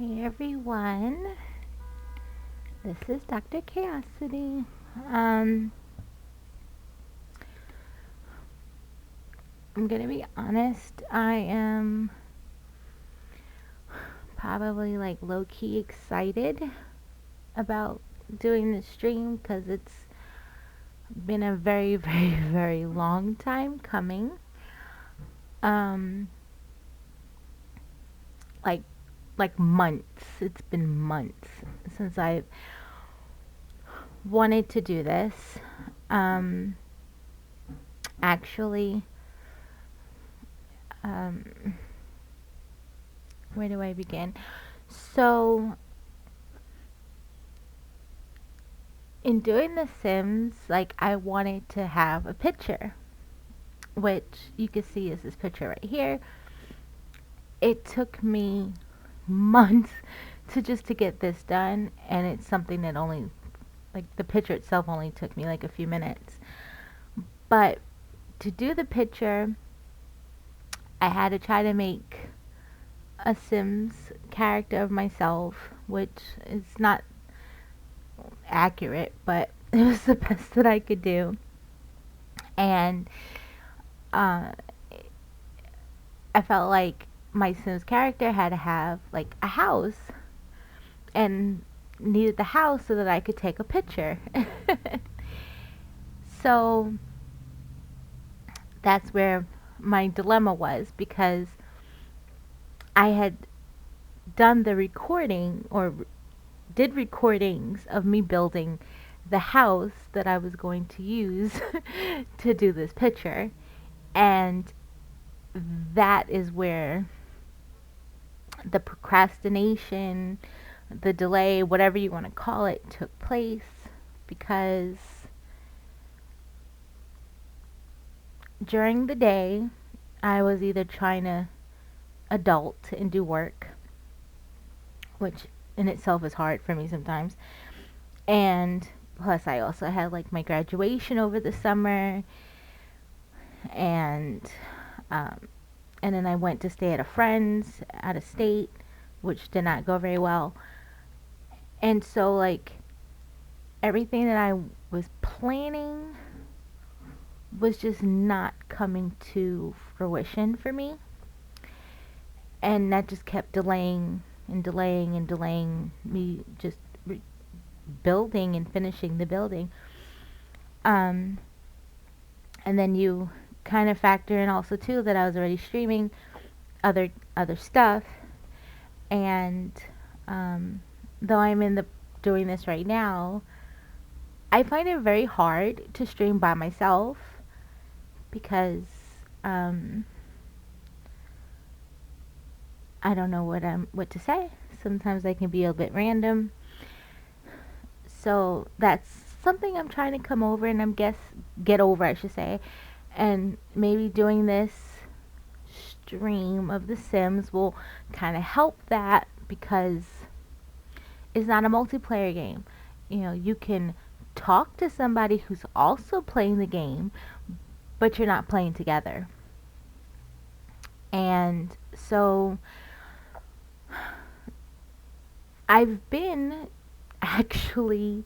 Hey everyone, this is Dr. Chaosity. I'm gonna be honest, I am probably like low key excited about doing this stream because it's been a very, very, very long time coming. Um, like, like months. It's been months since I've wanted to do this. Um, actually, um, where do I begin? So, in doing The Sims, like I wanted to have a picture, which you can see is this picture right here. It took me months to get this done, and it's something that only like the picture itself only took me like a few minutes. But to do the picture, I had to try to make a Sims character of myself, which is not accurate, but it was the best that I could do. And uh, I felt like my Sims character had to have like a house and needed the house so that I could take a picture. So that's where my dilemma was, because I had done the recording or did recordings of me building the house that I was going to use to do this picture. And that is where the procrastination, the delay, whatever you want to call it, took place, because during the day I was either trying to adult and do work, which in itself is hard for me sometimes, and plus I also had like my graduation over the summer, and um, and then I went to stay at a friend's out of state, which did not go very well. And so like everything that I was planning was just not coming to fruition for me. And that just kept delaying and delaying and delaying me just building and finishing the building. Um, and then you kind of factor in also too that I was already streaming other stuff, and though I'm in the doing this right now, I find it very hard to stream by myself because um, I don't know what to say. Sometimes I can be a bit random. So that's something I'm trying to come over, and get over, I should say. And maybe doing this stream of The Sims will kind of help that, because it's not a multiplayer game. You know, you can talk to somebody who's also playing the game, but you're not playing together. And so I've been actually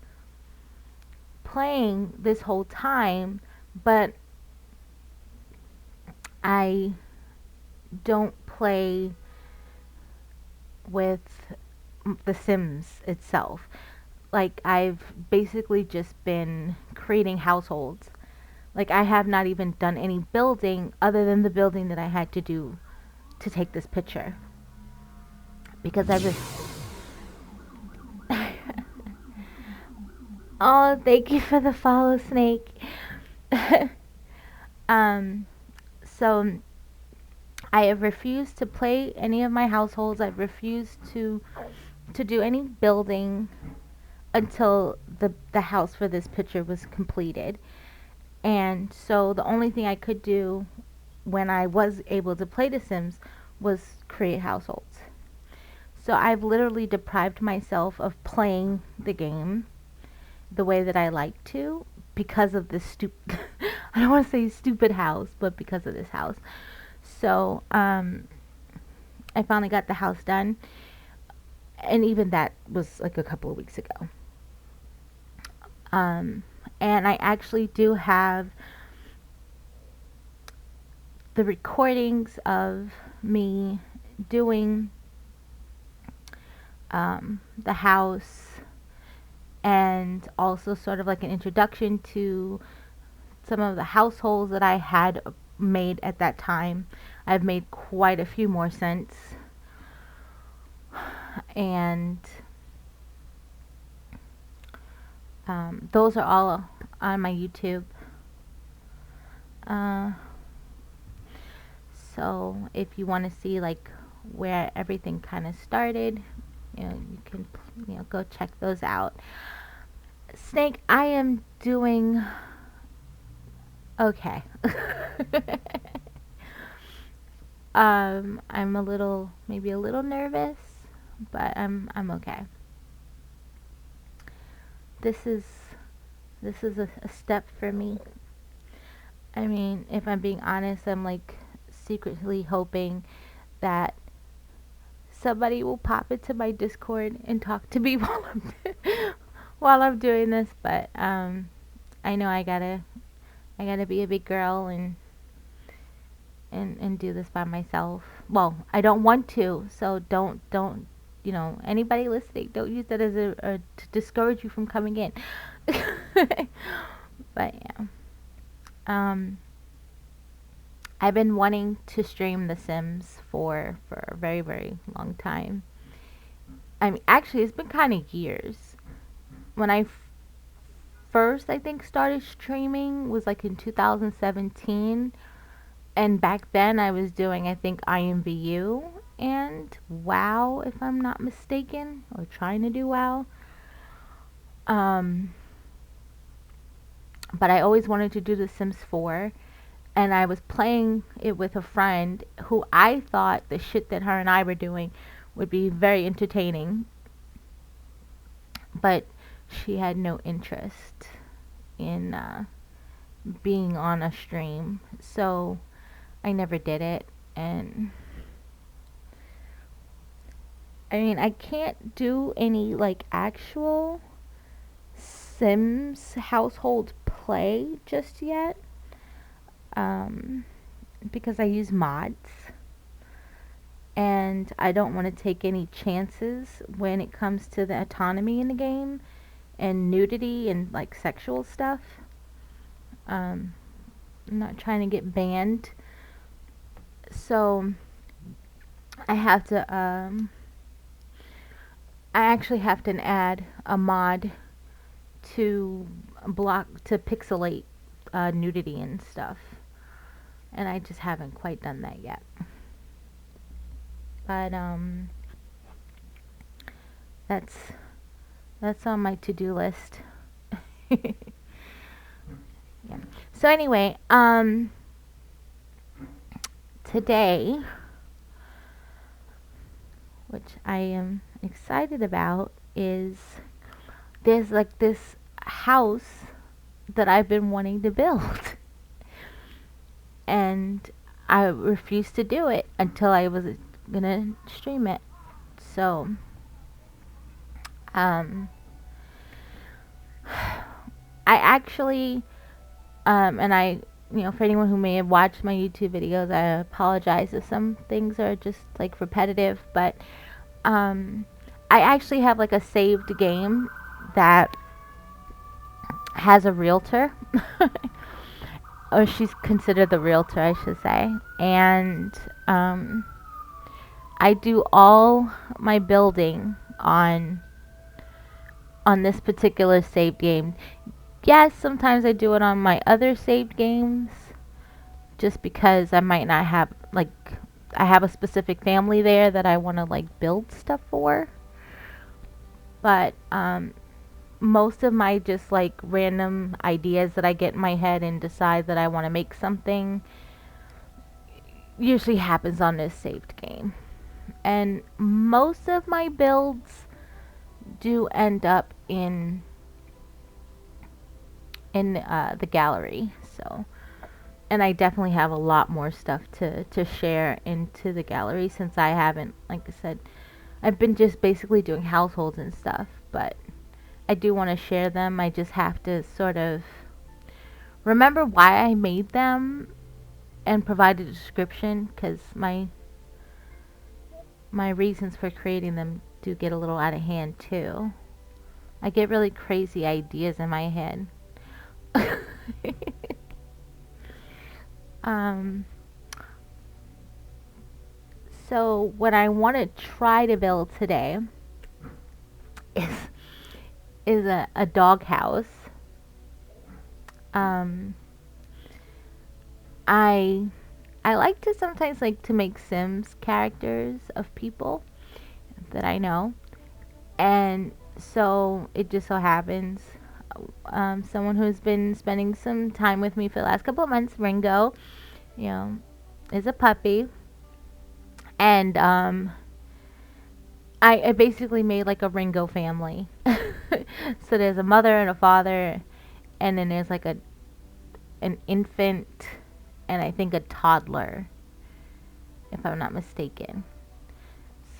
playing this whole time, but I don't play with The Sims itself. Like, I've basically just been creating households. Like, I have not even done any building other than the building that I had to do to take this picture. Because I just... Oh, thank you for the follow, Snake. um, so I have refused to play any of my households. I've refused to do any building until the house for this picture was completed. And so the only thing I could do when I was able to play The Sims was create households. So I've literally deprived myself of playing the game the way that I like to, because of this stupid I don't want to say stupid house, but because of this house. So I finally got the house done, And even that was like a couple of weeks ago. Um, and I actually do have the recordings of me doing the house, and also sort of like an introduction to some of the households that I had made at that time. I've made quite a few more since. And those are all on my YouTube. Uh, so if you want to see like where everything kind of started, you can go check those out. Snake, I am doing okay. I'm maybe a little nervous, but I'm okay. This is a step for me. I mean, if I'm being honest, I'm like secretly hoping that somebody will pop into my Discord and talk to me while I'm doing this. But I know I gotta be a big girl and do this by myself. Well, I don't want to, so don't anybody listening, don't use that as to discourage you from coming in. But yeah, I've been wanting to stream The Sims for a very very long time. I mean, actually, it's been kind of years. When I first, I think, started streaming was like in 2017. And back then I was doing, I think, IMVU and WoW, if I'm not mistaken, or trying to do WoW. Um, but I always wanted to do The Sims 4, and I was playing it with a friend who I thought the shit that her and I were doing would be very entertaining, but she had no interest in being on a stream, so I never did it. And I mean, I can't do any like actual Sims household play just yet, um, because I use mods, and I don't want to take any chances when it comes to the autonomy in the game and nudity and like sexual stuff. I'm not trying to get banned, so I have to. I actually have to add a mod to pixelate nudity and stuff, and I just haven't quite done that yet. But that's on my to-do list. Yeah. So anyway, today, which I am excited about, is there's like this house that I've been wanting to build. And I refused to do it until I was gonna stream it. So, I actually, and I, for anyone who may have watched my YouTube videos, I apologize if some things are just like repetitive, but, I actually have like a saved game that has a realtor. Or she's considered the realtor, I should say. And I do all my building on this particular saved game. Yes, sometimes I do it on my other saved games, just because I might not have like I have a specific family there that I want to like build stuff for. But most of my just like random ideas that I get in my head and decide that I want to make something usually happens on this saved game. And most of my builds do end up in the gallery. So, and I definitely have a lot more stuff to share into the gallery, since I haven't, like I said, I've been just basically doing households and stuff, but I do want to share them. I just have to sort of remember why I made them and provide a description, because my reasons for creating them do get a little out of hand too. I get really crazy ideas in my head. um, so what I want to try to build today is a dog house. Um, I I like to sometimes like to make Sims characters of people that I know, and so it just so happens, someone who's been spending some time with me for the last couple of months, Ringo, you know, is a puppy, and I basically made like a Ringo family. So there's a mother and a father, and then there's like an infant, and I think a toddler, if I'm not mistaken.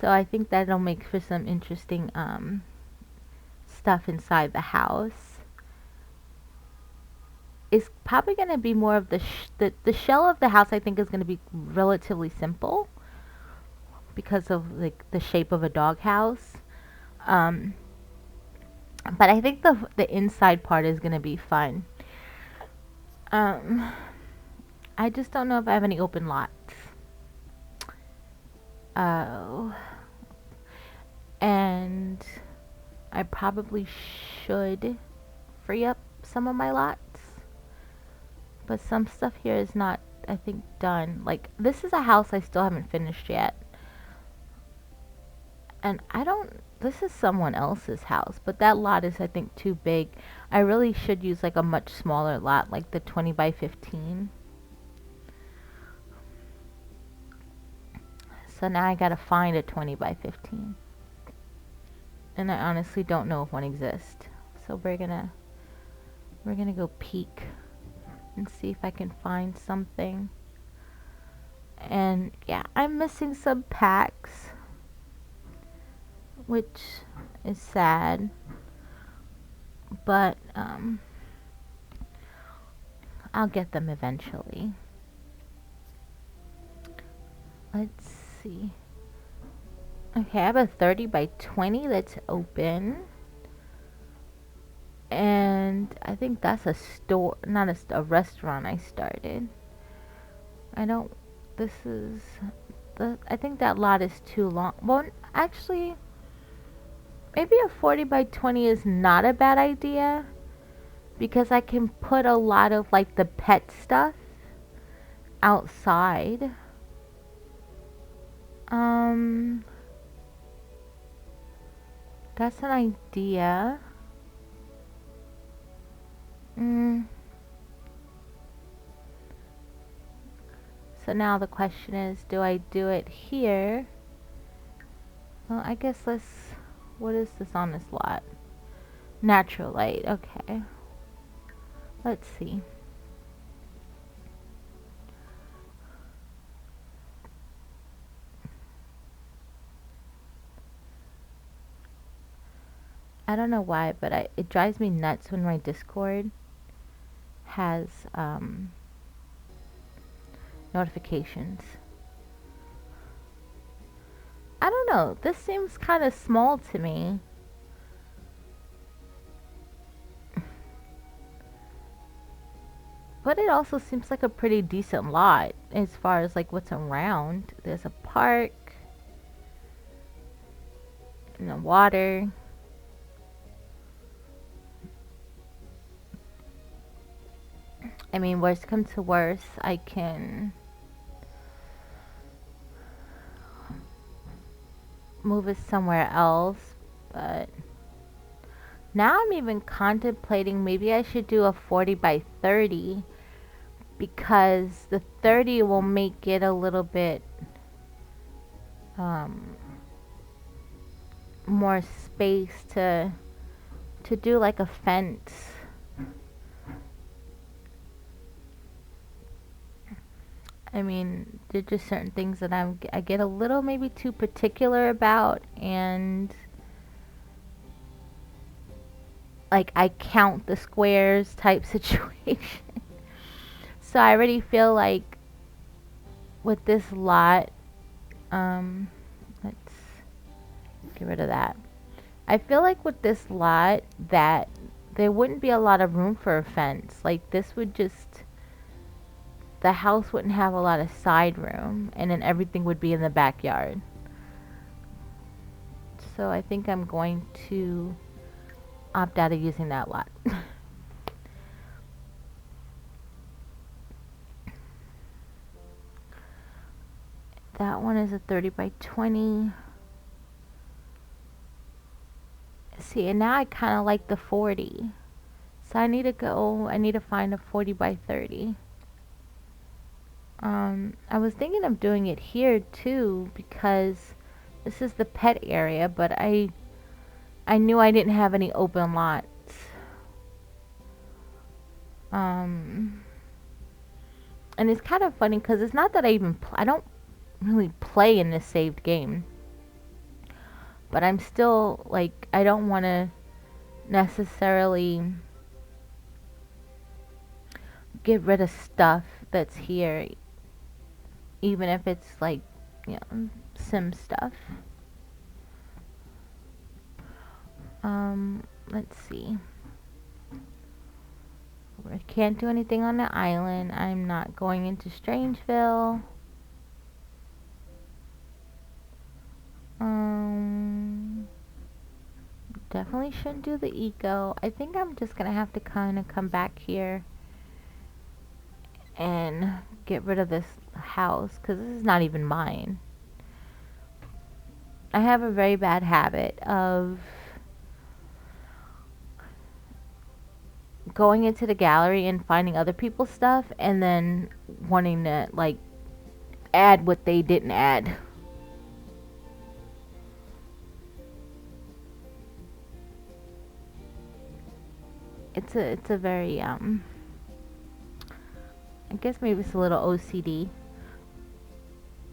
So I think that'll make for some interesting stuff inside the house. It's probably going to be more of the shell of the house. I think is going to be relatively simple because of like the shape of a dog house. Um, but I think the inside part is going to be fun. Um, I just don't know if I have any open lots. Oh, and I probably should free up some of my lots, but some stuff here is not, I think, done. Like, this is a house I still haven't finished yet, and I don't, this is someone else's house, but that lot is, I think, too big. I really should use like a much smaller lot, like the 20 by 15. So now I gotta find a 20 by 15, and I honestly don't know if one exists. So we're gonna go peek and see if I can find something. And yeah, I'm missing some packs, which is sad, but I'll get them eventually. Let's see. Okay, I have a 30 by 20 that's open. And I think that's a store, not a restaurant I started. I don't, this is, I think that lot is too long. Well, actually, maybe a 40 by 20 is not a bad idea, because I can put a lot of like the pet stuff outside. That's an idea. So now the question is, do I do it here? Well, I guess what is this on this lot? Natural light, okay. Let's see. I don't know why, but it drives me nuts when my Discord has notifications. I don't know. This seems kind of small to me. But it also seems like a pretty decent lot as far as like what's around. There's a park and the water. I mean, worst come to worst, I can move it somewhere else, but now I'm even contemplating maybe I should do a 40 by 30, because the 30 will make it a little bit more space to do like a fence. I mean, there's just certain things that I get a little maybe too particular about, and like I count the squares type situation. So I already feel like with this lot, let's get rid of that. I feel like with this lot that there wouldn't be a lot of room for a fence. Like this would just, the house wouldn't have a lot of side room, and then everything would be in the backyard. So I think I'm going to opt out of using that lot. That one is a 30 by 20. See, and now I kind of like the 40. So I need to find a 40 by 30. I was thinking of doing it here too because this is the pet area, but I knew I didn't have any open lots. Um, and it's kind of funny because it's not that I don't really play in this saved game, but I'm still like I don't want to necessarily get rid of stuff that's here, even if it's like, you know, sim stuff. Let's see. I can't do anything on the island. I'm not going into Strangeville. Definitely shouldn't do the eco. I think I'm just gonna have to kind of come back here and get rid of this house because this is not even mine. I have a very bad habit of going into the gallery and finding other people's stuff and then wanting to like add what they didn't add. It's a very I guess maybe it's a little OCD.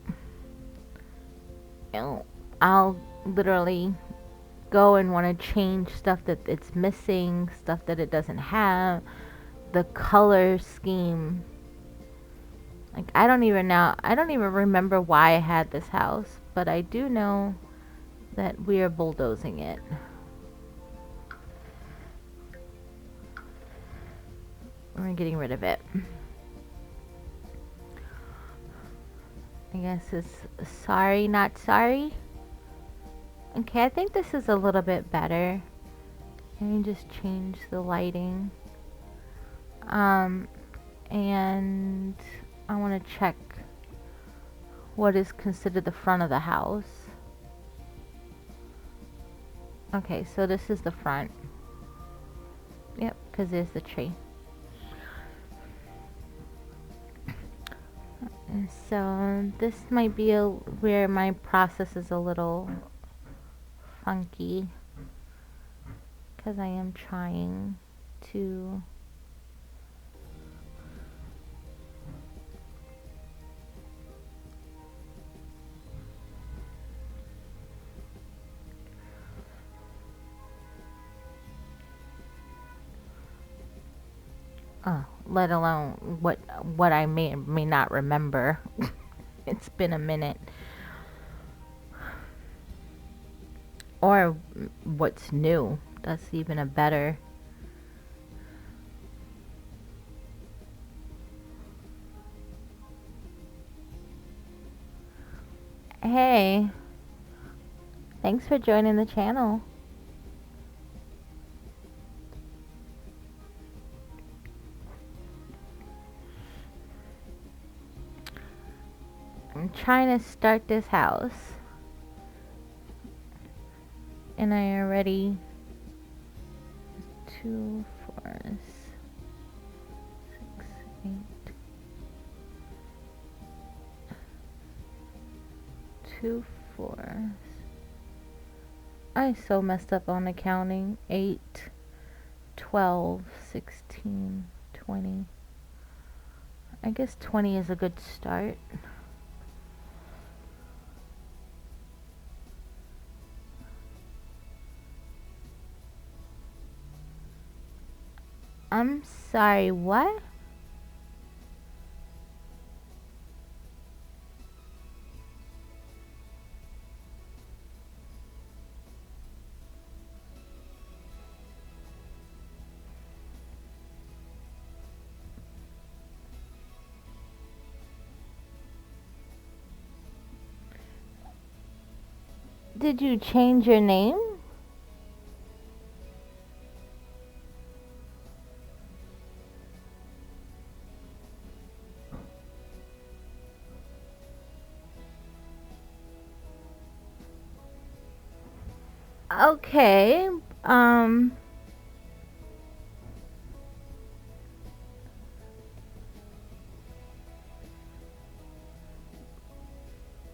You know, I'll literally go and want to change stuff that it's missing, stuff that it doesn't have, the color scheme. Like I don't even remember why I had this house, but I do know that we are bulldozing it. We're getting rid of it. I guess it's sorry, not sorry. Okay, I think this is a little bit better. Let me just change the lighting. And I want to check what is considered the front of the house. Okay, so this is the front. Yep, because there's the tree. And so this might be where my process is a little funky because I am trying to let alone what I may or may not remember. It's been a minute. Or what's new. That's even a better. Hey, thanks for joining the channel. I'm trying to start this house. And I already 2, 4, 6, 8, 2, 4. I so messed up on accounting. 8, 12, 16, 20. I guess 20 is a good start. I'm sorry, what? Did you change your name? Okay. Um,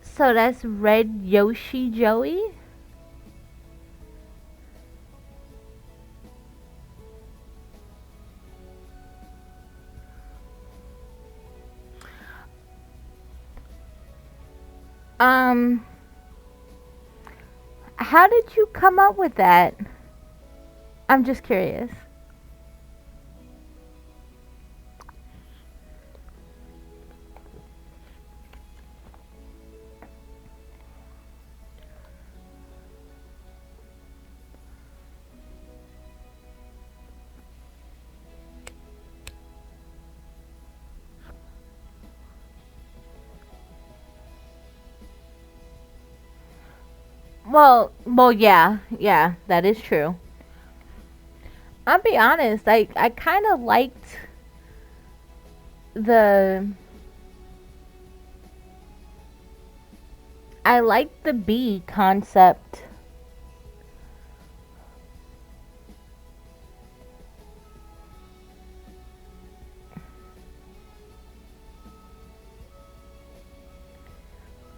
so that's Red Yoshi Joey? Um, how did you come up with that? I'm just curious. Well, yeah, that is true. I'll be honest, I kind of liked the I liked the bee concept.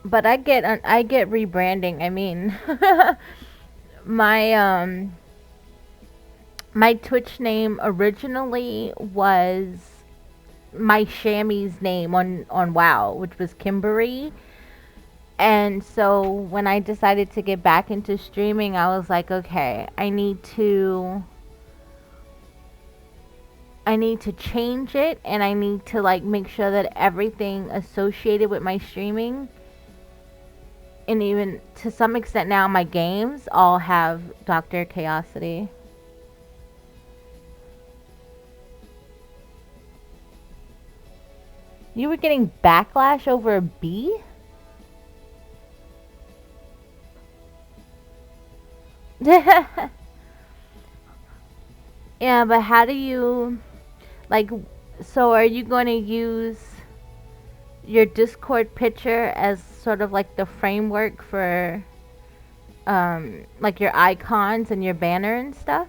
But I get rebranding. I mean, my my Twitch name originally was my Shammy's name on WoW, which was Kimberly. And so when I decided to get back into streaming, I was like, okay, I need to change it, and I need to like make sure that everything associated with my streaming, and even to some extent now my games, all have Dr. Chaosity. You were getting backlash over a bee? Yeah, but how do you like, so are you going to use your Discord picture as sort of like the framework for like your icons and your banner and stuff?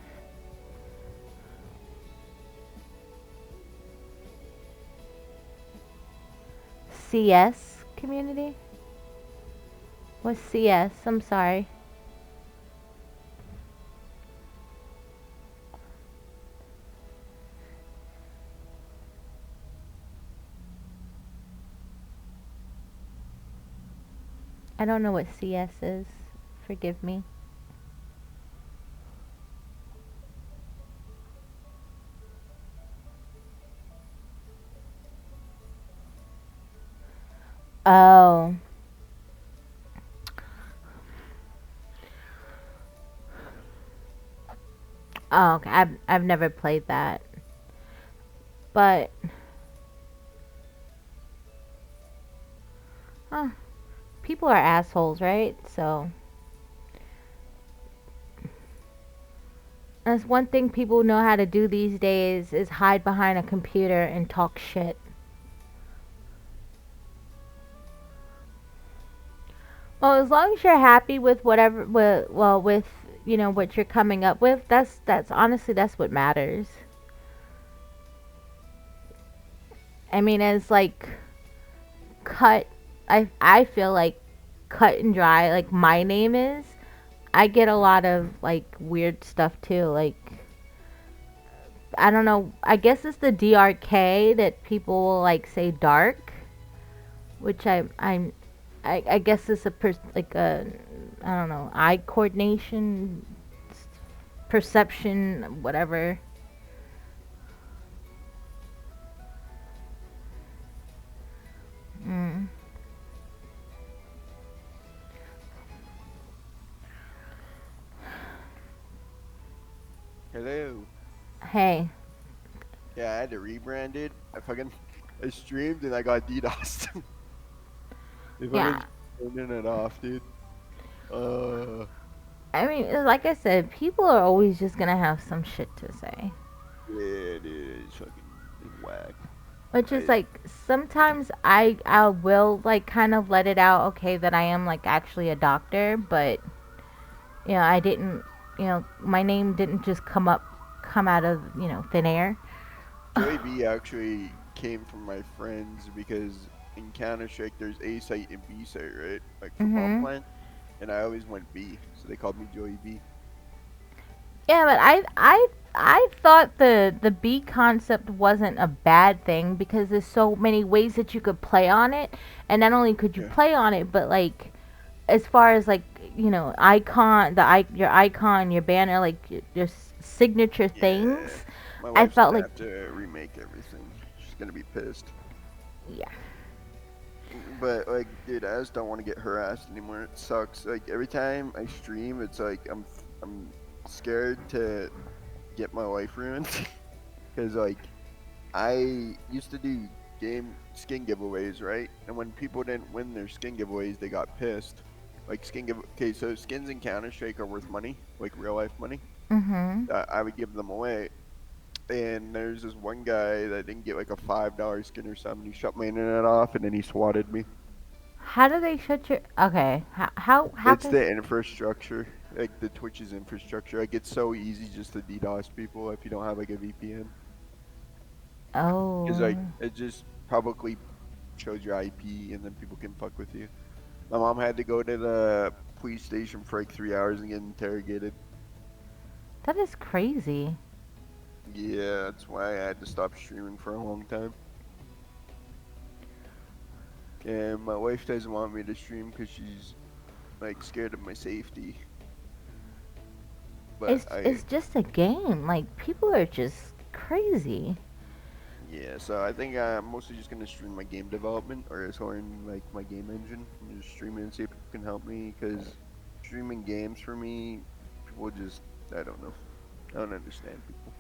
CS community? What's CS? I'm sorry. I don't know what CS is. Forgive me. Oh. Oh, okay. I've never played that. But huh, people are assholes, right? So that's one thing people know how to do these days, is hide behind a computer and talk shit. Well, as long as you're happy with whatever, with what you're coming up with, that's honestly that's what matters. I mean, as like cut, I feel like cut and dry. Like my name is. I get a lot of like weird stuff too. Like I don't know. I guess it's the DRK that people will like say dark, which I guess it's like a, I don't know, eye coordination, perception, whatever. Mm. Hello. Hey, Yeah, I had to rebrand it. I streamed and I got DDoSed. They fucking yeah. turning it off, dude. Uh, I mean, like I said, people are always just gonna have some shit to say. yeah, dude, it's fucking it's whack. Which is I, like sometimes I will like kind of let it out, okay, that I am like actually a doctor, but I didn't, my name didn't just come out of thin air. Joey B actually came from my friends because in Counter Strike there's A site and B site, right? Like for bomb Mhm. plant, and I always went B, so they called me Joey B. Yeah, but I thought the B concept wasn't a bad thing because there's so many ways that you could play on it, and not only could you Yeah, play on it, but like as far as like icon, your icon, your banner, like your signature yeah. things, My I wife's felt gonna like have to remake everything. She's gonna be pissed. yeah. But like, dude, I just don't want to get harassed anymore. It sucks. Like every time I stream, it's like I'm scared to get my life ruined because like I used to do game skin giveaways, right? And when people didn't win their skin giveaways, they got pissed. Like okay, so skins in Counter Strike are worth money, like real life money. Mhm. I would give them away. And there's this one guy that didn't get like a $5 skin or something. He shut my internet off and then he swatted me. How do they shut your? Okay. How It's does? the infrastructure, like the Twitch's infrastructure. Like it's so easy just to DDoS people if you don't have like a VPN. Because Oh. like it just publicly shows your IP and then people can fuck with you. My mom had to go to the police station for like 3 hours and get interrogated. That is crazy. Yeah, that's why I had to stop streaming for a long time. And my wife doesn't want me to stream because she's like scared of my safety. But It's just a game. Like people are just crazy. yeah, so I think I'm mostly just gonna stream my game development or just learn like my game engine and just stream it and see if people can help me. Because streaming games for me, people just I don't know, I don't understand people.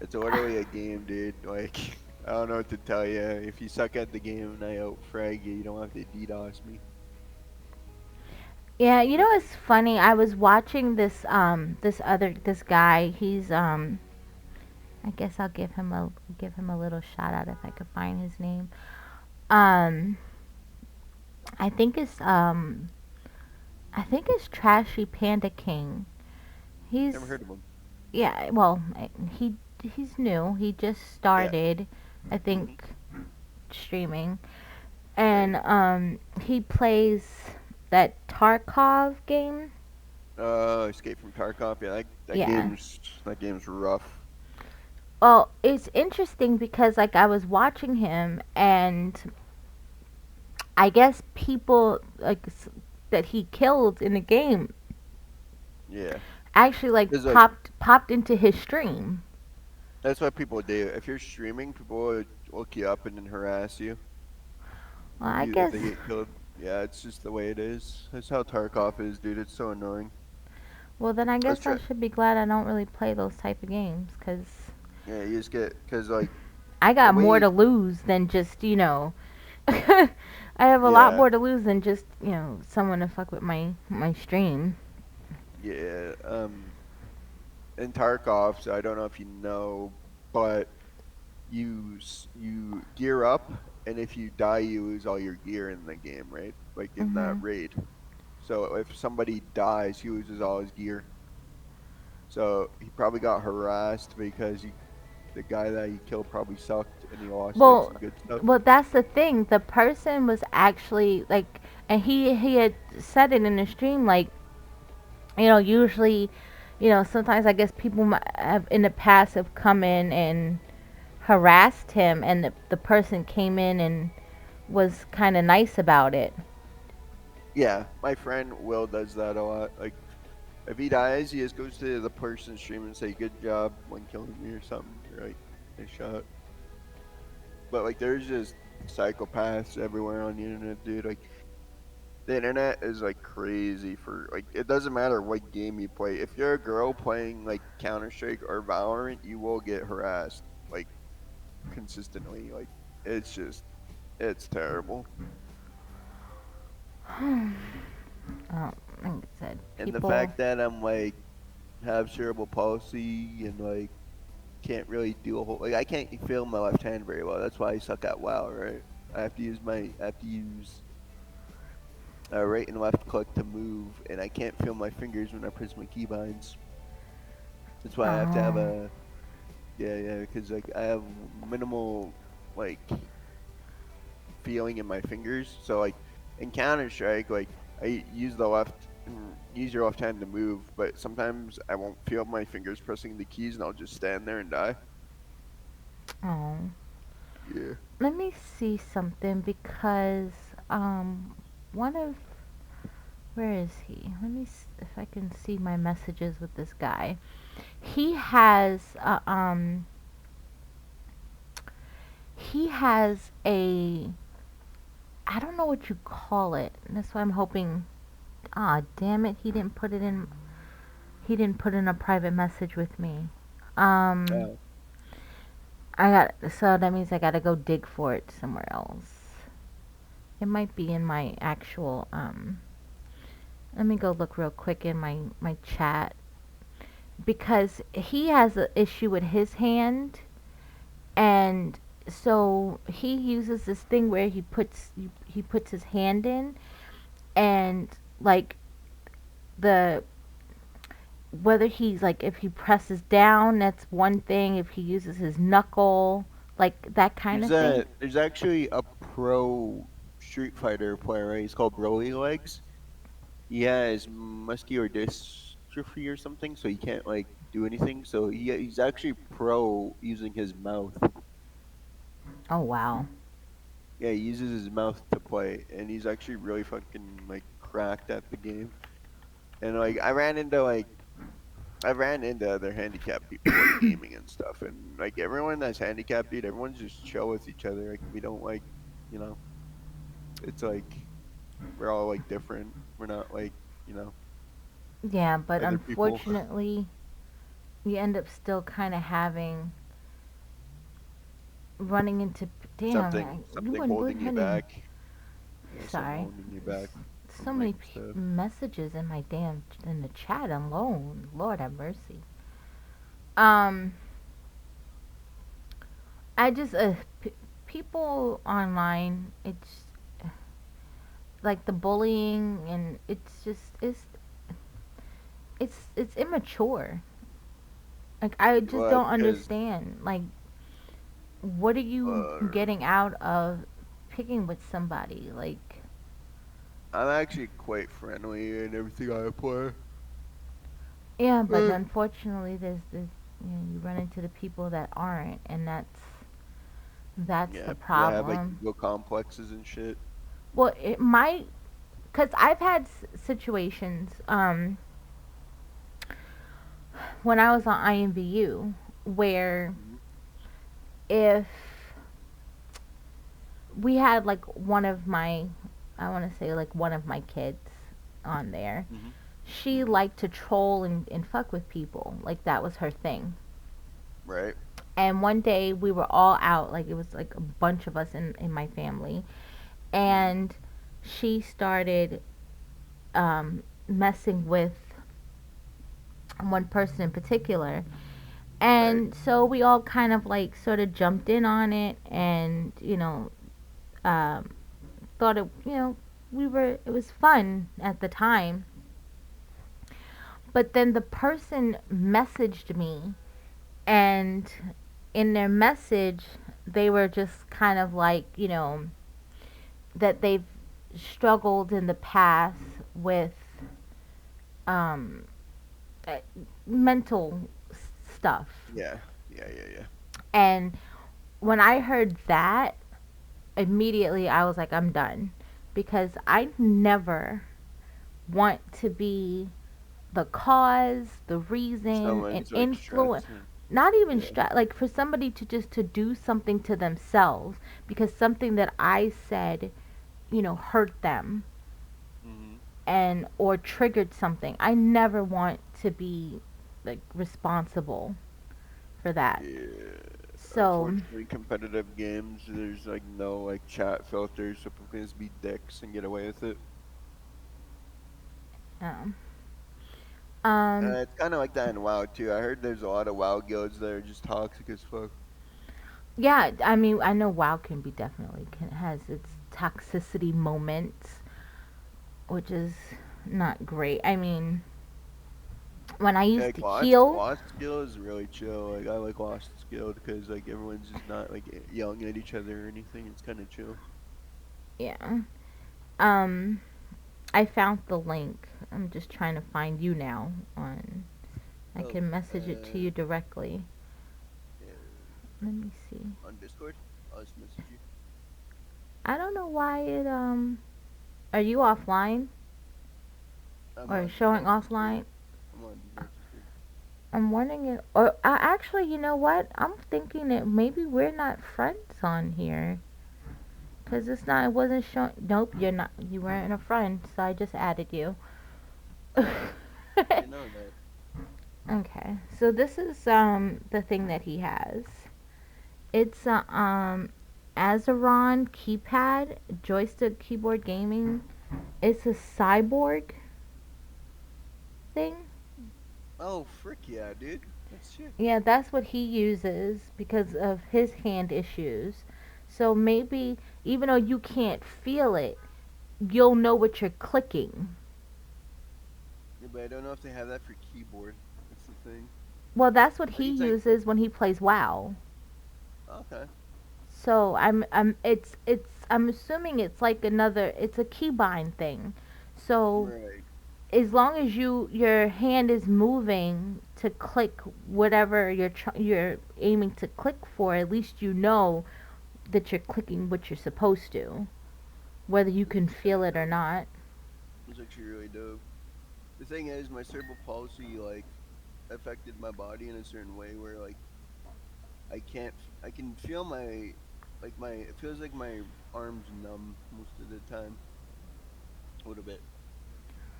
It's literally a game, dude. Like I don't know what to tell you. If you suck at the game and I outfrag you, you don't have to DDoS me. Yeah, you Like know it's funny. I was watching this guy. He's I guess I'll give him a little shout out if I could find his name. Um I think it's Trashy Panda King. never He's heard of him. yeah, well, he he's new. He just Yeah. started, I Mhm. think, streaming, Right. and he plays that Tarkov game. Escape from Tarkov. Yeah, Yeah. that game's rough. Well, it's interesting because like I was watching him, and I guess people like that he killed in the game Yeah. actually like Cause like popped into his stream. that's what people do. If you're streaming, people will look you up and then harass you Well, I if guess. they get killed. Yeah, it's just the way it is. That's how Tarkov is, dude. It's so annoying. Well, then I Let's guess I try. should be glad I don't really play those type of games because Yeah, you just get because like I the got more way. to lose than just I have a lot Yeah, more to lose than just someone to fuck with my stream. yeah. In Tarkov, so I don't know if you know, but you gear up, and if you die, you lose all your gear in the game, right? Like in that Mhm. raid. So if somebody dies, he loses all his gear. So he probably got harassed because the guy that he killed probably sucked and he lost like Well, some good stuff. that's the thing. The person was actually like, and he had said it in the stream like, usually, sometimes I guess people might have in the past have come in and harassed him, and the person came in and was kind of nice about it. Yeah, my friend Will does that a lot. Like, if he dies, he just goes to the person's stream and say, "Good job when killing me" or something. Or, like, nice shot. But like, there's just psychopaths everywhere on the internet, dude. Like, the internet is like crazy for like. It doesn't matter what game you play. If you're a girl playing like Counter Strike or Valorant, you will get harassed like consistently. Like, it's just, it's terrible. Like I said, And the people. fact that I'm like have cerebral palsy and like can't really do a whole like I can't feel my left hand very well. That's why I suck at WoW, right? I have to use right and left click to move, and I can't feel my fingers when I press my keybinds. That's why I have to have Oh, a yeah, because like I have minimal like feeling in my fingers. So like in Counter Strike, like I use the left use your left hand to move, but sometimes I won't feel my fingers pressing the keys, and I'll just stand there and die. oh. Yeah. Let me see something because one of where is he? Let me if I can see my messages with this guy. He has he has a I don't know what you call it. That's why I'm hoping. Ah, damn it! He didn't put in a private message with me. Um, Oh. I got so that means I gotta go dig for it somewhere else. It might be in my actual. Let me go look real quick in my chat because he has an issue with his hand, and so he uses this thing where he puts his hand in, and like the whether he's like if he presses down, that's one thing. If he uses his knuckle, like that kind of thing. There's actually a pro Street Fighter player, right? He's called Broly Legs. He has muscular dystrophy or something, so he can't like do anything. So he's actually pro using his mouth. Oh wow. Yeah, he uses his mouth to play, and he's actually really fucking like cracked at the game. And like I ran into other handicapped people like gaming and stuff, and like everyone that's handicapped, dude, everyone's just chill with each other. Like we don't like, you know, it's like we're all like different. We're not like, you know, Yeah, but other people. unfortunately, you end up still kind of having running into damn. You Something wouldn't holding believe you how many. back. Yeah, something Sorry, holding you back so from like many stuff. messages in my damn in the chat alone. Lord have mercy. Um, I just people online. It's like the bullying, and it's immature. Like I just Well, don't because understand. Like, what are you uh, getting out of picking with somebody? Like, I'm actually quite friendly in everything I play. yeah, but Uh, unfortunately, there's you run into the people that aren't, and that's the yeah, people that have like problem. ego complexes and shit. Well, it might, cause I've had situations when I was on IMVU where Hmm. if we had like one of my I want to say like one of my kids on there. Hmm. She Hmm. liked to troll and fuck with people. Like that was her thing. Right. And one day we were all out, like it was like a bunch of us in my family, Hmm. and she started messing with one person in particular. Right. And so we all kind of like sort of jumped in on it, and um, thought it was fun at the time. But then the person messaged me, and in their message, they were just kind of like, that they've struggled in the past with, um, uh, mental stuff. Yeah, yeah, yeah, yeah. And when I heard that, immediately I was like, I'm done. Because I never want to be the cause, the reason, and Someone's like influence. stressing. Not even Yeah. stress, like for somebody to just to do something to themselves because something that I said, hurt them Mhm. and or triggered something. I never want to be like responsible for that. Yeah. So, Unfortunately, competitive games, there's like no like chat filters, so people can just be dicks and get away with it. um, um, It's kind of like that in WoW too. I heard there's a lot of WoW guilds that are just toxic as fuck. yeah, I mean, I know WoW can be definitely has its toxicity moments, which is not great. I mean, when I used Like to Lost, heal, Lost skill is really chill. Like I like Lost skill because like everyone's just not like yelling at each other or anything. It's kind of chill. yeah. Um, I found the link. I'm just trying to find you now on. I Oh, can message it to you directly. Let me see. on Discord, I'll just message you. I don't know why it are you offline I'm or on showing Discord. offline? I'm on Discord. I'm wondering it or actually, you know what? I'm thinking that maybe we're not friends on here. Cause it's not. It wasn't showing. Nope, you're not. You weren't a friend, so I just added you. Oh, I didn't know that. Okay, so this is the thing that he has. It's a Azeron keypad, joystick keyboard gaming. It's a cyborg thing. Oh, frick yeah, dude. That's sick. Yeah, that's what he uses because of his hand issues. So maybe even though you can't feel it, you'll know what you're clicking. Yeah, but I don't know if they have that for keyboard. That's the thing. Well, that's what Like he it's like uses when he plays WoW. okay, So I'm assuming it's like another it's a keybind thing. So right. as long as your hand is moving to click whatever you're aiming to click for, at least you know that you're clicking what you're supposed to, whether you This can is kind feel of it or dope. not. It's actually really dope. The thing is, my cerebral palsy like affected my body in a certain way where like I can't. I can feel my like my. It feels like my arms numb most of the time, a little bit.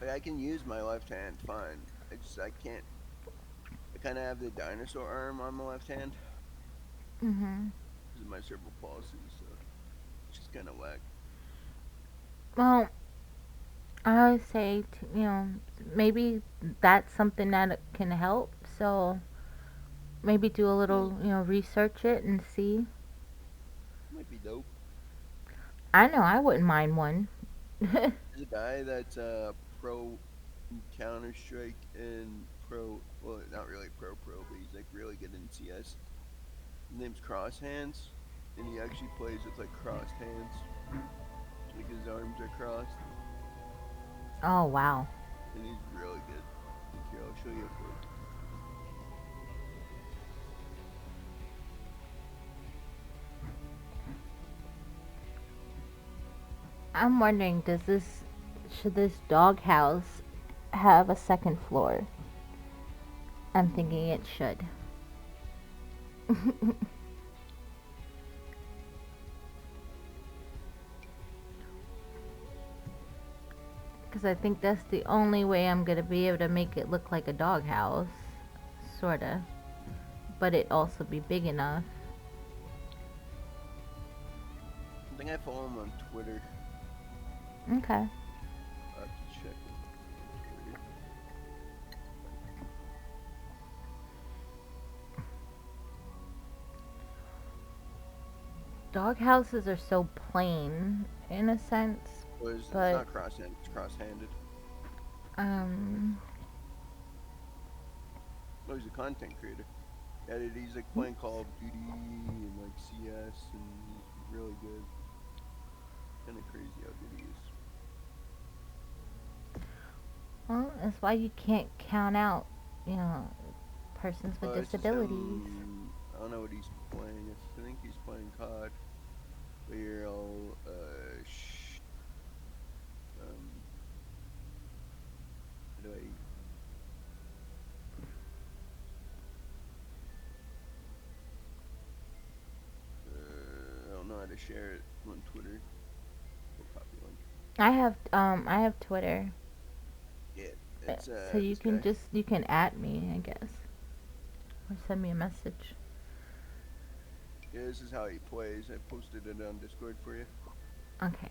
Like I can use my left hand fine. I can't. I kind of have the dinosaur arm on my left hand Mhm. because of my cerebral palsy, so it's just kind of whack. Well, I would say maybe that's something that can help. So maybe do a Yeah, little research it and see. might be dope. I know I wouldn't mind one. There's a guy that's pro in Counter Strike and pro. Well, not really pro, but he's like really good in CS. His name's Cross Hands, and he actually plays with like crossed hands. Like his arms are crossed, Oh wow. and he's really good. Like here, I'll show you a clip. I'm wondering, should this doghouse have a second floor? I'm thinking it should. Because I think that's the only way I'm going to be able to make it look like a doghouse. Sorta. But it also be big enough. I think I follow him on Twitter. Okay. I will have to check him on Twitter. Doghouses are so plain, in a sense. Well, it's But, not cross-handed. It's cross-handed. um... Oh, he's a content creator. Yeah, dude, he's like playing Call of Duty and like CS, and he's really good. Kind of crazy how good he is. Well, that's why you can't count out. you know, persons with This is disabilities. him. I don't know what he's playing. I think he's playing COD. But here, um, how do I don't know how to share it on Twitter. We'll copy link. I have Twitter, Yeah, it's so you this can guy. just you can add me, I guess, or send me a message. Yeah, this is how he plays. I posted it on Discord for you. Okay,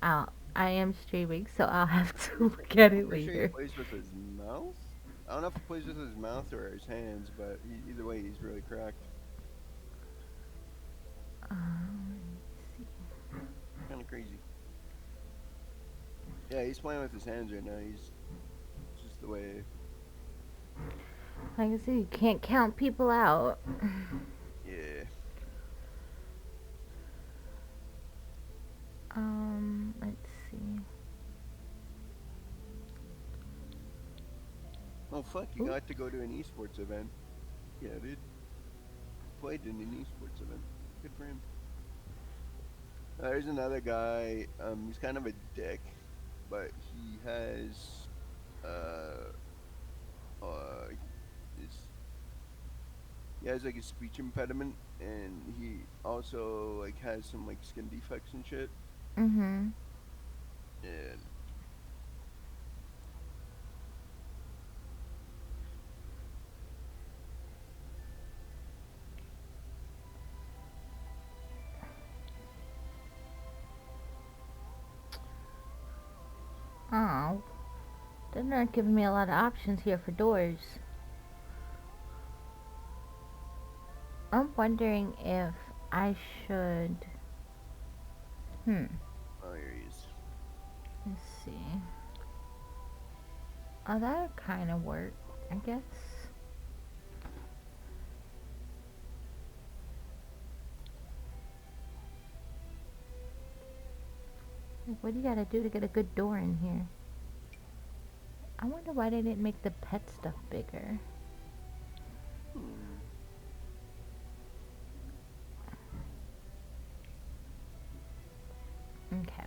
I am streaming, so I'll have to Pretty, look at I'm it pretty sure he later. plays with his mouth. I don't know if he plays with his mouth or his hands, but either way, he's really cracked. Let's see. Kind of crazy. Yeah, he's playing with his hands right now. He's just the way. Like I said, you can't count people out. Yeah. Let's see. Oh fuck! You Ooh. got to go to an esports event. Yeah, dude. Played in an esports event. Good for him. There's another guy. He's kind of a dick, but uh, uh, is he has like a speech impediment, and he also like has some like skin defects and shit. Mhm. And Oh, they're not giving me a lot of options here for doors. I'm wondering if I should. Hmm. oh, here he is. Let's see. Oh, that kind of work, I guess. Like, what do you gotta do to get a good door in here? I wonder why they didn't make the pet stuff bigger. Hmm. Okay.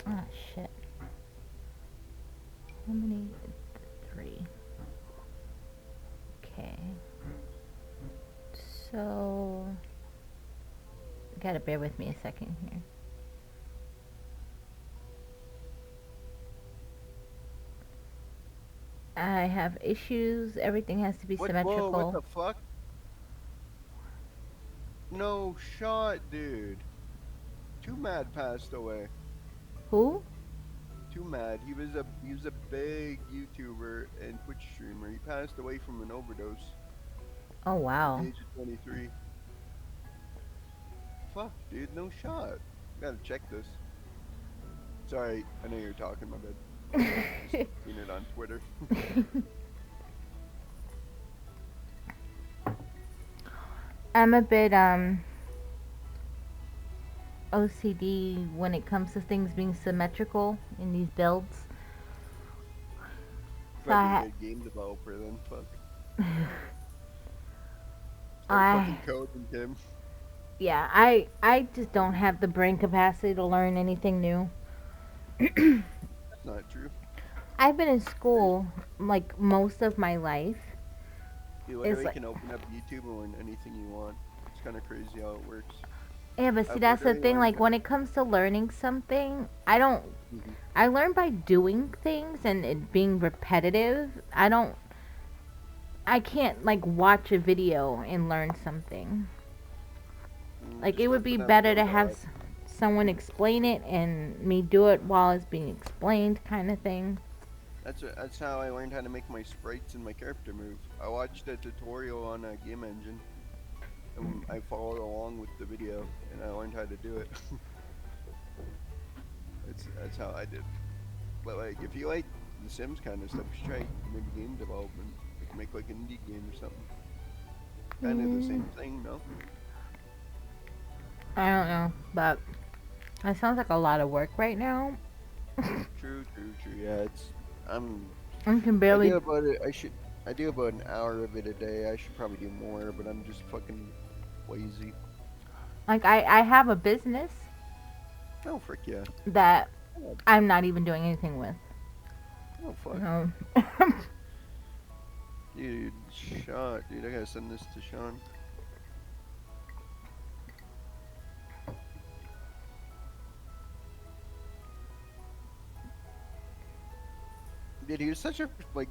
Ah, shit. How many? Three. Okay. So, gotta bear with me a second here. I have issues. Everything has to be What? Whoa! What symmetrical. the fuck? No shot, dude. Too Mad passed away. Who? Too Mad. He was a big YouTuber and Twitch streamer. He passed away from an overdose Oh, at the wow. age of 23. Fuck, dude. No shot. Gotta check this. Sorry, I know you're talking. My bad. Just seen it on Twitter. I'm a bit OCD when it comes to things being symmetrical in these builds. So Fucking good game developer then. Fuck. Start I fucking coding, Kim. yeah, I just don't have the brain capacity to learn anything new. That's not true. I've been in school like most of my life. You It's literally like can open up YouTube and learn anything you want. It's kind of crazy how it works. yeah, but see I've that's the literally thing. learned. Like when it comes to learning something, I don't. Mhm. I learn by doing things and it being repetitive. I don't. I can't like watch a video and learn something. Like it Just would be open up better to Dodo have app. someone explain it and me do it while it's being explained, kind of thing. That's how I learned how to make my sprites and my character move. I watched a tutorial on a game engine, and I followed along with the video, and I learned how to do it. That's how I did. But like, if you like The Sims kind of stuff, you should try maybe game development. make like an indie game or something. Kind of the Mm, same thing, no? I don't know, but it sounds like a lot of work right now. True, true, true. Yeah, it's I'm I can I barely do about it. I do about an hour of it a day. I should probably do more, but I'm just fucking lazy. like I have a business Oh frick yeah. that Oh, I'm not even doing anything with. oh fuck. No. Dude, shot, dude. I gotta send this to Sean. Dude, he was such a like.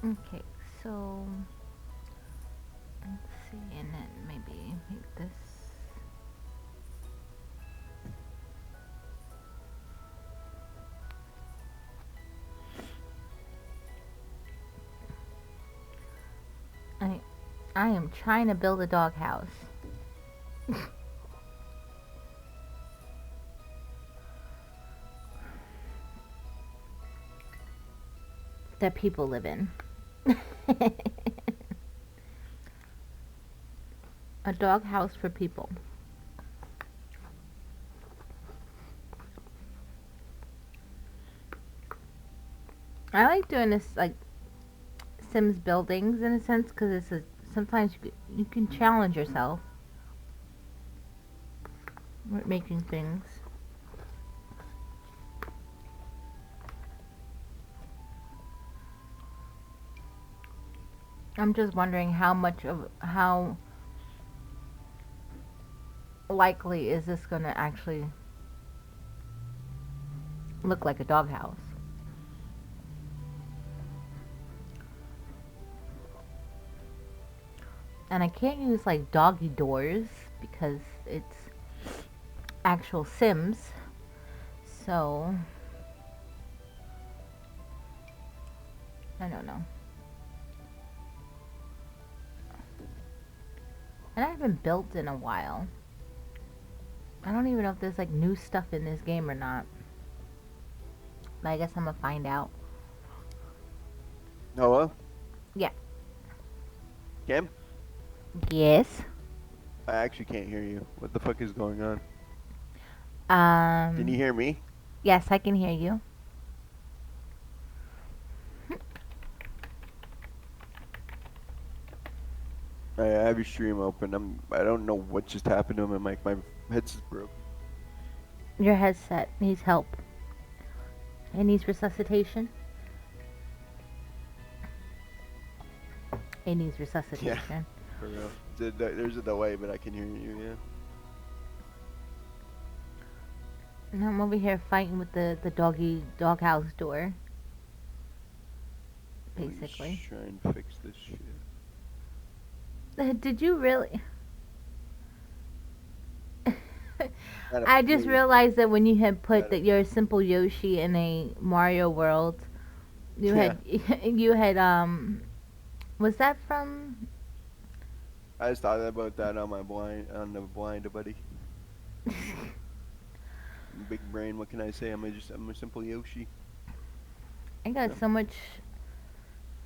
Okay, so let's see, and then maybe make this. I I am trying to build a doghouse that people live in. A doghouse for people. I like doing this like Sims buildings in a sense because sometimes you can challenge yourself with making things. I'm just wondering how likely is this going to actually look like a doghouse? And I can't use like doggy doors because it's actual Sims. So I don't know. And I haven't built in a while. I don't even know if there's like new stuff in this game or not. But I guess I'm gonna find out. Hello, Yeah. Kim. Yes. I actually can't hear you. What the fuck is going on? Can you Um. hear me? Yes, I can hear you. I have your stream open. I don't know what just happened to my mic. My headset's broke. Your headset needs help. It needs resuscitation. It needs Yeah, resuscitation. for real. There's a delay, but I can hear you. Yeah. And I'm over here fighting with the doghouse door. Let me just Basically. try and fix this shit. Did you really? Gotta I just please. realized that when you had put Gotta. that you're a simple Yoshi in a Mario world, you Yeah. had you had was that from I just thought about that on the blind, buddy. Big brain. What can I say? I'm a simple Yoshi. I got Yeah. so much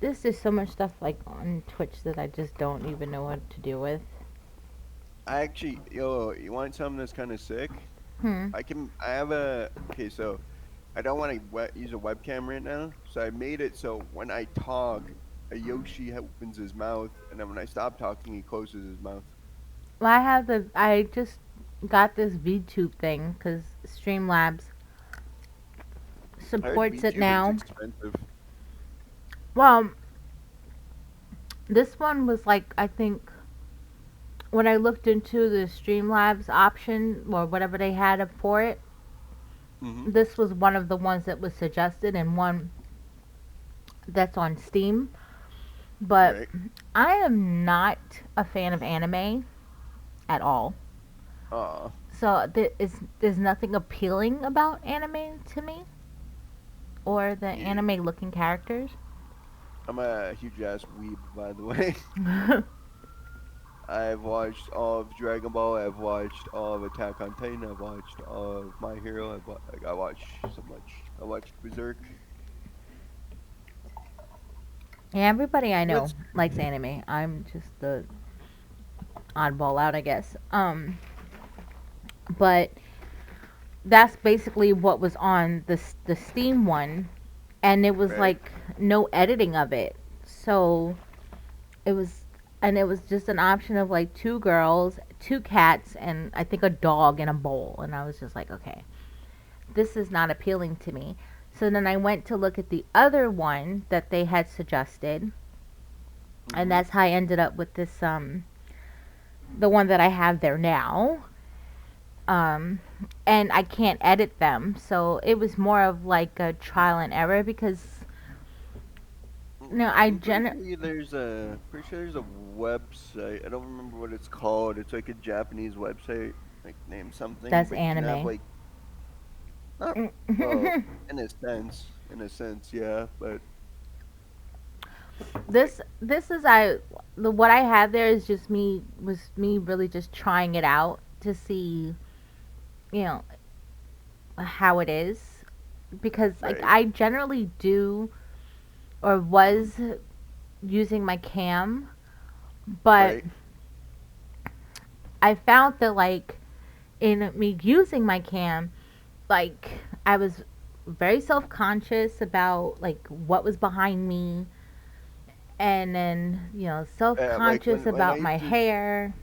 there's just so much stuff like on Twitch that I just don't even know what to do with. I actually, yo, you want something that's kind of sick? Hmm. I have a. Okay, so I don't want to use a webcam right now, so I made it so when I talk, a Yoshi opens his mouth, and then when I stop talking, he closes his mouth. Well, I just got this VTube thing cuz Streamlabs I heard supports it VTubing's now. expensive. Well, this one was like I think when I looked into the Streamlabs option or whatever they had up for it, Mm-hmm. this was one of the ones that was suggested and one that's on Steam. But Right. I am not a fan of anime at all. Aw. So there's nothing appealing about anime to me or the Yeah. anime looking characters. I'm a huge ass weeb, by the way. I've watched all of Dragon Ball. I've watched all of Attack on Titan. I've watched all of My Hero. I watched so much. I watched Berserk. Yeah, everybody I know What's likes anime. I'm just the oddball out, I guess. But that's basically what was on the Steam one, and it was right? like no editing of it. So it was, and it was just an option of like two girls, two cats, and I think a dog in a bowl. And I was just like, okay, this is not appealing to me. So then I went to look at the other one that they had suggested, and Mm-hmm. that's how I ended up with this the one that I have there now. Um, and I can't edit them, so it was more of like a trial and error because no, I I'm pretty gen sure there's a website. I don't remember what it's called. It's like a Japanese website, like name something, that's but you can have anime. like not well, in a sense, yeah. But like, This is I the what I had there is just me really just trying it out to see, you know, how it is because like right, I generally do or was using my cam, but right, I found that like in me using my cam, like I was very self-conscious about like what was behind me, and then like self-conscious when I about my used to. hair,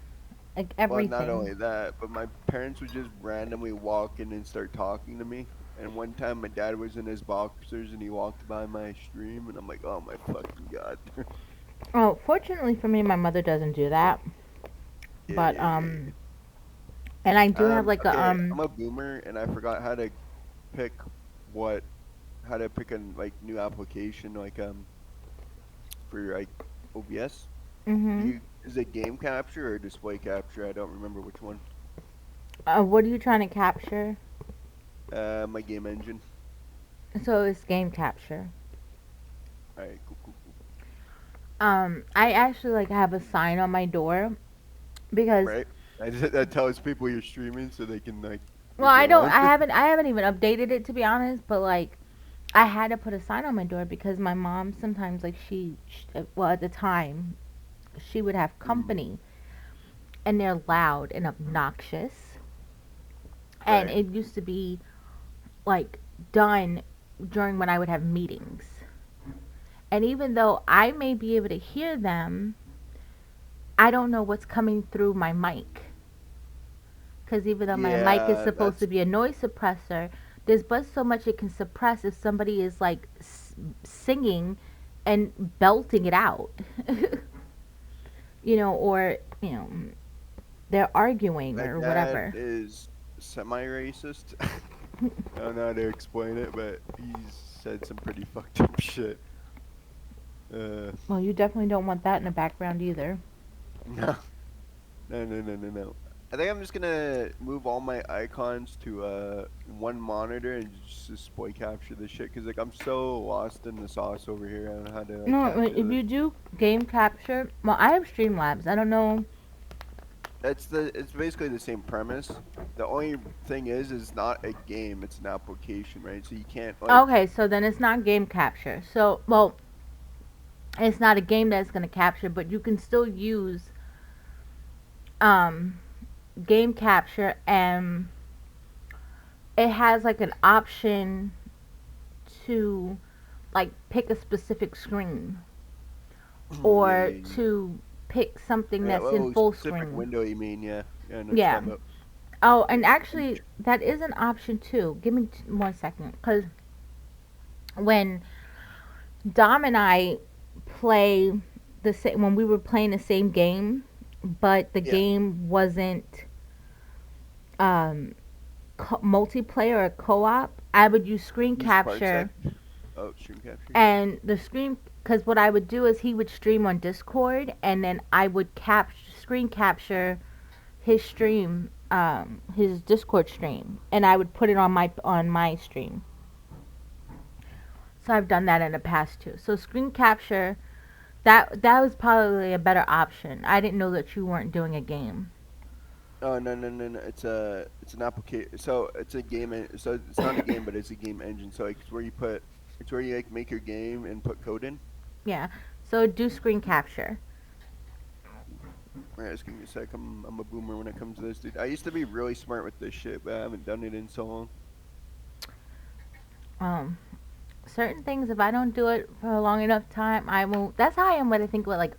like Well, not everything. only that, but my parents would just randomly walk in and start talking to me. And one time, my dad was in his boxers and he walked by my stream, and I'm like, "Oh my fucking god!" Oh, fortunately for me, my mother doesn't do that, Yeah, but yeah, yeah, yeah. and I do have like a Okay, I'm a boomer, and I forgot how to pick what, how to pick a like new application, like for like OBS. Do mhm. you is it game capture or display capture? I don't remember which one. What are you trying to capture? My game engine. So it's game capture. All right, cool, cool, cool. I actually like have a sign on my door because Right. That tells people you're streaming so they can like well, go on. I haven't even updated it to be honest, but like I had to put a sign on my door because my mom sometimes like well at the time she would have Mm, company and they're loud and obnoxious, and right. it used to be like done during when I would have meetings. And even though I may be able to hear them, I don't know what's coming through my mic. Because even though my mic is Yeah, supposed to be a noise suppressor, there's but so much it can suppress if somebody is like singing and belting it out. Or, they're arguing my or dad whatever. is semi-racist. I don't know how to explain it, but he's said some pretty fucked up shit. Uh, Well, you definitely don't want that in the background either. no, no. I think I'm just gonna move all my icons to one monitor and just display capture this shit because like I'm so lost in the sauce over here. I don't know how to like No, capture if this. you do game capture, well, I have Streamlabs. I don't know. It's basically the same premise. The only thing is not a game, it's an application, right? So you can't like Okay, so then it's not game capture. So, well, it's not a game that's going to capture, but you can still use um, game capture, and it has like an option to like pick a specific screen yeah, or yeah, yeah. to pick something Yeah, that's in oh, full specific screen. window you mean, yeah. Yeah, I know what you're Yeah. talking about. Oh, and Like actually, that is an option too. Give me 1 second, because when Dom and I play when we were playing the same game, but the yeah, game wasn't um, multiplayer or co-op, I would use screen use Parsec. capture, Oh, stream capture. and the screen because what I would do is he would stream on Discord, and then I would screen capture his stream, his Discord stream, and I would put it on my stream. So I've done that in the past too. So screen capture, that was probably a better option. I didn't know that you weren't doing a game. Oh no. It's an application. So it's a game. So it's not a game, but it's a game engine. So like, it's where you like make your game and put code in. Yeah. So do screen capture. Alright, just give me a sec. I'm a boomer when it comes to this, dude. I used to be really smart with this shit, but I haven't done it in so long. Um, Certain things, if I don't do it for a long enough time, I won't. That's how I am. What I think with like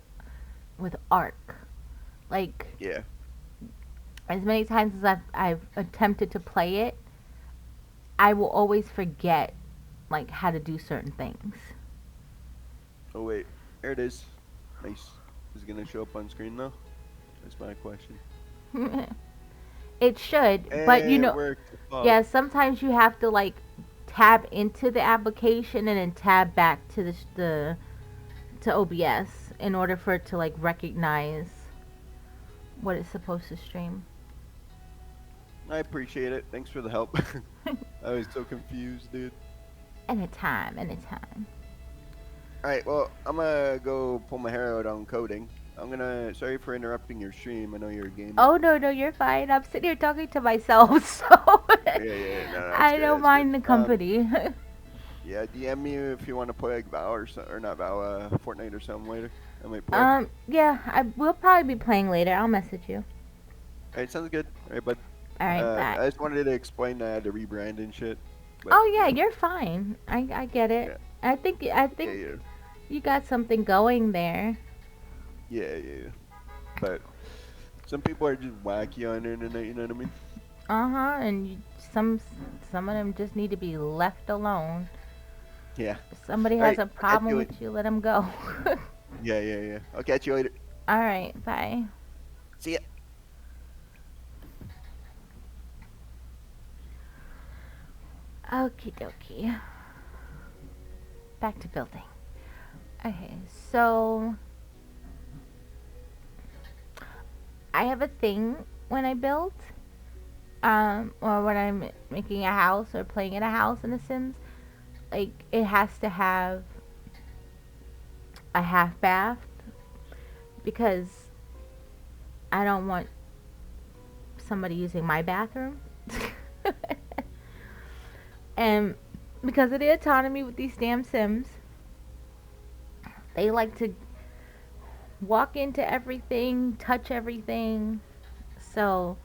with Ark. Like Yeah. as many times as I've attempted to play it, I will always forget like how to do certain things. Oh wait, there it is. Nice. Is it gonna show up on screen now? That's my question. It should, but And it worked. Fuck. yeah, sometimes you have to like tab into the application and then tab back to the to OBS in order for it to like recognize what it's supposed to stream. I appreciate it. Thanks for the help. I was so confused, dude. Anytime, anytime. Alright, well, I'm gonna go pull my hair out on coding. Sorry for interrupting your stream. I know you're a gamer. Oh no, you're fine. I'm sitting here talking to myself, so Yeah, no, that's I good, don't that's good. mind the company. Yeah, DM me if you want to play like Val or not Val, Fortnite or something later. I might play. Yeah, I will probably be playing later. I'll message you. Alright, sounds good. Alright, bud. All right, bye. I just wanted to explain that I had to rebrand and shit. But, Oh yeah, you're fine. I get it. Yeah. I think you got something going there. Yeah. But some people are just wacky on the internet, you know what I mean? And some of them just need to be left alone. Yeah. If somebody has Alright, a I'll catch problem you with you, let them go. Yeah. I'll catch you later. All right, bye. See ya. Okie dokie. Back to building. Okay, so I have a thing when I build, or when I'm making a house or playing in a house in The Sims. Like, it has to have a half bath because I don't want somebody using my bathroom. And because of the autonomy with these damn Sims, they like to walk into everything, touch everything. So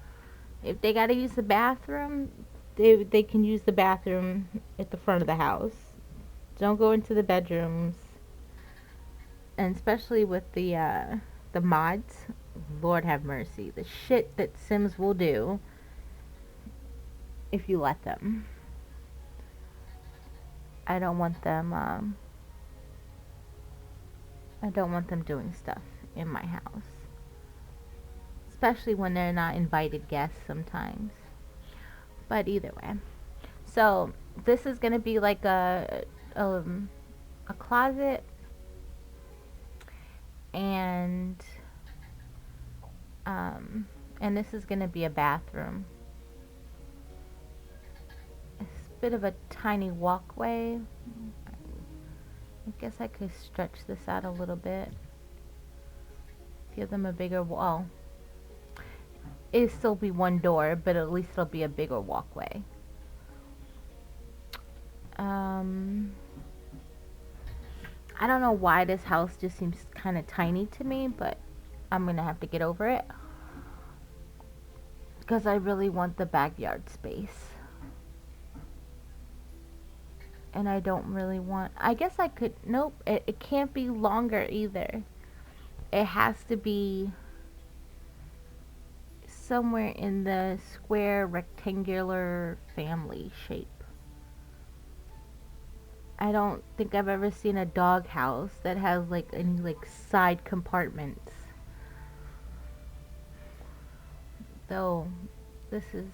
if they gotta use the bathroom, they can use the bathroom at the front of the house. Don't go into the bedrooms. And especially with the mods, Lord have mercy, the shit that Sims will do if you let them. I don't want them doing stuff in my house. Especially when they're not invited guests sometimes. But either way. So, this is going to be like a closet and this is going to be a bathroom. It's a bit of a tiny walkway. I guess I could stretch this out a little bit. Give them a bigger wall. It'll still be one door, but at least it'll be a bigger walkway. I don't know why this house just seems kind of tiny to me, but I'm gonna have to get over it. Because I really want the backyard space. And I don't really want... I guess I could... Nope, it can't be longer either. It has to be somewhere in the square rectangular family shape. I don't think I've ever seen a dog house that has like any like side compartments. Though this is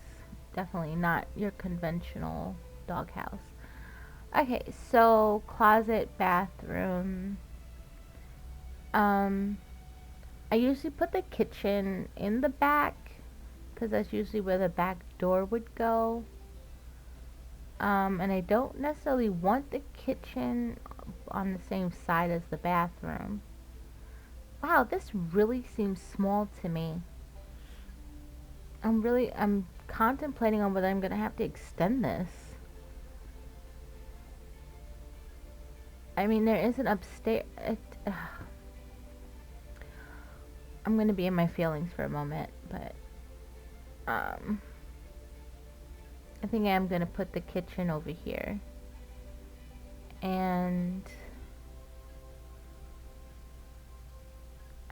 definitely not your conventional dog house. Okay, so closet, bathroom. I usually put the kitchen in the back because that's usually where the back door would go. And I don't necessarily want the kitchen on the same side as the bathroom. Wow, this really seems small to me. I'm contemplating on whether I'm gonna have to extend this. I mean, there is an I'm gonna be in my feelings for a moment, but I think I'm gonna put the kitchen over here, and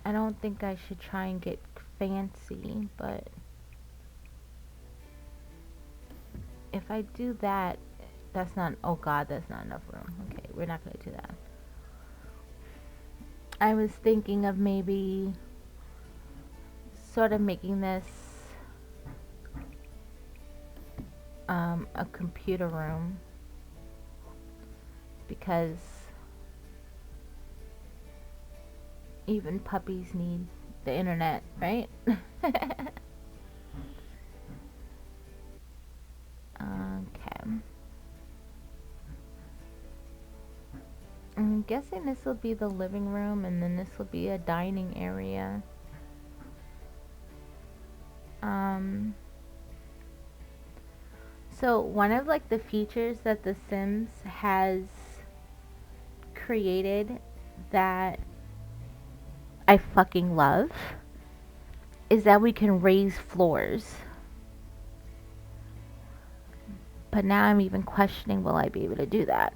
I don't think I should try and get fancy, but if I do that, that's not, oh god, that's not enough room. Okay, we're not gonna do that. I was thinking of maybe sort of making this a computer room, because even puppies need the internet, right? Okay. I'm guessing this will be the living room, and then this will be a dining area. So one of like the features that The Sims has created that I fucking love is that we can raise floors. But now I'm even questioning, will I be able to do that?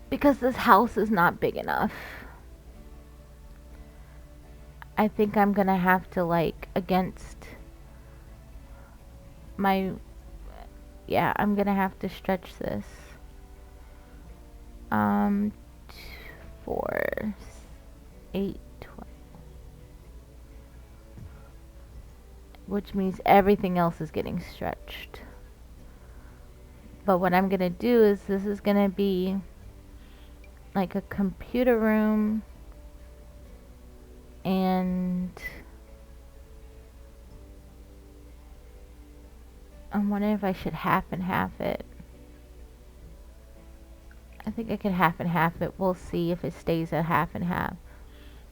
Because this house is not big enough. I think I'm gonna have to, like, against my, yeah, I'm gonna have to stretch this. 4, 8, 12. Which means everything else is getting stretched. But what I'm gonna do is, this is gonna be like a computer room, and I'm wondering if I should half and half it. I think I can half and half it. We'll see if it stays at half and half.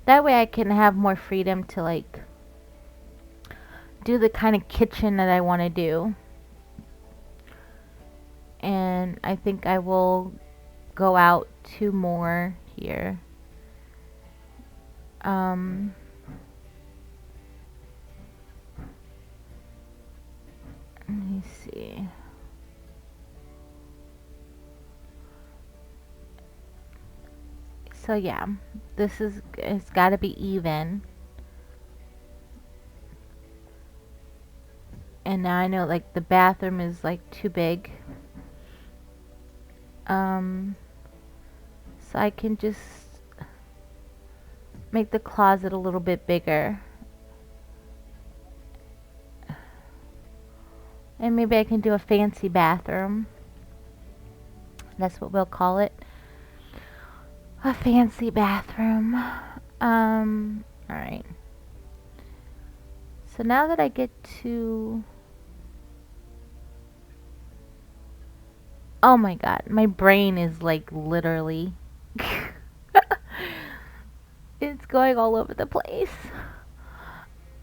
That way I can have more freedom to, like, do the kind of kitchen that I want to do. And I think I will go out 2 more here. Let me see. So yeah, this is, it's got to be even. And now I know, like, the bathroom is like too big. So I can just make the closet a little bit bigger. And maybe I can do a fancy bathroom. That's what we'll call it. A fancy bathroom. Alright. So now that I get to... Oh my god, my brain is, like, literally... it's going all over the place.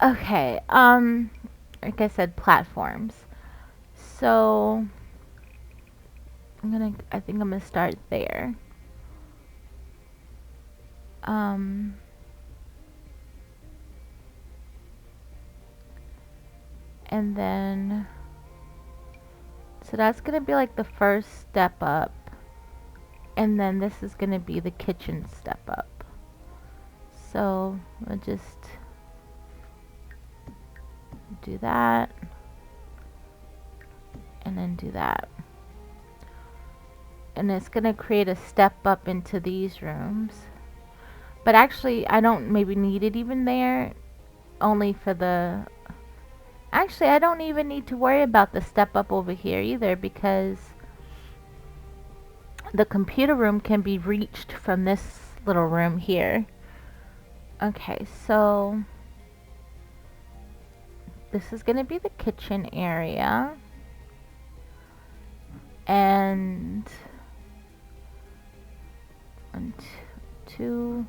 Okay, like I said, platforms. So... I think I'm gonna start there. And then, so that's gonna be like the first step up, and then this is gonna be the kitchen step up. So we'll just do that, and then do that, and it's gonna create a step up into these rooms. But actually, I don't maybe need it even there, only for the... Actually, I don't even need to worry about the step up over here either, because the computer room can be reached from this little room here. Okay, so this is going to be the kitchen area. And 1, 2,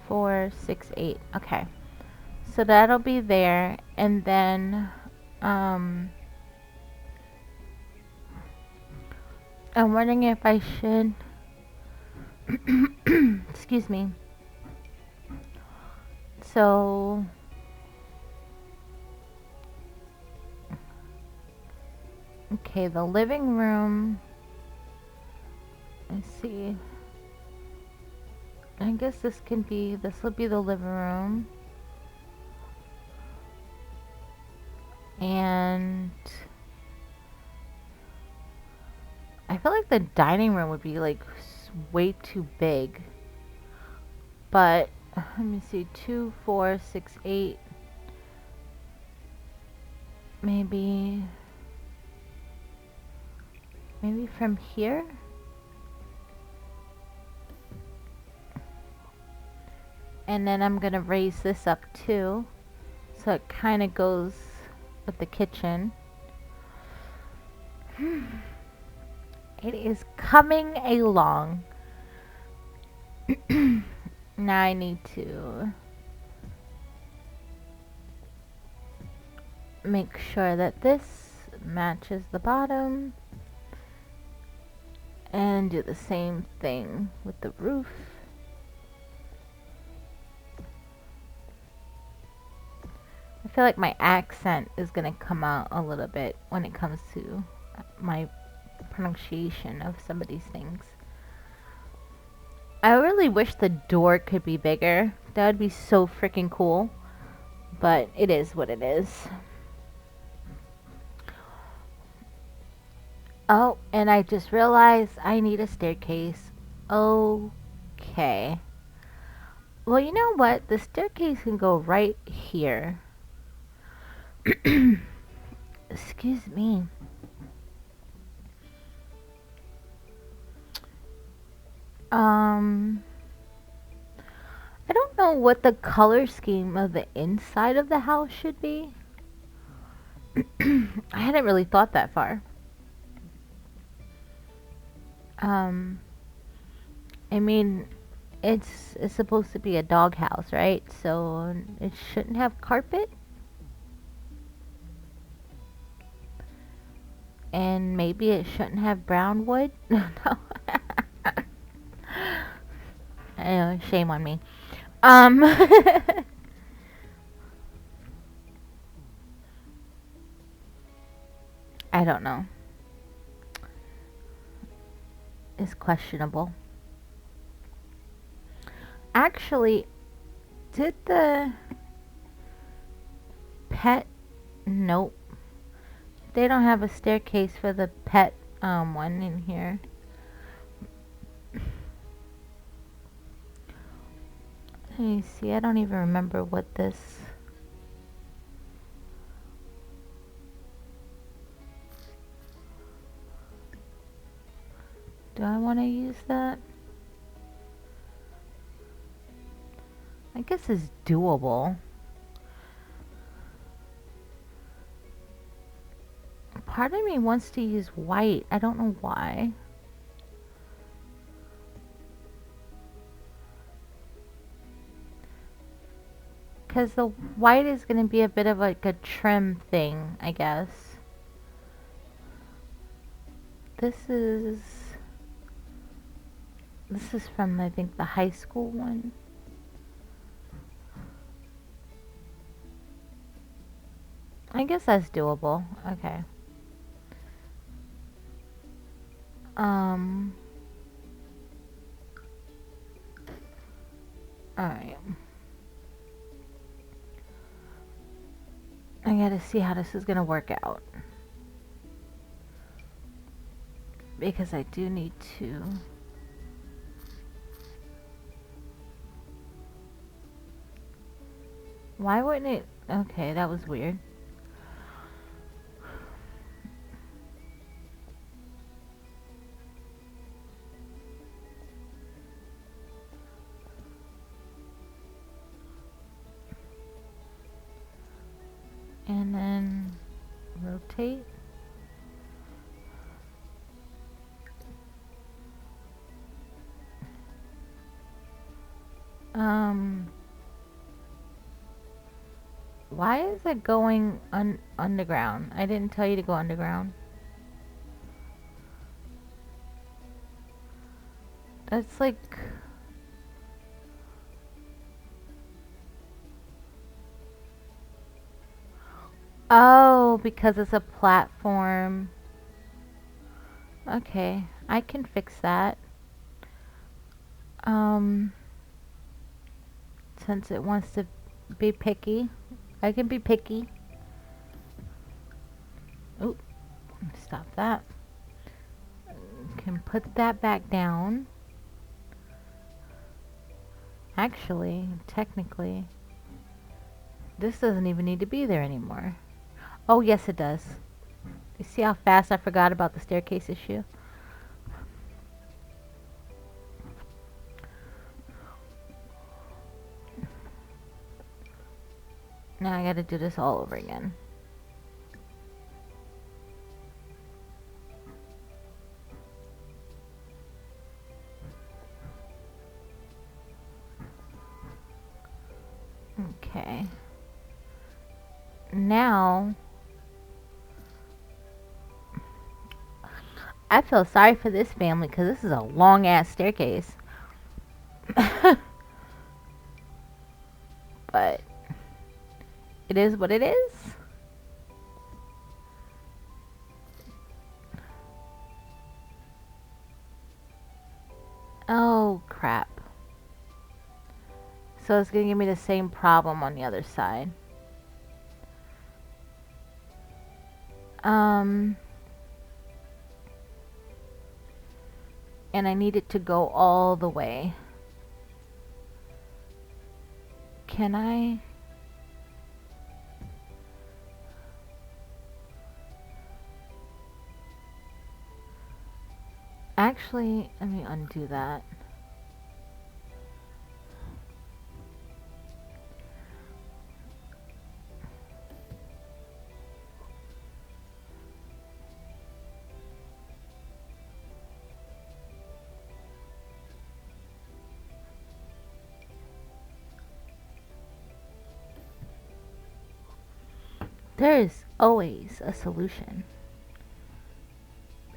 4, 6, 8. Okay. So that'll be there, and then I'm wondering if I should Excuse me. So, okay, the living room. Let's see. I guess this will be the living room. And I feel like the dining room would be like way too big. But let me see, 2, 4, 6, 8. Maybe from here. And then I'm gonna raise this up too, so it kind of goes with the kitchen. It is coming along. Now I need to make sure that this matches the bottom and do the same thing with the roof. I feel like my accent is gonna come out a little bit when it comes to my pronunciation of some of these things. I really wish the door could be bigger. That would be so freaking cool. But it is what it is. Oh, and I just realized I need a staircase. Okay. Well, you know what? The staircase can go right here. Excuse me. I don't know what the color scheme of the inside of the house should be. I hadn't really thought that far. I mean, it's supposed to be a doghouse, right? So it shouldn't have carpet. And maybe it shouldn't have brown wood. No. Shame on me. I don't know. It's questionable. Actually, did the pet? Nope. They don't have a staircase for the pet one in here. Let me see. I don't even remember what this. Do I want to use that? I guess it's doable. Part of me wants to use white. I don't know why. Because the white is going to be a bit of like a trim thing, I guess. This is from, I think, the high school one. I guess that's doable. Okay. Alright. I gotta see how this is gonna work out. Because I do need to... Why wouldn't it... Okay, that was weird. And then rotate. Why is it going underground? I didn't tell you to go underground. It's like, oh, because it's a platform. Okay, I can fix that. Um, since it wants to be picky, I can be picky. Oh, stop that. Can put that back down. Actually, technically, this doesn't even need to be there anymore. Oh, yes, it does. You see how fast I forgot about the staircase issue? Now I gotta do this all over again. Okay. Now, I feel sorry for this family because this is a long ass staircase. But it is what it is. Oh, crap. So it's gonna give me the same problem on the other side. Um, and I need it to go all the way. Can I? Actually, let me undo that. There is always a solution.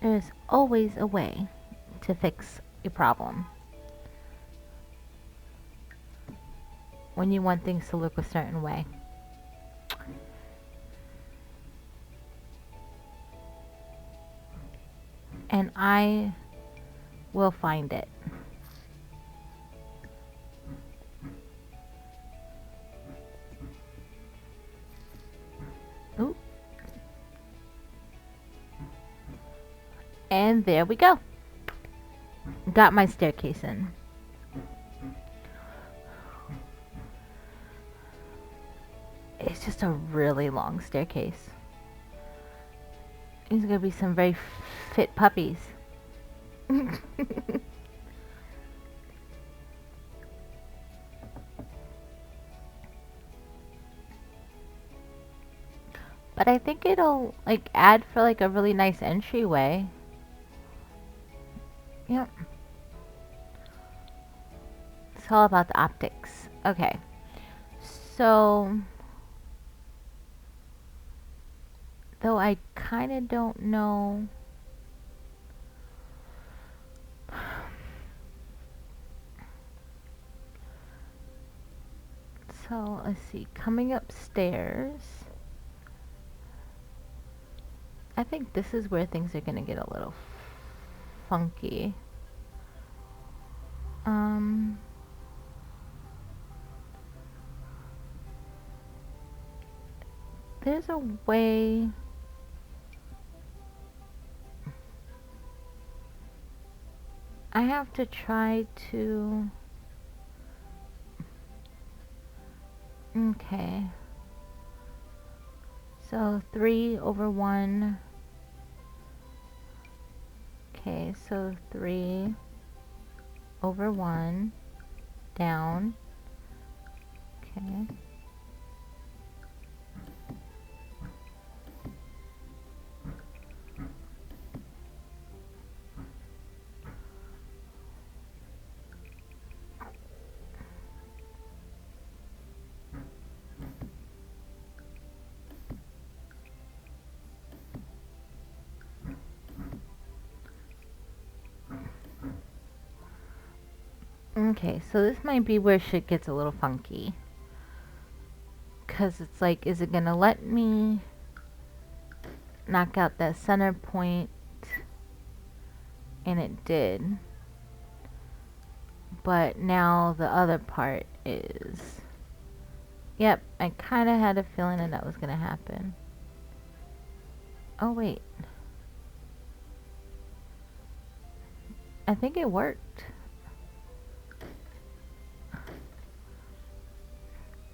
There's always a way to fix a problem when you want things to look a certain way. And I will find it. Ooh. And there we go. Got my staircase in. It's just a really long staircase. These are gonna be some very fit puppies. But I think it'll like add for like a really nice entryway. Yep. It's all about the optics. Okay. So, though I kind of don't know. So, let's see. Coming upstairs. I think this is where things are going to get a little funky. There's a way. I have to try to. Okay. So 3 over 1. Okay, so 3 over 1 down. Okay. Okay, so this might be where shit gets a little funky. Because it's like, is it going to let me knock out that center point? And it did. But now the other part is... Yep, I kind of had a feeling that was going to happen. Oh, wait. I think it worked.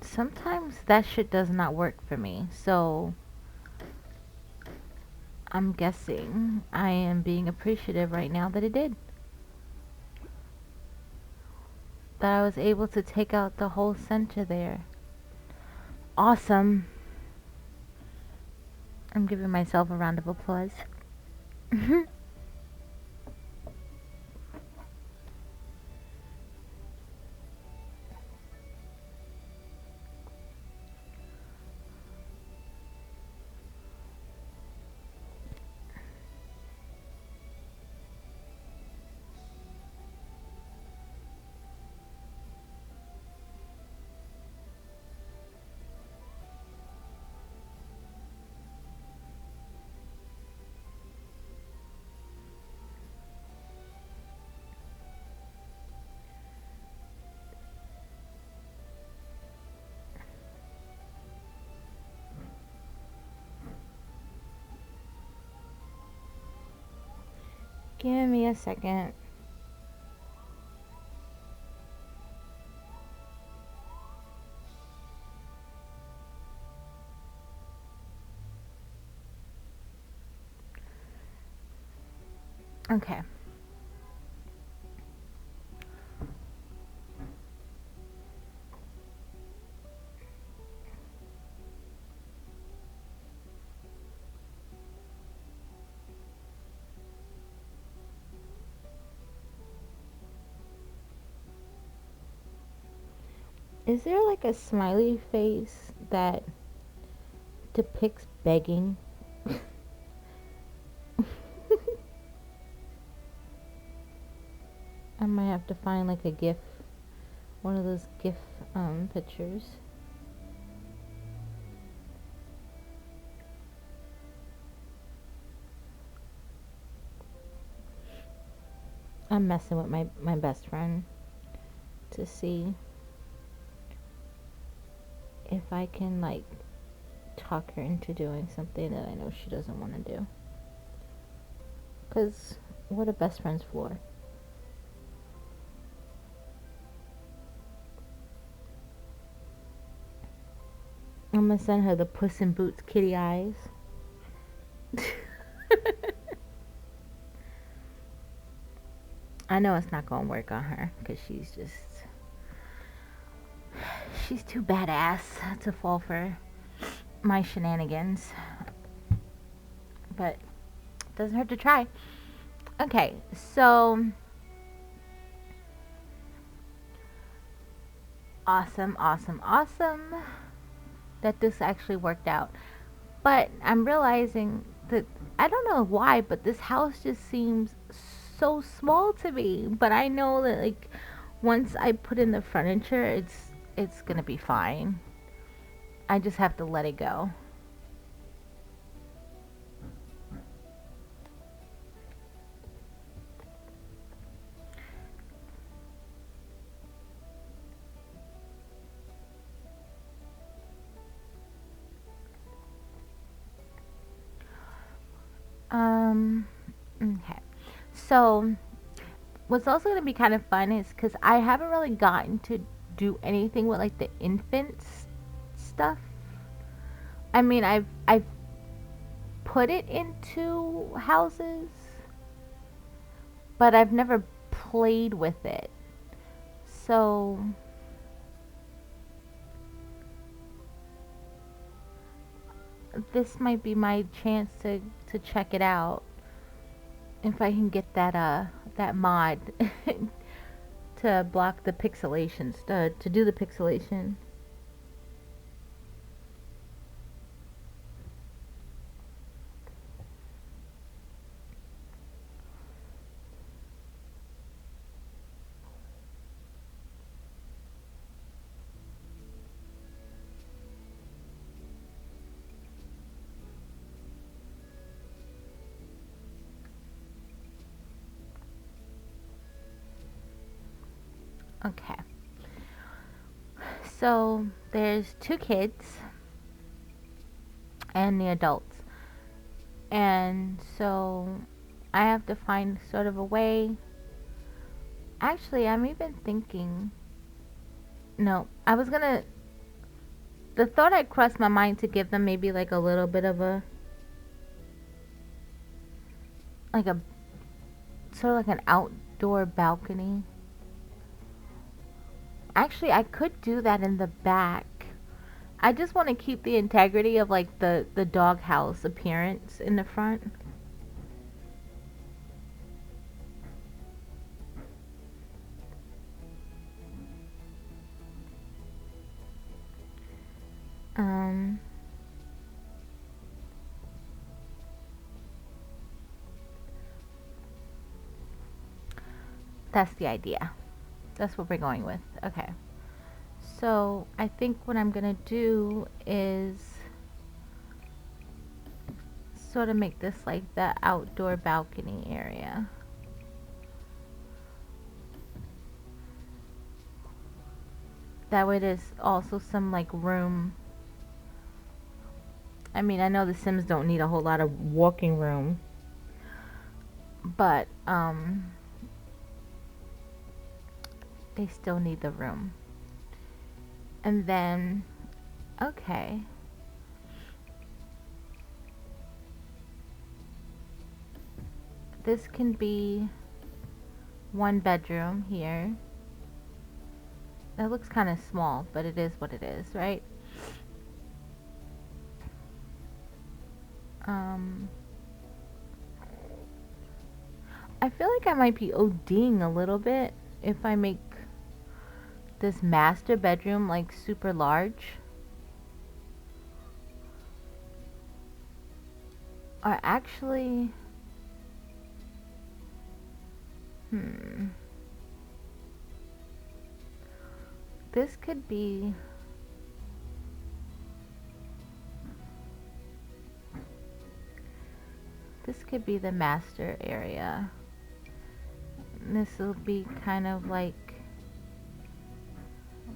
Sometimes that shit does not work for me, so I'm guessing I am being appreciative right now that it did. That I was able to take out the whole center there. Awesome. I'm giving myself a round of applause. Give me a second. Okay. Is there like a smiley face that depicts begging? I might have to find like a GIF, one of those GIF pictures. I'm messing with my best friend to see if I can like talk her into doing something that I know she doesn't want to do. Cause what are best friends for? I'm gonna send her the Puss in Boots kitty eyes. I know it's not gonna work on her because she's too badass to fall for my shenanigans. But it doesn't hurt to try. Okay, so awesome that this actually worked out. But I'm realizing that I don't know why, but this house just seems so small to me. But I know that like once I put in the furniture, it's gonna be fine. I just have to let it go. Okay. So what's also gonna be kind of fun is because I haven't really gotten to do anything with like the infants stuff. I mean, I've put it into houses, but I've never played with it. So this might be my chance to check it out if I can get that mod to block the pixelation to do the pixelation. Okay. So there's two kids and the adults. And so I have to find sort of a way. Actually, I'm even thinking. No, I was gonna. The thought had crossed my mind to give them maybe like a little bit of a. Like a. Sort of like an outdoor balcony. Actually, I could do that in the back. I just want to keep the integrity of like the doghouse appearance in the front. Um, that's the idea. That's what we're going with. Okay. So I think what I'm gonna do is sort of make this like the outdoor balcony area. That way there's also some like room. I mean, I know the Sims don't need a whole lot of walking room, but they still need the room. And then, okay. This can be one bedroom here. That looks kind of small, but it is what it is, right? Um, I feel like I might be ODing a little bit if I make this master bedroom like super large. Or actually, this could be. This could be the master area. This will be kind of like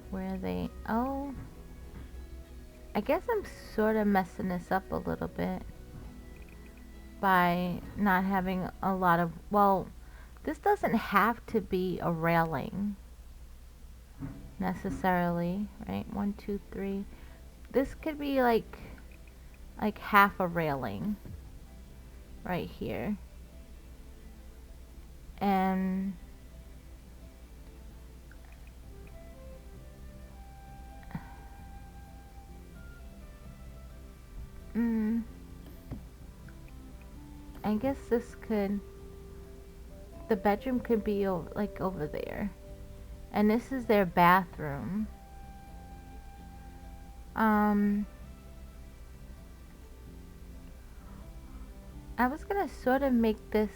where they. Oh, I guess I'm sort of messing this up a little bit by not having a lot of. Well, this doesn't have to be a railing necessarily, right? One, two, three. This could be like half a railing right here. And I guess this could, the bedroom could be like over there. And this is their bathroom. I was gonna sort of make this.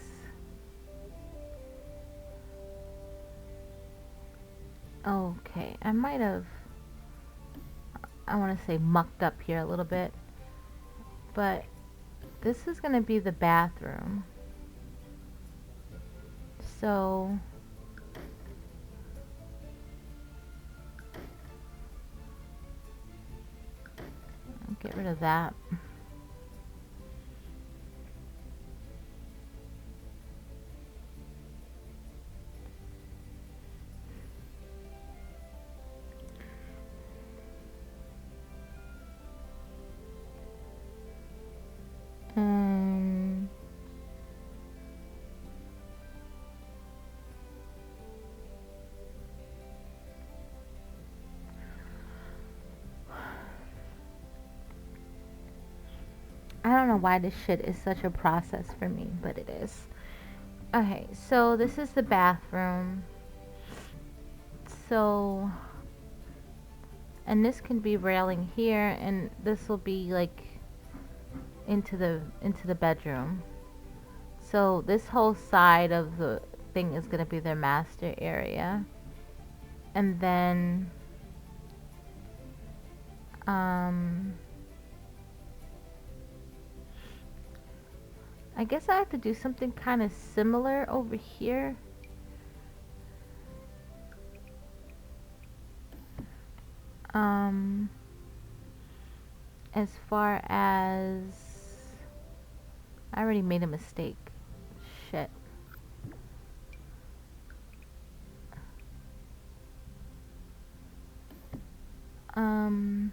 Okay, I might have. I want to say mucked up here a little bit. But this is gonna be the bathroom. So. Get rid of that. I don't know why this shit is such a process for me, but it is. Okay, so this is the bathroom. So, and this can be railing here, and this will be like into the bedroom. So this whole side of the thing is gonna be their master area, and then I guess I have to do something kind of similar over here. Um, as far as I already made a mistake. Shit. Um,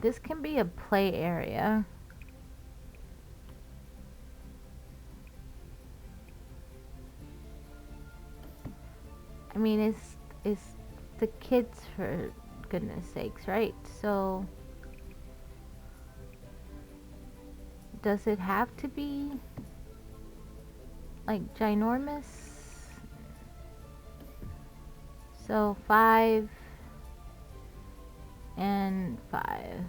this can be a play area. I mean, it's the kids, for goodness sakes, right? So does it have to be like ginormous? So 5 and 5.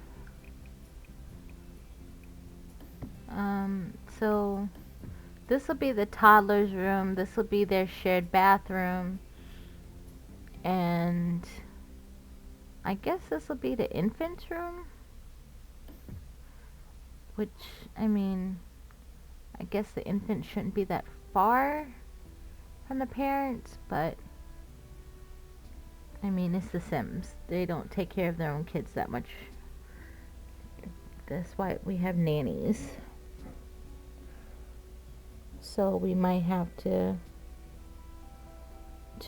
So this will be the toddler's room. This will be their shared bathroom. And I guess this will be the infant's room. Which, I mean, I guess the infant shouldn't be that far from the parents, but I mean, it's The Sims. They don't take care of their own kids that much. That's why we have nannies. So we might have to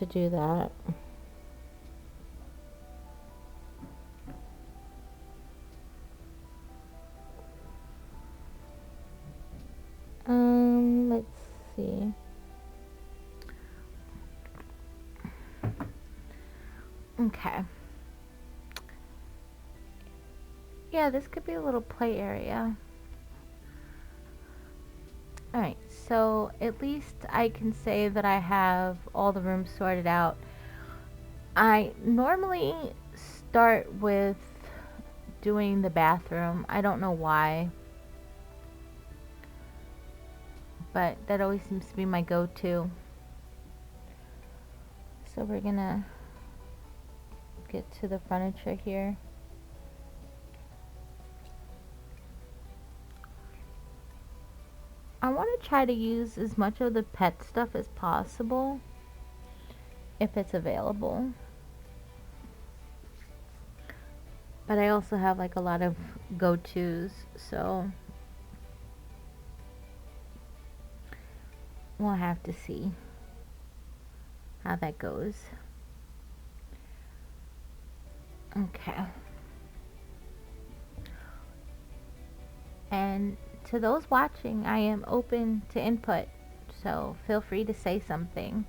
do that. Let's see. Okay. Yeah, this could be a little play area. Alright, so at least I can say that I have all the rooms sorted out. I normally start with doing the bathroom. I don't know why, but that always seems to be my go-to. So we're gonna get to the furniture here. I want to try to use as much of the pet stuff as possible if it's available. But I also have like a lot of go-tos, so we'll have to see how that goes. Okay. And to those watching, I am open to input, so feel free to say something.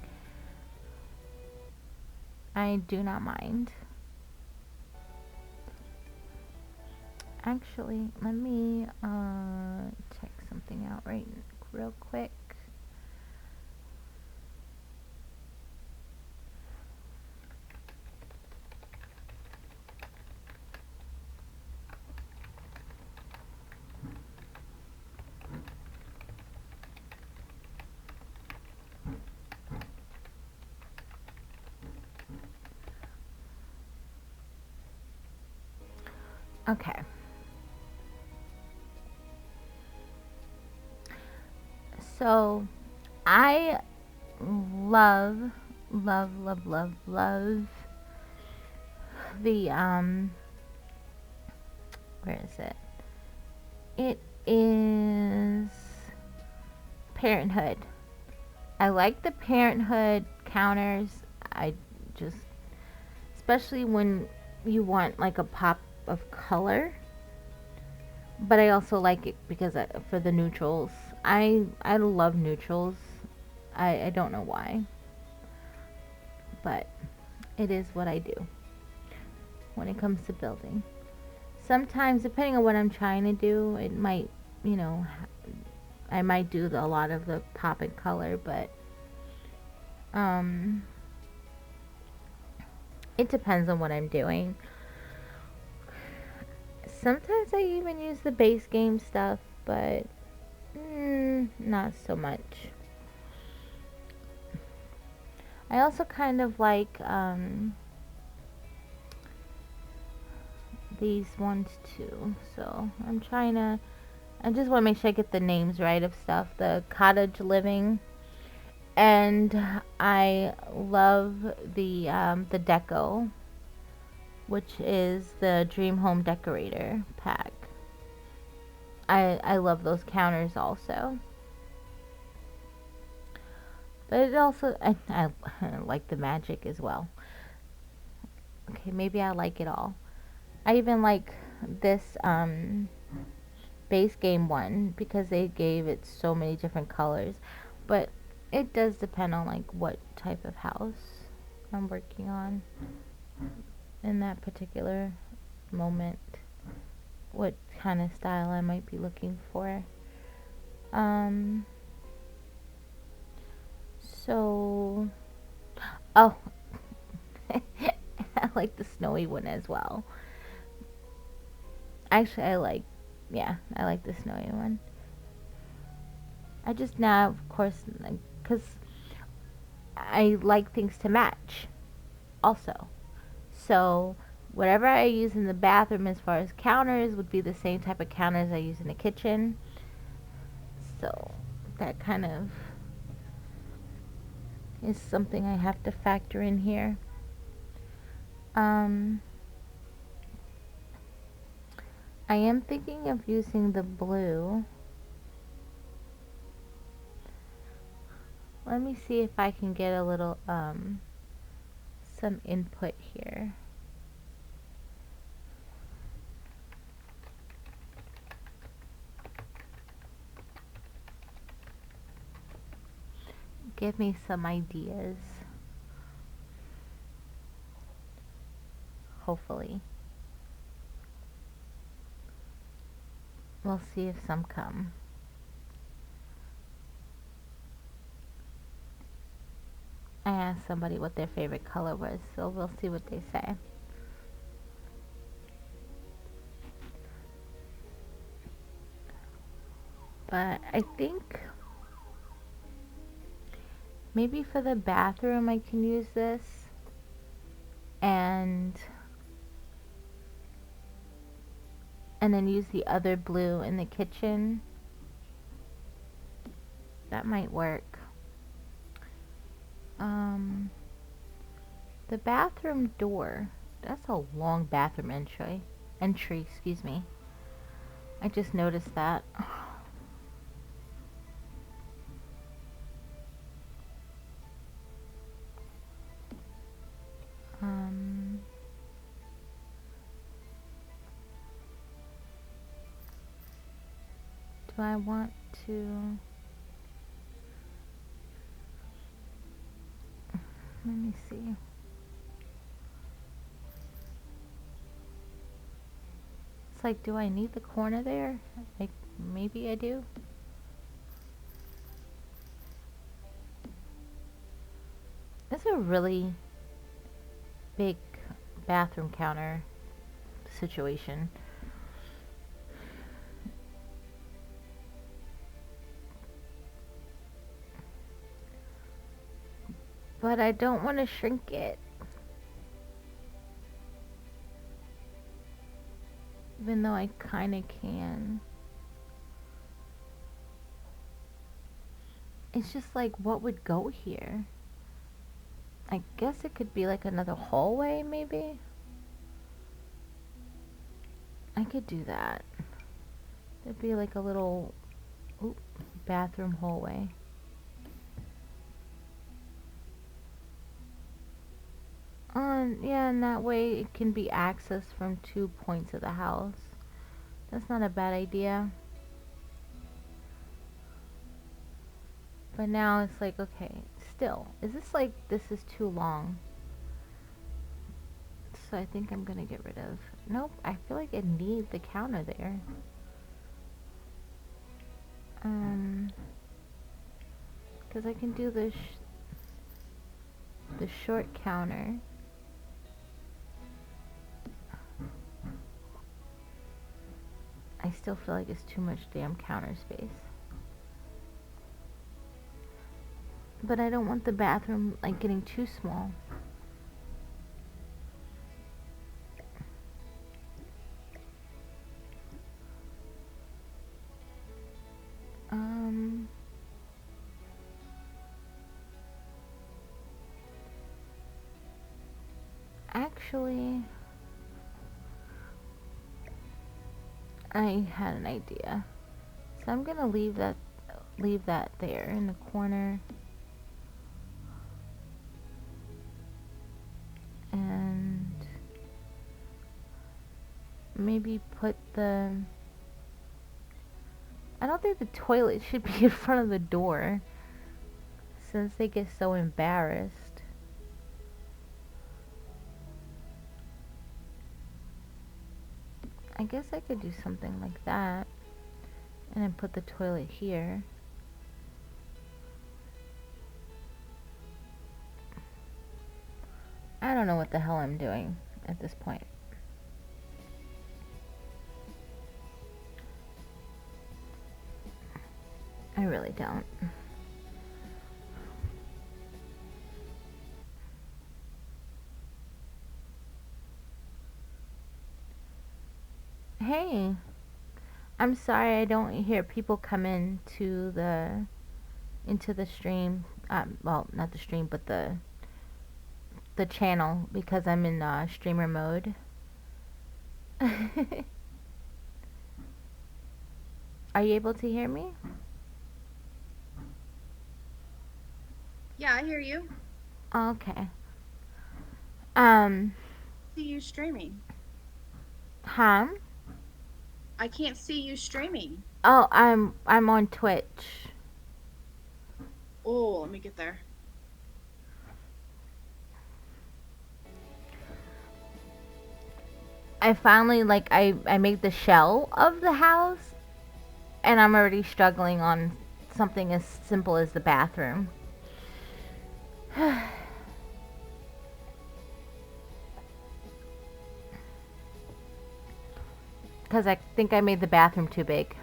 I do not mind. Actually, let me check something out real quick. Okay. So, I love, love, love, love, love the, where is it? It is Parenthood. I like the Parenthood counters. I just, especially when you want like a pop of color. But I also like it because for the neutrals. I love neutrals. I don't know why. But it is what I do when it comes to building. Sometimes, depending on what I'm trying to do, it might, I might do a lot of the pop and color, but it depends on what I'm doing. Sometimes I even use the base game stuff, but not so much. I also kind of like these ones too, so I just want to make sure I get the names right of stuff. The cottage living, And I love the deco, which is the Dream Home Decorator pack. I love those counters also. But it also I like the magic as well. Okay, maybe I like it all. I even like this base game one because they gave it so many different colors. But it does depend on like what type of house I'm working on in that particular moment, what kind of style I might be looking for. Um so oh, I like the snowy one as well. Actually, I like the snowy one. I just now, of course, because I like things to match also. So, whatever I use in the bathroom as far as counters would be the same type of counters I use in the kitchen. So, that kind of is something I have to factor in here. Um, I am thinking of using the blue. Let me see if I can get a little some input here. Give me some ideas. Hopefully. We'll see if some come. I asked somebody what their favorite color was, so we'll see what they say. But I think maybe for the bathroom I can use this, and then use the other blue in the kitchen. That might work. Um, the bathroom door. That's a long bathroom entry. Excuse me. I just noticed that. Um, do I want to? Let me see. It's like, do I need the corner there? Like, maybe I do. It's a really big bathroom counter situation. But I don't want to shrink it. Even though I kind of can. It's just like, what would go here? I guess it could be like another hallway, maybe? I could do that. It'd be like a little bathroom hallway. Yeah, and that way it can be accessed from 2 points of the house. That's not a bad idea. But now it's like, okay, still, this is too long. So I think I'm gonna get rid of, nope, I feel like I need the counter there. Because I can do the short counter. I still feel like it's too much damn counter space. But I don't want the bathroom like getting too small. Actually, I had an idea. So I'm gonna leave that there in the corner. And maybe put the... I don't think the toilet should be in front of the door, since they get so embarrassed. I guess I could do something like that. And then put the toilet here. I don't know what the hell I'm doing at this point. I really don't. Hey, I'm sorry I don't hear people come into the stream. Well, not the stream, but the channel because I'm in streamer mode. Are you able to hear me? Yeah, I hear you. Okay. Um, See you streaming. huh? I can't see you streaming. Oh, I'm on Twitch. Oh, let me get there. I finally I made the shell of the house, and I'm already struggling on something as simple as the bathroom. Because I think I made the bathroom too big.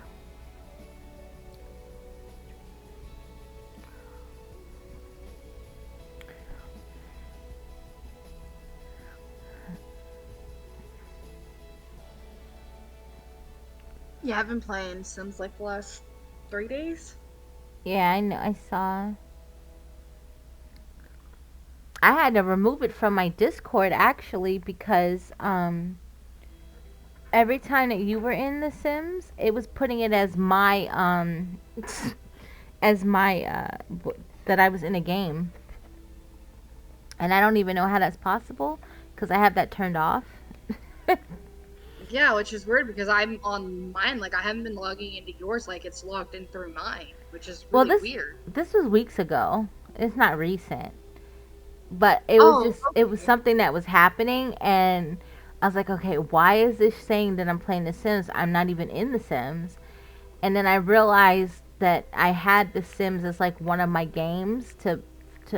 You have been playing Sims like the last 3 days? Yeah, I know. I saw. I had to remove it from my Discord actually because every time that you were in The Sims, it was putting it as my as my that I was in a game, and I don't even know how that's possible because I have that turned off. Yeah, which is weird because I'm on mine. Like, I haven't been logging into yours like it's logged in through mine, which is Well, really weird. this was weeks ago. It's not recent, but Oh, it was okay. something that was happening, and I was like, okay, why is this saying that I'm playing The Sims? I'm not even in The Sims. And then I realized that I had The Sims as like one of my games to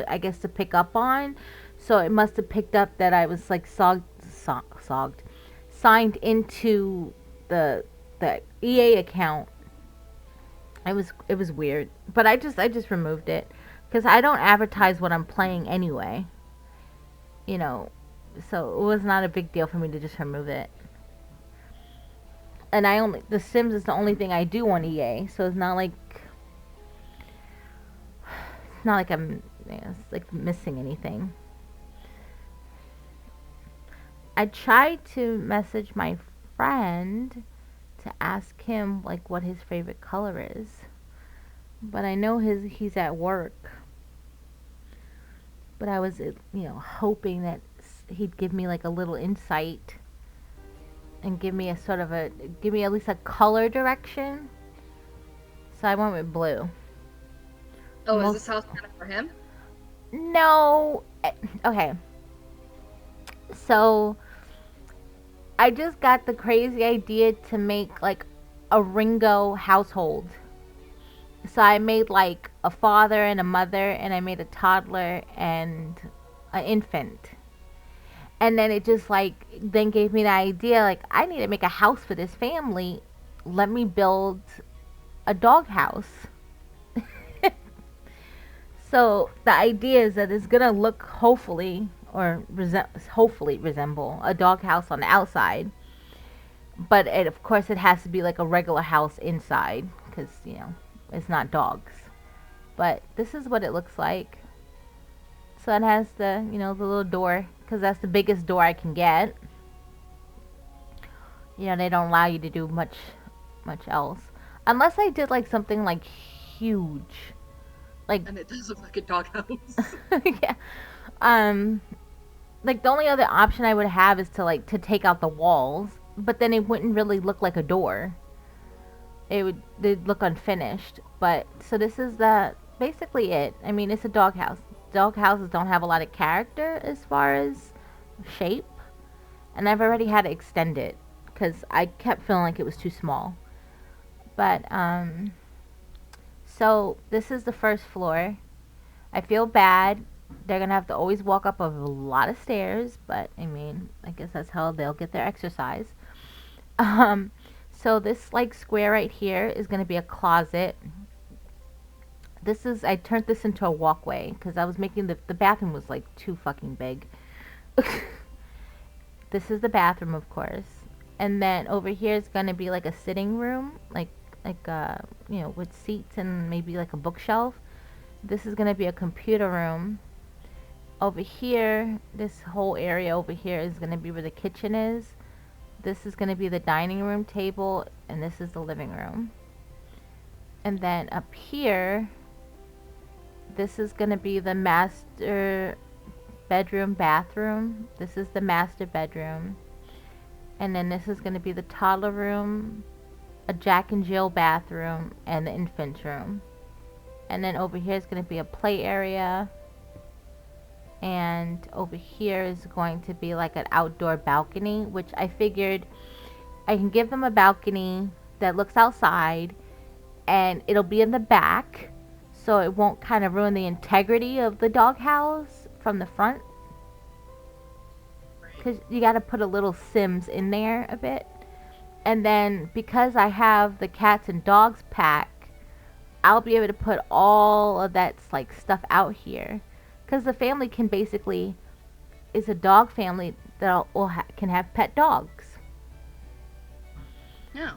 I guess to pick up on. So it must have picked up that I was like signed into the the EA account. It was weird, but I just removed it because I don't advertise what I'm playing anyway. You know, so it was not a big deal for me to just remove it. And I only The Sims is the only thing I do on EA, so it's not like I'm it's like missing anything. I tried to message my friend to ask him like what his favorite color is, but I know he's at work. But I was hoping that he'd give me like a little insight and give me at least a color direction. So I went with blue. Oh, is this Most house kind of for him? No. Okay. So I just got the crazy idea to make like a Ringo household. So I made like a father and a mother, and I made a toddler and an infant. And then it just like then gave me the idea like I need to make a house for this family. Let me build a dog house. So the idea is that it's gonna look hopefully resemble a dog house on the outside, but of course it has to be like a regular house inside because it's not dogs. But this is what it looks like. So it has the little door because that's the biggest door I can get. You know, they don't allow you to do much else. Unless I did like something like huge. Like And it does look like a doghouse. yeah. Um like the only other option I would have is to take out the walls, but then it wouldn't really look like a door. They'd look unfinished. But so this is the basically it. I mean, it's a doghouse. Doghouses don't have a lot of character as far as shape, and I've already had to extend it because I kept feeling like it was too small. But so this is the first floor. I feel bad. They're gonna have to always walk up a lot of stairs, but I mean, I guess that's how they'll get their exercise. Um, so this like square right here is gonna be a closet. I turned this into a walkway because I was making the bathroom was like too fucking big. This is the bathroom, of course, and then over here is gonna be like a sitting room, with seats and maybe like a bookshelf. This is gonna be a computer room. Over here, this whole area over here is gonna be where the kitchen is. This is gonna be the dining room table, and this is the living room. And then up here, this is gonna be the master bedroom, bathroom. This is the master bedroom. And then this is gonna be the toddler room, a Jack and Jill bathroom, and the infant room. And then over here is going to be a play area. And over here is going to be like an outdoor balcony, which I figured I can give them a balcony that looks outside, and it'll be in the back, so it won't kind of ruin the integrity of the doghouse from the front. Because you got to put a little Sims in there a bit. And then because I have the cats and dogs pack, I'll be able to put all of that like stuff out here. Because the family can basically is a dog family that can have pet dogs. Yeah.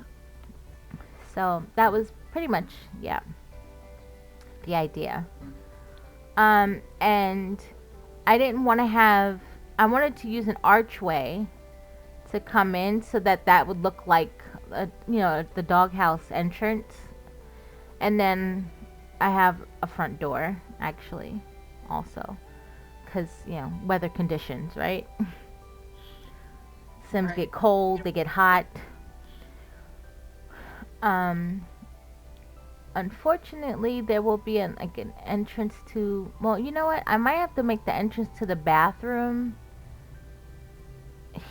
So that was pretty much the idea. And I didn't want to have. I wanted to use an archway to come in so that would look like the doghouse entrance, and then I have a front door actually also because weather conditions, right? Sims get cold, they get hot. Unfortunately there will be an entrance to, well, you know what, I might have to make the entrance to the bathroom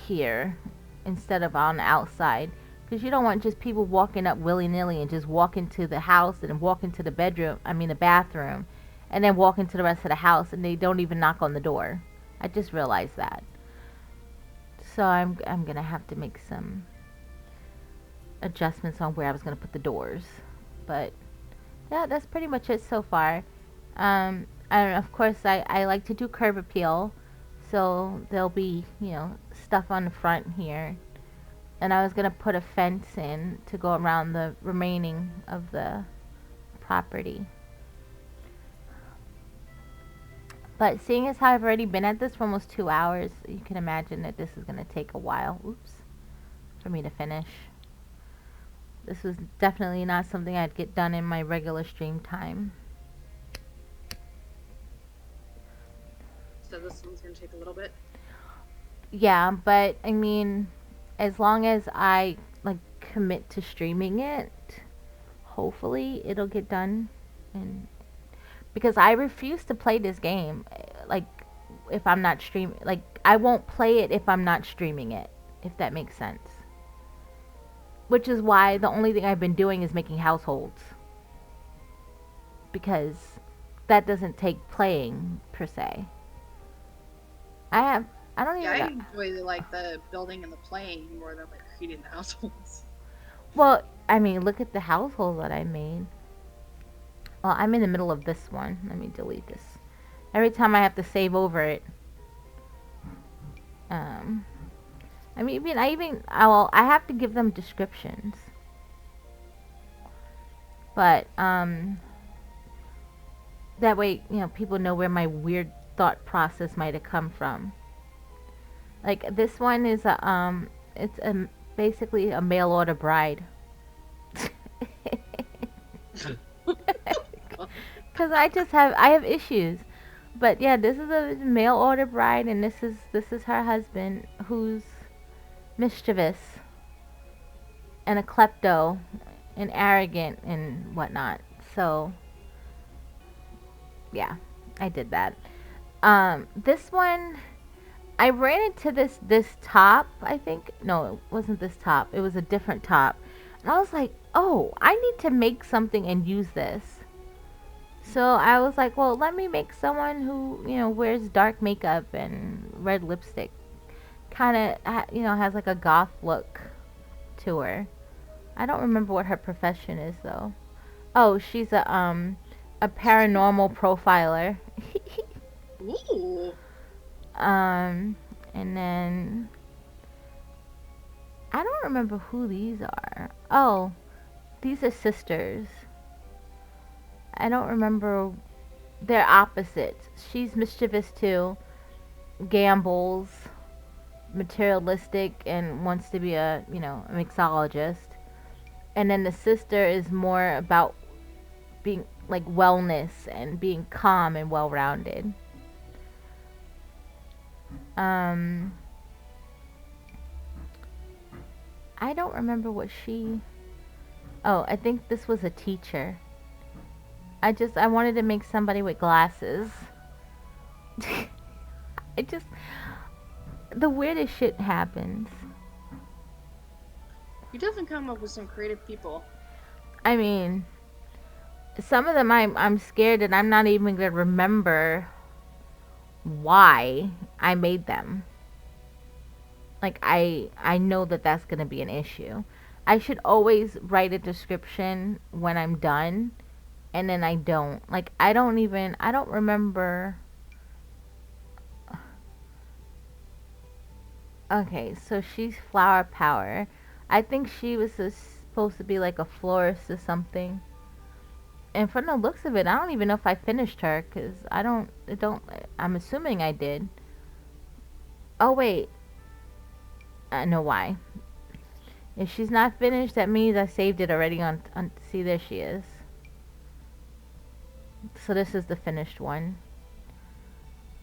here instead of on the outside, because you don't want just people walking up willy-nilly and just walk into the house and then walk into the the bathroom, and then walk into the rest of the house and they don't even knock on the door. I just realized that. So I'm gonna have to make some adjustments on where I was gonna put the doors. But yeah, that's pretty much it so far. And of course I like to do curb appeal. So there'll be, stuff on the front here. And I was going to put a fence in to go around the remaining of the property. But seeing as how I've already been at this for almost 2 hours, you can imagine that this is going to take a while, for me to finish. This was definitely not something I'd get done in my regular stream time. So this one's gonna take a little bit. Yeah, but I mean, as long as I commit to streaming it, hopefully it'll get done. And because I refuse to play this game, if I'm not streaming, I won't play it if I'm not streaming it, if that makes sense. Which is why the only thing I've been doing is making households, because that doesn't take playing per se. I don't even know. I enjoy the building and the playing more than creating the households. Well, I mean, look at the household that I made. Well, I'm in the middle of this one. Let me delete this. Every time I have to save over it. I have to give them descriptions. But that way, people know where my weird thought process might have come from. Like this one is a it's a basically a mail order bride. Cuz I have issues. But yeah, this is a mail order bride and this is her husband who's mischievous and a klepto and arrogant and whatnot. So yeah, I did that. This one I ran into this top. I think no, it wasn't this top. It was a different top, and I was like, oh, I need to make something and use this. So I was like, well, let me make someone who wears dark makeup and red lipstick, kind of has like a goth look to her. I don't remember what her profession is though. Oh, she's a paranormal profiler. Ooh. um and then I don't remember who these are. Oh, these are sisters. I don't remember. They're opposites. She's mischievous too, gambles, materialistic, and wants to be a mixologist. And then the sister is more about being like wellness and being calm and well-rounded. Um, I don't remember what she. Oh, I think this was a teacher. I wanted to make somebody with glasses. I just the weirdest shit happens. You definitely come up with some creative people. I mean, some of them I'm scared that I'm not even gonna remember why I made them. Like I know that that's gonna be an issue. I should always write a description when I'm done, and then I don't. Like I don't remember. Okay, so she's flower power. I think she was supposed to be like a florist or something. And from the looks of it, I don't even know if I finished her because I'm assuming I did. Oh wait, I know why. If she's not finished, that means I saved it already on see, there she is. So this is the finished one.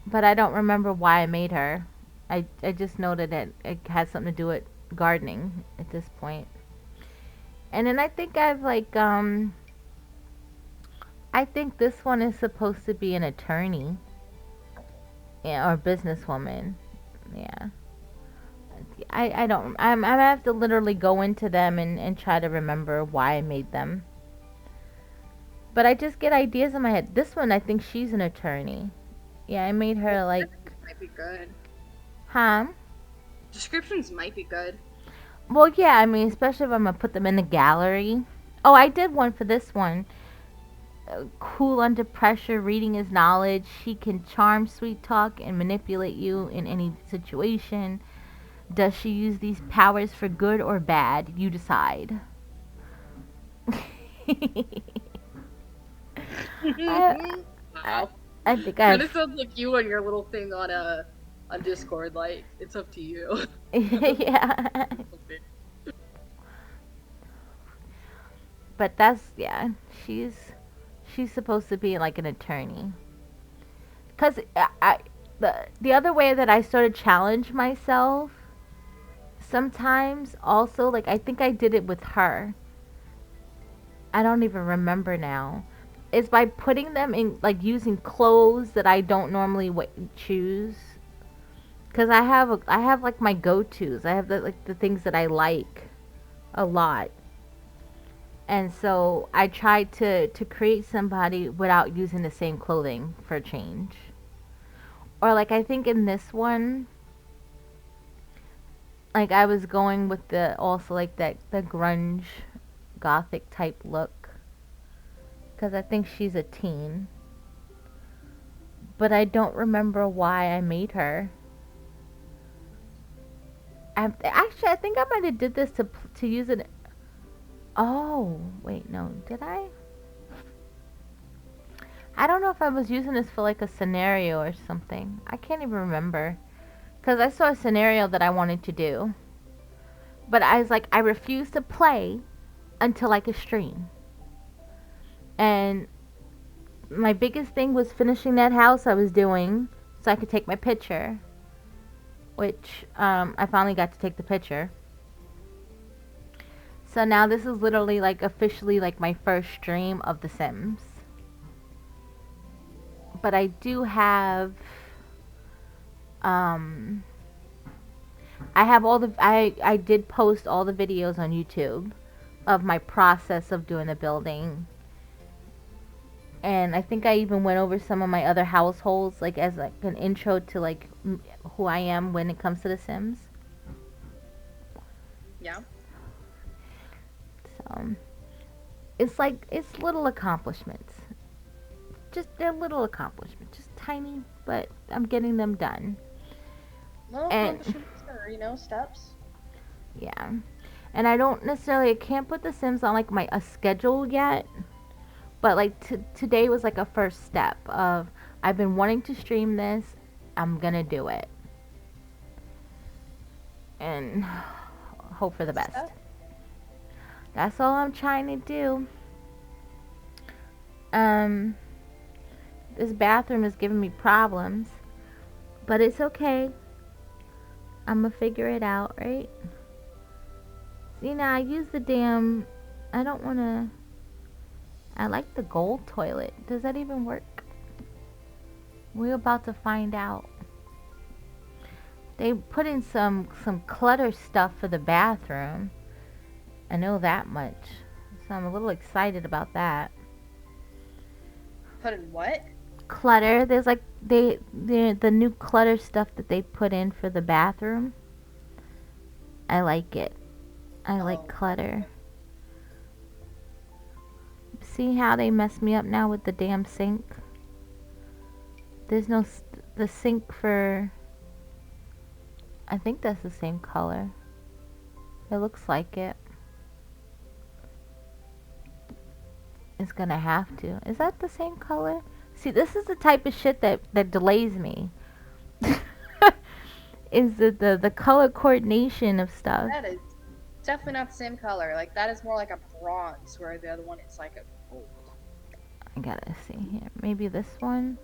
But I don't remember why I made her. I just know that it has something to do with gardening at this point. And then I think I think this one is supposed to be an attorney, yeah, or businesswoman. Yeah. I don't I have to literally go into them and try to remember why I made them. But I just get ideas in my head. This one I think she's an attorney. Yeah, I made her like Might be good. huh? Descriptions might be good. Well, yeah, I mean, especially if I'm gonna put them in the gallery. Oh, I did one for this one. Cool under pressure, reading his knowledge. She can charm, sweet talk, and manipulate you in any situation. Does she use these powers for good or bad? You decide. I, Wow. I think Kind of I've. sounds like you on your little thing on Discord. Like it's up to you. Yeah. But yeah, she's supposed to be like an attorney. Cause the other way that I sort of challenge myself sometimes also like I think I did it with her. I don't even remember now. Is by putting them in like using clothes that I don't normally choose. Cause I have like my go-tos. I have the things that I like a lot. And so I tried to create somebody without using the same clothing for a change. Or like I think in this one, like I was going with the also like the grunge gothic type look because I think she's a teen. But I don't remember why I made her. Actually, I think I might have did this to use it. Oh, wait, no. Did I? I don't know if I was using this for like a scenario or something. I can't even remember. Because I saw a scenario that I wanted to do. But I was like, I refuse to play until I could stream. And my biggest thing was finishing that house I was doing so I could take my picture. Which I finally got to take the picture. So now this is literally like officially like my first stream of The Sims. But I do have I have all the I did post all the videos on YouTube of my process of doing the building. And I think I even went over some of my other households like as like an intro to like who I am when it comes to The Sims. Yeah. So it's like it's little accomplishments. Just they're little accomplishments, just tiny, but I'm getting them done. Little And- accomplishments are, steps. Yeah. And I don't necessarily I can't put The Sims on like a schedule yet. But like today was like a first step of I've been wanting to stream this. I'm going to do it. And hope for the best. Step. That's all I'm trying to do. This bathroom is giving me problems, but it's okay. I'm gonna figure it out, right? See, now I use the damn, I don't wanna, I like the gold toilet. Does that even work? We're about to find out. They put in some clutter stuff for the bathroom. I know that much. So I'm a little excited about that. Put in what? Clutter. There's like the new clutter stuff that they put in for the bathroom. I like it. I like clutter. See how they messed me up now with the damn sink? There's no the sink for I think that's the same color. It looks like it. It's gonna have to. Is that the same color? See, this is the type of shit that delays me. Is the color coordination of stuff. That is definitely not the same color. Like, that is more like a bronze, where the other one is like a gold. I gotta see here. Maybe this one?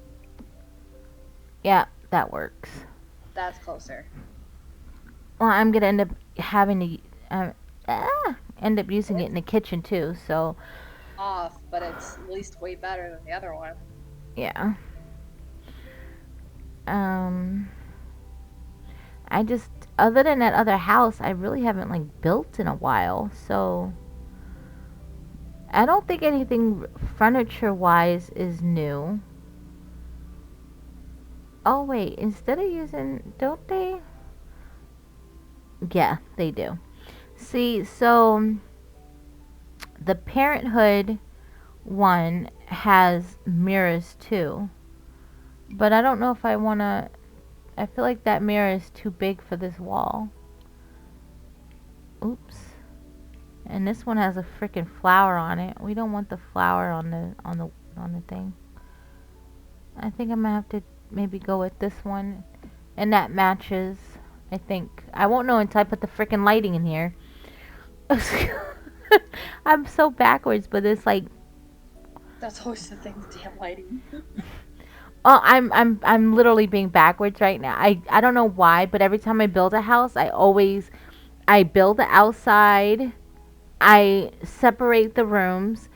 Yeah, that works. That's closer. Well, I'm gonna end up having to end up using it in the kitchen too, so Off, but it's at least way better than the other one. yeah. I just, other than that other house, I really haven't like built in a while, so I don't think anything furniture wise is new. Oh wait, instead of using, don't they? Yeah, they do. See, so the Parenthood one has mirrors too, but I don't know if I want to. I feel like that mirror is too big for this wall. Oops. And this one has a freaking flower on it. We don't want the flower on the thing. I think I'm gonna have to maybe go with this one, and that matches. I think I won't know until I put the freaking lighting in here. I'm so backwards, but it's like. That's always the thing with damn lighting. Oh, I'm literally being backwards right now. I don't know why, but every time I build a house, I build the outside, I separate the rooms,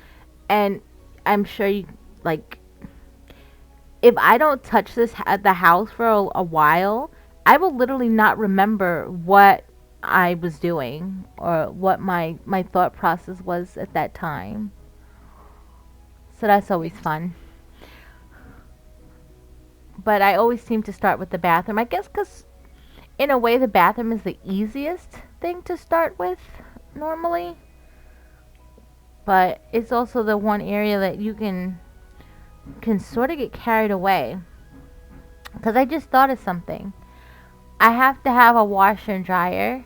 and I'm sure you like if I don't touch the house for a while, I will literally not remember what I was doing or what my thought process was at that time. So that's always fun. But I always seem to start with the bathroom. I guess because, in a way, the bathroom is the easiest thing to start with, normally. But it's also the one area that you can sort of get carried away. Because I just thought of something. I have to have a washer and dryer.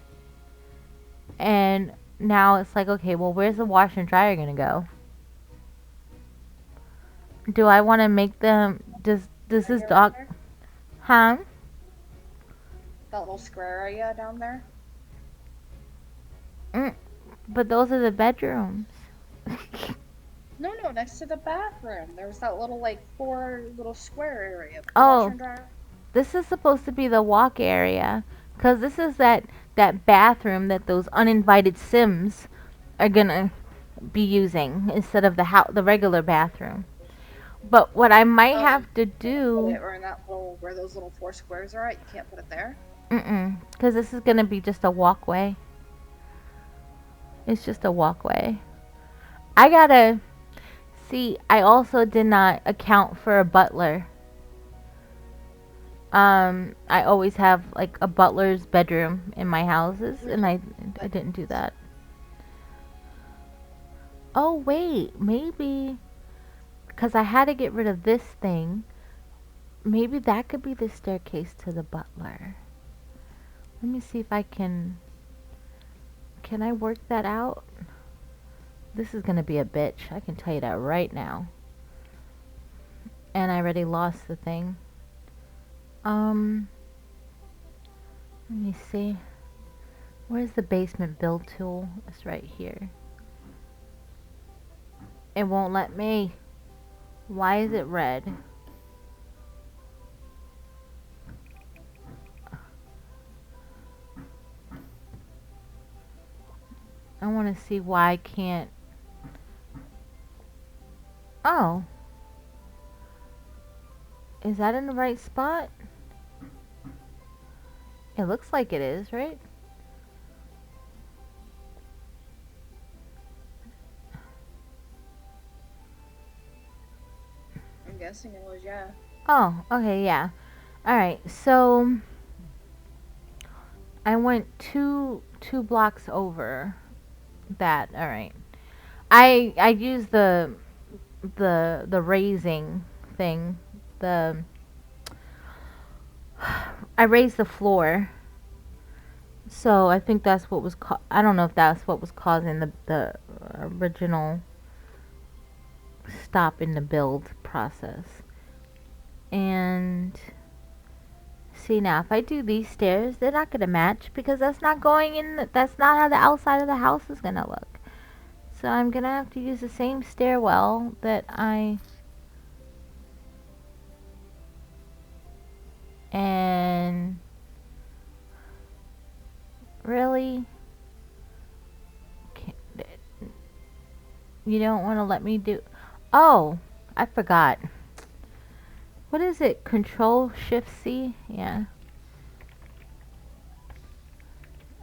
And now it's like, okay, well, where's the washer and dryer going to go? Do I want to make them... Does this dog... Huh? That little square area down there. Mm, but those are the bedrooms. No, no, next to the bathroom. There was that little like four little square area. The washer Oh, and dryer. this is supposed to be the walk area. Because this is that bathroom that those uninvited Sims are gonna be using instead of the regular bathroom. But what I might Oh, have to put do, it or in that little where those little four squares are at. You can't put it there. because this is gonna be just a walkway. It's just a walkway. I gotta see. I also did not account for a butler. I always have like a butler's bedroom in my houses, and I didn't do that. Oh wait, maybe because I had to get rid of this thing. Maybe that could be the staircase to the butler. Let me see if I can. Can I work that out? This is gonna be a bitch. I can tell you that right now. And I already lost the thing. Let me see. Where's the basement build tool? It's right here. It won't let me. Why is it red? I want to see why I can't. Oh. Is that in the right spot? It looks like it is, right? I'm guessing it was, yeah. Oh, okay, yeah. Alright, so I went two blocks over that. Alright. I used the raising thing. The I raised the floor. So I think that's what was I don't know if that's what was causing the original stop in the build process. And see now, if I do these stairs, they're not gonna match because that's not going in. That's not how the outside of the house is gonna look. So I'm gonna have to use the same stairwell that I. And really, you don't want to let me do. Oh, I forgot. What is it? Control Shift C? Yeah.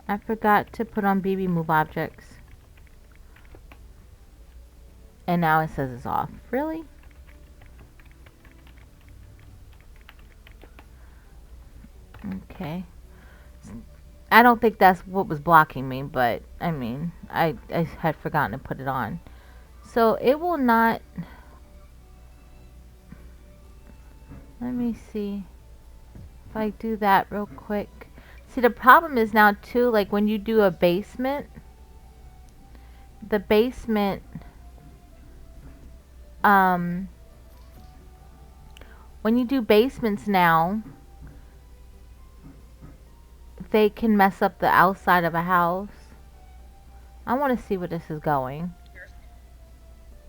I forgot to put on BB Move Objects. And now it says it's off. Really? Okay. I don't think that's what was blocking me, but I mean, I had forgotten to put it on. So it will not. Let me see if I do that real quick. See, the problem is now too, like when you do a basement, the basement, um, when you do basements now, they can mess up the outside of a house. I want to see where this is going.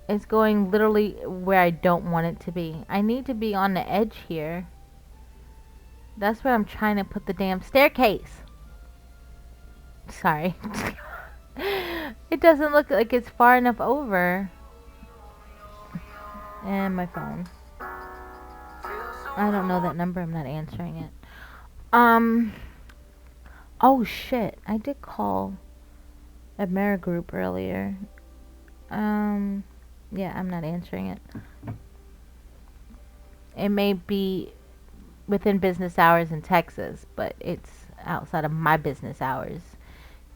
It's going literally where I don't want it to be. I need to be on the edge here. That's where I'm trying to put the damn staircase. Sorry. It doesn't look like it's far enough over. And my phone. I don't know that number. I'm not answering it. Oh shit. I did call Amerigroup earlier. Yeah, I'm not answering it. It may be within business hours in Texas, but it's outside of my business hours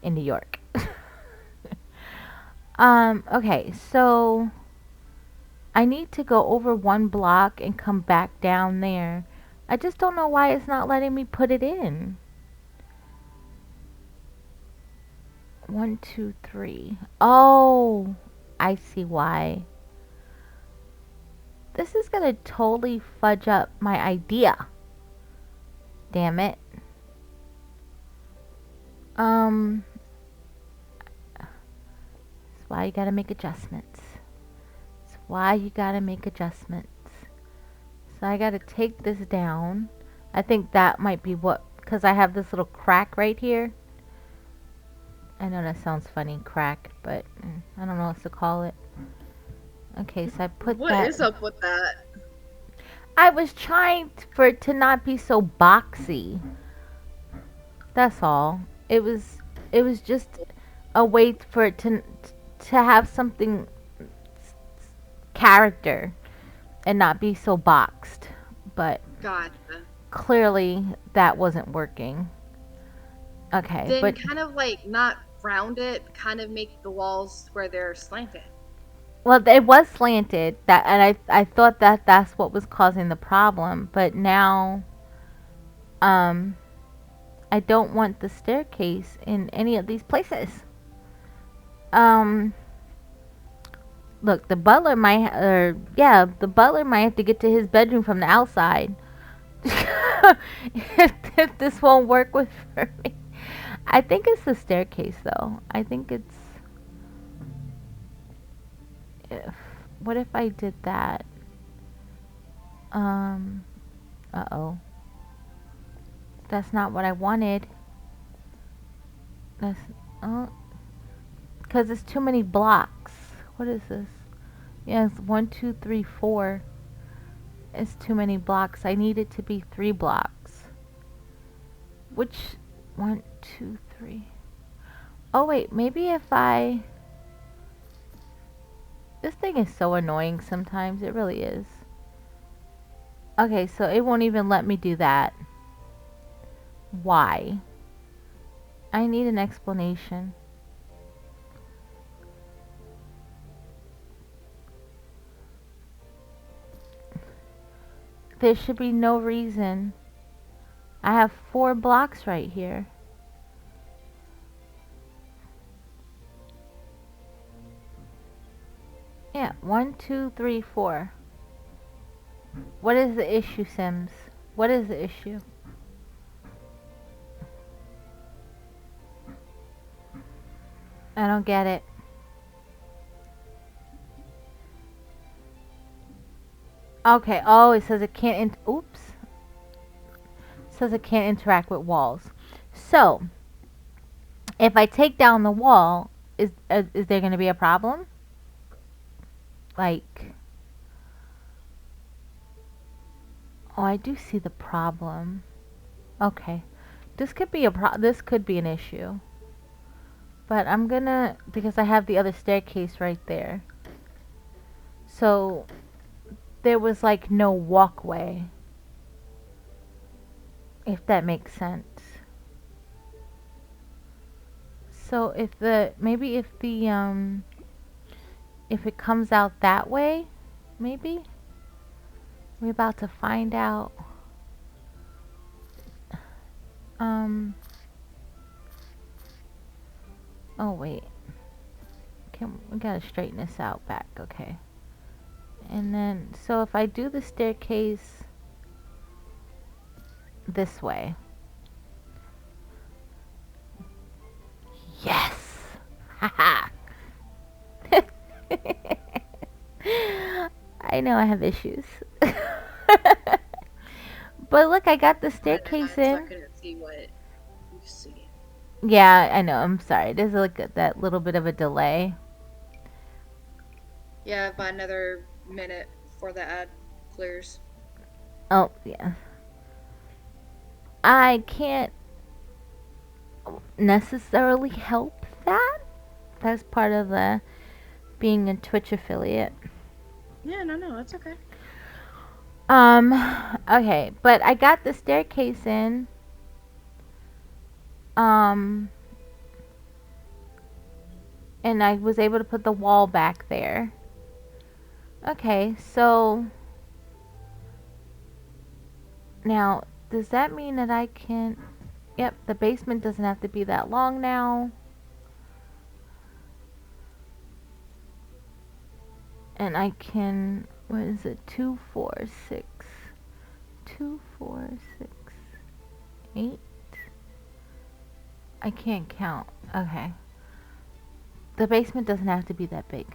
in New York. Okay, so I need to go over one block and come back down there. I just don't know why it's not letting me put it in. 1, 2, 3. Oh, I see why. This is gonna totally fudge up my idea. Damn it. Um, that's why you gotta make adjustments. That's why you gotta make adjustments. So I gotta take this down. I think that might be what, because I have this little crack right here. I know that sounds funny, crack, but I don't know what to call it. Okay, so I put What that. is up with that? I was trying for it to not be so boxy. That's all. It was just a way for it to have something character and not be so boxed. But Gotcha. clearly that wasn't working. Okay, Then but kind of like not round it, kind of make the walls where they're slanted. well, it was slanted. That, and I thought that that's what was causing the problem. But now, um, I don't want the staircase in any of these places. Um, look, the butler might, the butler might have to get to his bedroom from the outside. if this won't work with for me. I think it's the staircase, though. I think it's. If what if I did that? Um. Uh oh. That's not what I wanted. That's because it's too many blocks. What is this? Yeah, it's 1, 2, 3, 4. It's too many blocks. I need it to be 3 blocks. Which 1, 2, 3. Oh wait, maybe if I. This thing is so annoying sometimes. It really is. Okay, so it won't even let me do that. Why? I need an explanation. There should be no reason. I have 4 blocks right here. Yeah, 1, 2, 3, 4. What is the issue, Sims? What is the issue? I don't get it. Okay, oh, it says it can't oops. It says it can't interact with walls. So, if I take down the wall, is there going to be a problem? Like, oh, I do see the problem. Okay. This could be this could be an issue. But I'm gonna, because I have the other staircase right there. So, there was like no walkway. If that makes sense. So maybe if it comes out that way, maybe? We're about to find out. Oh wait. We gotta straighten this out back, okay. And then, so if I do the staircase this way. Yes! Haha! I know I have issues. But look, I got the staircase in. I couldn't see what you see. Yeah, I know. I'm sorry. There's like that little bit of a delay. Yeah, about another minute before the ad clears. Oh, yeah. I can't necessarily help that. That's part of the being a Twitch affiliate. Yeah, no, it's okay. Okay, but I got the staircase in. And I was able to put the wall back there. Okay, so now, does that mean that I can... Yep, the basement doesn't have to be that long now. And I can... What is it? 2, 4, 6. 2, 4, 6, 8. I can't count. Okay. The basement doesn't have to be that big.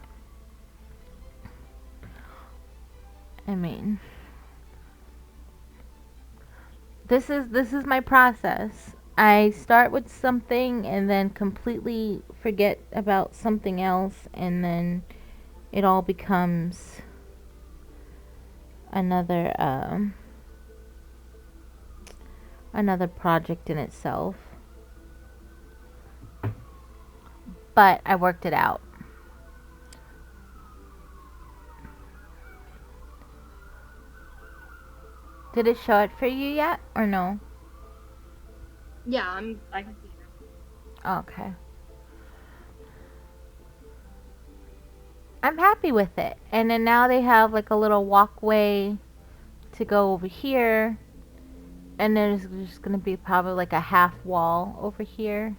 I mean, this is my process. I start with something and then completely forget about something else, and then it all becomes another another project in itself. But I worked it out. Did it show it for you yet or no? Yeah, I can see it Okay. I'm happy with it. And then now they have like a little walkway to go over here. And there's just going to be probably like a half wall over here.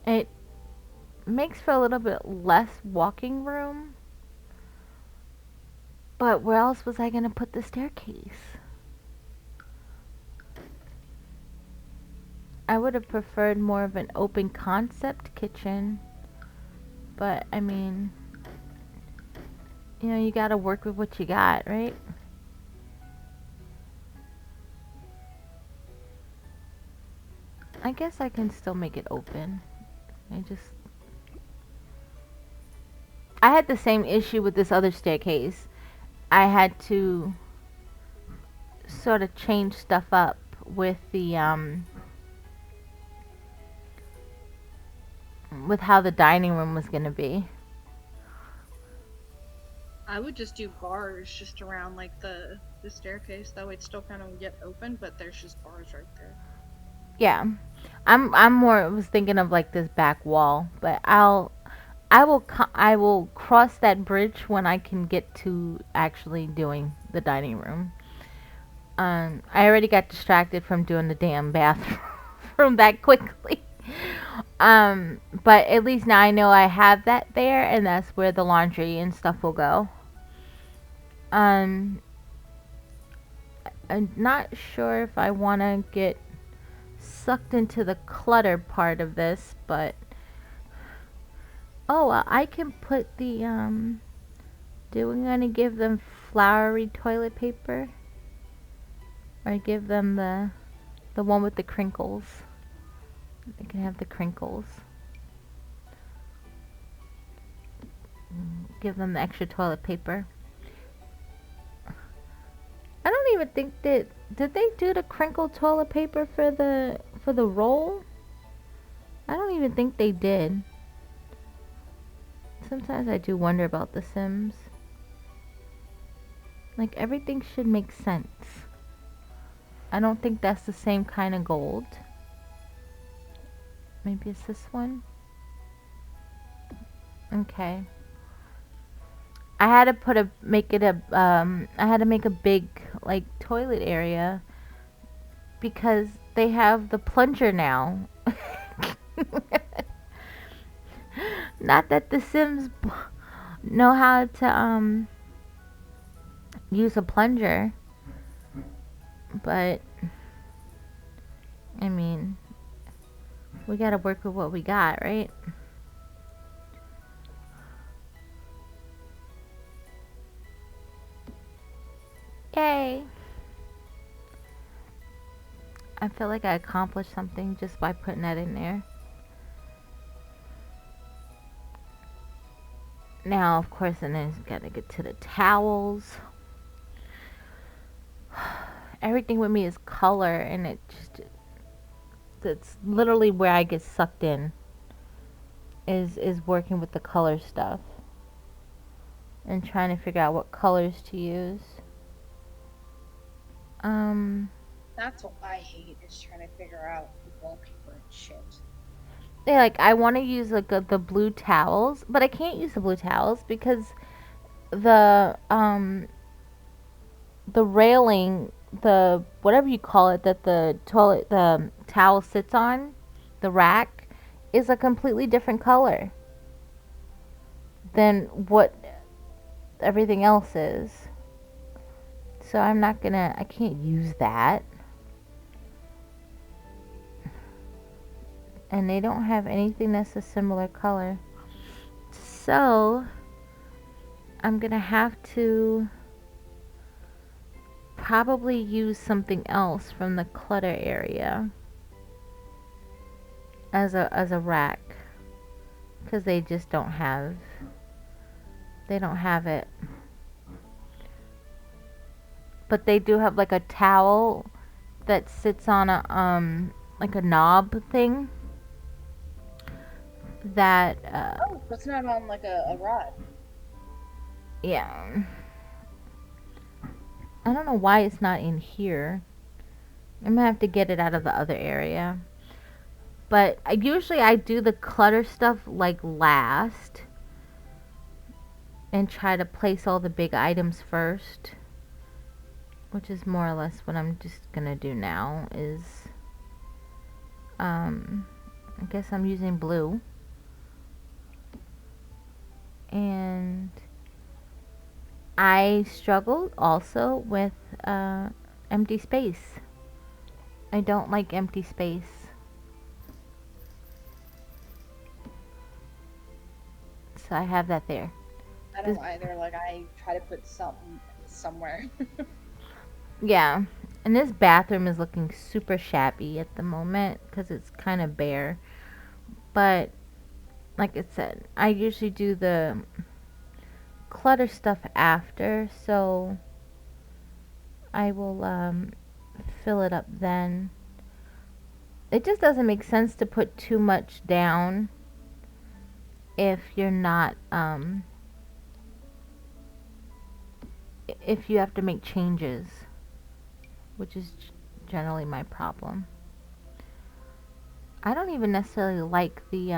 It makes for a little bit less walking room. But where else was I going to put the staircase? I would have preferred more of an open concept kitchen. But I mean, you gotta work with what you got, right? I guess I can still make it open. I had the same issue with this other staircase. I had to sort of change stuff up with the with how the dining room was gonna be. I would just do bars just around like the staircase. That way it's still kind of get open, but there's just bars right there. Yeah, I'm more was thinking of like this back wall, but I will cross that bridge when I can get to actually doing the dining room. I already got distracted from doing the damn bathroom that quickly. But at least now I know I have that there, and that's where the laundry and stuff will go. Um, I'm not sure if I want to get sucked into the clutter part of this, but I can put the do we gonna give them flowery toilet paper, or give them the one with the crinkles? They can have the crinkles. Give them the extra toilet paper. I don't even think that did they do the crinkle toilet paper for the roll? I don't even think they did. Sometimes I do wonder about The Sims. Like, everything should make sense. I don't think that's the same kind of gold. Maybe it's this one. Okay. I had to make a big like toilet area because they have the plunger now. Not that the Sims know how to use a plunger, but I mean, we gotta work with what we got, right? Yay! I feel like I accomplished something just by putting that in there. Now, of course, and then gotta get to the towels. Everything with me is color, and that's literally where I get sucked in. Is working with the color stuff and trying to figure out what colors to use. That's what I hate, is trying to figure out the wallpaper and shit. Yeah, like I want to use like the blue towels, but I can't use the blue towels because the the railing, the whatever you call it that the towel sits on, the rack, is a completely different color than what everything else is. So I can't use that. and they don't have anything that's a similar color. So I'm gonna have to probably use something else from the clutter area as a rack, because they just don't have it. But they do have like a towel that sits on a like a knob thing that Oh, so it's not on like a rod. yeah. I don't know why it's not in here. I'm gonna have to get it out of the other area. But usually I do the clutter stuff like last and try to place all the big items first, which is more or less what I'm just gonna do now. Is I guess I'm using blue, and I struggled also with empty space. I don't like empty space. So I have that there. I don't either. Like, I try to put something somewhere. Yeah. And this bathroom is looking super shabby at the moment because it's kind of bare. But like I said, I usually do the clutter stuff after, so I will fill it up then. It just doesn't make sense to put too much down if you're not if you have to make changes, which is generally my problem. I don't even necessarily like the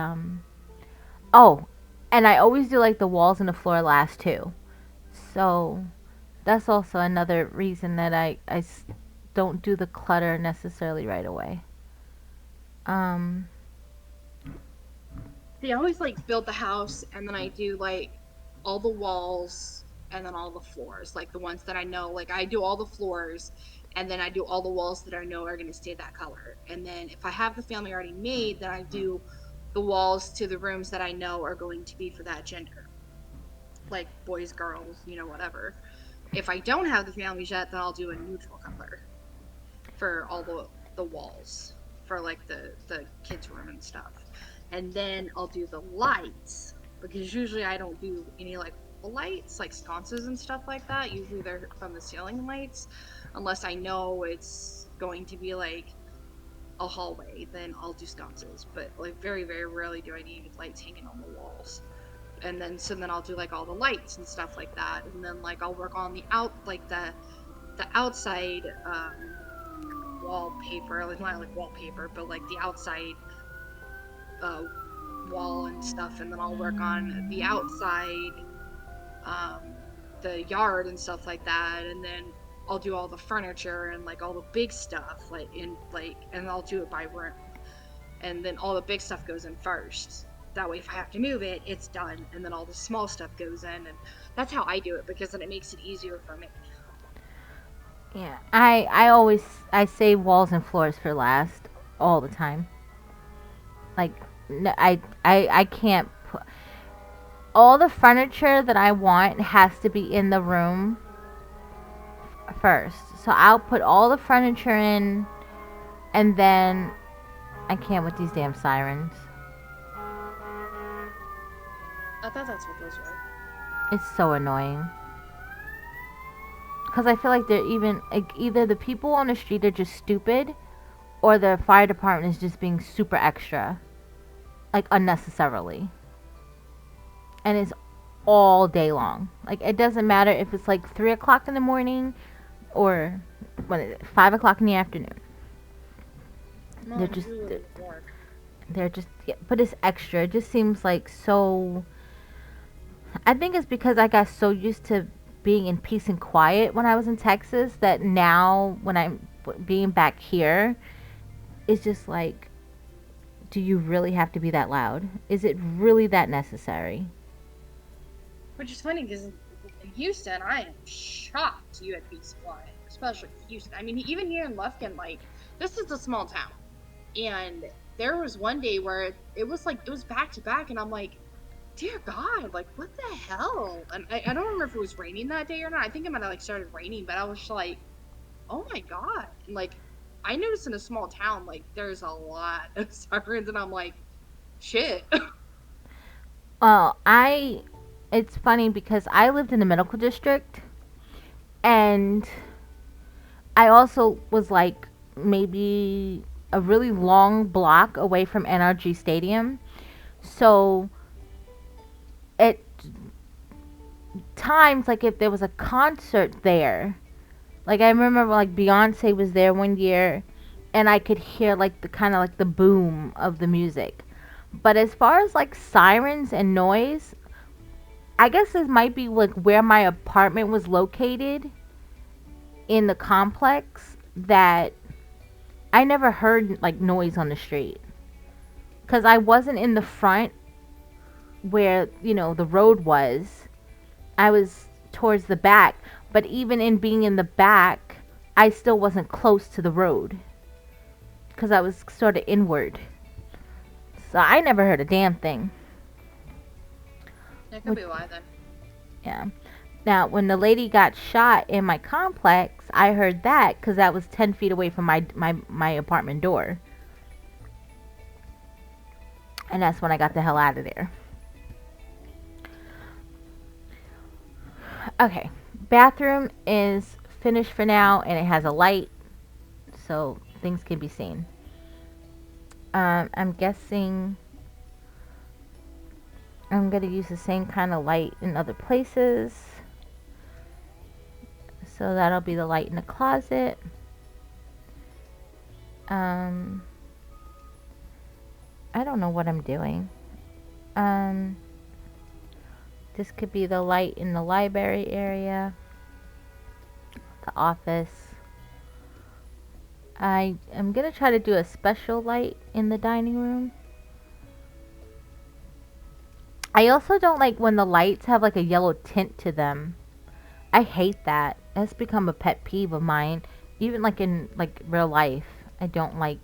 oh, and I always do like the walls and the floor last too. So that's also another reason that don't do the clutter necessarily right away. Um, See, I always like build the house and then I do like all the walls and then all the floors, like the ones that I know. Like I do all the floors and then I do all the walls that I know are going to stay that color. And then if I have the family already made, then I do the walls to the rooms that I know are going to be for that gender, like boys, girls, whatever. If I don't have the families yet, then I'll do a neutral color for all the walls for like the kids' room and stuff. And then I'll do the lights because usually I don't do any like lights like sconces and stuff like that. Usually they're from the ceiling lights, unless I know it's going to be like a hallway, then I'll do sconces. But like very very rarely do I need lights hanging on the walls. And then I'll do like all the lights and stuff like that, and then like I'll work on the outside wallpaper, like not like wallpaper, but like the outside uh, wall and stuff, and then I'll work on the outside, um, the yard and stuff like that, and then I'll do all the furniture and like all the big stuff, and I'll do it by room, and then all the big stuff goes in first. That way, if I have to move it, it's done, and then all the small stuff goes in, and that's how I do it because then it makes it easier for me. yeah, I save walls and floors for last all the time. Like no, I can't put all the furniture that I want has to be in the room first. So I'll put all the furniture in, and then I can't with these damn sirens. I thought that's what those were. It's so annoying. Because I feel like they're even like, either the people on the street are just stupid, or the fire department is just being super extra, like unnecessarily. And it's all day long. Like it doesn't matter if it's like 3 o'clock in the morning or when is it, 5 o'clock in the afternoon. No, They're I'm just really bored. they're just yeah, but it's extra. It just seems like so. I think it's because I got so used to being in peace and quiet when I was in Texas that now when I'm being back here, it's just like, do you really have to be that loud? Is it really that necessary? Which is funny because in Houston, I am shocked you had peace and especially Houston. I mean, even here in Lufkin, like, this is a small town. And there was one day where it was like it was back to back, and I'm like, dear God, like what the hell? And I don't remember if it was raining that day or not. I think it might have like started raining, but I was just like, oh my God. And like I noticed in a small town, like there's a lot of sirens, and I'm like, shit. Well, it's funny because I lived in the medical district, and I also was like maybe a really long block away from NRG Stadium. So at times, like if there was a concert there, like I remember like Beyonce was there one year, and I could hear like the kind of like the boom of the music. But as far as like sirens and noise, I guess this might be like where my apartment was located in the complex, that I never heard like noise on the street because I wasn't in the front where the road was. I was towards the back, but even in being in the back, I still wasn't close to the road because I was sort of inward. So I never heard a damn thing. That could Which, be why then. yeah. Now, when the lady got shot in my complex, I heard that because that was 10 feet away from my apartment door. And that's when I got the hell out of there. Okay. Bathroom is finished for now, and it has a light, so things can be seen. I'm guessing I'm going to use the same kind of light in other places. So that'll be the light in the closet. I don't know what I'm doing. This could be the light in the library area, the office. I am going to try to do a special light in the dining room. I also don't like when the lights have like a yellow tint to them. I hate that. That's become a pet peeve of mine. Even like in like real life, I don't like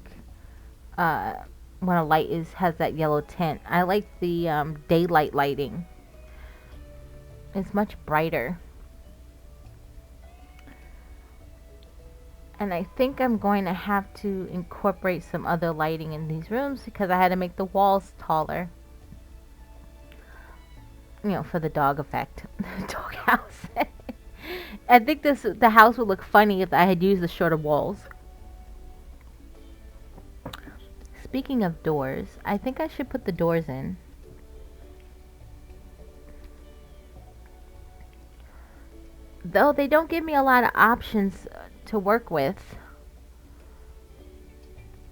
uh, when a light has that yellow tint. I like the daylight lighting. It's much brighter. And I think I'm going to have to incorporate some other lighting in these rooms because I had to make the walls taller. For the dog effect. Dog house. I think the house would look funny if I had used the shorter walls. Speaking of doors, I think I should put the doors in. Though they don't give me a lot of options to work with,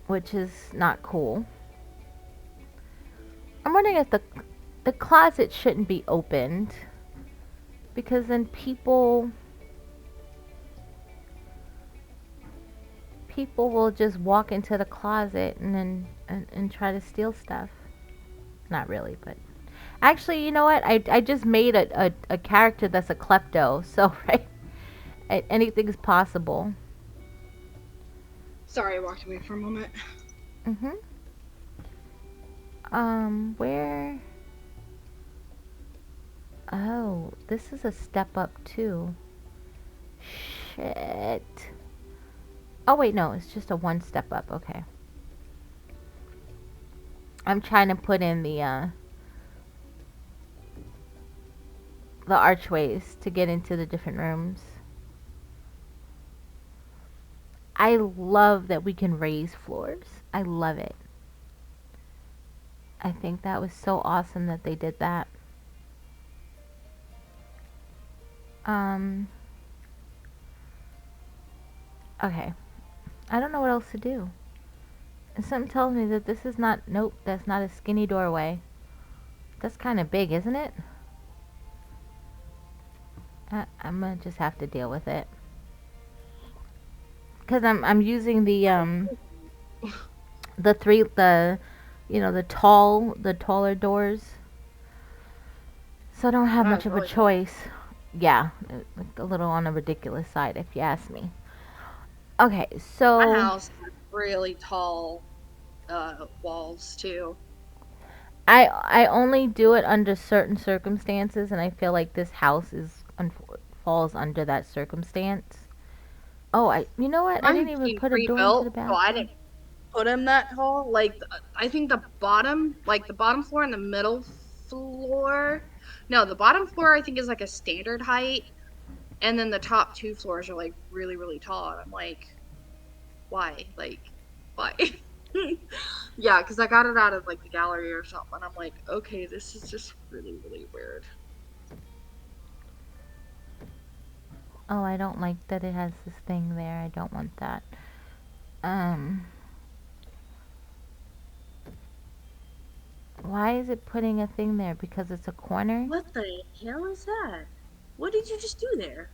which is not cool. I'm wondering if the closet shouldn't be opened, because then people will just walk into the closet and then and try to steal stuff. Not really, but actually, you know what? I just made a character that's a klepto, so right, anything's possible. Sorry, I walked away for a moment. Where? Oh, this is a step up too. Shit. Oh wait, no, it's just a one step up. Okay. I'm trying to put in the archways to get into the different rooms. I love that we can raise floors. I love it. I think that was so awesome that they did that. Okay. I don't know what else to do. And something tells me that this is not, nope, that's not a skinny doorway. That's kind of big, isn't it? I'm gonna just have to deal with it. Because I'm using the taller doors. So I don't have much of a choice. Yeah, a little on the ridiculous side, if you ask me. Okay, so My house has really tall walls too. I only do it under certain circumstances, and I feel like this house falls under that circumstance. Oh, you know what? I didn't Mine even came put a door into the pre-built, so I bathroom. didn't put them that tall. Like I think the bottom floor and the middle floor. No, the bottom floor I think is like a standard height, and then the top two floors are like really really tall. And I'm like, why? Like, why? Yeah, because I got it out of like the gallery or something. And I'm like, okay, this is just really really weird. Oh, I don't like that it has this thing there. I don't want that. Um, why is it putting a thing there? Because it's a corner? What the hell is that? What did you just do there?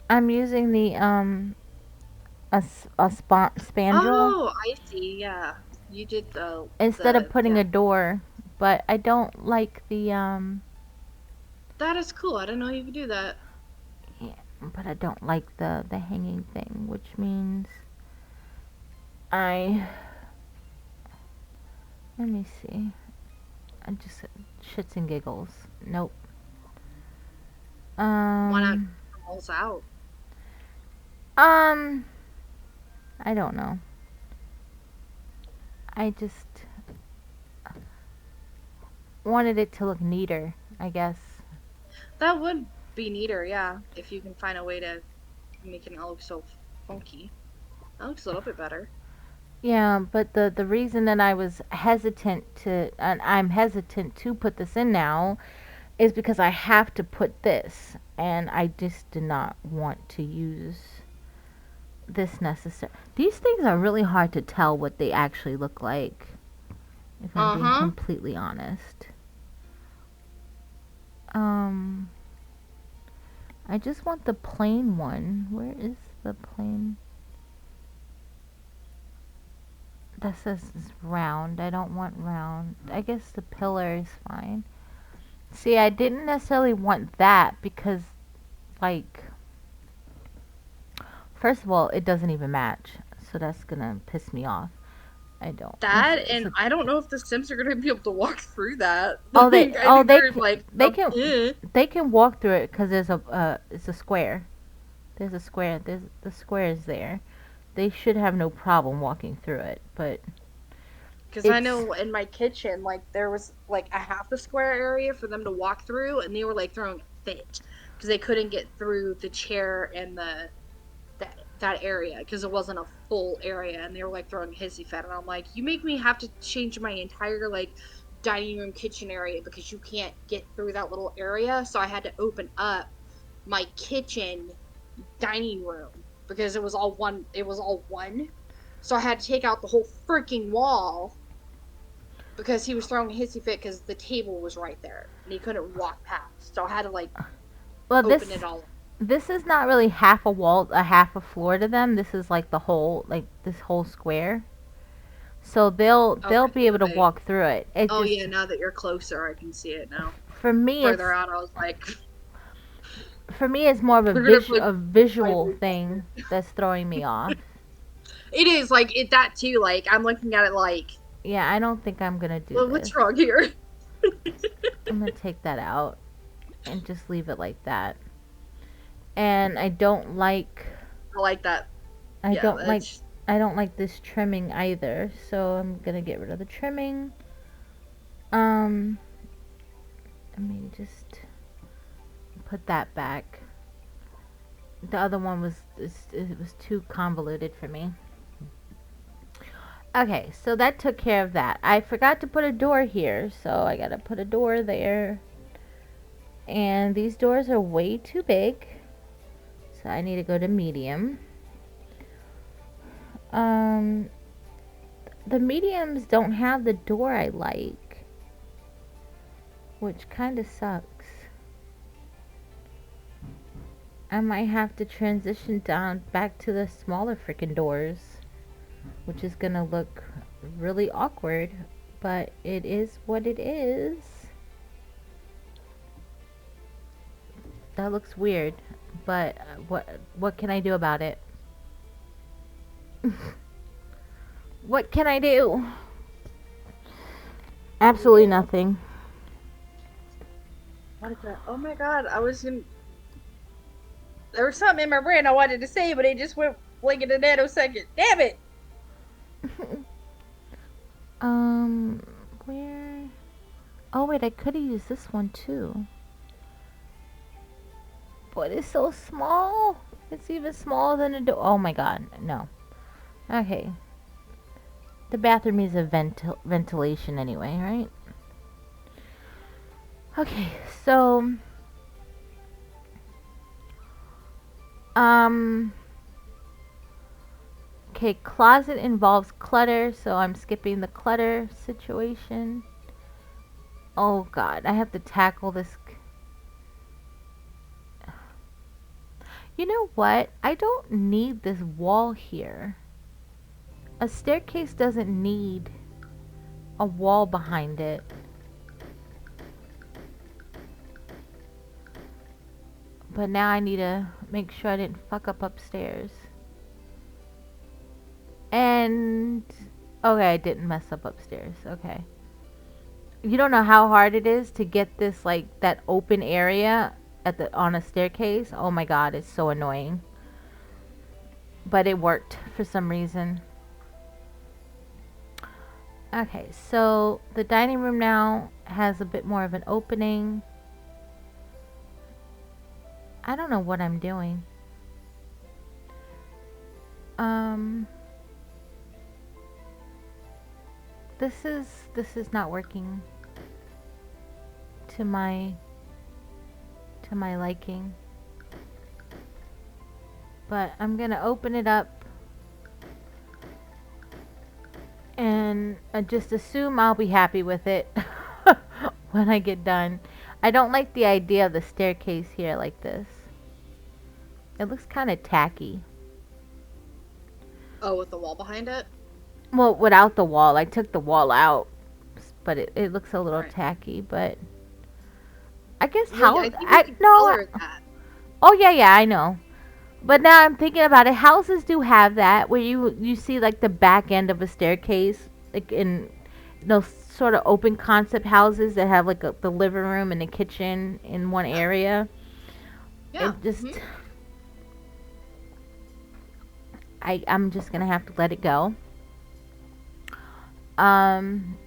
I'm using the spandrel Oh, I see. Yeah, you did instead of the putting yeah. a door, but I don't like the That is cool. I didn't know you could do that. yeah, but I don't like the hanging thing, which means I let me see. I just shits and giggles. Nope. Why not Um get the walls out? um I don't know. I just wanted it to look neater, I guess. That would be neater, yeah, if you can find a way to make it not look so funky. That looks a little bit better. Yeah, but the reason that I was hesitant to and I'm hesitant to put this in now is because I have to put this and I just do not want to use this necessary. These things are really hard to tell what they actually look like if I'm being Uh-huh. completely honest. Um I just want the plain one. Where is the plain? That says it's round. I don't want round. I guess the pillar is fine. See, I didn't necessarily want that because, like, first of all, it doesn't even match. So that's gonna piss me off. I don't. That, and I don't know if the Sims are gonna be able to walk through that. Oh, Like, I think they're like, they can, they can walk through it because there's it's a square. There's a square. There's the square is there. They should have no problem walking through it, but because I it's know in my kitchen, like there was like a half a square area for them to walk through, and they were like throwing a fit because they couldn't get through the chair and that area because it wasn't a full area, and they were like throwing hissy fit, and I'm like, you make me have to change my entire like dining room kitchen area because you can't get through that little area, so I had to open up my kitchen dining room because it was all one. It was all one, so I had to take out the whole freaking wall because he was throwing a hissy fit because the table was right there and he couldn't walk past. So I had to like well open it all. this is not really half a wall, a half a floor to them. This is like the whole, like this whole square. So they'll Okay, be able to okay. walk through it. It Oh just yeah, now that you're closer, I can see it now. for me it's Further out, I was like, more of we're gonna put a visual fibers thing that's throwing me off. It is like it that too. Like I'm looking at it like, Yeah, I don't think I'm gonna do well, this. what's wrong here? I'm gonna take that out and just leave it like that. And I don't like I like that. I Yeah, don't like that's I don't like this trimming either. So I'm gonna get rid of the trimming. Um, let me just put that back. The other one it was too convoluted for me. Okay, so that took care of that. I forgot to put a door here, so I gotta put a door there. And these doors are way too big, so I need to go to medium. Um, the mediums don't have the door I like, which kind of sucks. I might have to transition down back to the smaller freaking doors, which is gonna look really awkward, but it is what it is. That looks weird, but what can I do about it? What can I do? Absolutely nothing. What is that? Oh my god, I was in. There was something in my brain I wanted to say, but it just went blank in a nanosecond. Damn it! Where? Oh wait, I could have used this one too. But it's so small. It's even smaller than a door. Oh my god, no. Okay. The bathroom needs a ventilation anyway, right? Okay, so okay, closet involves clutter, so I'm skipping the clutter situation. Oh god, I have to tackle this. You know what? I don't need this wall here. A staircase doesn't need a wall behind it. But now I need to make sure I didn't fuck up upstairs. And okay, I didn't mess up upstairs. Okay. You don't know how hard it is to get this like that open area at the on a staircase. Oh my god, it's so annoying. But it worked for some reason. Okay, so the dining room now has a bit more of an opening. I don't know what I'm doing. This is not working to my liking. But I'm gonna open it up and just assume I'll be happy with it when I get done. I don't like the idea of the staircase here like this. It looks kind of tacky. Oh, with the wall behind it? Well, without the wall. I took the wall out, but it looks a little Right. tacky. But I guess Well, how I think you I can no. color that. Oh yeah, I know. But now I'm thinking about it. Houses do have that where you see like the back end of a staircase, like in those sort of open concept houses that have like the living room and the kitchen in one area. Yeah. It just I'm just gonna have to let it go. And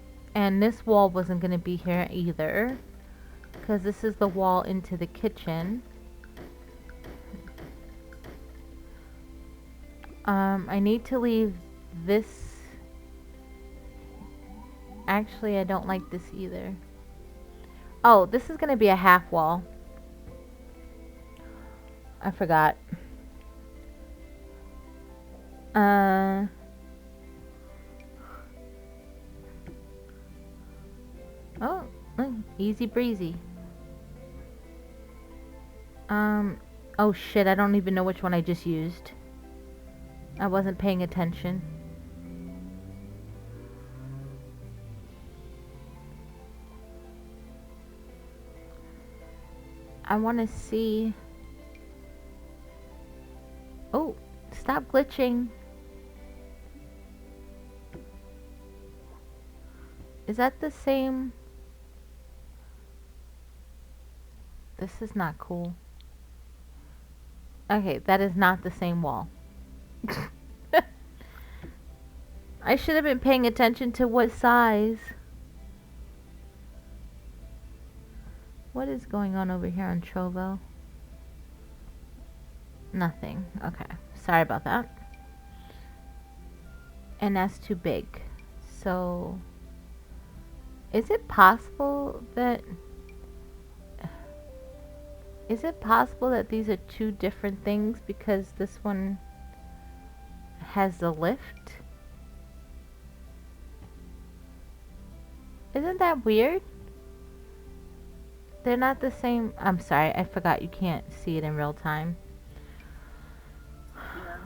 this wall wasn't gonna be here either, because this is the wall into the kitchen. I need to leave this. Actually, I don't like this either. Oh, this is gonna be a half wall. I forgot. Oh, easy breezy. Oh shit, I don't even know which one I just used. I wasn't paying attention. I want to see. Oh, stop glitching. Is that the same? This is not cool. Okay, that is not the same wall. I should have been paying attention to what size. What is going on over here on Trovo? Nothing. Okay. Sorry about that. And that's too big. So, is it possible that... Is it possible that these are two different things because this one has the lift? Isn't that weird? They're not the same. I'm sorry, I forgot you can't see it in real time. Yeah.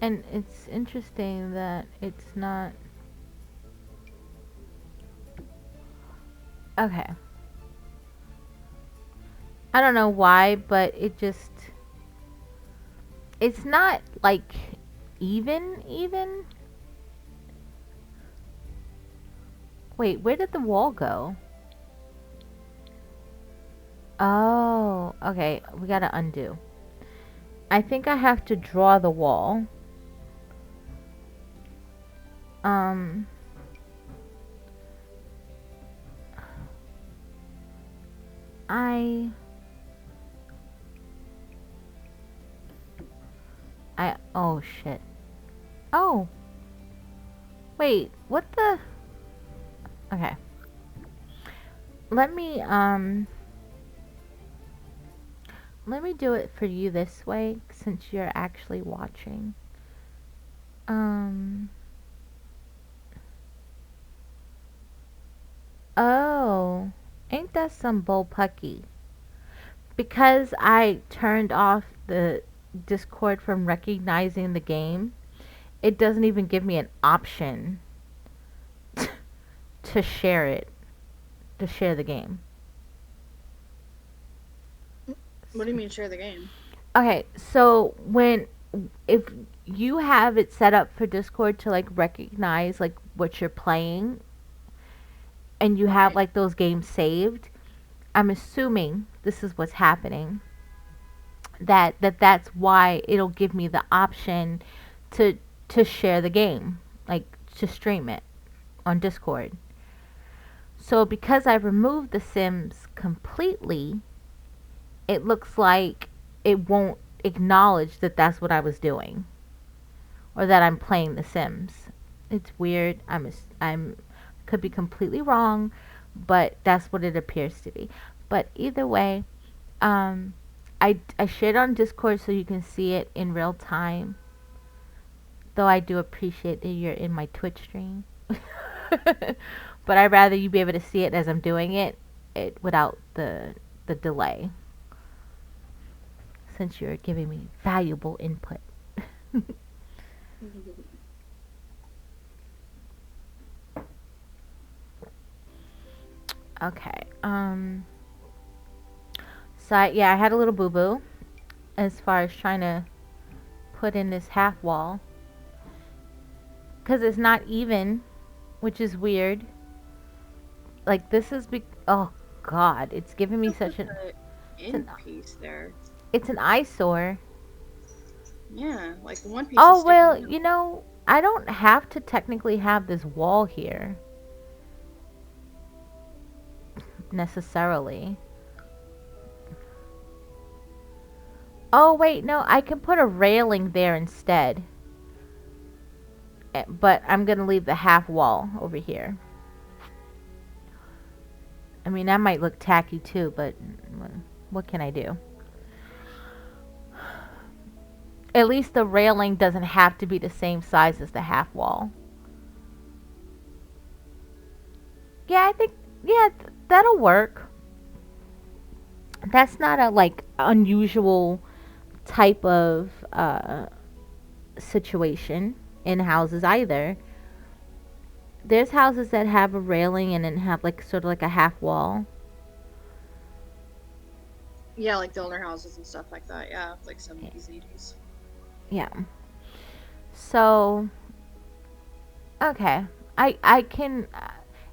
And it's interesting that it's not... Okay. I don't know why, but it's not like even. Wait, where did the wall go? Oh, okay. We gotta undo. I think I have to draw the wall. Um, I, oh shit. Oh, wait, what the? Okay. Let me, let me do it for you this way since you're actually watching. Um, oh, ain't that some bullpucky? Because I turned off the Discord from recognizing the game, it doesn't even give me an option to share it, to share the game. What do you mean share the game? Okay, so if you have it set up for Discord to like recognize like what you're playing and you have Right. like those games saved, I'm assuming this is what's happening. That's why it'll give me the option to share the game, like to stream it on Discord. So because I removed The Sims completely, it looks like it won't acknowledge that that's what I was doing or that I'm playing The Sims. It's weird. I'm could be completely wrong, but that's what it appears to be. But either way, um, I shared on Discord so you can see it in real time. Though I do appreciate that you're in my Twitch stream. But I'd rather you be able to see it as I'm doing it without the delay. Since you're giving me valuable input. Okay. So yeah, I had a little boo boo as far as trying to put in this half wall because it's not even, which is weird. Like this is oh god, it's giving me such an piece there. it's an eyesore. Yeah, like the one piece Oh is well, sticking out. you know, I don't have to technically have this wall here necessarily. Oh wait, no, I can put a railing there instead. But I'm going to leave the half wall over here. I mean, that might look tacky too, but what can I do? At least the railing doesn't have to be the same size as the half wall. Yeah, I think, yeah, that'll work. That's not a, like, unusual type of situation in houses either. There's houses that have a railing and then have, like, sort of like a half wall. Yeah, like the older houses and stuff like that. Yeah, like 70s, 80s. Yeah. So, okay. I can,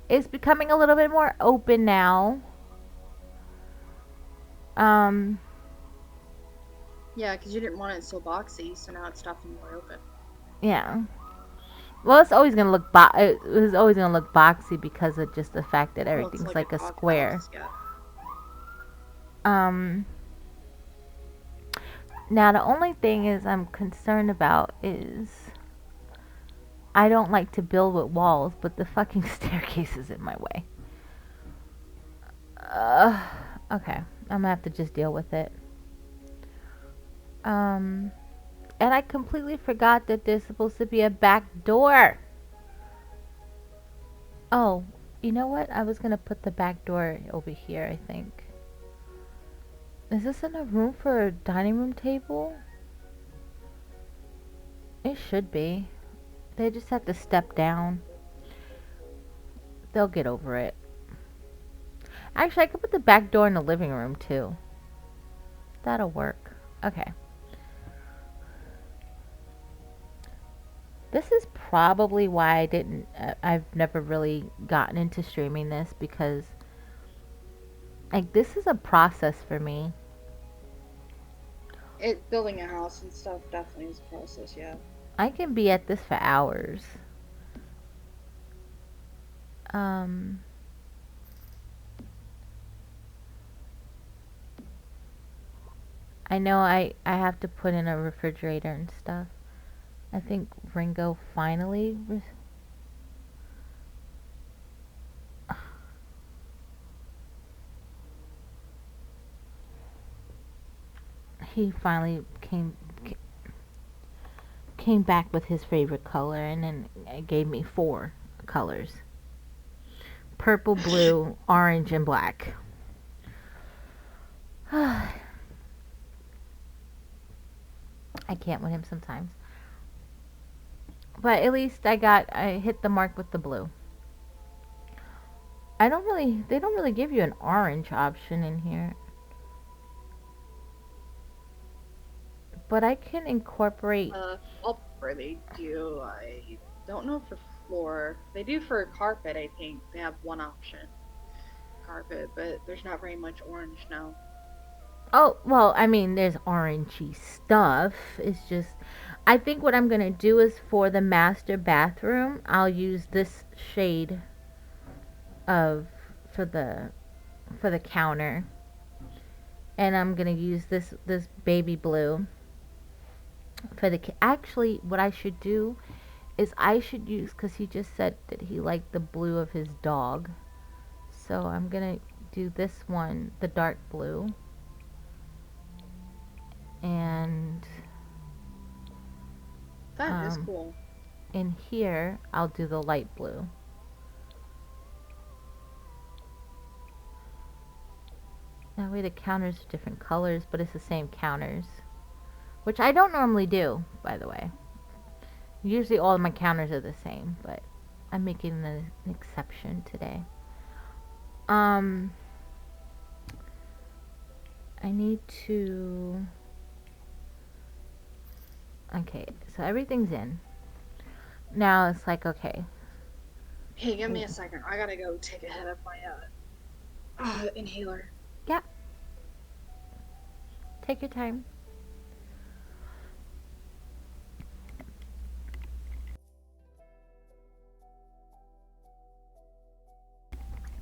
it's becoming a little bit more open now. Yeah, because you didn't want it so boxy, so now it's definitely more open. Yeah. Well, it's always gonna look it was always gonna look boxy because of just the fact that everything's well, like a coffee square. house, yeah. Now the only thing is I'm concerned about is I don't like to build with walls, but the fucking staircase is in my way. Okay, I'm gonna have to just deal with it. And I completely forgot that there's supposed to be a back door. Oh, you know what? I was gonna put the back door over here, I think. Is this enough room for a dining room table? It should be. They just have to step down. They'll get over it. Actually, I could put the back door in the living room too. That'll work. Okay. This is probably why I've never really gotten into streaming this, because like this is a process for me. Building a house and stuff definitely is a process, yeah. I can be at this for hours. Um, I know I have to put in a refrigerator and stuff. I think Ringo finally he finally came back with his favorite color, and then it gave me 4 colors: purple, blue, orange, and black. I can't with him sometimes. But at least I hit the mark with the blue. They don't really give you an orange option in here. But I can incorporate. Where they do, I don't know for floor. They do for carpet, I think. They have one option. Carpet, but there's not very much orange now. Oh, well, I mean, there's orangey stuff. It's just, I think what I'm going to do is for the master bathroom, I'll use this shade of, for the counter. And I'm going to use this baby blue for the, actually, what I should do is I should use, because he just said that he liked the blue of his dog. So I'm going to do this one, the dark blue. And that is cool. In here, I'll do the light blue. That way the counters are different colors, but it's the same counters. Which I don't normally do, by the way. Usually all of my counters are the same, but I'm making an exception today. I need to... Okay, so everything's in. Now it's like, okay. Hey, give me a second. I gotta go take a hit of my inhaler. Yeah. Take your time.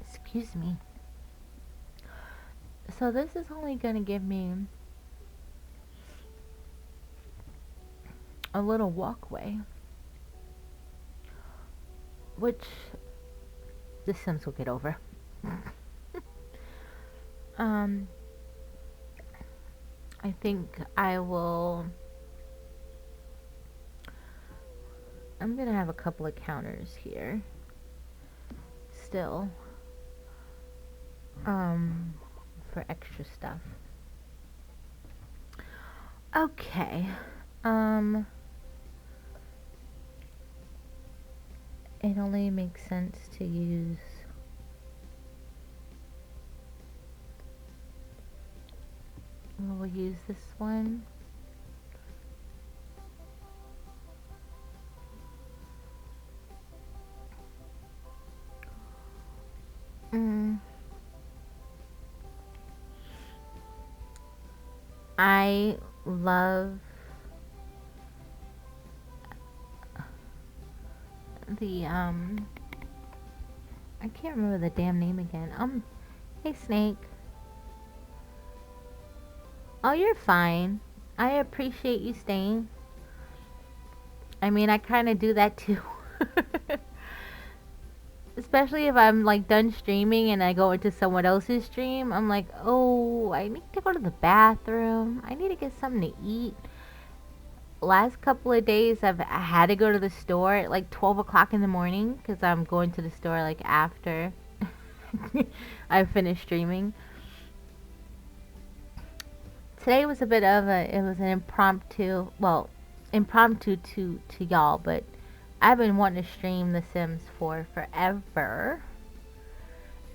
Excuse me. So this is only going to give me a little walkway, which the Sims will get over. I think I'm gonna have a couple of counters here still, for extra stuff. Okay. It only makes sense to use we'll use this one. I love the I can't remember the damn name again. Hey Snake. Oh, you're fine. I appreciate you staying. I mean, I kind of do that too. Especially if I'm like done streaming and I go into someone else's stream, I'm like, oh, I need to go to the bathroom. I need to get something to eat. Last couple of days, I had to go to the store at like 12 o'clock in the morning because I'm going to the store like after I finish streaming. Today was a bit of it was an impromptu to y'all, but I've been wanting to stream The Sims for forever.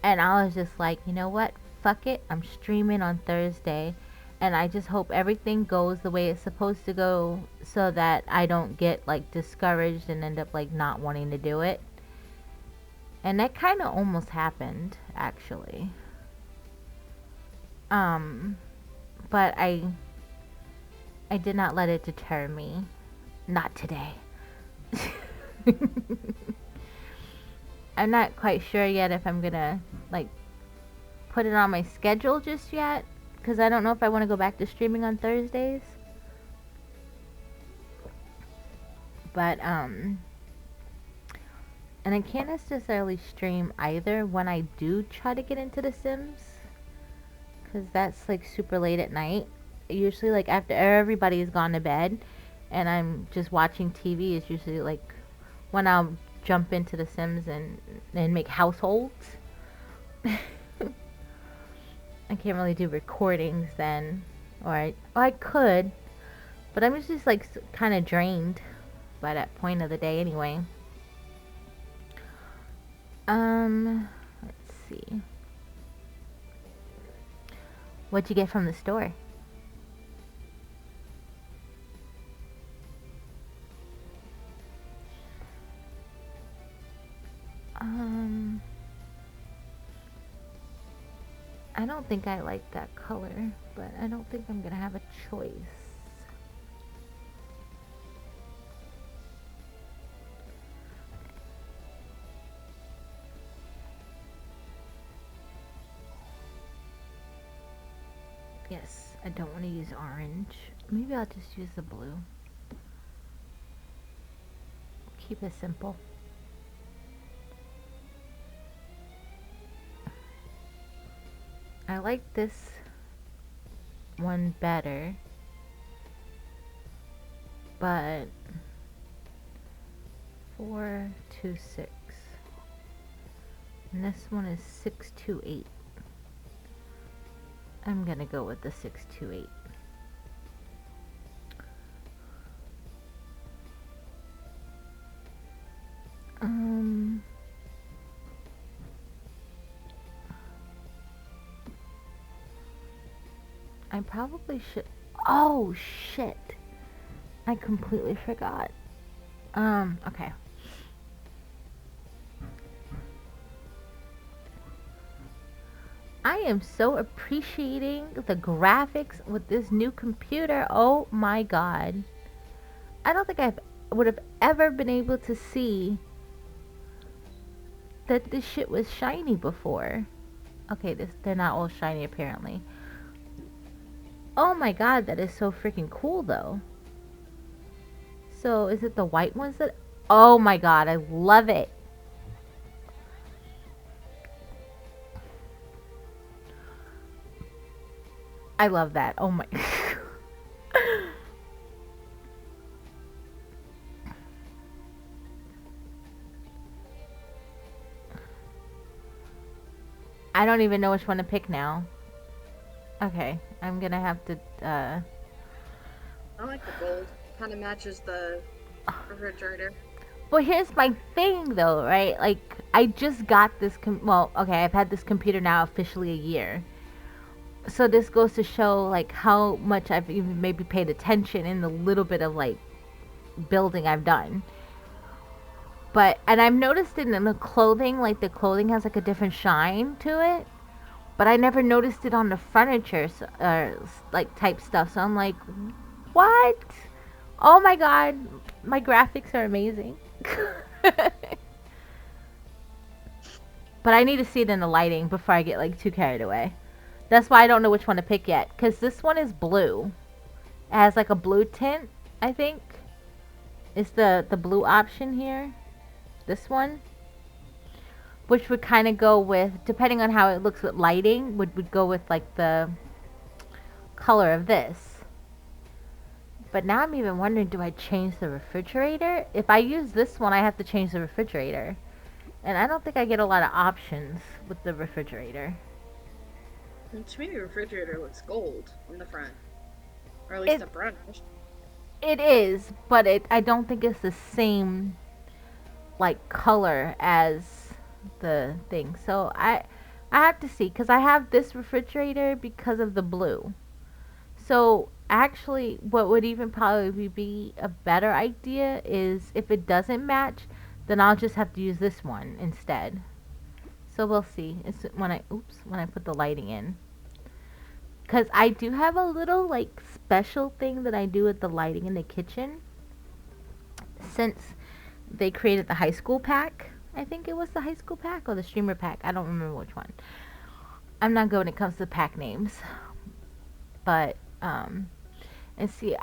And I was just like, you know what? Fuck it. I'm streaming on Thursday. And I just hope everything goes the way it's supposed to go so that I don't get like discouraged and end up like not wanting to do it. And that kind of almost happened actually. Um but I did not let it deter me. Not today. I'm not quite sure yet if I'm gonna like put it on my schedule just yet because I don't know if I want to go back to streaming on Thursdays. But and I can't necessarily stream either when I do try to get into The Sims because that's like super late at night. Usually like after everybody's gone to bed and I'm just watching TV is usually like when I'll jump into The Sims and make households. I can't really do recordings then, or I could, but I'm just like kind of drained by that point of the day anyway. Let's see. What'd you get from the store? I don't think I like that color, but I don't think I'm gonna have a choice. Yes, I don't want to use orange. Maybe I'll just use the blue. Keep it simple. I like this one better, but 426, and this one is 628. I'm gonna go with the 628. I probably should. Oh shit! I completely forgot. Okay. I am so appreciating the graphics with this new computer. Oh my god. I don't think I would have ever been able to see that this shit was shiny before. Okay, they're not all shiny apparently. Oh my god, that is so freaking cool though. So, is it the white ones that... Oh my god, I love it. I love that. Oh my... I don't even know which one to pick now. Okay, I'm gonna have to, I like the gold. Kind of matches the refrigerator. Well, here's my thing, though, right? Like, I just got this, well, okay, I've had this computer now officially a year. So this goes to show, like, how much I've even maybe paid attention in the little bit of, like, building I've done. But, and I've noticed it in the clothing, like, the clothing has, like, a different shine to it. But I never noticed it on the furniture, like, type stuff. So I'm like, what? Oh my god, my graphics are amazing. But I need to see it in the lighting before I get like too carried away. That's why I don't know which one to pick yet. Because this one is blue. It has like a blue tint, I think. It's the blue option here. This one. Which would kind of go with, depending on how it looks with lighting, would go with like the color of this. But now I'm even wondering, do I change the refrigerator? If I use this one, I have to change the refrigerator. And I don't think I get a lot of options with the refrigerator. And to me, the refrigerator looks gold on the front. Or at least a brownish. It is, but I don't think it's the same, like, color as the thing. So I have to see, because I have this refrigerator because of the blue. So actually, what would even probably be a better idea is if it doesn't match, then I'll just have to use this one instead. So we'll see. It's when I put the lighting in. Cause I do have a little like special thing that I do with the lighting in the kitchen. Since they created the high school pack, I think it was the high school pack or the streamer pack. I don't remember which one. I'm not good when it comes to pack names, but and see,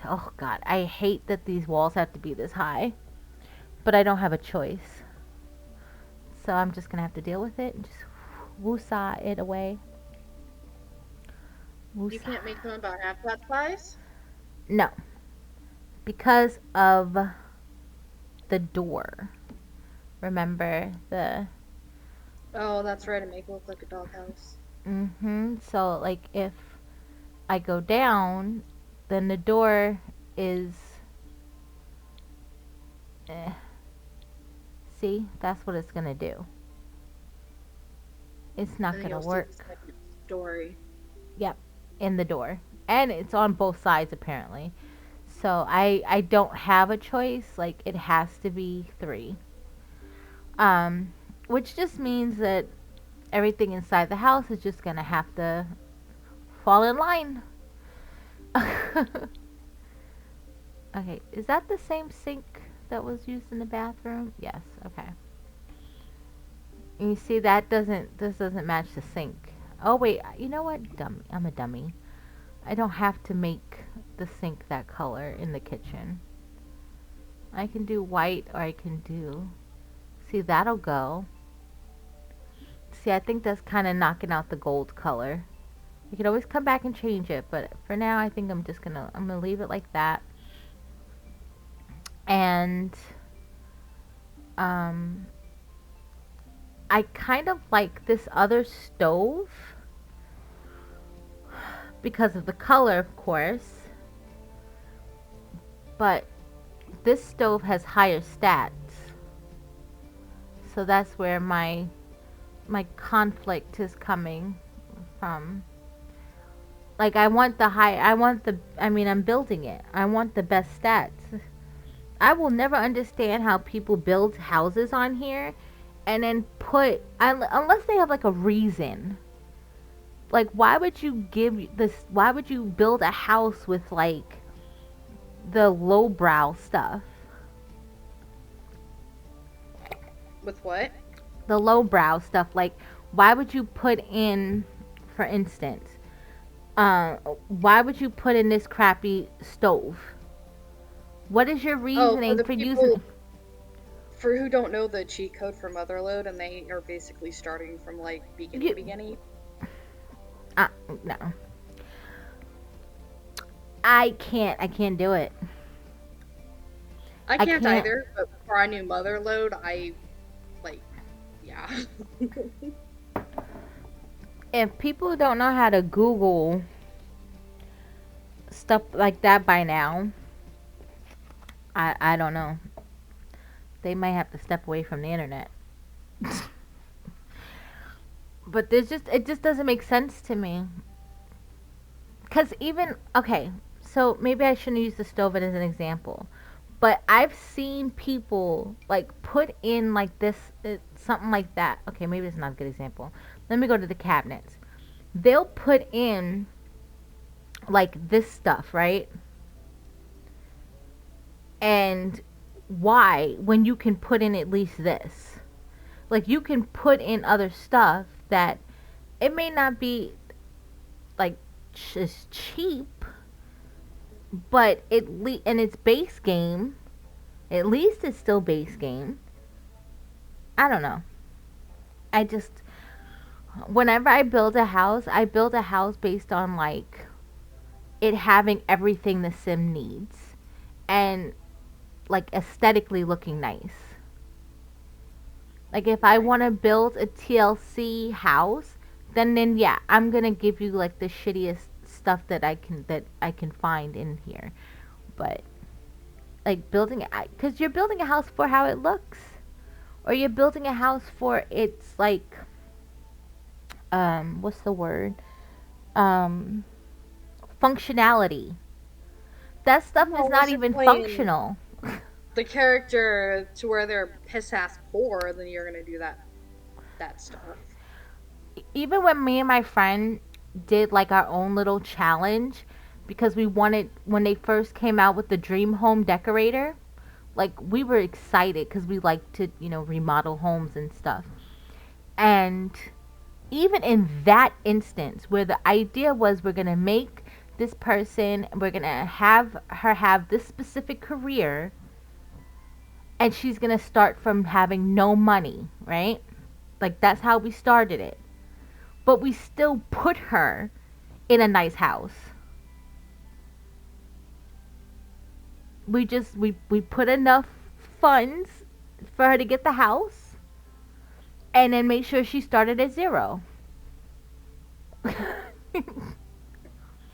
oh god, I hate that these walls have to be this high, but I don't have a choice. So I'm just gonna have to deal with it and just woosah it away. You Woosah. can't make them about half that size? No, because of the door. Remember the Oh, that's right. It make it look like a doghouse. So like if I go down, then the door is eh, see, that's what it's gonna do. It's not And then gonna you'll see work. the second story. Yep, in the door. And it's on both sides apparently. So I don't have a choice. Like it has to be 3. Um which just means that everything inside the house is just going to have to fall in line. Okay, is that the same sink that was used in the bathroom? Yes, okay. And you see this doesn't match the sink. Oh wait, you know what? Dummy. I'm a dummy. I don't have to make the sink that color in the kitchen. I can do white or I can do see that'll go. See, I think that's kind of knocking out the gold color. You can always come back and change it, but for now I think I'm gonna leave it like that. And um I kind of like this other stove because of the color, of course. But this stove has higher stats. So that's where my conflict is coming from. Like I mean I'm building it. I want the best stats. I will never understand how people build houses on here and then unless they have like a reason. Like why would you build a house with like the lowbrow stuff? With what? The lowbrow stuff, like why would you put in, for instance, why would you put in this crappy stove? What is your Oh, for reasoning the for using people it? for who don't know the cheat code for Motherload, and they are basically starting from like beginning You, beginning. no. I can't do it. I I can't can't. either, but before I knew Motherload, I like yeah. If people don't know how to Google stuff like that by now, I don't know. They might have to step away from the internet. But it just doesn't make sense to me. Cause even okay, so maybe I shouldn't use the stove as an example, but I've seen people like put in like this something like that. Okay, maybe it's not a good example. Let me go to the cabinets. They'll put in like this stuff, right? And why when you can put in at least this? Like you can put in other stuff that it may not be like as cheap, but and it's base game. At least it's still base game. I don't know. I just whenever I build a house based on like it having everything the sim needs and like aesthetically looking nice. Like if I Right. want to build a TLC house, then yeah, I'm going to give you like the shittiest stuff that I can find in here. But like cuz you're building a house for how it looks or you're building a house for its like what's the word? Um functionality. That stuff No, is not unless you're even playing functional. the character to where they're piss ass poor, then you're gonna do that stuff. Even when me and my friend did like our own little challenge, because we wanted, when they first came out with the dream home decorator, like we were excited because we like to, remodel homes and stuff. And even in that instance where the idea was we're going to make this person, we're going to have her have this specific career, and she's going to start from having no money, right? Like that's how we started it. But we still put her in a nice house. We put enough funds for her to get the house, and then make sure she started at zero.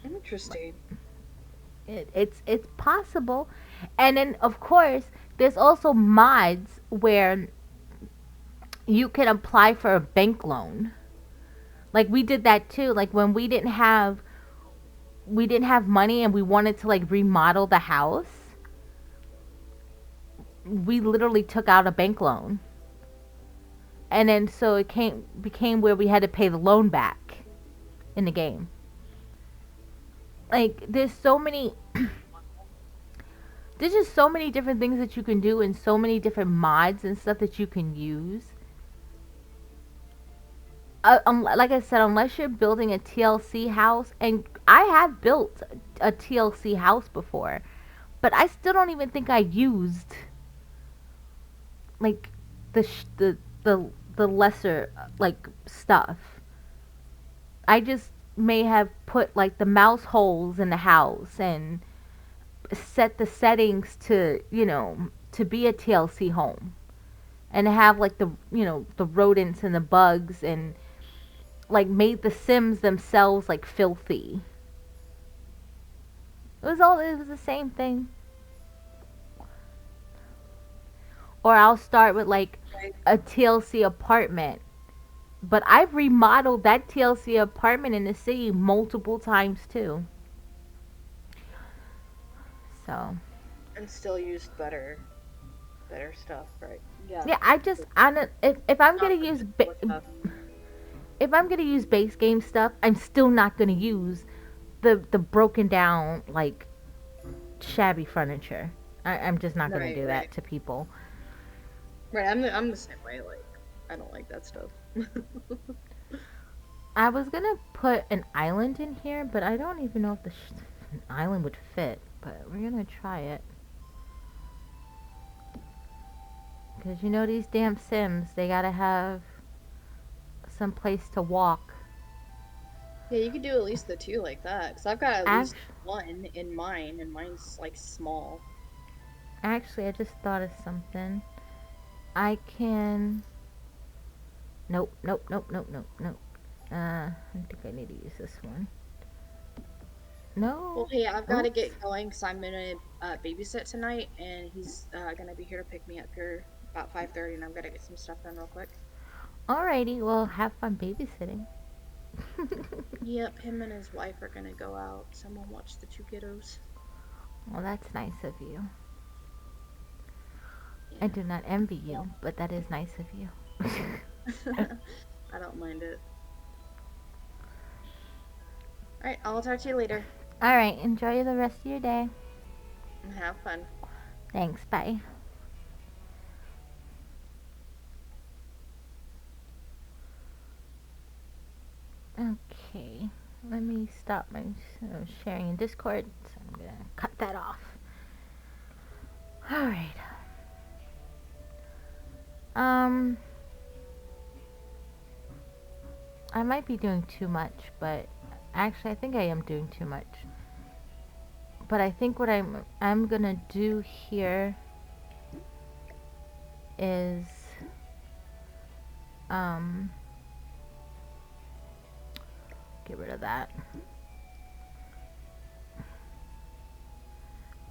Interesting. It's possible. And then of course there's also mods where you can apply for a bank loan. Like we did that too. Like when we didn't have money and we wanted to like remodel the house, we literally took out a bank loan. And then so it became where we had to pay the loan back in the game. Like there's just so many different things that you can do, and so many different mods and stuff that you can use. Like I said, unless you're building a TLC house, and I have built a TLC house before, but I still don't even think I used like the lesser like stuff. I just may have put like the mouse holes in the house and set the settings to, to be a TLC home, and have like the rodents and the bugs, and like made the Sims themselves like filthy. It was the same thing. Or I'll start with like Right. a TLC apartment. But I've remodeled that TLC apartment in the city multiple times too. So, And still used better stuff, right? Yeah. yeah, if I'm Not going to the use simpler stuff. if I'm going to use base game stuff, I'm still not going to use the broken down like shabby furniture. I'm just not going to Right, do right. that to people. Right, I'm the same way. Like, I don't like that stuff. I was going to put an island in here, but I don't even know if an island would fit, but we're going to try it. Because these damn Sims, they got to have some place to walk. Yeah, you could do at least the two like that. Cause I've got at Act- least one in mine, and mine's like small. Actually, I just thought of something. I can. Nope, nope, nope, nope, nope, nope. I think I need to use this one. Well, No. hey, I've got to Oops. get going because I'm gonna babysit tonight, and he's gonna be here to pick me up here about 5:30, and I'm gonna get some stuff done real quick. Alrighty, well, have fun babysitting. Yep, him and his wife are gonna go out. Someone watch the two kiddos. Well, that's nice of you. Yeah. I do not envy you, but that is nice of you. I don't mind it. Alright, I'll talk to you later. Alright, enjoy the rest of your day. And have fun. Thanks, bye. Okay, let me stop my sharing in Discord. So I'm gonna cut that off. Alright. I might be doing too much, but actually I think I am doing too much. But I think what I'm gonna do here is get rid of that.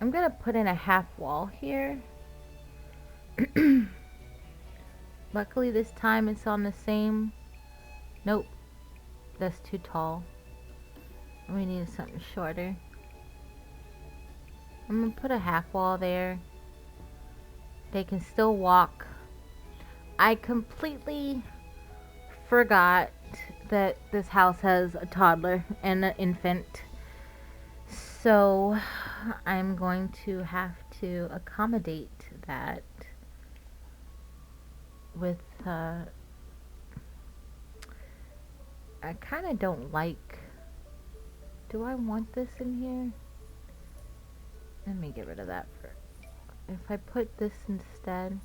I'm gonna put in a half wall here. Luckily this time it's on the same. Nope, that's too tall. We need something shorter. I'm gonna put a half wall there. They can still walk. I completely forgot that this house has a toddler and an infant. So I'm going to have to accommodate that with I kind of don't like. Do I want this in here? Let me get rid of that for. If I put this instead,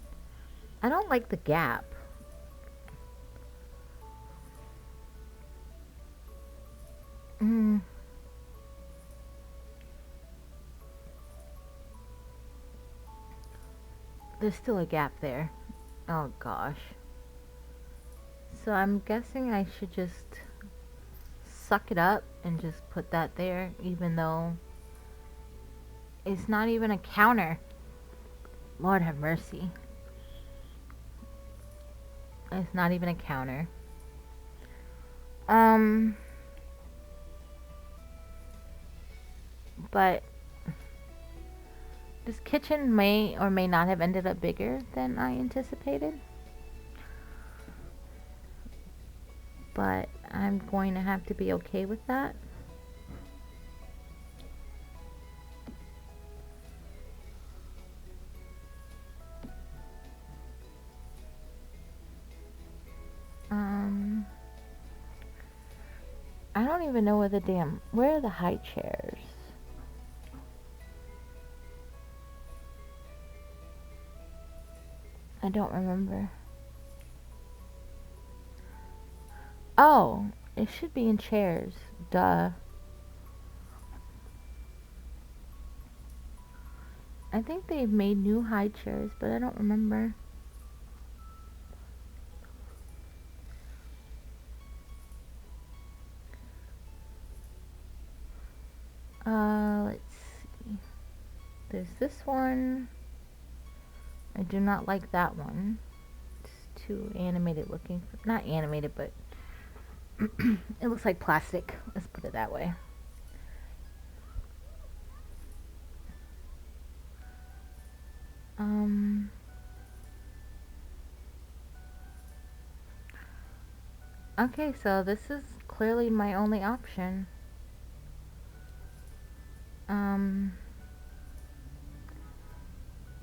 I don't like the gap. Mm. There's still a gap there. Oh gosh. So I'm guessing I should just suck it up and just put that there, even though it's not even a counter. Lord have mercy. It's not even a counter. But this kitchen may or may not have ended up bigger than I anticipated. But I'm going to have to be okay with that. I don't even know where are the high chairs? I don't remember. Oh, it should be in chairs. Duh. I think they've made new high chairs, but I don't remember. Let's see. There's this one. I do not like that one. It's too animated looking. Not animated, but it looks like plastic. Let's put it that way. Okay, so this is clearly my only option.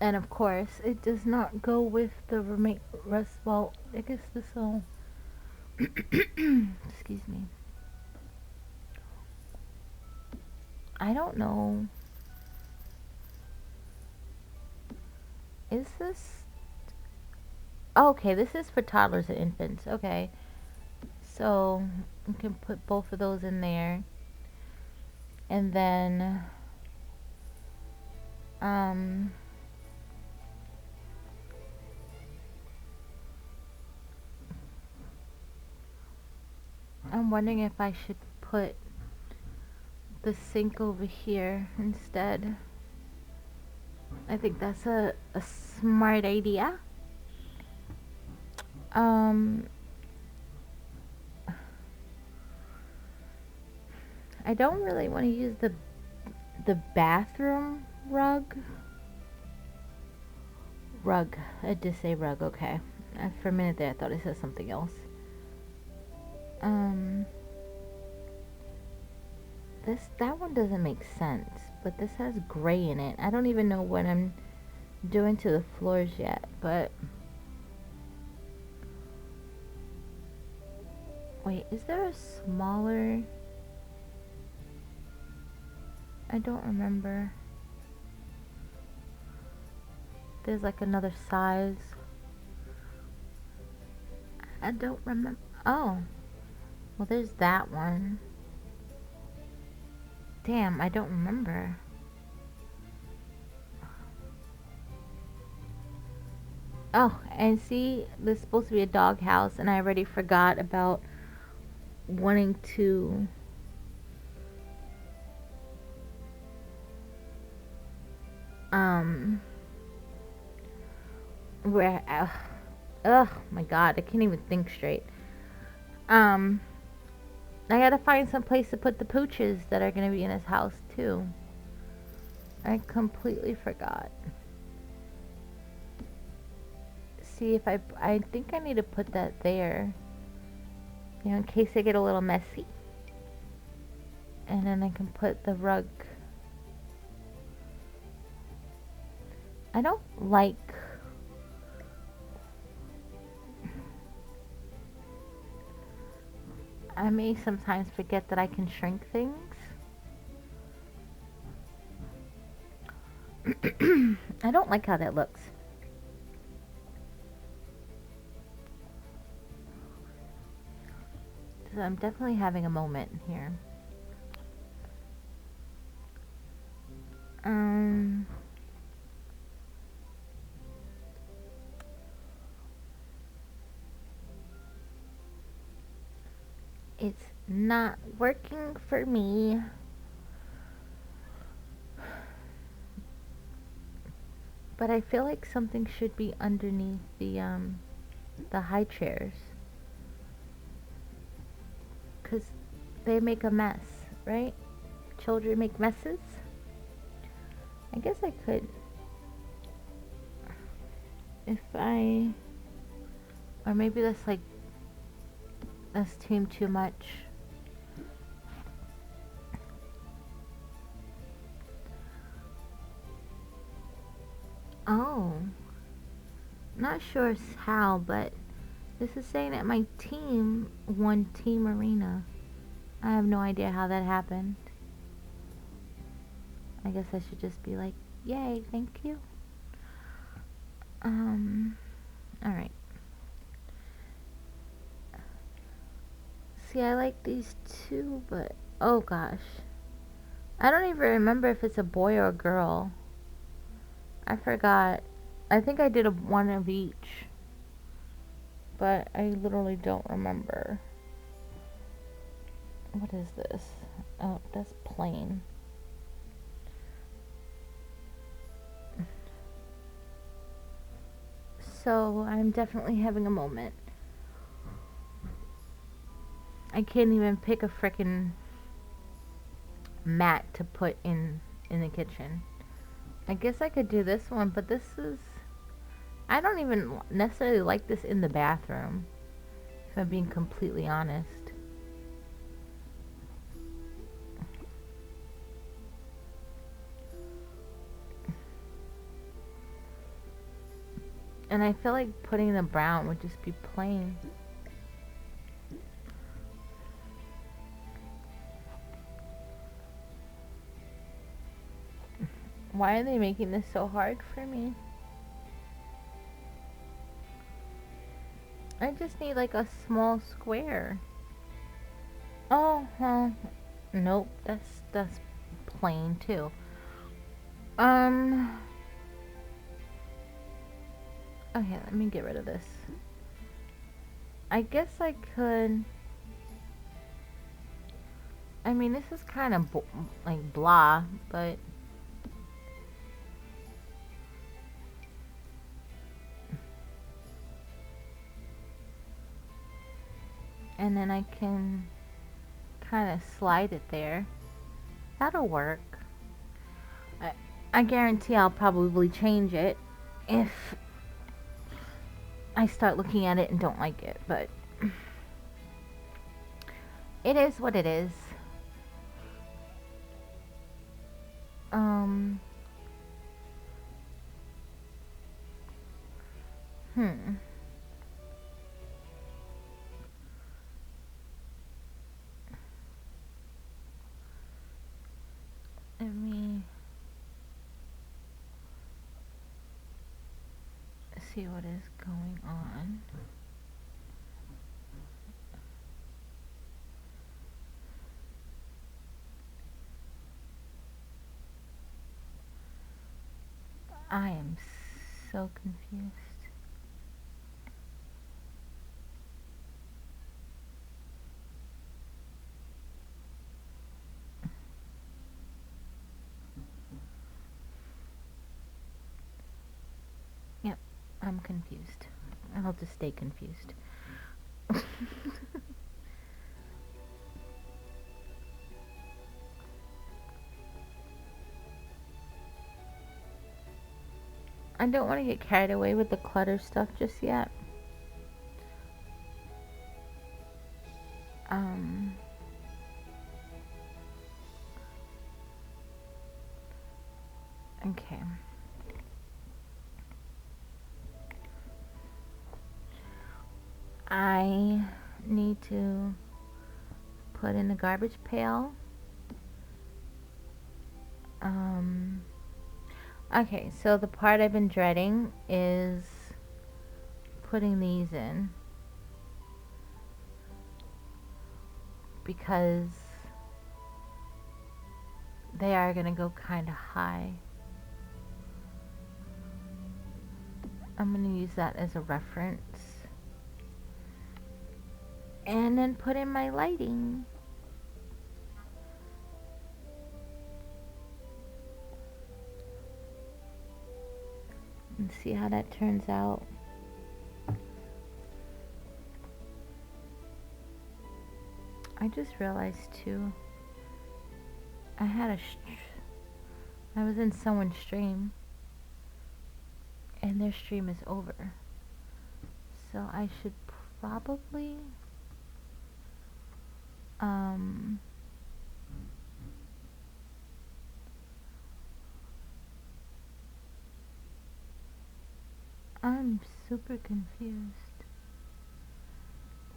And of course, it does not go with the rest. Well, I guess this will. Excuse me. I don't know. Is this. Oh, okay, this is for toddlers and infants. Okay. So, you can put both of those in there. And then. I'm wondering if I should put the sink over here instead. I think that's a smart idea. I don't really want to use the bathroom rug. I did say rug, okay. For a minute there I thought it said something else. That one doesn't make sense, but this has gray in it. I don't even know what I'm doing to the floors yet, but wait, is there a smaller? I don't remember. There's like another size. I don't remember. Oh, well, there's that one. Damn, I don't remember. Oh, and see, this is supposed to be a dog house, and I already forgot about wanting to where oh my god, I can't even think straight. I I gotta find some place to put the pooches that are gonna be in his house too. I completely forgot. See if I think I need to put that there. You know, in case they get a little messy. And then I can put the rug. I don't like I may sometimes forget that I can shrink things. I don't like how that looks. So I'm definitely having a moment here. It's not working for me. But I feel like something should be underneath the high chairs. 'Cause they make a mess, right? Children make messes. I guess I could if I or maybe that's too much. Oh, not sure how, but this is saying that my team won Team Arena. I have no idea how that happened. I guess I should just be like, yay, thank you. Alright. See, I like these two, but oh gosh. I don't even remember if it's a boy or a girl. I forgot. I think I did one of each. But I literally don't remember. What is this? Oh, that's plain. So I'm definitely having a moment. I can't even pick a frickin' mat to put in the kitchen. I guess I could do this one, but this is I don't even necessarily like this in the bathroom, if I'm being completely honest. And I feel like putting the brown would just be plain. Why are they making this so hard for me? I just need like a small square. Oh, nope, that's plain too. Okay, let me get rid of this. I guess I could. I mean, this is kind of like blah, but and then I can kind of slide it there. That'll work. I guarantee I'll probably change it if I start looking at it and don't like it, but it is what it is. Let me see what is going on. I am so confused. Yep, I'm confused. I'll just stay confused. I don't want to get carried away with the clutter stuff just yet. Okay. I need to put in the garbage pail. Okay, so the part I've been dreading is putting these in because they are going to go kind of high. I'm going to use that as a reference. And then put in my lighting. And see how that turns out. I just realized too, I was in someone's stream, and their stream is over. So I should probably, I'm super confused.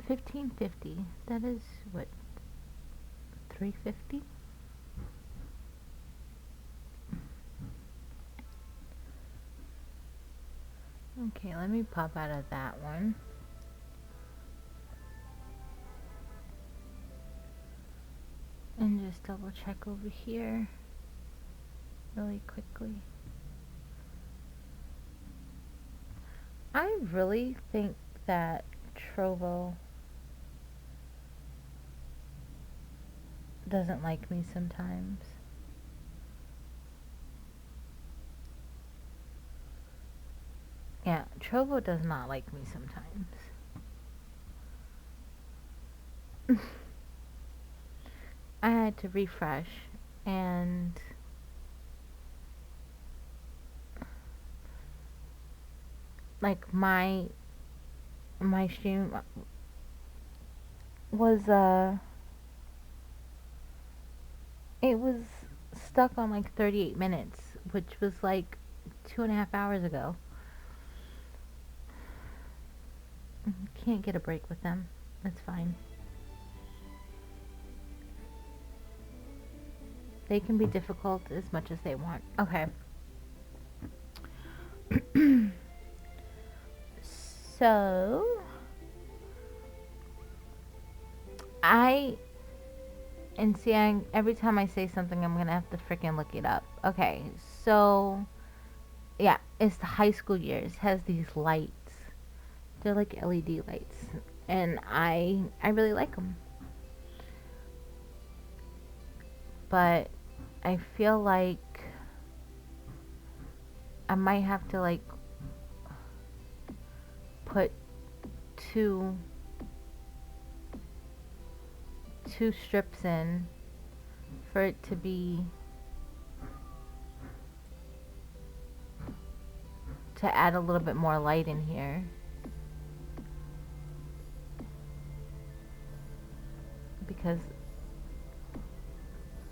1550, that is what, 350? Okay, let me pop out of that one. And just double check over here really quickly. I really think that Trovo doesn't like me sometimes. Yeah, Trovo does not like me sometimes. I had to refresh, and like my stream was it was stuck on like 38 minutes, which was like 2.5 hours ago. Can't get a break with them. That's fine. They can be difficult as much as they want. Okay. So, every time I say something, I'm gonna have to freaking look it up. Okay, so, yeah, it's the high school years. It has these lights. They're like LED lights, and I really like them. But I feel like I might have to like put two strips in for it to add a little bit more light in here. Because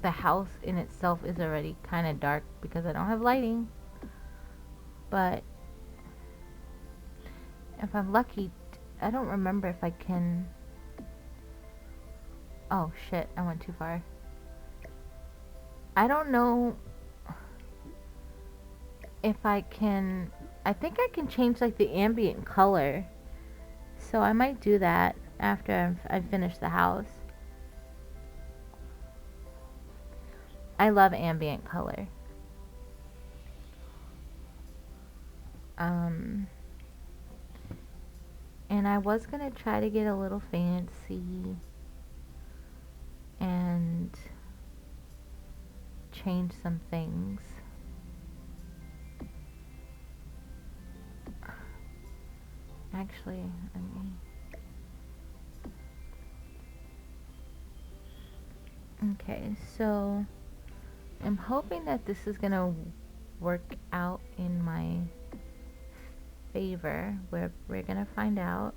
the house in itself is already kind of dark because I don't have lighting. But if I'm lucky, I don't remember if I can... Oh shit, I went too far. I don't know if I can... I think I can change like the ambient color. So I might do that after I've finished the house. I love ambient color. And I was gonna try to get a little fancy and change some things. Actually, okay, so I'm hoping that this is gonna work out in my favor. We're gonna find out.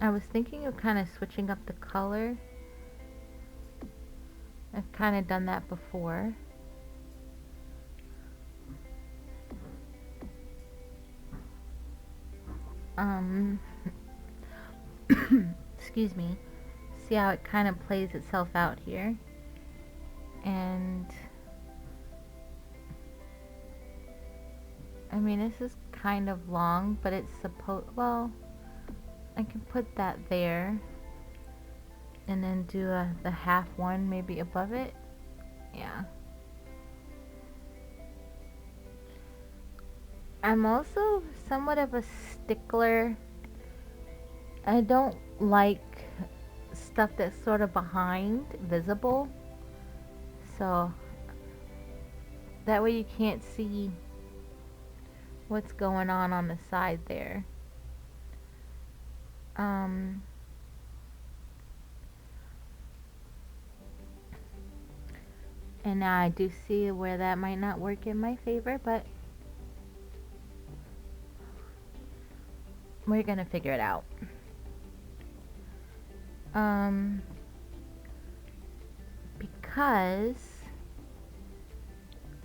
I was thinking of kind of switching up the color. I've kind of done that before. Excuse me. See how it kind of plays itself out here. And I mean, this is kind of long, but it's well, I can put that there and then do the half one maybe above it. Yeah. I'm also somewhat of a stickler. I don't like stuff that's sort of behind, visible. So that way you can't see what's going on the side there. And now I do see where that might not work in my favor, but we're gonna figure it out. Because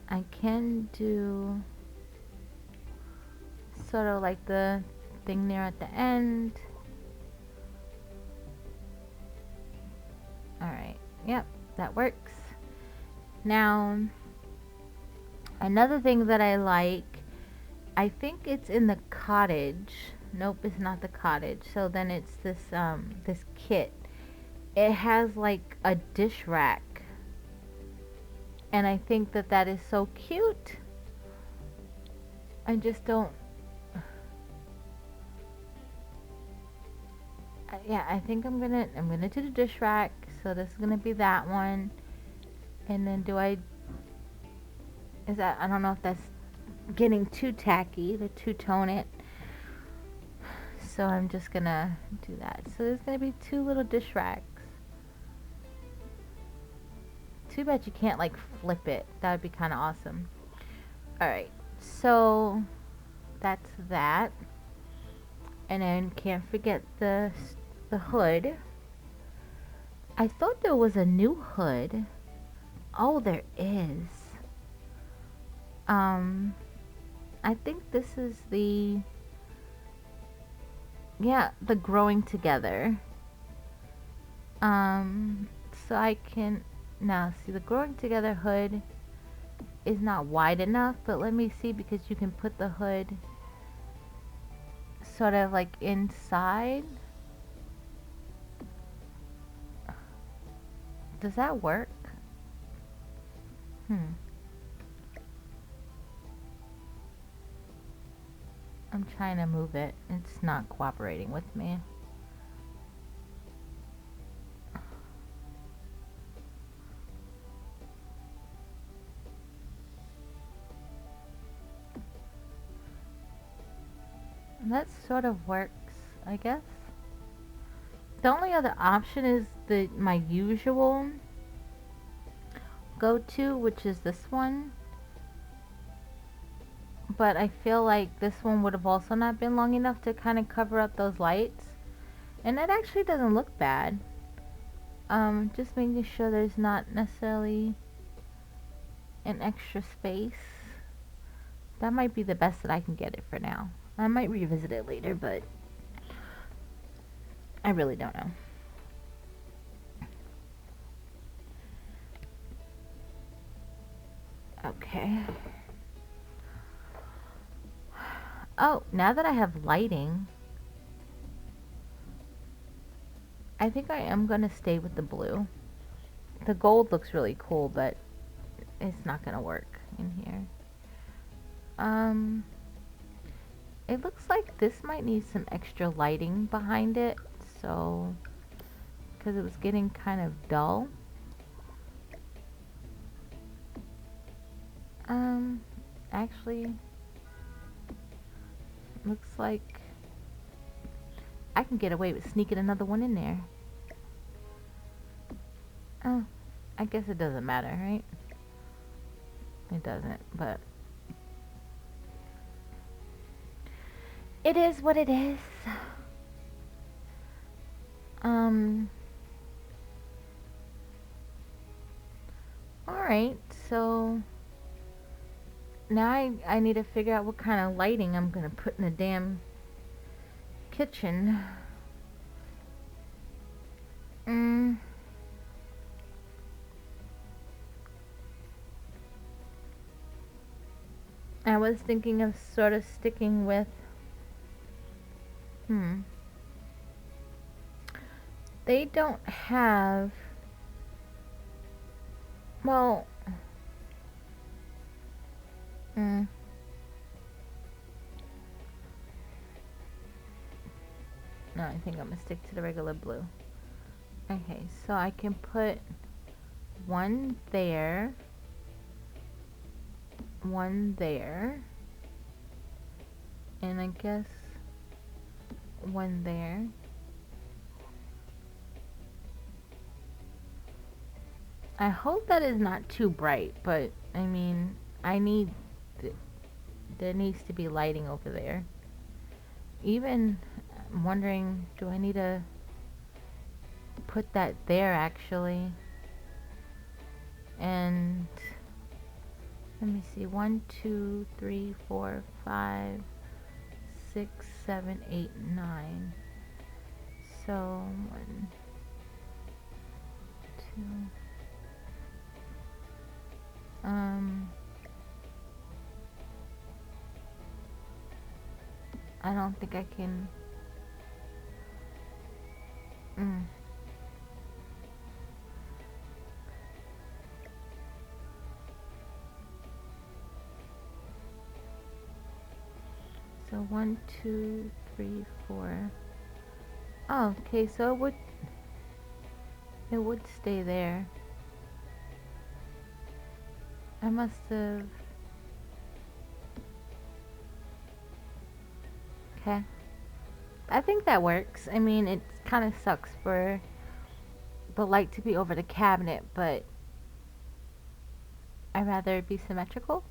I can do sort of like the thing there at the end. Alright, yep, that works. Now, another thing that I like, I think it's in the cottage. Nope, it's not the cottage. So then it's this this kit. It has like a dish rack. And I think that that is so cute. I just don't. Yeah, I think I'm gonna do the dish rack. So this is gonna be that one. And then I don't know if that's getting too tacky to two-tone it. So I'm just gonna do that. So there's gonna be two little dish racks. Too bad you can't like flip it. That would be kind of awesome. Alright, so that's that. And then can't forget the hood. I thought there was a new hood. Oh, there is. I think this is the growing together. So I can now see the growing together hood is not wide enough, but let me see, because you can put the hood sort of like inside. Does that work? I'm trying to move it. It's not cooperating with me. That sort of works, I guess. The only other option is my usual go-to, which is this one. But I feel like this one would have also not been long enough to kind of cover up those lights. And it actually doesn't look bad. Just making sure there's not necessarily an extra space. That might be the best that I can get it for now. I might revisit it later, but I really don't know. Okay. Oh, now that I have lighting, I think I am going to stay with the blue. The gold looks really cool, but it's not going to work in here. It looks like this might need some extra lighting behind it, so, because it was getting kind of dull. Actually, looks like I can get away with sneaking another one in there. Oh, I guess it doesn't matter, right? It doesn't, but it is what it is. Alright, so now I need to figure out what kind of lighting I'm gonna put in the damn kitchen. I was thinking of sort of sticking with they don't have, well, no, I think I'm gonna stick to the regular blue. Okay, so I can put one there, one there, and I guess one there. I hope that is not too bright, but I mean, there needs to be lighting over there. Even I'm wondering, do I need to put that there actually? And let me see, 1, 2, 3, 4, 5, 6, 7, 8, 9. So 1, 2. I don't think I can. So 1, 2, 3, 4. Oh, okay, so it would stay there. I must have. Okay. I think that works. I mean, it kind of sucks for the light to be over the cabinet, but I'd rather it be symmetrical.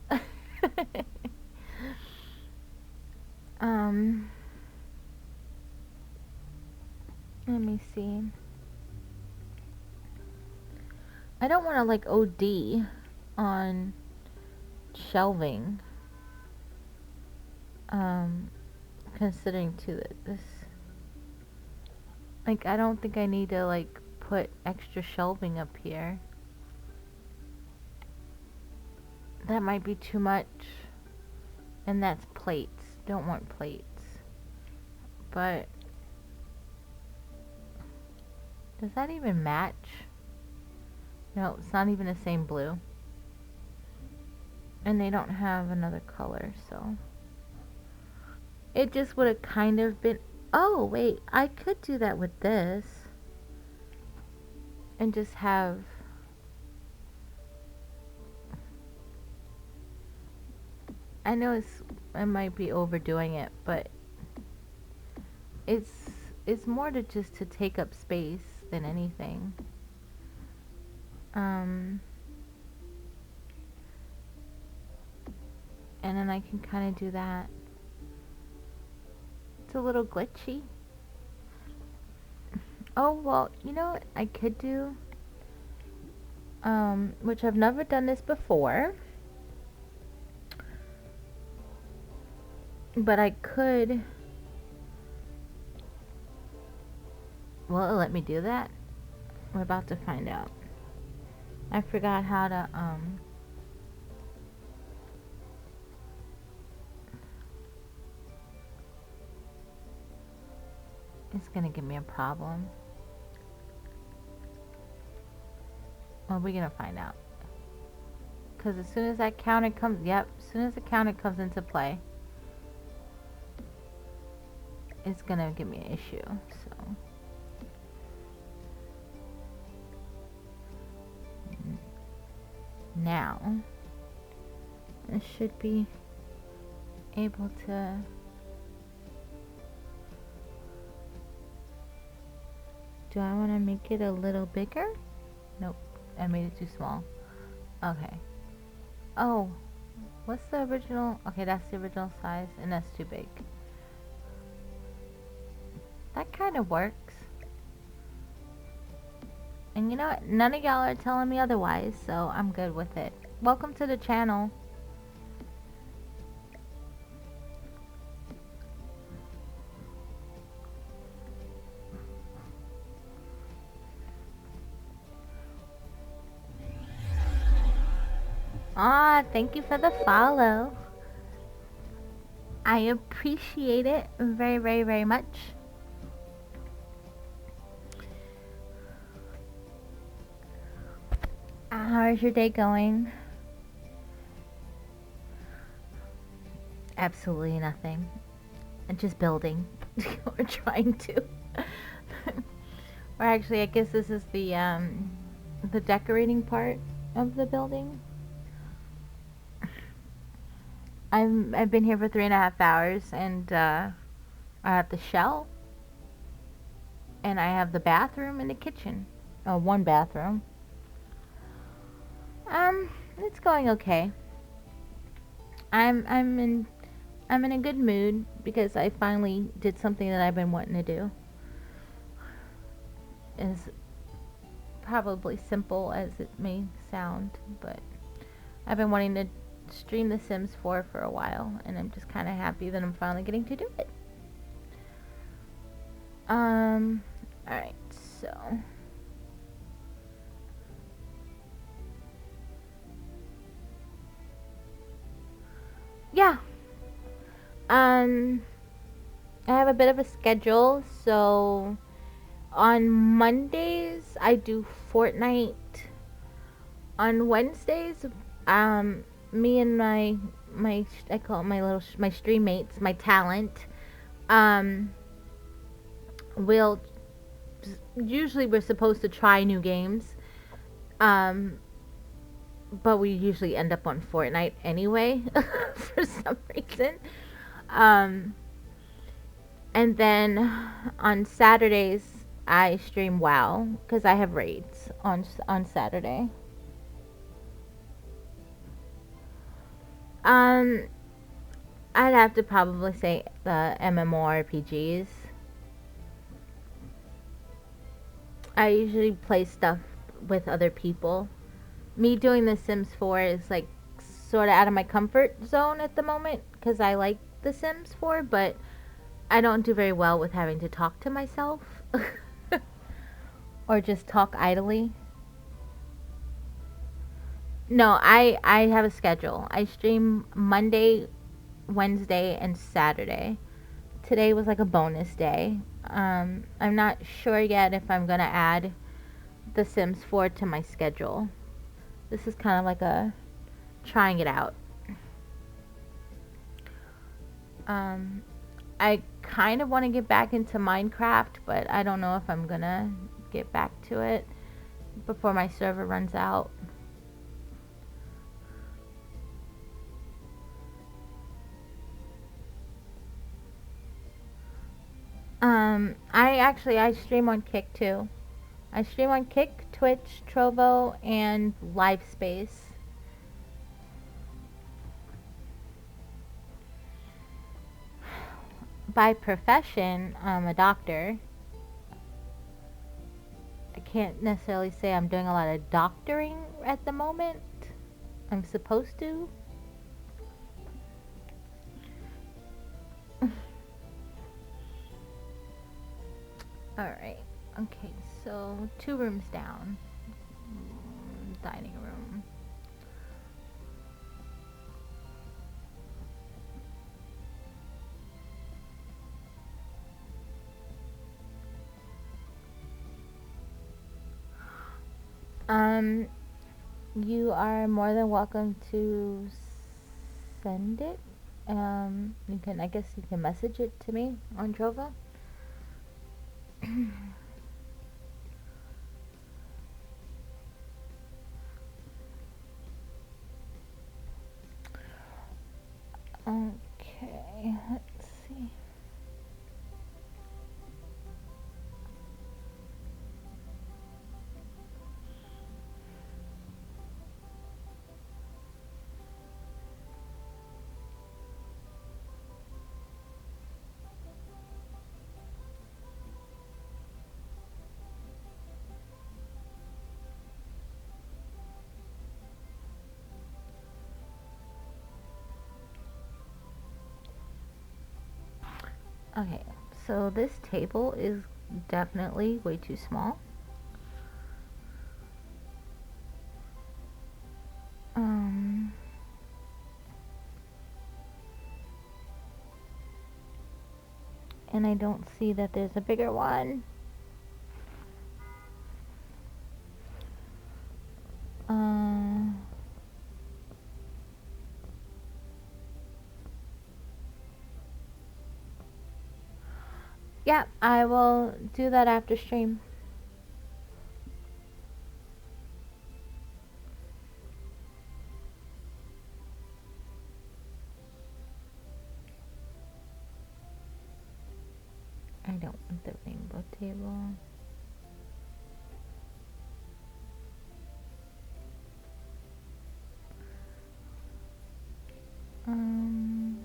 Let me see. I don't want to like OD on shelving. Considering to this, like, I don't think I need to like put extra shelving up here. That might be too much. And that's plates. Don't want plates. But does that even match? No, it's not even the same blue. And they don't have another color, so it just would have kind of been. Oh wait, I could do that with this and just have. I know I might be overdoing it, but it's more to just to take up space than anything. And then I can kind of do that. It's a little glitchy. Oh, well, you know what I could do? Which I've never done this before. But I could. Will it let me do that? We're about to find out. I forgot how to, it's gonna give me a problem. Well, we're gonna find out. Because as soon as that counter comes, as soon as the counter comes into play, it's gonna give me an issue, so. Now, I should be able to. Do I want to make it a little bigger? Nope. I made it too small. Okay. Oh, what's the original? Okay, that's the original size, and that's too big. That kind of works. And you know what? None of y'all are telling me otherwise, so I'm good with it. Welcome to the channel. Ah, thank you for the follow. I appreciate it very, very, very much. How's your day going? Absolutely nothing. I'm just building. Or trying to. Or actually, I guess this is the decorating part of the building. I've been here for 3.5 hours, and I have the shell, and I have the bathroom and the kitchen. Oh, one bathroom. It's going okay. I'm in a good mood because I finally did something that I've been wanting to do. As probably simple as it may sound, but I've been wanting to stream The Sims 4 for a while, and I'm just kind of happy that I'm finally getting to do it. Alright, so yeah. I have a bit of a schedule, so on Mondays I do Fortnite. On Wednesdays, me and my I call it my stream mates, my talent, will usually we're supposed to try new games, but we usually end up on Fortnite anyway for some reason. And then on Saturdays I stream WoW because I have raids on Saturday. I'd have to probably say the MMORPGs. I usually play stuff with other people. Me doing The Sims 4 is like sort of out of my comfort zone at the moment because I like The Sims 4, but I don't do very well with having to talk to myself or just talk idly. No, I have a schedule. I stream Monday, Wednesday, and Saturday. Today was like a bonus day. I'm not sure yet if I'm gonna add The Sims 4 to my schedule. This is kind of like a trying it out. I kind of want to get back into Minecraft, but I don't know if I'm gonna get back to it before my server runs out. I stream on Kick too. I stream on Kick, Twitch, Trovo, and Livespace. By profession, I'm a doctor. I can't necessarily say I'm doing a lot of doctoring at the moment. I'm supposed to. Alright. Okay, so 2 rooms down. Dining room. You are more than welcome to send it. I guess you can message it to me on Trovo. Okay, let's see. Okay, so this table is definitely way too small. Um, and I don't see that there's a bigger one. Uh, yeah, I will do that after stream. I don't want the rainbow table. Um,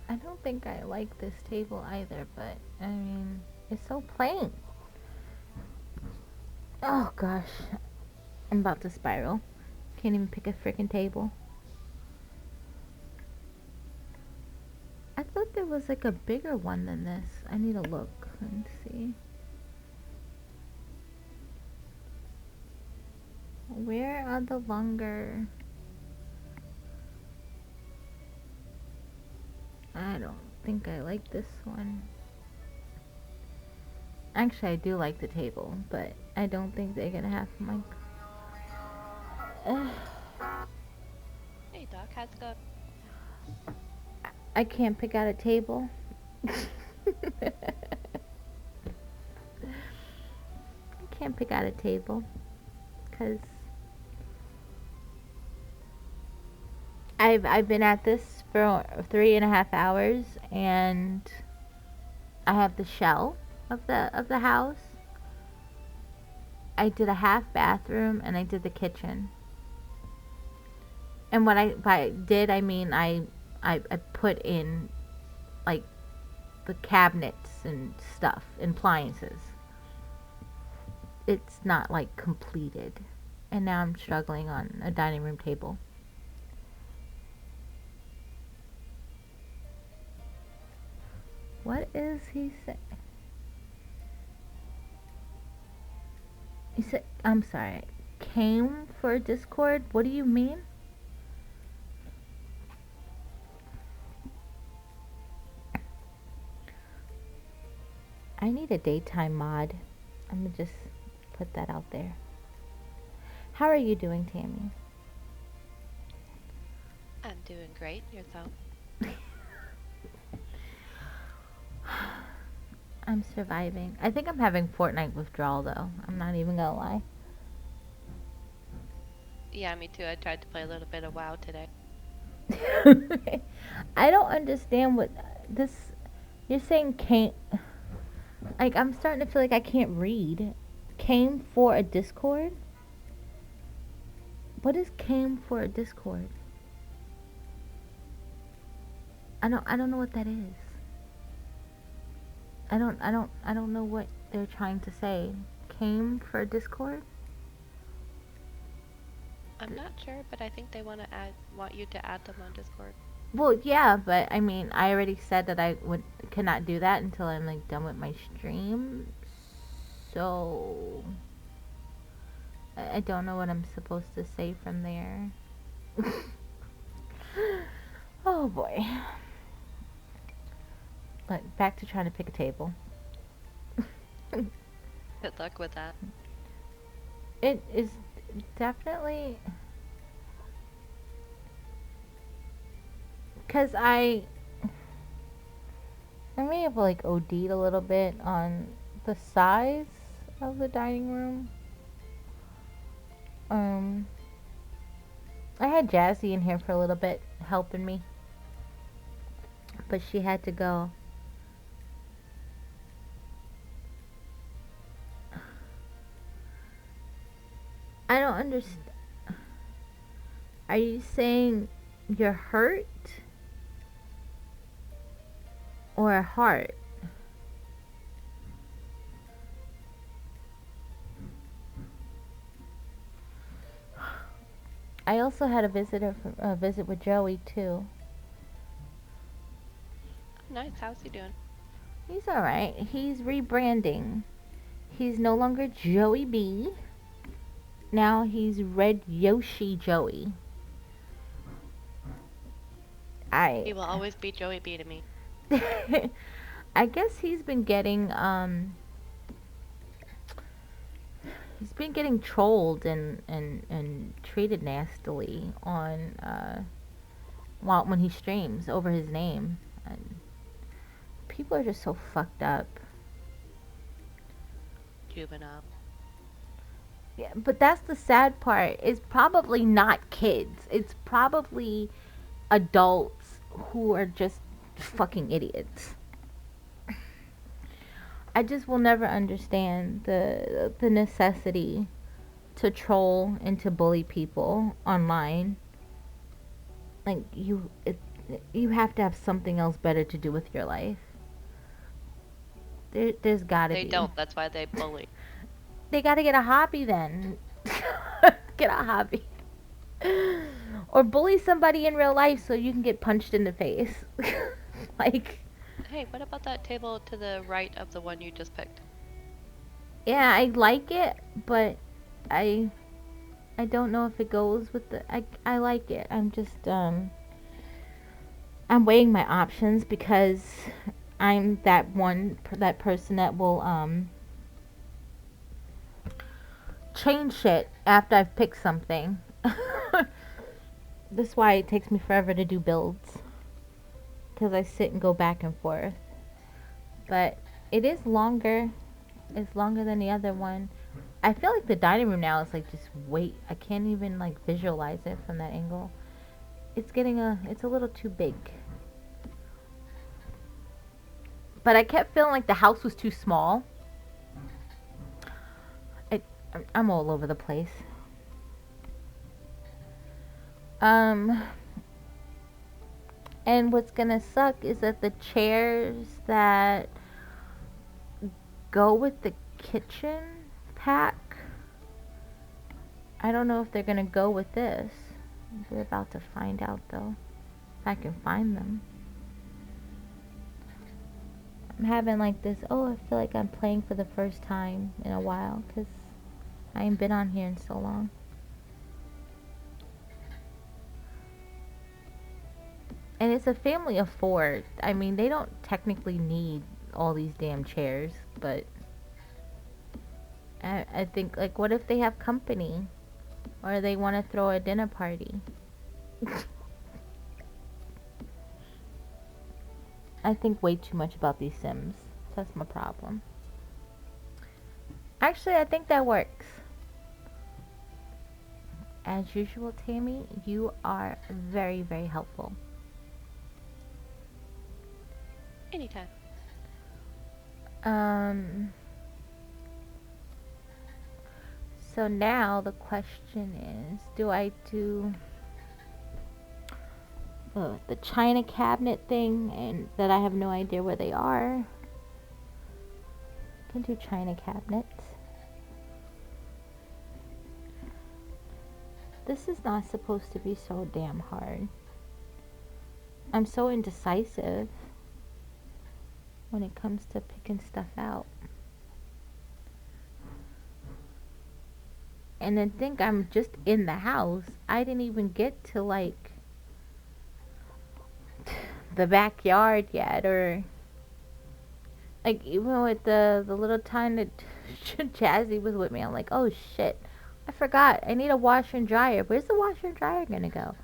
I don't think I like this table either, but I mean, it's so plain. Oh gosh, I'm about to spiral. Can't even pick a freaking table. I thought there was like a bigger one than this. I need to look and see. Where are the longer? I don't think I like this one. Actually, I do like the table, but I don't think they're gonna have my. Hey, Doc, how's it going? I can't pick out a table. I can't pick out a table because I've been at this for 3.5 hours, and I have the shell of the house. I did a half bathroom and I did the kitchen. And what by did I mean I put in like the cabinets and stuff, appliances. It's not like completed. And now I'm struggling on a dining room table. What is he saying? He said, I'm sorry, came for Discord? What do you mean? I need a daytime mod. I'm gonna just put that out there. How are you doing, Tammy? I'm doing great. Yourself? I'm surviving. I think I'm having Fortnite withdrawal though. I'm not even gonna lie. Yeah, me too. I tried to play a little bit of WoW today. I don't understand what this. You're saying came. Like, I'm starting to feel like I can't read. Came for a Discord? What is came for a Discord? I don't know what that is. I don't know what they're trying to say. Came for a Discord? I'm not sure, but I think they want you to add them on Discord. Well, yeah, but I mean, I already said that I cannot do that until I'm like done with my stream. So I don't know what I'm supposed to say from there. Oh boy. But back to trying to pick a table. Good luck with that. It is definitely because I may have like OD'd a little bit on the size of the dining room. I had Jazzy in here for a little bit helping me, but she had to go. I don't understand. Are you saying you're hurt or a heart? I also had a visit with Joey too. Nice. How's he doing? He's all right. He's rebranding. He's no longer Joey B. Now he's Red Yoshi Joey. He will always be Joey B to me. I guess he's been getting trolled and treated nastily on when he streams over his name. And people are just so fucked up. Juvenile. Yeah, but that's the sad part. It's probably not kids. It's probably adults who are just fucking idiots. I just will never understand the necessity to troll and to bully people online. Like you have to have something else better to do with your life. There's gotta be. They don't. That's why they bully. They gotta get a hobby then. Get a hobby. Or bully somebody in real life so you can get punched in the face. Like, Hey, what about that table to the right of the one you just picked? yeah, I like it, but I don't know if it goes with the I like it. I'm just I'm weighing my options because I'm that person that will change shit after I've picked something. That's why it takes me forever to do builds, because I sit and go back and forth. But it is longer. It's longer than the other one. I feel like the dining room now is like just wait. I can't even like visualize it from that angle. It's a little too big. But I kept feeling like the house was too small. I'm all over the place. And what's gonna suck is that the chairs that go with the kitchen pack, I don't know if they're gonna go with this. We're about to find out though, if I can find them. I'm having like this, oh, I feel like I'm playing for the first time in a while, because I ain't been on here in so long. And it's a family of 4. I mean, they don't technically need all these damn chairs, but I think, like, what if they have company? Or they want to throw a dinner party? I think way too much about these Sims. That's my problem. Actually, I think that works. As usual, Tammy, you are very, very helpful. Anytime. So now the question is, do I do the china cabinet thing, and that I have no idea where they are? I can do china cabinets. This is not supposed to be so damn hard. I'm so indecisive when it comes to picking stuff out. And then think I'm just in the house. I didn't even get to like the backyard yet, or like even with the little time that Jazzy was with me, I'm like, oh shit, I forgot. I need a washer and dryer. Where's the washer and dryer gonna go?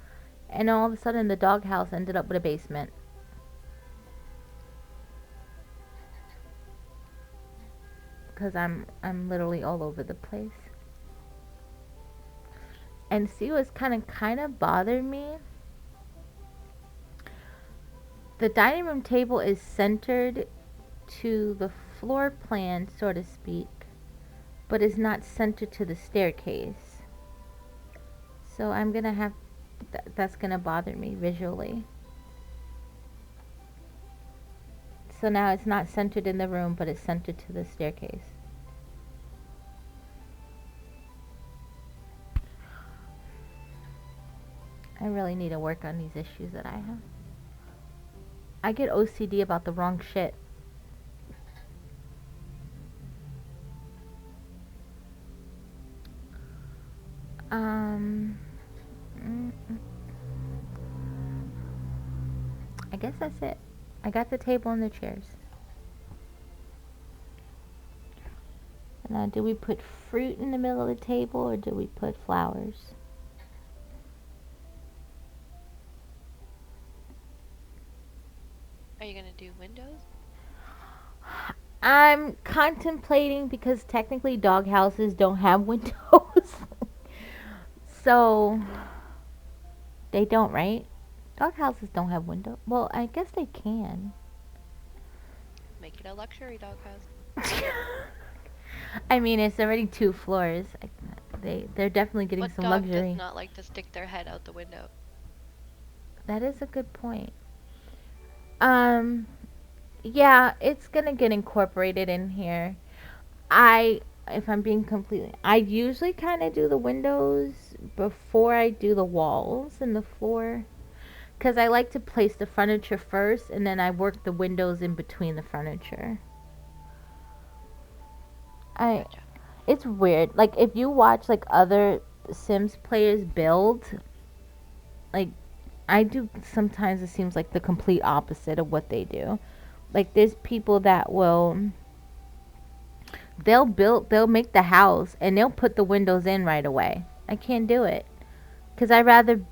And all of a sudden the doghouse ended up with a basement. Because I'm literally all over the place. And see what's kind of bothered me? The dining room table is centered to the floor plan, so to speak, but is not centered to the staircase. So I'm gonna have, that's gonna bother me visually. So now it's not centered in the room, but it's centered to the staircase. I really need to work on these issues that I have. I get OCD about the wrong shit. Um, I guess that's it. I got the table and the chairs. Now, do we put fruit in the middle of the table or do we put flowers? Are you gonna do windows? I'm contemplating because technically dog houses don't have windows. So, they don't, right? Dog houses don't have windows. Well, I guess they can. Make it a luxury doghouse. I mean, it's already 2 floors. They're definitely getting What some dog luxury. does not like to stick their head out the window? That is a good point. Yeah, it's gonna get incorporated in here. If I'm being completely, I usually kind of do the windows before I do the walls and the floor. Because I like to place the furniture first and then I work the windows in between the furniture. Gotcha. It's weird. Like, if you watch, like, other Sims players build, like, I do, sometimes it seems like the complete opposite of what they do. Like, there's people that they'll make the house and they'll put the windows in right away. I can't do it. Because I'd rather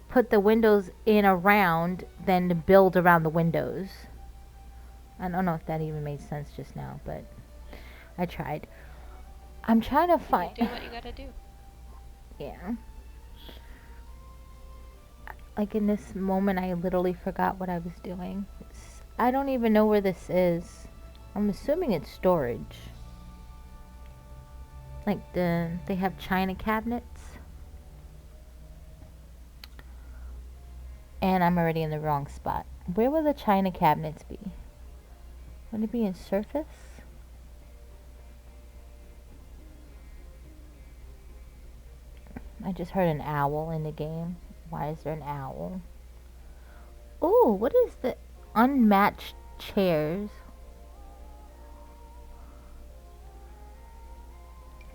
put the windows in around than to build around the windows. I don't know if that even made sense just now, but I tried. I'm trying to find. You do what you gotta do. Yeah. Like, in this moment, I literally forgot what I was doing. I don't even know where this is. I'm assuming it's storage. Like, they have china cabinets. And I'm already in the wrong spot. Where will the china cabinets be? Would it be in surface? I just heard an owl in the game. Why is there an owl? Ooh, what is the unmatched chairs?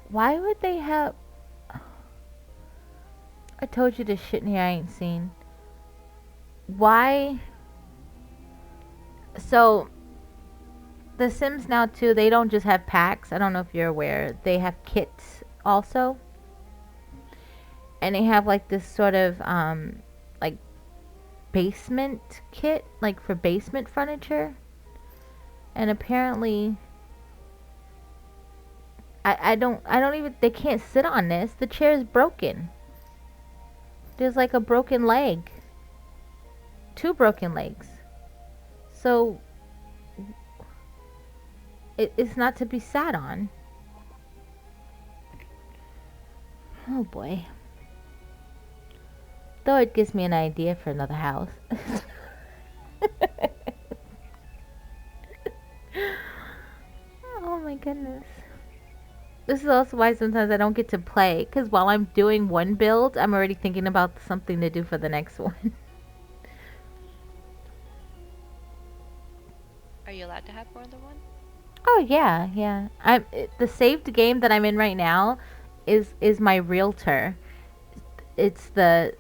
Why would they have... I told you the shit in here I ain't seen. Why? So, The Sims now too, they don't just have packs. I don't know if you're aware. They have kits also. And they have like this sort of like basement kit, like for basement furniture. And apparently I don't even, they can't sit on this. The chair is broken. There's like a broken leg. 2 broken legs. So it's not to be sat on. Oh boy. Though it gives me an idea for another house. Oh my goodness. This is also why sometimes I don't get to play. Because while I'm doing one build, I'm already thinking about something to do for the next one. Are you allowed to have more than one? Oh yeah, yeah. The saved game that I'm in right now is my realtor. It's the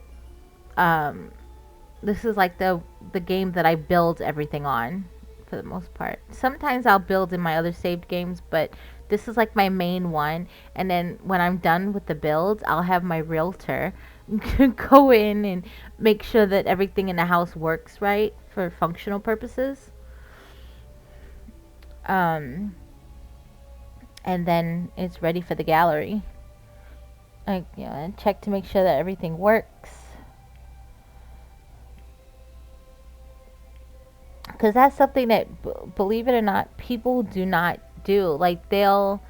this is like the game that I build everything on for the most part. Sometimes I'll build in my other saved games, but this is like my main one. And then when I'm done with the build, I'll have my realtor go in and make sure that everything in the house works right for functional purposes. And then it's ready for the gallery. Like, you know, and check to make sure that everything works. Because that's something that, believe it or not, people do not do. Like, they'll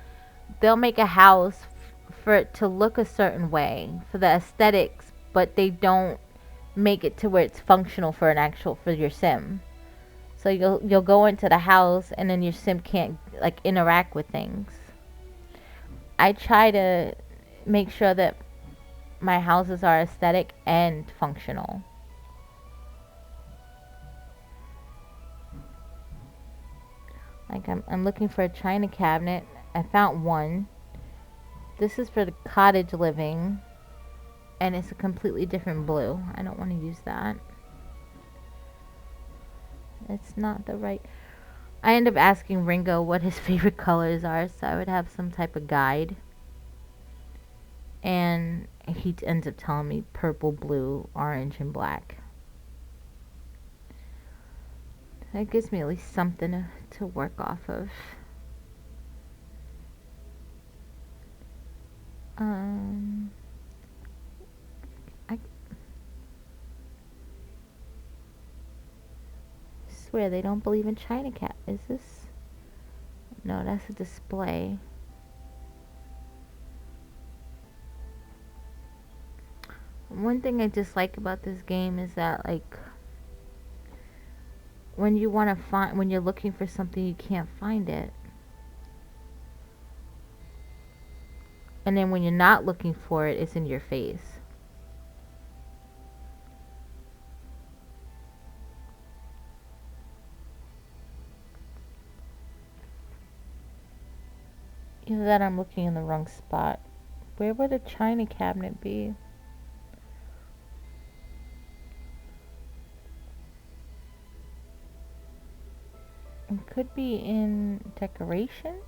make a house for it to look a certain way, for the aesthetics, but they don't make it to where it's functional for your sim. So you'll go into the house and then your sim can't like interact with things. I try to make sure that my houses are aesthetic and functional. Like I'm looking for a china cabinet. I found one. This is for the cottage living, and it's a completely different blue. I don't want to use that. It's not the right. I end up asking Ringo what his favorite colors are, so I would have some type of guide. And he ends up telling me purple, blue, orange, and black. That gives me at least something to work off of. I swear they don't believe in China cat. Is this? No, that's a display. One thing I dislike about this game is that, like, when you want to find, when you're looking for something, you can't find it. And then when you're not looking for it, it's in your face. Either that or I'm looking in the wrong spot. Where would a china cabinet be? It could be in decorations.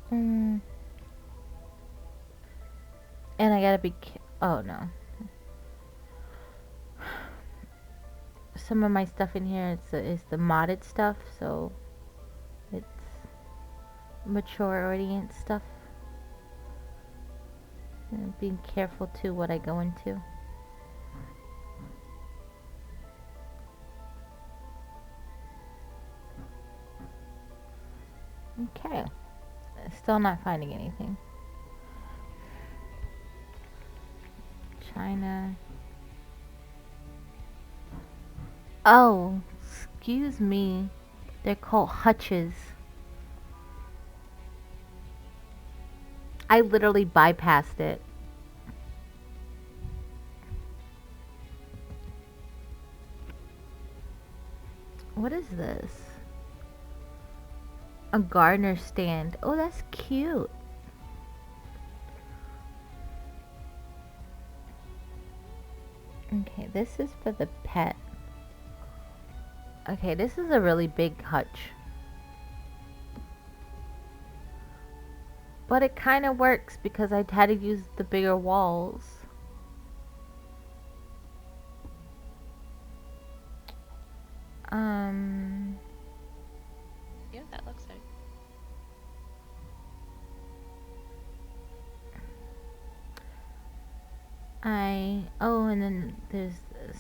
And I gotta be. Oh no. Some of my stuff in here is the modded stuff, so it's mature audience stuff. And being careful too what I go into. Okay. Still not finding anything. China. Oh, excuse me. They're called hutches. I literally bypassed it. What is this? A gardener stand. Oh, that's cute. Okay, this is for the pet. Okay, this is a really big hutch. But it kind of works because I had to use the bigger walls. Yeah, that looks nice. Oh, and then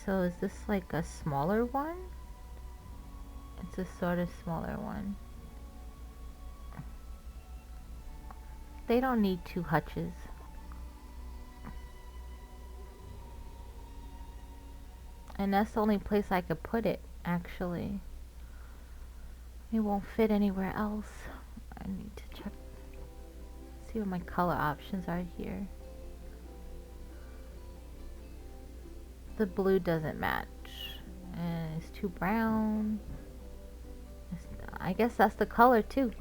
so is this like a smaller one? It's a sort of smaller one. They don't need two hutches. And that's the only place I could put it, actually. It won't fit anywhere else. I need to check, see what my color options are here. The blue doesn't match. And it's too brown. I guess that's the color too.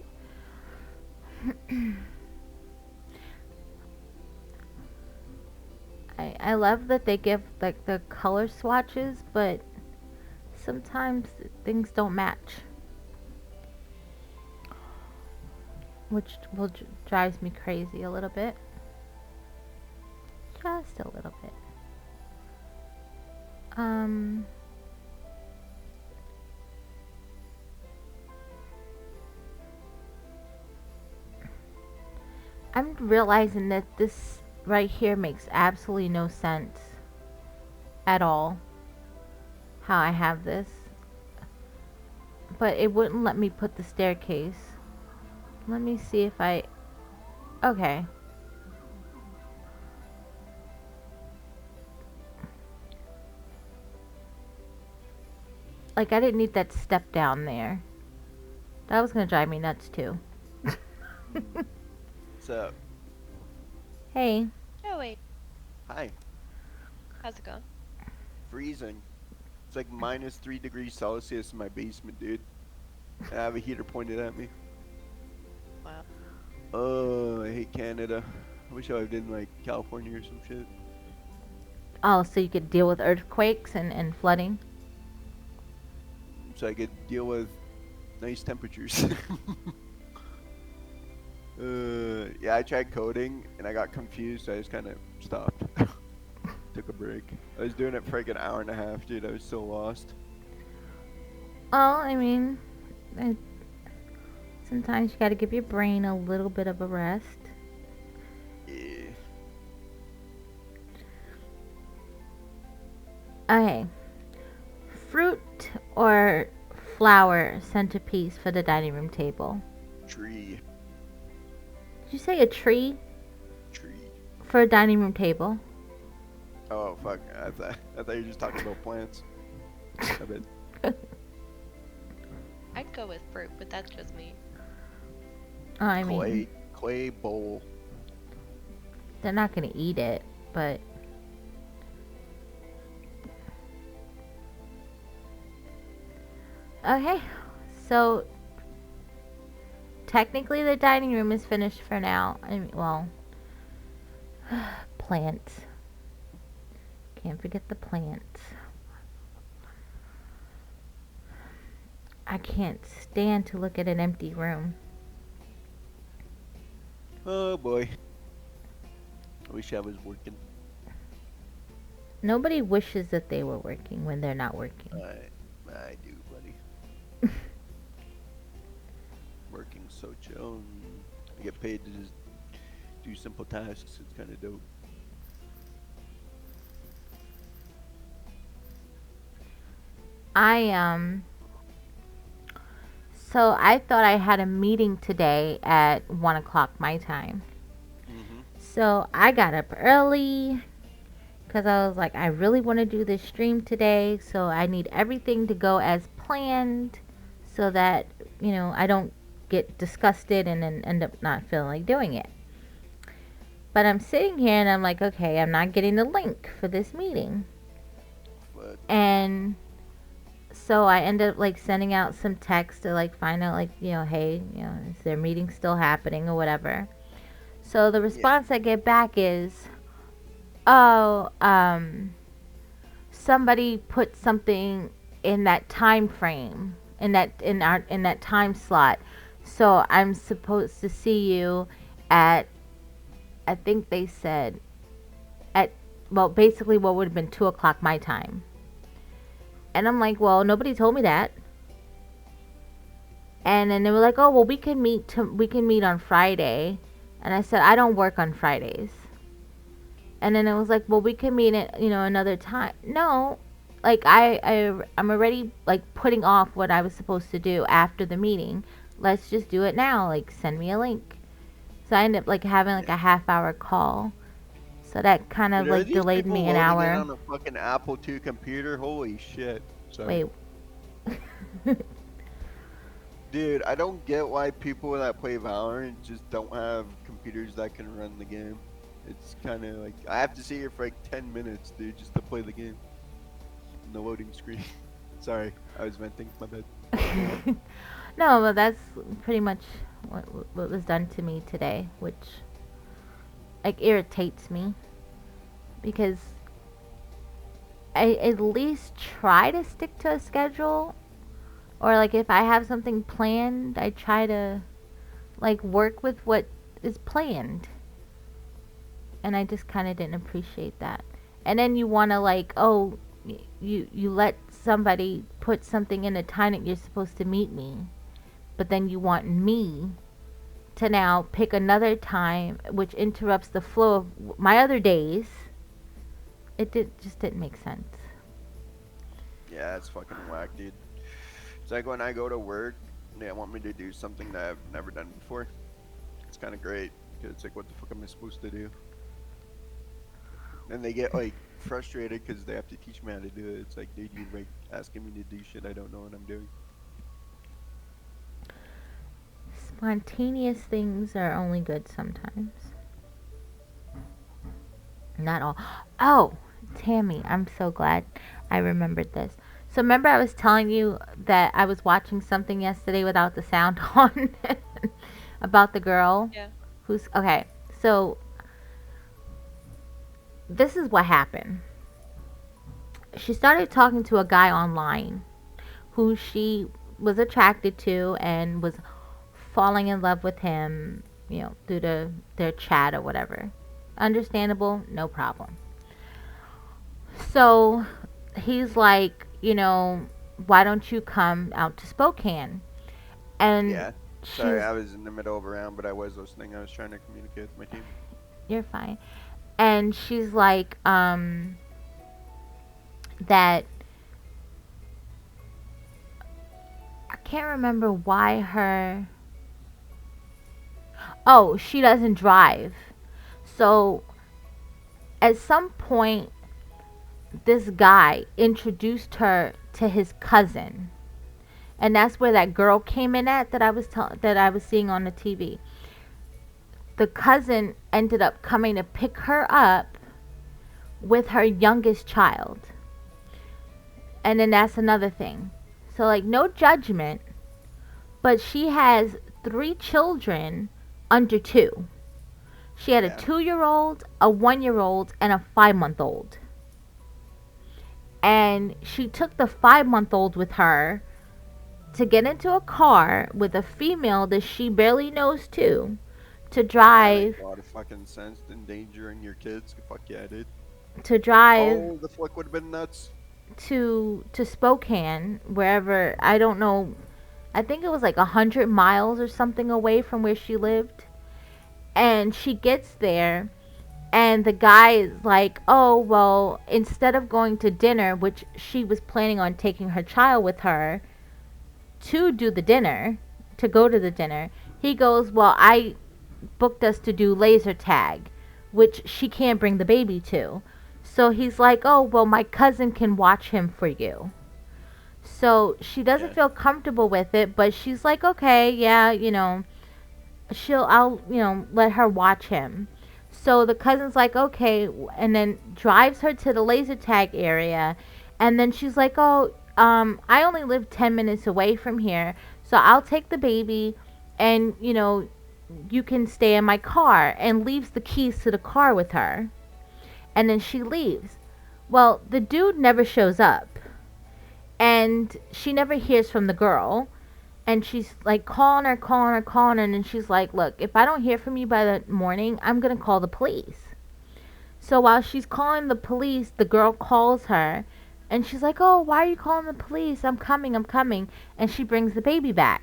I love that they give like the color swatches, but sometimes things don't match, which drives me crazy a little bit. Just a little bit. I'm realizing that this right here makes absolutely no sense at all, how I have this. But it wouldn't let me put the staircase. Let me see if I... Okay. Like, I didn't need that step down there. That was gonna drive me nuts too. What's up? Hey. Oh wait, Hi. how's it going? Freezing. It's like -3 degrees Celsius in my basement, dude. And I have a heater pointed at me. Wow. Oh, I hate Canada. I wish I lived in like California or some shit. Oh, so you could deal with earthquakes and flooding? So I could deal with nice temperatures. Yeah, I tried coding and I got confused, so I just kind of stopped. Took a break. I was doing it for like an hour and a half, dude. I was so lost. Well, I mean, it, sometimes you gotta give your brain a little bit of a rest. Yeah. Okay. Fruit or flower centerpiece for the dining room table? Tree. Did you say a tree Tree. for a dining room table? Oh fuck! I thought you were just talking about plants. I bet. I'd go with fruit, but that's just me. Oh, I mean, Clay bowl. they're not gonna eat it, but okay. So technically, the dining room is finished for now. I mean, well, plants. Can't forget the plants. I can't stand to look at an empty room. Oh boy. I wish I was working. Nobody wishes that they were working when they're not working. I do, buddy. Working so chill. And I get paid to just do simple tasks. It's kind of dope. I So I thought I had a meeting today at 1 o'clock my time. Mhm. So I got up early because I was like, I really want to do this stream today. So I need everything to go as planned so that, I don't get disgusted and then end up not feeling like doing it. But I'm sitting here and I'm like, okay, I'm not getting the link for this meeting. But And so I ended up like sending out some text to like find out like, hey, is their meeting still happening or whatever. So the yeah. response I get back is, oh, somebody put something in that time frame, in that time slot. So I'm supposed to see you at, I think they said at, well, basically what would have been 2 o'clock my time. And I'm like, well, nobody told me that. And then they were like, oh, well, we can meet on Friday. And I said, I don't work on Fridays. And then it was like, well, we can meet at, another time. No, like I'm already like putting off what I was supposed to do after the meeting. Let's just do it now. Like, send me a link. So I ended up like having like a half-hour call. So that kind of Dude, are like these delayed people me an loading in hour. on a fucking Apple II computer? Holy shit. Sorry. Wait. Dude, I don't get why people that play Valorant just don't have computers that can run the game. It's kind of like, I have to sit here for like 10 minutes, dude, just to play the game. In the loading screen. Sorry, I was venting, my bad. No, but that's pretty much what was done to me today, which like irritates me because I at least try to stick to a schedule, or like if I have something planned, I try to like work with what is planned. And I just kind of didn't appreciate that. And then you want to like, oh, you let somebody put something in a time that you're supposed to meet me, but then you want me to now pick another time, which interrupts the flow of my other days. Just didn't make sense. Yeah, it's fucking whack, dude. It's like when I go to work, they want me to do something that I've never done before. It's kind of great, because it's like, what the fuck am I supposed to do? And they get like frustrated because they have to teach me how to do it. It's like, dude, you're like asking me to do shit I don't know what I'm doing. Spontaneous things are only good sometimes. Not all. Oh, Tammy, I'm so glad I remembered this. So remember I was telling you that I was watching something yesterday without the sound on about the girl Yeah. who's okay. So this is what happened. She started talking to a guy online who she was attracted to and was falling in love with him, due to their chat or whatever. Understandable, no problem. So he's like, why don't you come out to Spokane? And Yeah. Sorry, she's, I was in the middle of a round, but I was listening. I was trying to communicate with my team. you're fine. And she's like, that I can't remember why oh, she doesn't drive. So at some point, this guy introduced her to his cousin. And that's where that girl came in at that I was seeing on the TV. The cousin ended up coming to pick her up with her youngest child. And then that's another thing. So like no judgment, but she has 3 children under 2. She had a Yeah. 2-year-old, a 1-year-old, and a 5-month-old. And she took the 5-month-old with her to get into a car with a female that she barely knows too, to That drive makes a lot of fucking sense. Endangering your kids. Fuck yeah, dude. to drive Oh, the flick would have been nuts. to Spokane, wherever, I don't know. I think it was like 100 miles or something away from where she lived. And she gets there, and the guy is like, "Oh, well, instead of going to dinner, which she was planning on taking her child with her to do the dinner, to go to the dinner, he goes, "Well, I booked us to do laser tag, which she can't bring the baby to." So he's like, "Oh, well, my cousin can watch him for you." So she doesn't Yeah. feel comfortable with it, but she's like, "Okay, yeah, I'll, let her watch him." So the cousin's like, "Okay," and then drives her to the laser tag area. And then she's like, "Oh, I only live 10 minutes away from here, so I'll take the baby, and, you can stay in my car," and leaves the keys to the car with her. And then she leaves. Well, the dude never shows up, and she never hears from the girl. And she's like calling her, calling her, calling her, and she's like, "Look, if I don't hear from you by the morning, I'm gonna call the police." So while she's calling the police, the girl calls her, and she's like, "Oh, why are you calling the police? I'm coming, I'm coming." And she brings the baby back.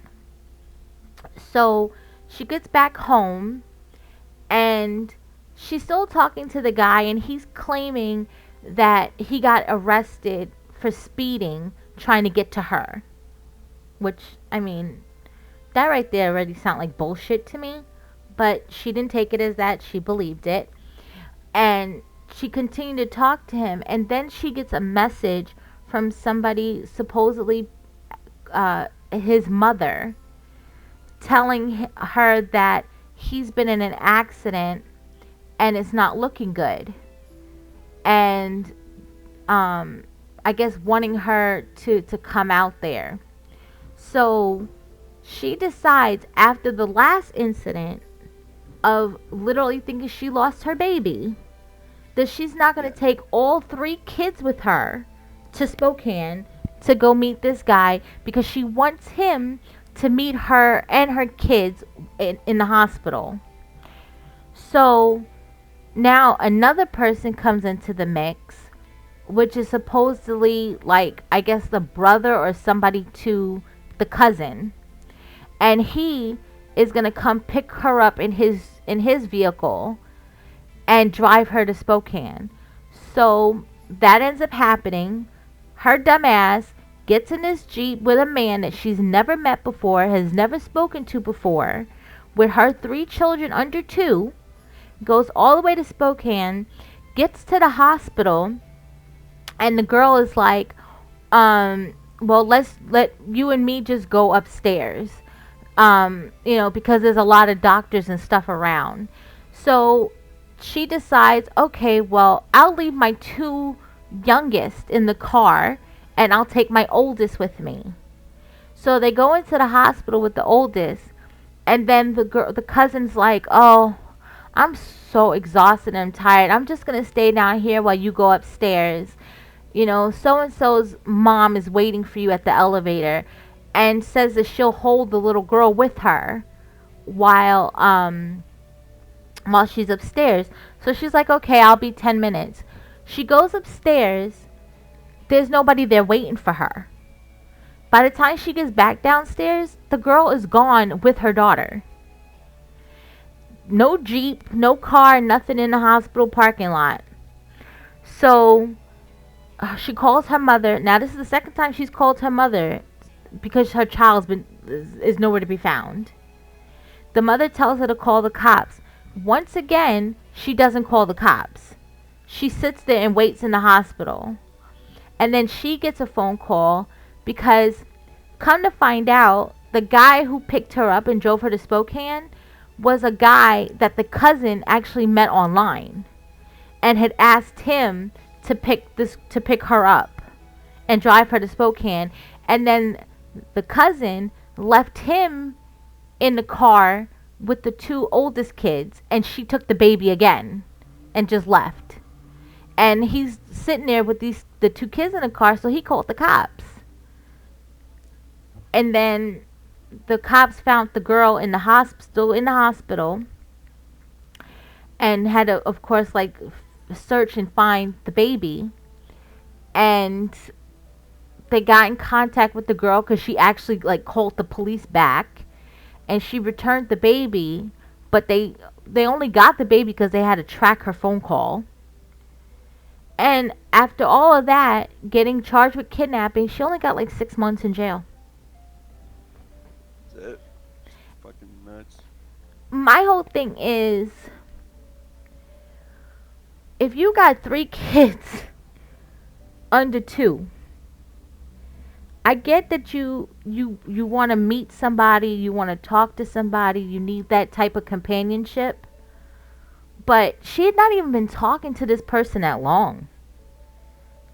So she gets back home, and she's still talking to the guy, and he's claiming that he got arrested for speeding trying to get to her. Which, I mean, that right there already sounds like bullshit to me. But she didn't take it as that. She believed it. And she continued to talk to him. And then she gets a message from somebody, supposedly his mother, telling her that he's been in an accident and it's not looking good. And I guess wanting her to come out there. So she decides, after the last incident of literally thinking she lost her baby, that she's not going to take all 3 kids with her to Spokane to go meet this guy, because she wants him to meet her and her kids in the hospital. So now another person comes into the mix, which is supposedly, like, I guess the brother or somebody to the cousin. And he is going to come pick her up in his vehicle and drive her to Spokane. So that ends up happening. Her dumbass gets in this Jeep with a man that she's never met before, has never spoken to before, with her 3 children under 2, goes all the way to Spokane, gets to the hospital, and the girl is like, well, let you and me just go upstairs. because there's a lot of doctors and stuff around. So she decides, okay, well, I'll leave my two youngest in the car and I'll take my oldest with me. So they go into the hospital with the oldest, and then the cousin's like, "Oh, I'm so exhausted and I'm tired. I'm just going to stay down here while you go upstairs. So and so's mom is waiting for you at the elevator," and says that she'll hold the little girl with her while she's upstairs. So she's like, "Okay, I'll be 10 minutes." She goes upstairs. There's nobody there waiting for her. By the time she gets back downstairs, the girl is gone with her daughter. No Jeep, no car, nothing in the hospital parking lot. So she calls her mother. Now this is the second time she's called her mother because her child's is nowhere to be found. The mother tells her to call the cops. Once again, she doesn't call the cops. She sits there and waits in the hospital. And then she gets a phone call because, come to find out, the guy who picked her up and drove her to Spokane was a guy that the cousin actually met online and had asked him to pick her up and drive her to Spokane. And then the cousin left him in the car with the two oldest kids, and she took the baby again and just left. And he's sitting there with the two kids in the car, so he called the cops. And then the cops found the girl in the hospital, and had to, of course, like, search and find the baby. And they got in contact with the girl because she actually, like, called the police back, and she returned the baby, but they only got the baby because they had to track her phone call. And after all of that, getting charged with kidnapping, she only got like 6 months in jail. That's it. Fucking nuts. My whole thing is, if you got 3 kids under 2, I get that you want to meet somebody, you want to talk to somebody, you need that type of companionship. But she had not even been talking to this person that long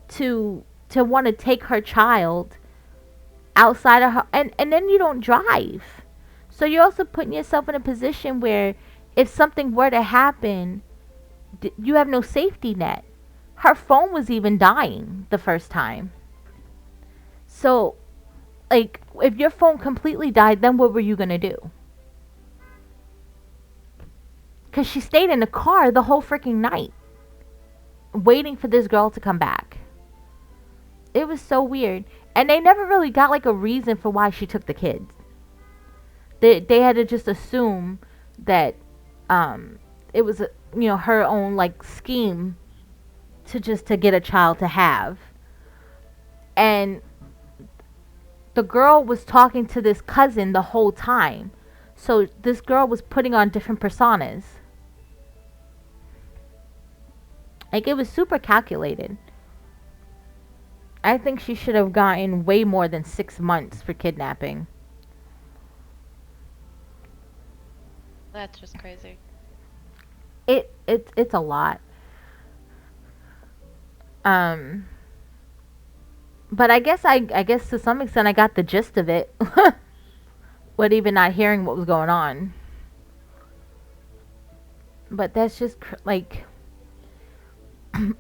to want to take her child outside of her, and then you don't drive. So you're also putting yourself in a position where if something were to happen, you have no safety net. Her phone was even dying the first time. So, like, if your phone completely died, then what were you going to do? Because she stayed in the car the whole freaking night, waiting for this girl to come back. It was so weird. And they never really got, like, a reason for why she took the kids. They had to just assume that it was, her own, like, scheme to get a child to have. And the girl was talking to this cousin the whole time. So this girl was putting on different personas. Like, it was super calculated. I think she should have gotten way more than 6 months for kidnapping. That's just crazy. It's a lot. But I guess to some extent I got the gist of it. With even not hearing what was going on. But that's just like,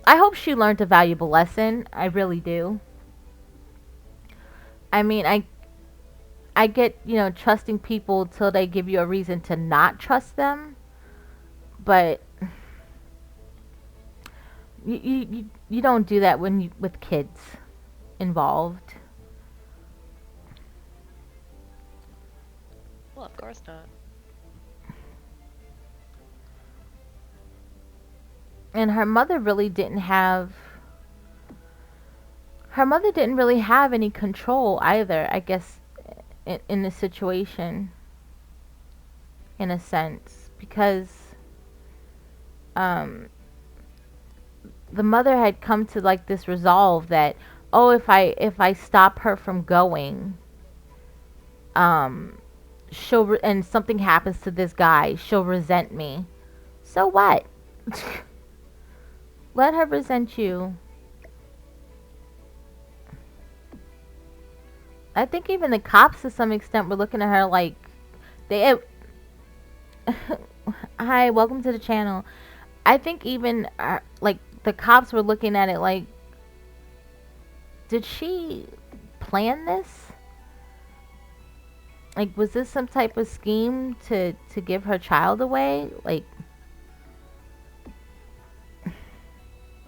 I hope she learned a valuable lesson. I really do. I mean, I get, trusting people till they give you a reason to not trust them. But you don't do that with kids involved. Well, of course not. And her mother really didn't have any control either, I guess, in the situation, in a sense, because the mother had come to, like, this resolve that, oh, if I stop her from going, and something happens to this guy, she'll resent me. So what? Let her resent you. I think even the cops to some extent were looking at her like they hi, welcome to the channel. I think even like the cops were looking at it like, did she plan this? Like, was this some type of scheme to give her child away? Like, I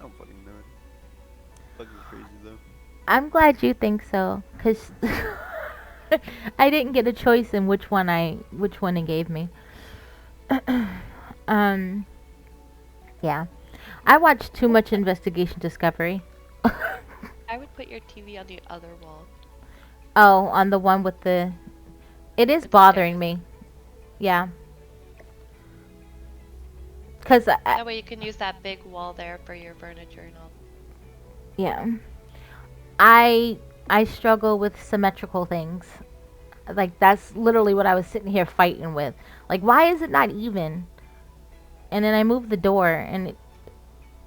don't fucking know. Fucking crazy though. I'm glad you think so, cause I didn't get a choice in which one it gave me. Yeah, I watched too much Investigation Discovery. I would put your TV on the other wall. Oh, on the one with the. It is With the bothering stairs. me. Yeah. Cause That way you can use that big wall there for your furniture and all. yeah, I struggle with symmetrical things. Like that's literally what I was sitting here fighting with. Like, why is it not even? And then I moved the door, and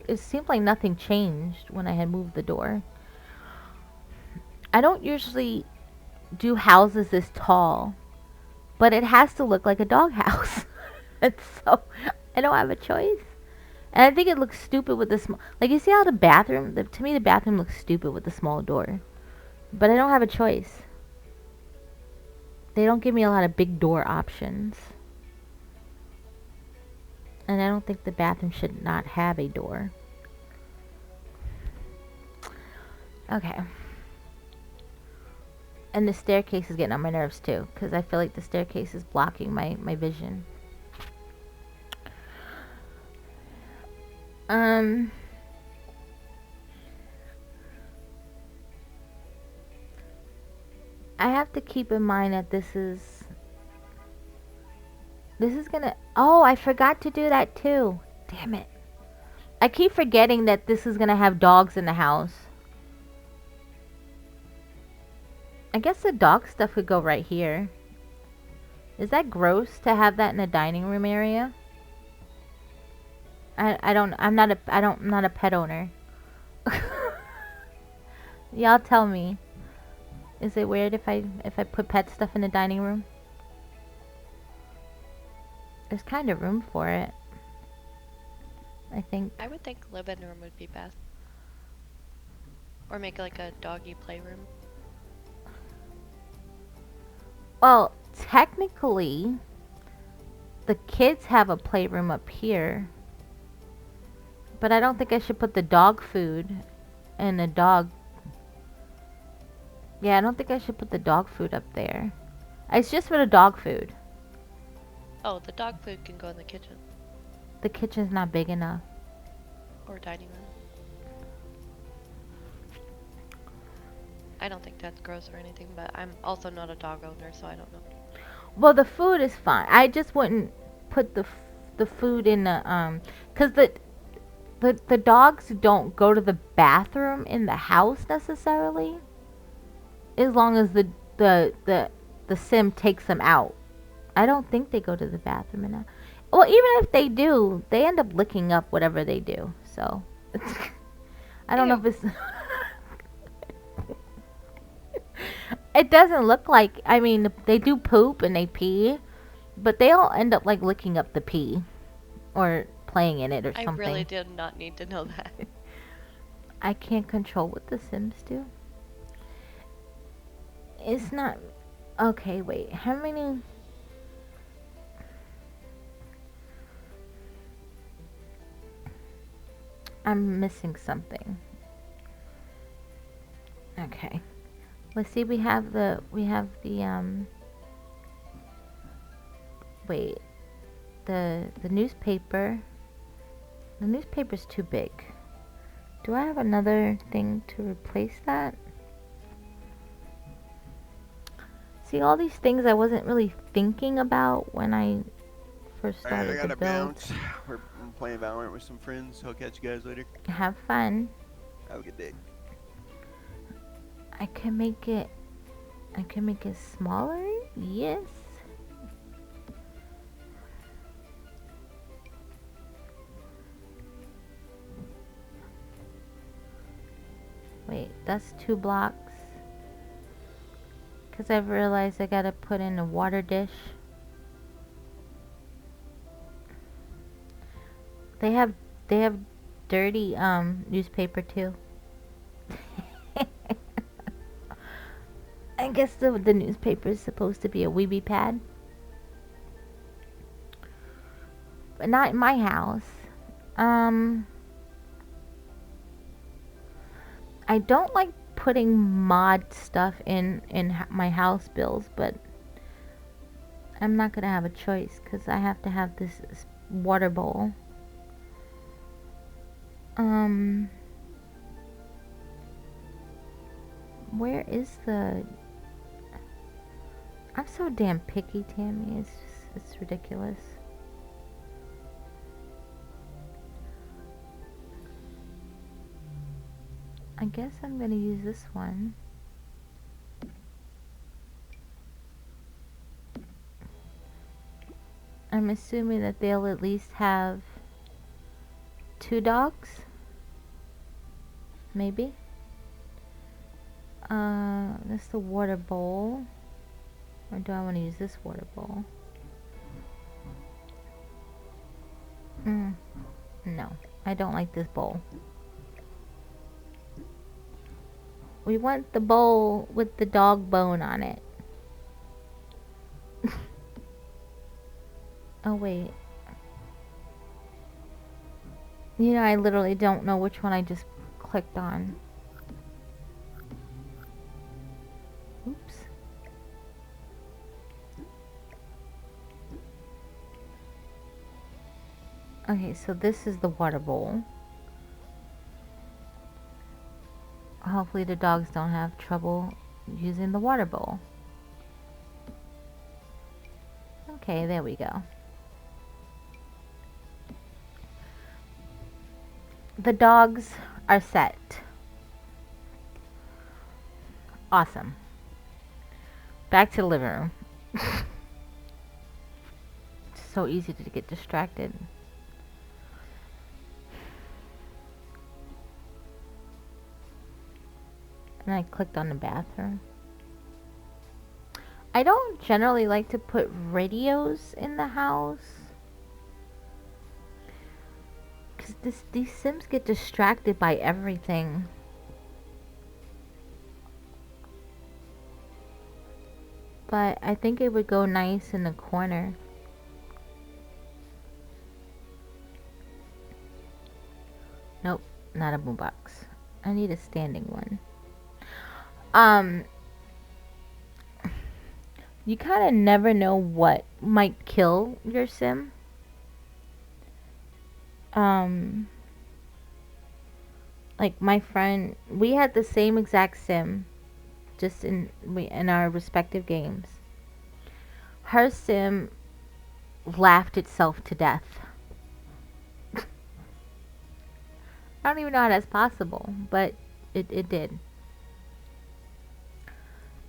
it seemed like nothing changed when I had moved the door. I don't usually do houses this tall, but it has to look like a doghouse. And so I don't have a choice. And I think it looks stupid with the small. Like, you see how the bathroom, to me, the bathroom looks stupid with the small door. But I don't have a choice. They don't give me a lot of big door options. And I don't think the bathroom should not have a door. Okay. And the staircase is getting on my nerves too, because I feel like the staircase is blocking my vision. I have to keep in mind that this is gonna. Oh, I forgot to do that too. Damn it. I keep forgetting that this is gonna have dogs in the house. I guess the dog stuff could go right here. Is that gross to have that in a dining room area? I'm not a pet owner. Y'all tell me. Is it weird if I put pet stuff in the dining room? There's kind of room for it, I think. I would think living room would be best. Or make like a doggy playroom. Well, technically, the kids have a playroom up here. But I don't think I should put the dog food and the dog. Yeah, I don't think I should put the dog food up there. It's just for the dog food. Oh, the dog food can go in the kitchen. The kitchen's not big enough. Or dining room. I don't think that's gross or anything, but I'm also not a dog owner, so I don't know. Well, the food is fine. I just wouldn't put the food in the cuz the dogs don't go to the bathroom in the house necessarily. As long as the sim takes them out. I don't think they go to the bathroom in a. Well, even if they do, they end up licking up whatever they do. So I don't know if it's it doesn't look like, I mean, they do poop and they pee, but they all end up like licking up the pee or playing in it or I something. really did not need to know that. I can't control what the Sims do. It's not. Okay, wait. How many? I'm missing something. Okay. Let's see. We have the. Wait. The newspaper. The newspaper's too big. Do I have another thing to replace that? See, all these things I wasn't really thinking about when I first Alright, started I the gotta build. bounce. I'm playing Valorant with some friends. I'll catch you guys later. Have fun. Have a good day. I can make it smaller? Yes. Wait, that's 2 blocks. Because I've realized I gotta put in a water dish. They have dirty newspaper too. I guess the newspaper is supposed to be a weeby pad. But not in my house. I don't like putting mod stuff in my house bills, but I'm not gonna have a choice because I have to have this water bowl. Where is the? I'm so damn picky, Tammy. It's ridiculous. I guess I'm gonna use this one. I'm assuming that they'll at least have 2 dogs. Maybe. That's the water bowl. Or do I want to use this water bowl? No, I don't like this bowl. We want the bowl with the dog bone on it. Oh, wait. You know, I literally don't know which one I just clicked on. Oops. Okay, so this is the water bowl. Hopefully the dogs don't have trouble using the water bowl. Okay, there we go. The dogs are set. Awesome. Back to the living room. It's so easy to get distracted. And I clicked on the bathroom. I don't generally like to put radios in the house. Because these Sims get distracted by everything. But I think it would go nice in the corner. Nope, not a boombox. I need a standing one. You kind of never know what might kill your Sim. Like my friend, we had the same exact Sim, just in our respective games. Her Sim laughed itself to death. I don't even know how that's possible, but it did.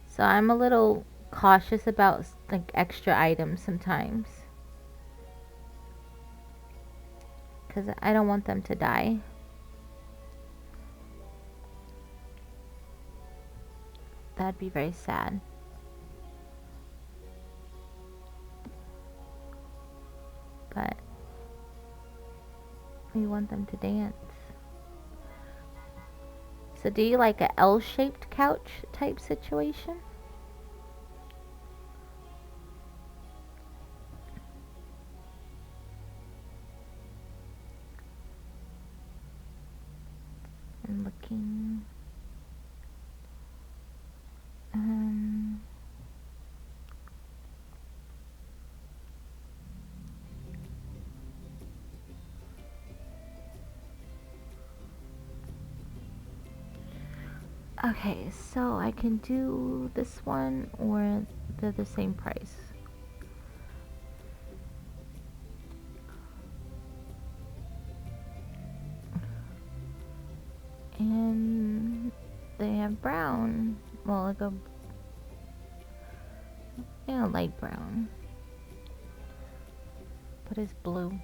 So I'm a little cautious about like extra items sometimes, because I don't want them to die. That'd be very sad. But we want them to dance. So do you like a L-shaped couch type situation? I'm looking. Okay, so I can do this one, or they're the same price. And they have brown. Well, like a light brown, but it's blue.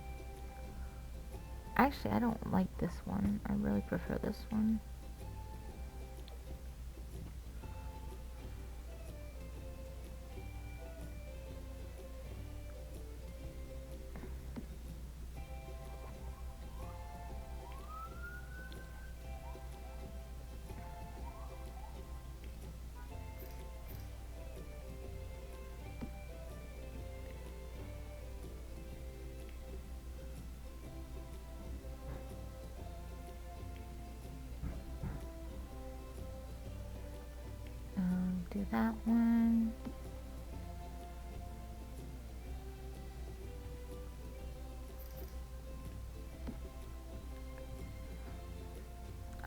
Actually, I don't like this one. I really prefer this one. do that one.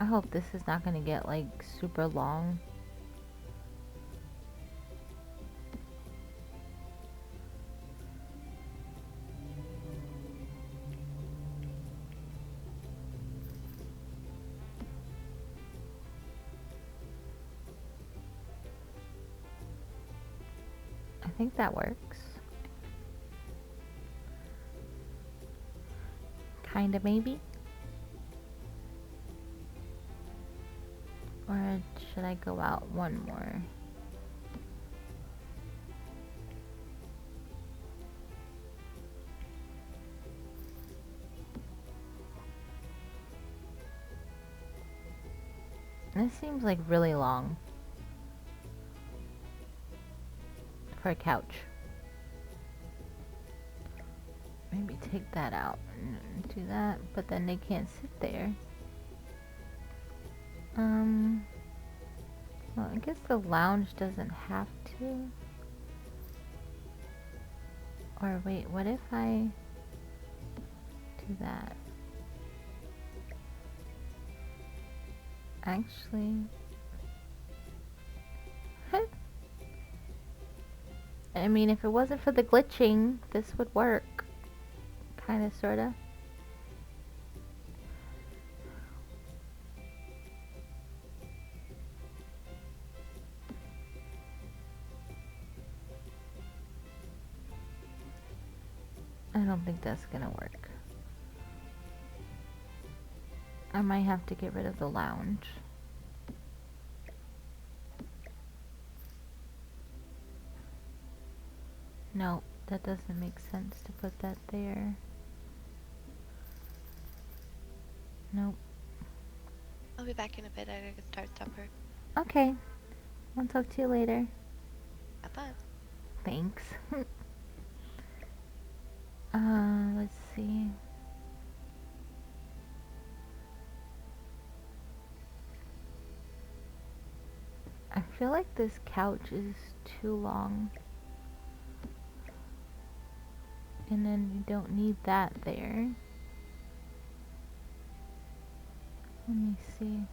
I hope this is not gonna get like super long. I think that works. Kinda, maybe. Or should I go out one more? This seems like really long for a couch. Maybe take that out and do that, but then they can't sit there. Well, I guess the lounge doesn't have to. Or wait, what if I do that? Actually, I mean, if it wasn't for the glitching, this would work. Kinda, sorta. I don't think that's gonna work. I might have to get rid of the lounge. No, that doesn't make sense to put that there. Nope. I'll be back in a bit. I gotta start supper. Okay. I'll talk to you later. Have fun. Thanks. Let's see. I feel like this couch is too long. And then we don't need that there. Let me see.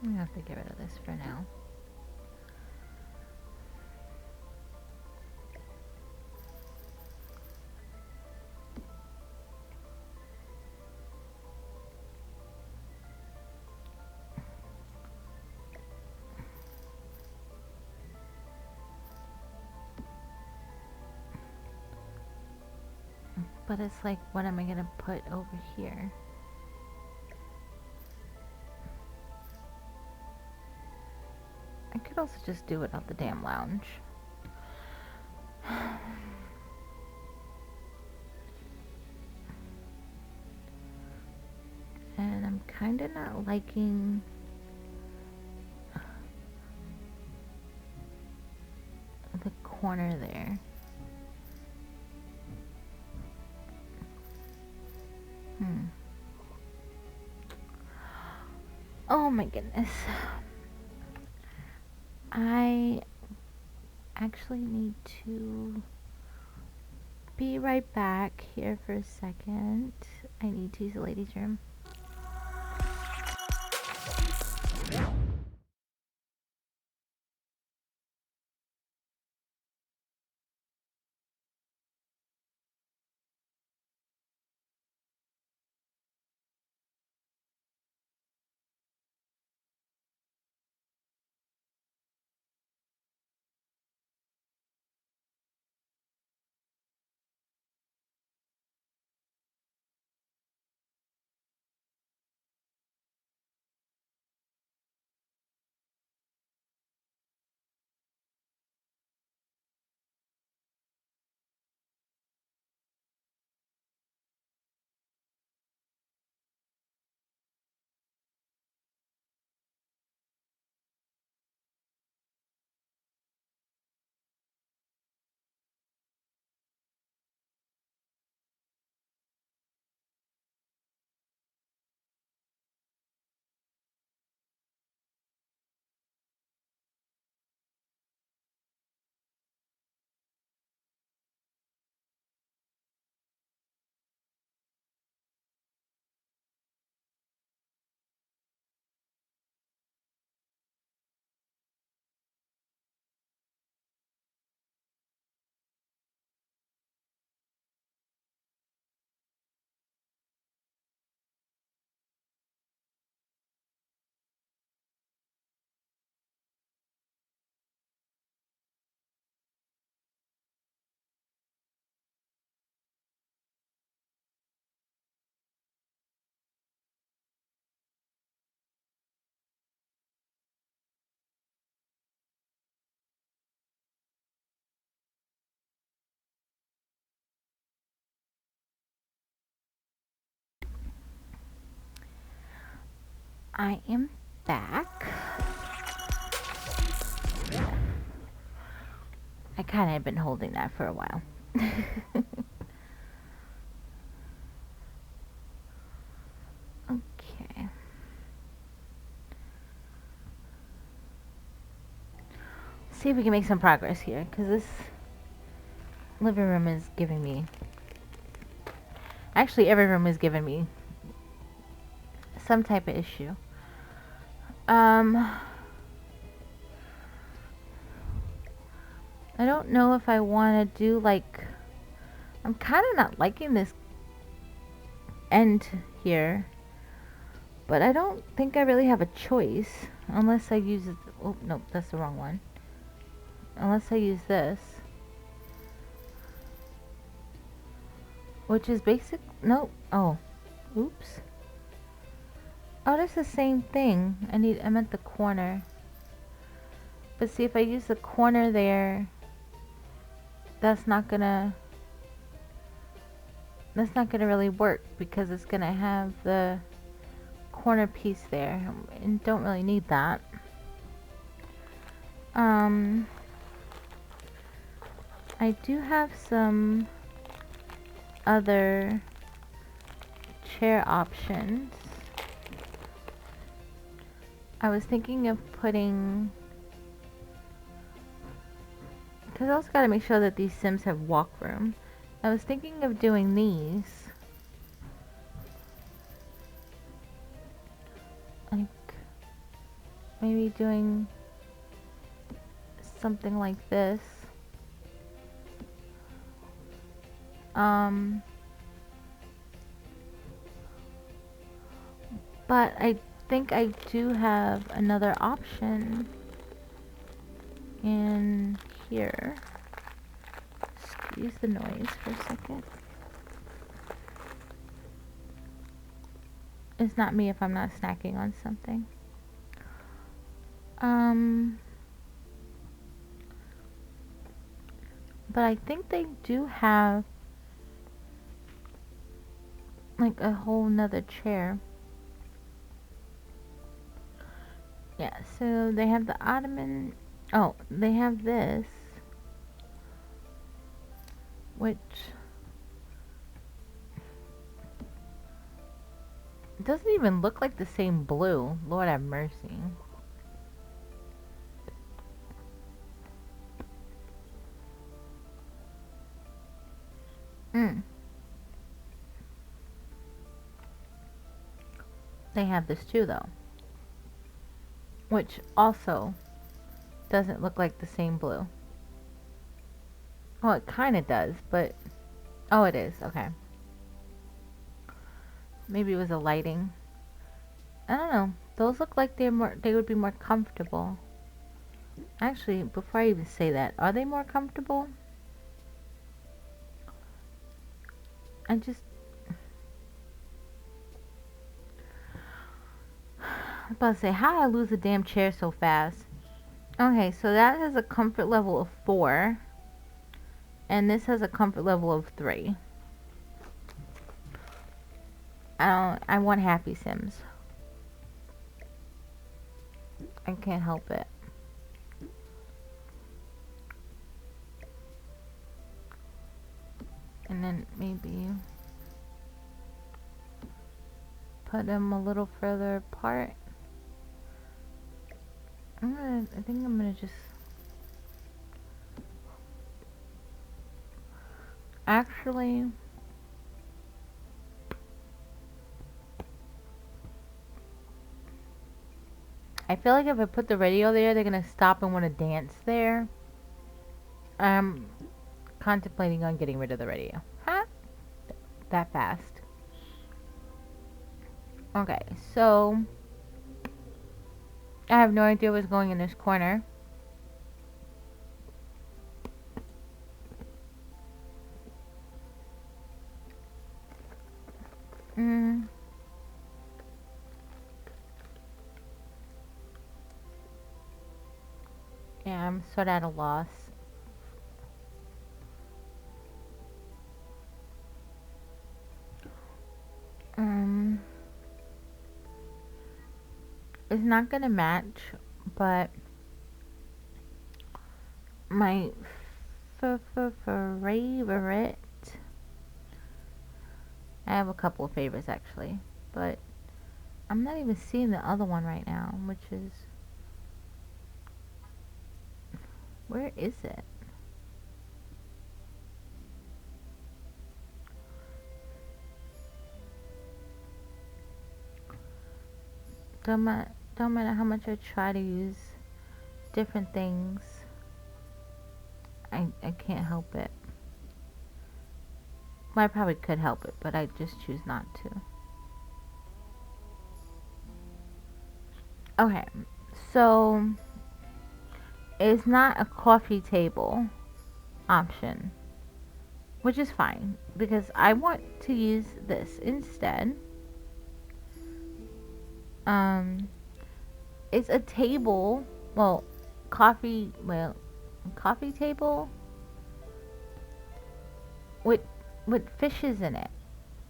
I'm gonna have to get rid of this for now. But it's like, what am I gonna put over here? I could also just do it out the damn lounge. And I'm kinda not liking the corner there. Oh my goodness. I actually need to be right back here for a second. I need to use the ladies' room. I am back. I kind of had been holding that for a while. Okay. See if we can make some progress here, because this living room is giving me... Actually, every room is giving me some type of issue. I don't know if I want to do, like... I'm kind of not liking this end here. But I don't think I really have a choice. Unless I use it... Oh, no, that's the wrong one. Unless I use this. Which is basic... Nope. Oh. Oops. Oh, that's the same thing. I meant the corner. But see, if I use the corner there... That's not gonna really work. Because it's gonna have the corner piece there. And don't really need that. I do have some other chair options. I was thinking of putting... Because I also gotta make sure that these Sims have walk room. I was thinking of doing these. Like, maybe doing something like this. But I think I do have another option in here. Excuse the noise for a second. It's not me if I'm not snacking on something. But I think they do have like a whole nother chair. Yeah, so they have the ottoman. Oh, they have this, which doesn't even look like the same blue. Lord have mercy. They have this too, though, which also doesn't look like the same blue. Well, it kind of does, but... Oh, it is. Okay. Maybe it was a lighting. I don't know. Those look like they would be more comfortable. Actually, before I even say that, are they more comfortable? I was about to say, how did I lose a damn chair so fast? Okay, so that has a comfort level of 4. And this has a comfort level of 3. I want happy Sims. I can't help it. And then maybe put them a little further apart. I think I'm gonna just... Actually... I feel like if I put the radio there, they're gonna stop and want to dance there. I'm contemplating on getting rid of the radio. Huh? That fast. Okay, so... I have no idea what's going in this corner. Yeah, I'm sort of at a loss. it's not gonna match, but my favorite. I have a couple of favorites actually, but I'm not even seeing the other one right now, which is, where is it? Don't matter how much I try to use different things, I can't help it. Well, I probably could help it, but I just choose not to. Okay, so it's not a coffee table option, which is fine because I want to use this instead. Um, it's a table, well, coffee table with fishes in it.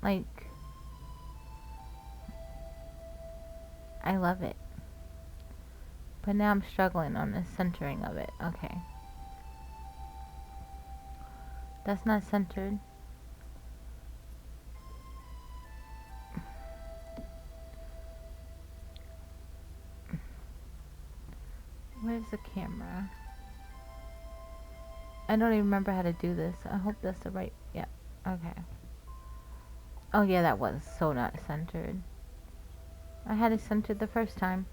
Like, I love it. But now I'm struggling on the centering of it. Okay. That's not centered. Where's the camera? I don't even remember how to do this. I hope that's the right... Yeah. Okay. Oh yeah, that was so not centered. I had it centered the first time.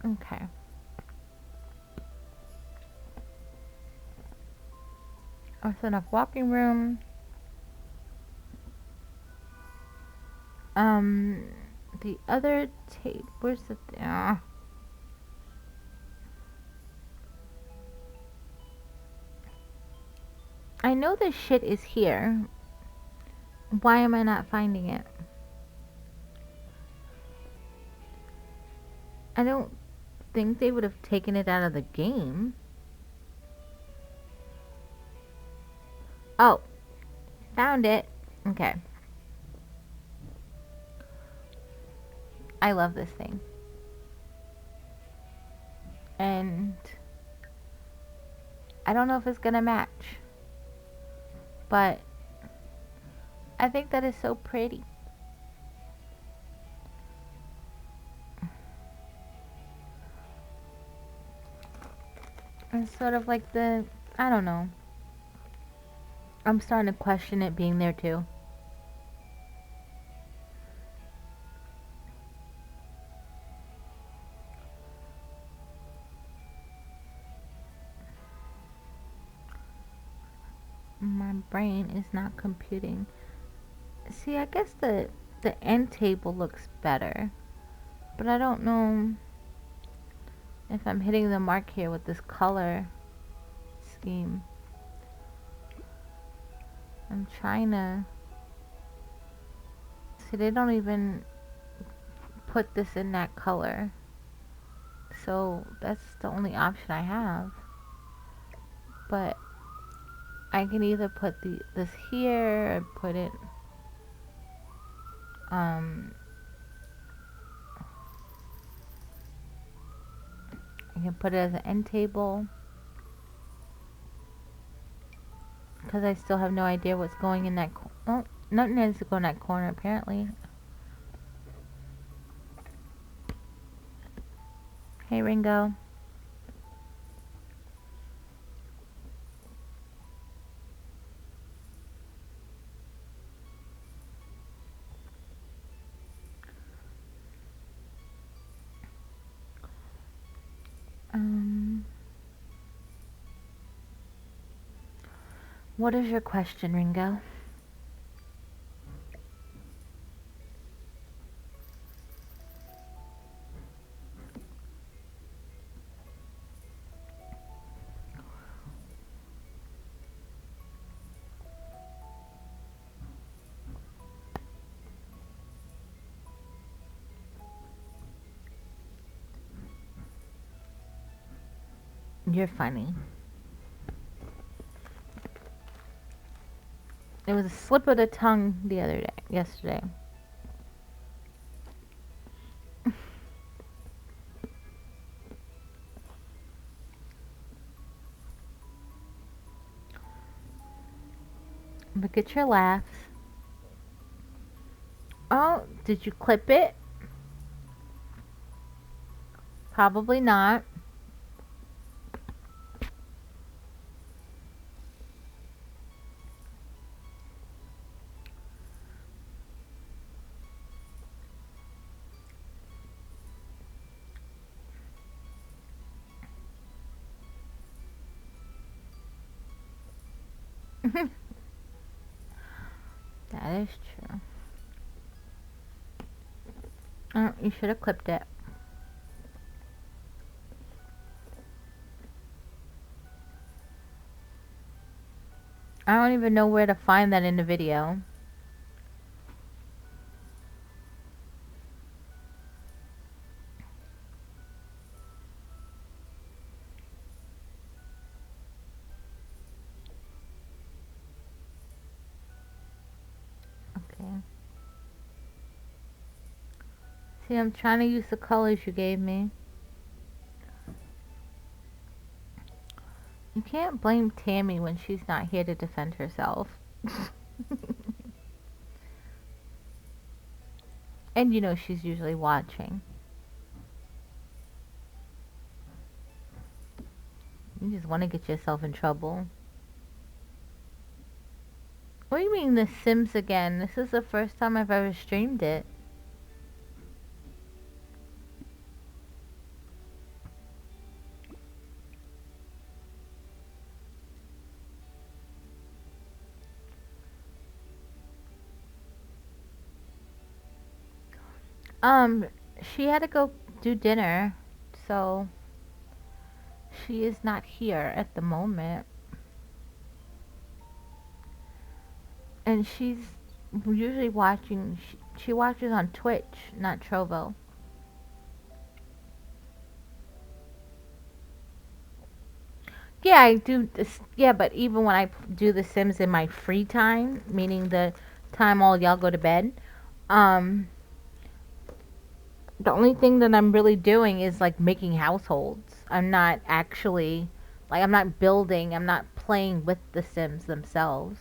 Okay. Also enough walking room. The other tape. Where's the... I know this shit is here. Why am I not finding it? I don't think they would have taken it out of the game. Oh, found it. Okay. I love this thing. And I don't know if it's gonna match, but I think that is so pretty. It's sort of like the, I don't know. I'm starting to question it being there too. My brain is not computing. See, I guess the end table looks better, but I don't know if I'm hitting the mark here with this color scheme. I'm trying to see, they don't even put this in that color, so that's the only option I have. But I can either put this here or put it I can put it as an end table, because I still have no idea what's going in that oh, nothing needs to go in that corner apparently. Hey Ringo. What is your question, Ringo? You're funny. It was a slip of the tongue yesterday. Look at your laughs. Oh, did you clip it? Probably not. That is true. Oh, you should have clipped it. I don't even know where to find that in the video. Okay. See, I'm trying to use the colors you gave me. You can't blame Tammy when she's not here to defend herself. And you know she's usually watching. You just want to get yourself in trouble. What do you mean The Sims again? This is the first time I've ever streamed it. She had to go do dinner, so she is not here at the moment. And she's usually watching, she watches on Twitch, not Trovo. Yeah, I do this, yeah, but even when I do The Sims in my free time, meaning the time all y'all go to bed, um, the only thing that I'm really doing is like making households. I'm not actually, like, I'm not building, I'm not playing with the Sims themselves.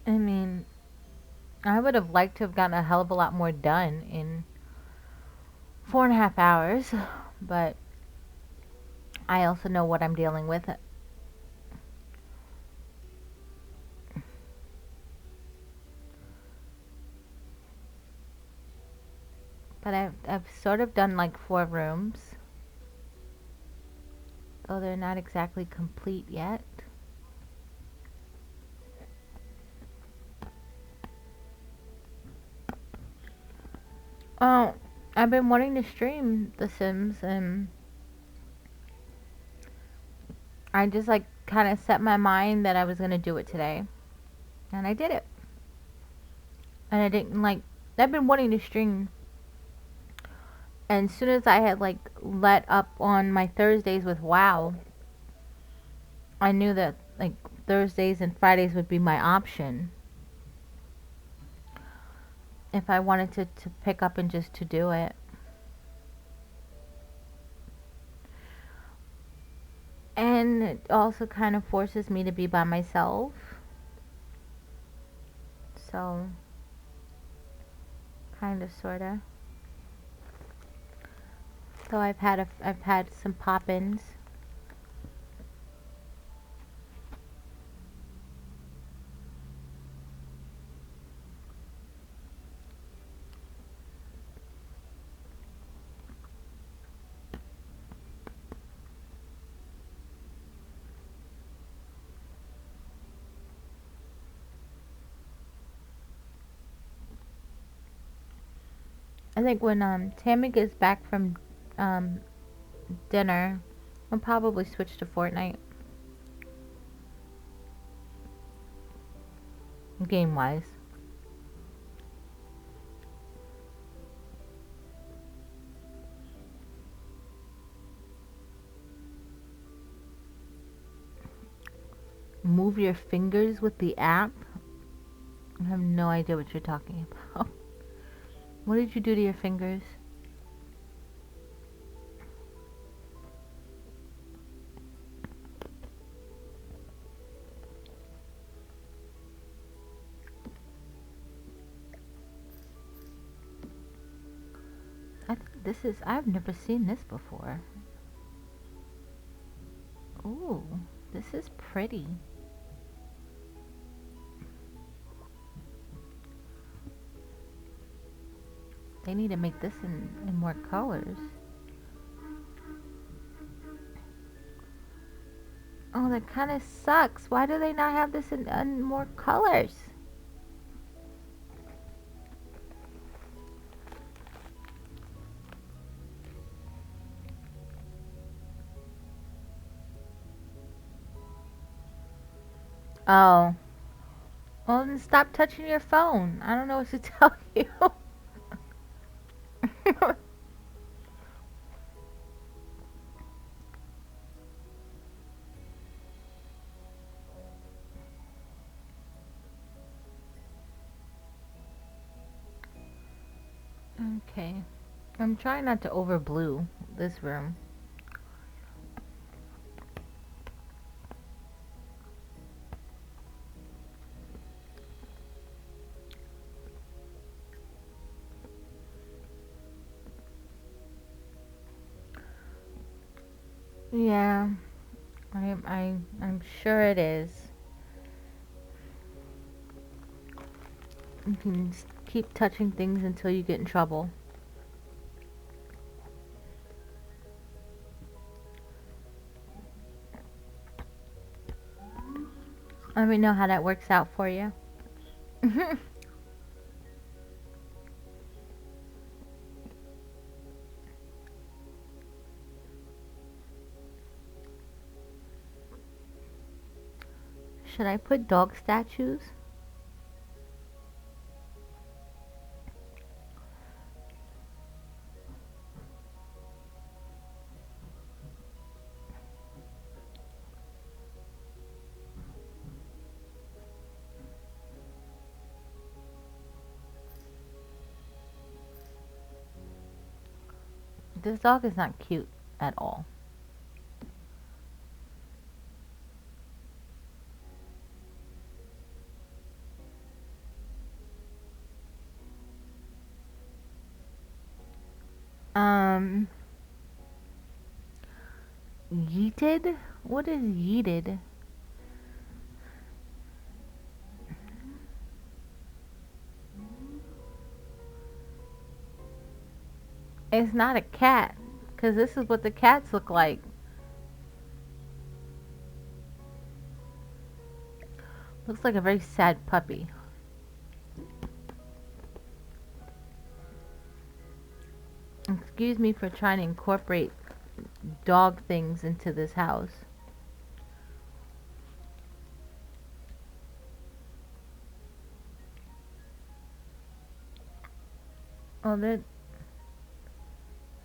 I mean, I would have liked to have gotten a hell of a lot more done in 4.5 hours, but I also know what I'm dealing with. But I've sort of done like 4 rooms, though they're not exactly complete yet. Oh, I've been wanting to stream The Sims, and I just like kind of set my mind that I was gonna do it today, and I did it. And I didn't like. I've been wanting to stream, and as soon as I had like let up on my Thursdays with WoW, I knew that like Thursdays and Fridays would be my option if I wanted to pick up and just to do it. And it also kind of forces me to be by myself. So, kind of, sorta. So I've had some pop-ins. I think when Tammy gets back from um, dinner, I'll probably switch to Fortnite. Game wise. Move your fingers with the app. I have no idea what you're talking about. What did you do to your fingers? I think this is, I've never seen this before. Ooh, this is pretty. They need to make this in more colors. Oh, that kind of sucks. Why do they not have this in more colors? Oh. Well, then stop touching your phone. I don't know what to tell you. Okay. I'm trying not to over blue this room. Yeah. I'm sure it is. You can just keep touching things until you get in trouble. Let me know how that works out for you. Should I put dog statues? This dog is not cute at all. Yeeted? What is yeeted? It's not a cat, because this is what the cats look like. Looks like a very sad puppy. Excuse me for trying to incorporate dog things into this house. Oh, it's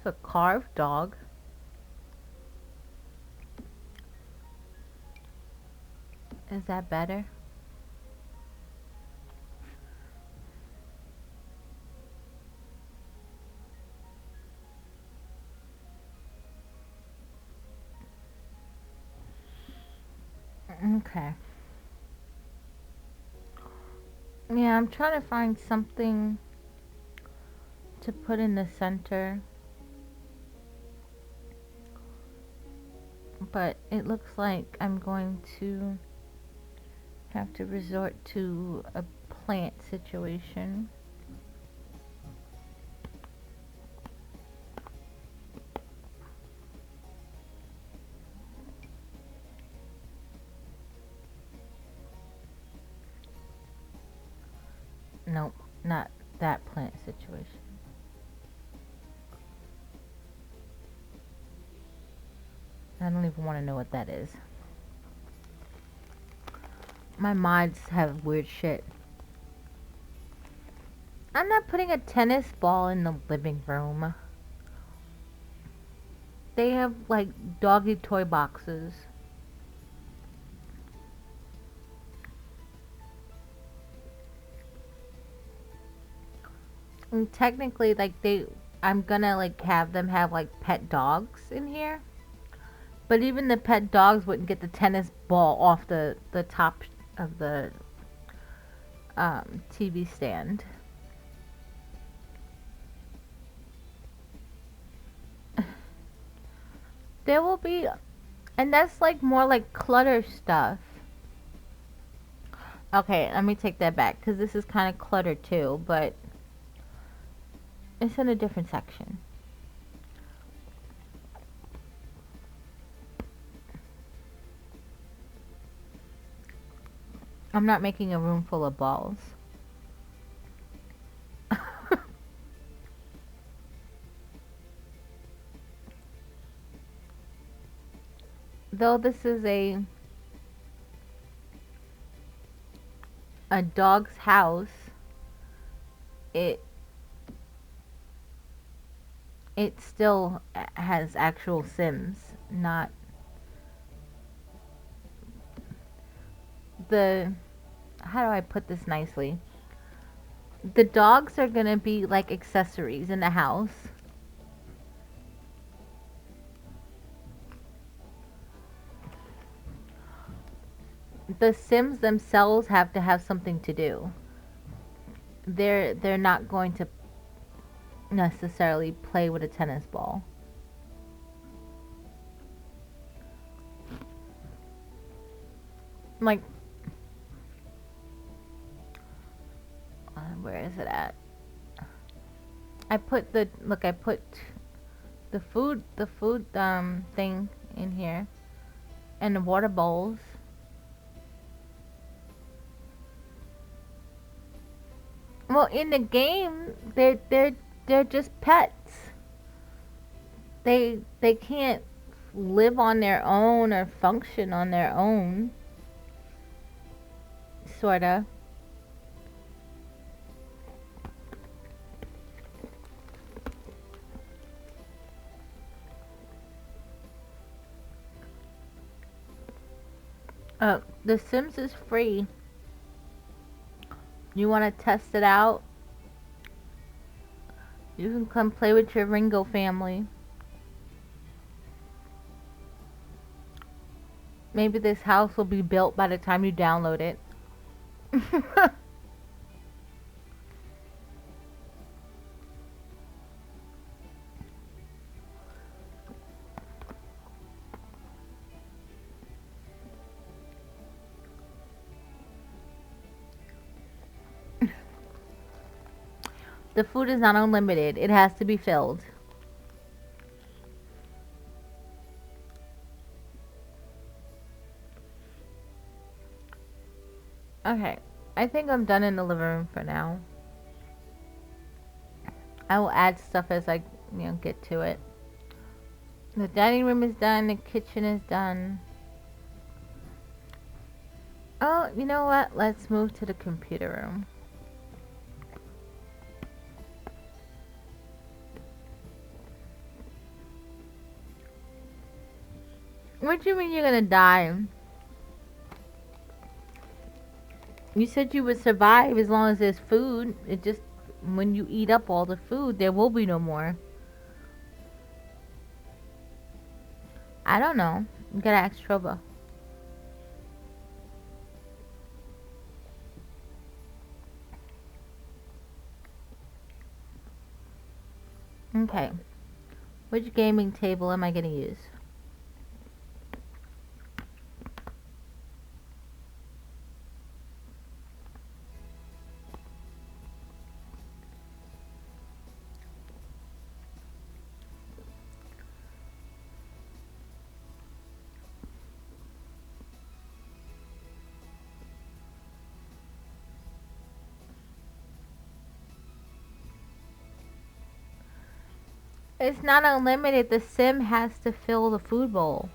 a carved dog. Is that better? Okay. Yeah, I'm trying to find something to put in the center. But it looks like I'm going to have to resort to a plant situation. Nope, not that plant situation. I don't even want to know what that is. My mods have weird shit. I'm not putting a tennis ball in the living room. They have like doggy toy boxes. And technically, like I'm gonna like have them have like pet dogs in here. But even the pet dogs wouldn't get the tennis ball off the top of the TV stand. There will be, and that's like more like clutter stuff. Okay, let me take that back because this is kind of cluttered too, but it's in a different section. I'm not making a room full of balls. Though this is a dog's house, it it still has actual Sims, not the, how do I put this nicely? The dogs are gonna be like accessories in the house. The Sims themselves have to have something to do. They're not going to necessarily play with a tennis ball. Like, where is it at? I put the food thing in here, and the water bowls. Well, in the game, they're just pets. They can't live on their own or function on their own. Sorta. The Sims is free. You want to test it out? You can come play with your Ringo family. Maybe this house will be built by the time you download it. The food is not unlimited. It has to be filled. Okay. I think I'm done in the living room for now. I will add stuff as I, get to it. The dining room is done. The kitchen is done. Oh, you know what? Let's move to the computer room. What do you mean you're gonna die? You said you would survive as long as there's food. It just, when you eat up all the food, there will be no more. I don't know. You gotta ask Troba. Okay. Which gaming table am I gonna use? It's not unlimited. The sim has to fill the food bowl.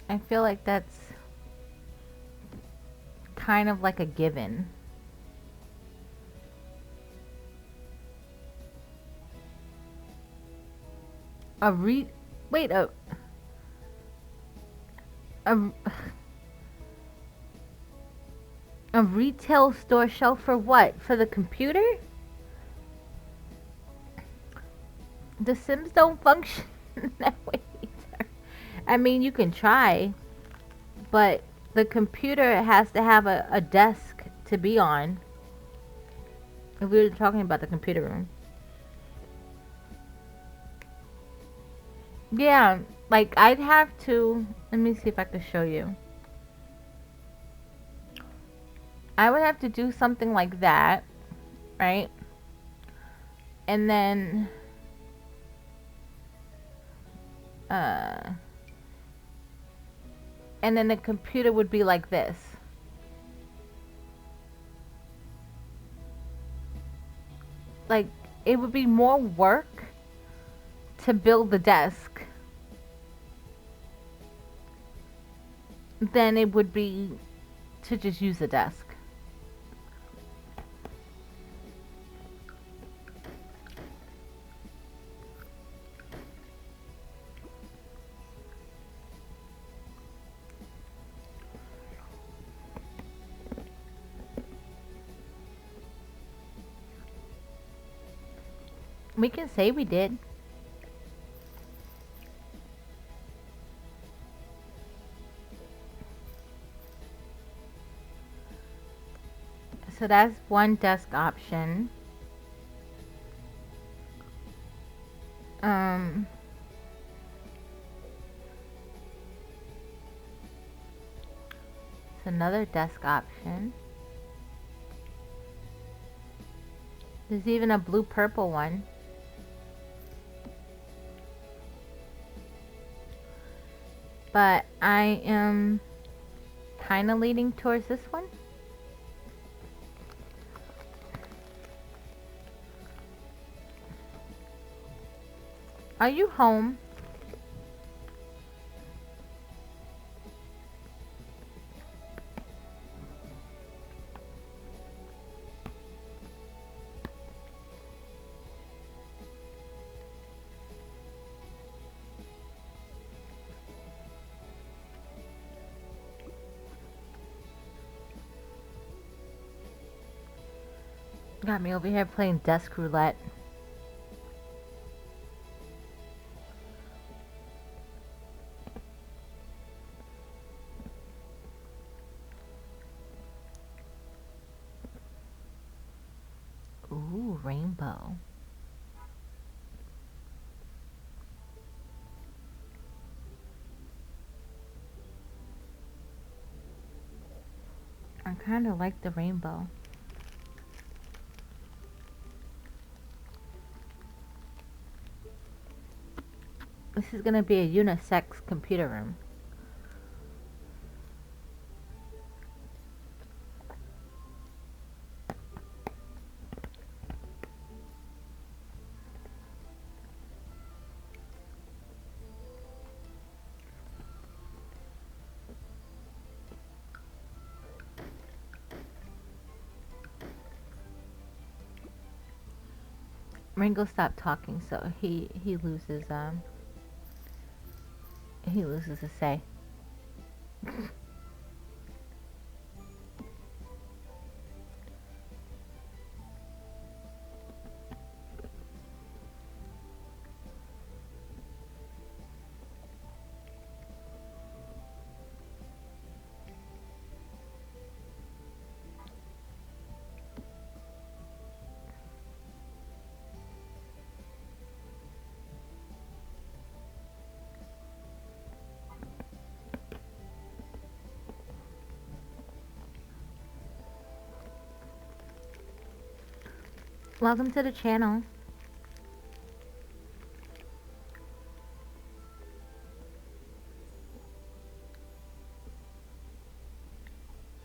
I feel like that's kind of like a given. A re... Wait, a... A retail store shelf for what? For the computer? The Sims don't function that way either. I mean, you can try, but the computer has to have a desk to be on. If we were talking about the computer room. Yeah, like I'd have to... Let me see if I can show you. I would have to do something like that, right? And then... and then the computer would be like this. Like, it would be more work to build the desk than it would be to just use the desk. We can say we did. So that's one desk option. It's another desk option. There's even a blue-purple one. But I am kind of leaning towards this one. Are you home? Got me over here playing desk roulette. Ooh, rainbow. I kind of like the rainbow. This is gonna be a unisex computer room. Ringo stopped talking, so he loses a say. Welcome to the channel.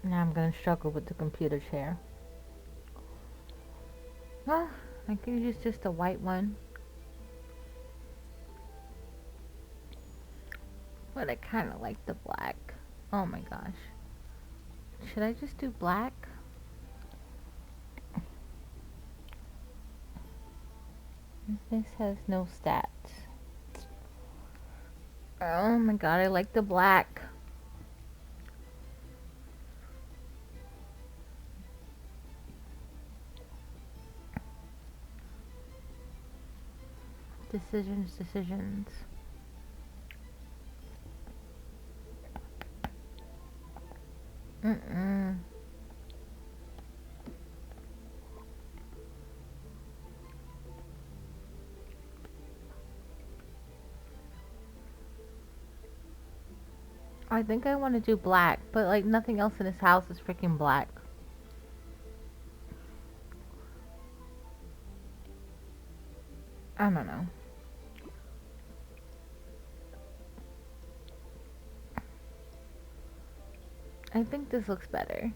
Now I'm gonna struggle with the computer chair. Well, I can use just a white one. But I kinda like the black. Oh my gosh. Should I just do black? This has no stats. Oh my god, I like the black. Decisions. Mm-mm. I think I want to do black, but like nothing else in this house is freaking black. I don't know. I think this looks better.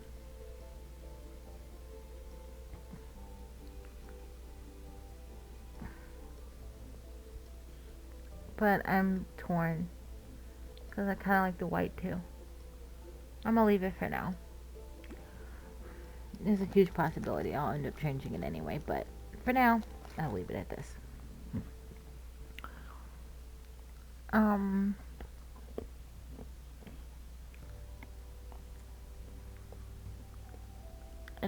But I'm torn. Because I kind of like the white too. I'm going to leave it for now. There's a huge possibility I'll end up changing it anyway. But for now, I'll leave it at this. And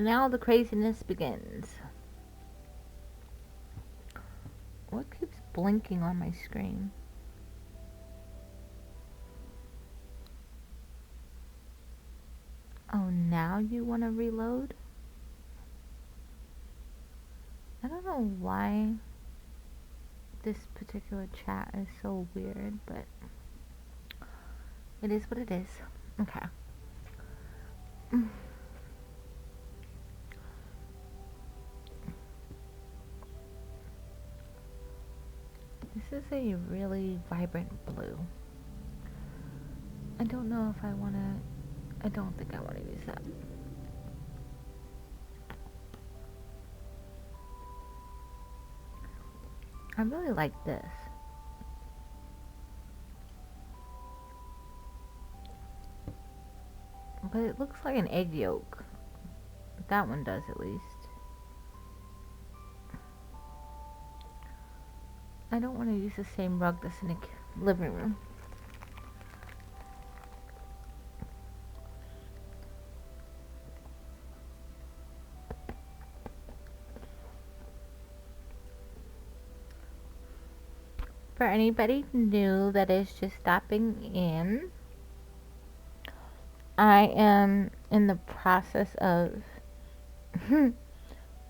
now the craziness begins. What keeps blinking on my screen? Oh, now you want to reload? I don't know why this particular chat is so weird, but it is what it is. Okay. This is a really vibrant blue. I don't know if I want to... I don't think I want to use that. I really like this. But it looks like an egg yolk. That one does, at least. I don't want to use the same rug that's in the living room. For anybody new that is just stopping in, I am in the process of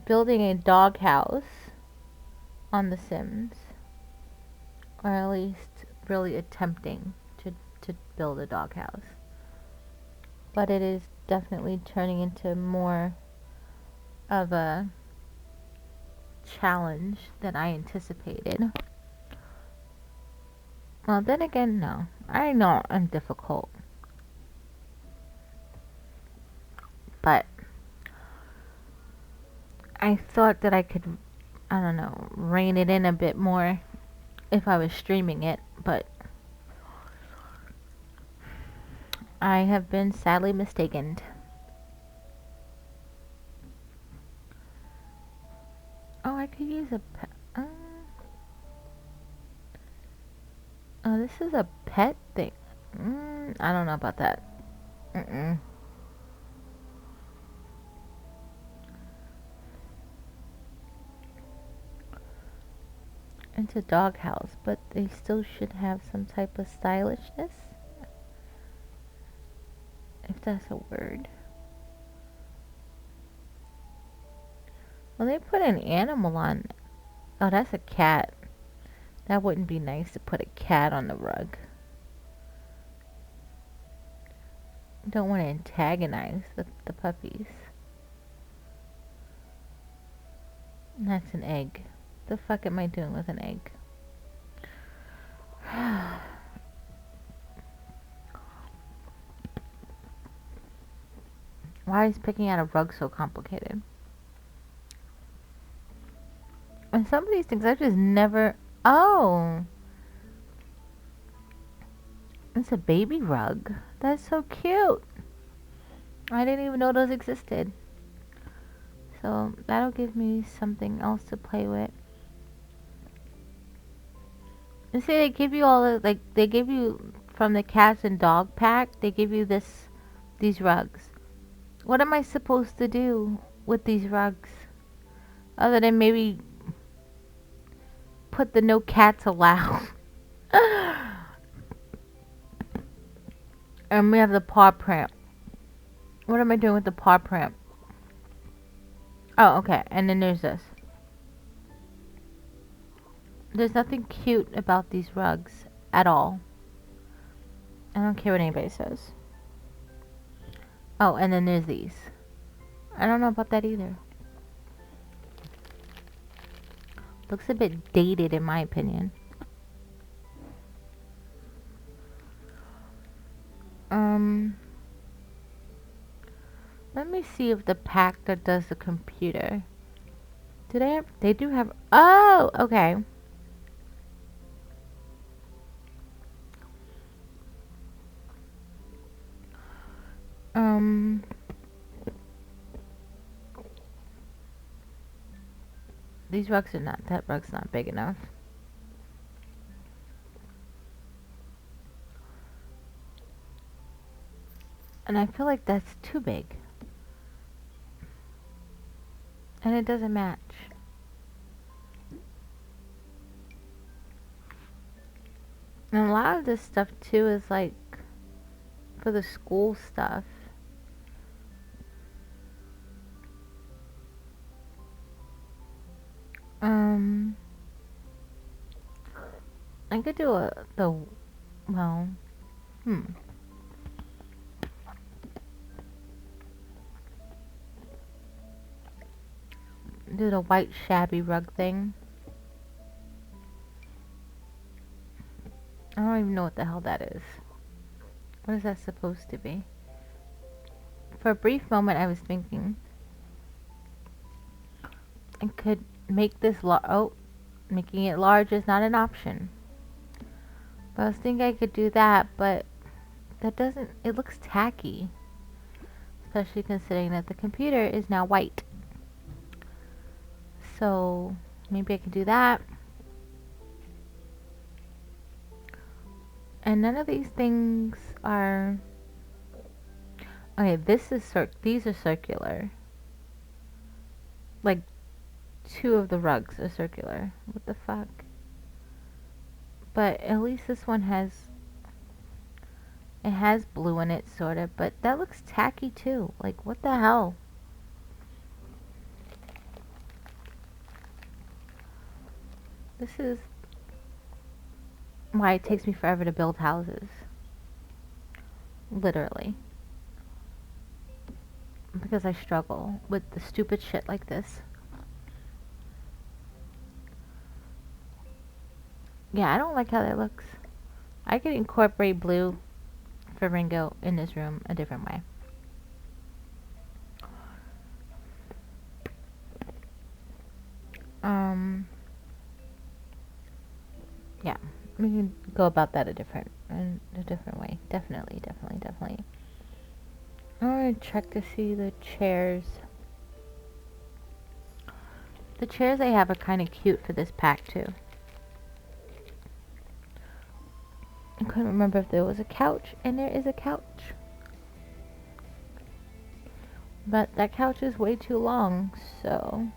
building a doghouse on The Sims, or at least really attempting to build a doghouse. But it is definitely turning into more of a challenge than I anticipated. Well, then again, no. I know I'm difficult. But I thought that I could, I don't know, rein it in a bit more if I was streaming it, but I have been sadly mistaken. Oh, I could use a pet. Oh, this is a pet thing. I don't know about that. It's a doghouse, but they still should have some type of stylishness. If that's a word. Well, they put an animal on. Oh, that's a cat. That wouldn't be nice to put a cat on the rug. Don't want to antagonize the puppies. And that's an egg. The fuck am I doing with an egg? Why is picking out a rug so complicated? And some of these things I just never... Oh! It's a baby rug. That's so cute. I didn't even know those existed. So that'll give me something else to play with. And see, they give you all the, like, they give you, from the cats and dog pack, they give you these rugs. What am I supposed to do with these rugs? Other than maybe put the no cats allowed. And we have the paw print. What am I doing with the paw print? Oh, okay. And then there's this. There's nothing cute about these rugs at all. I don't care what anybody says. Oh, and then there's these. I don't know about that either. Looks a bit dated in my opinion. Let me see if the pack that does the computer. Do they have, they do have, oh, okay. These rugs are not, that rug's not big enough. And I feel like that's too big. And it doesn't match. And a lot of this stuff too is like for the school stuff. I could do well, do the white shabby rug thing. I don't even know what the hell that is. What is that supposed to be? For a brief moment I was thinking I could make this making it large is not an option. But I was thinking I could do that, but that doesn't, it looks tacky. Especially considering that the computer is now white. So maybe I can do that. And none of these things are, okay, this is these are circular. Like 2 of the rugs are circular. What the fuck? But at least this one has, it has blue in it sort of, but that looks tacky too. Like what the hell? This is why it takes me forever to build houses. Literally. Because I struggle with the stupid shit like this. Yeah, I don't like how that looks. I could incorporate blue for Ringo in this room a different way. Yeah, we can go about that in a different way. Definitely. I want to check to see the chairs. The chairs they have are kind of cute for this pack too. I couldn't remember if there was a couch, and there is a couch. But that couch is way too long, so...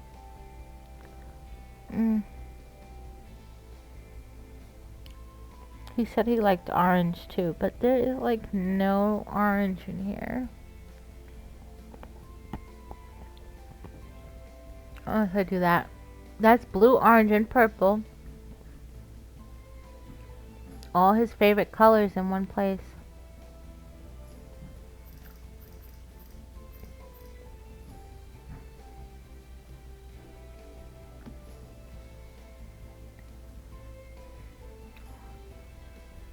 He said he liked orange too, but there is like no orange in here. Unless I do that. That's blue, orange, and purple. All his favorite colors in one place.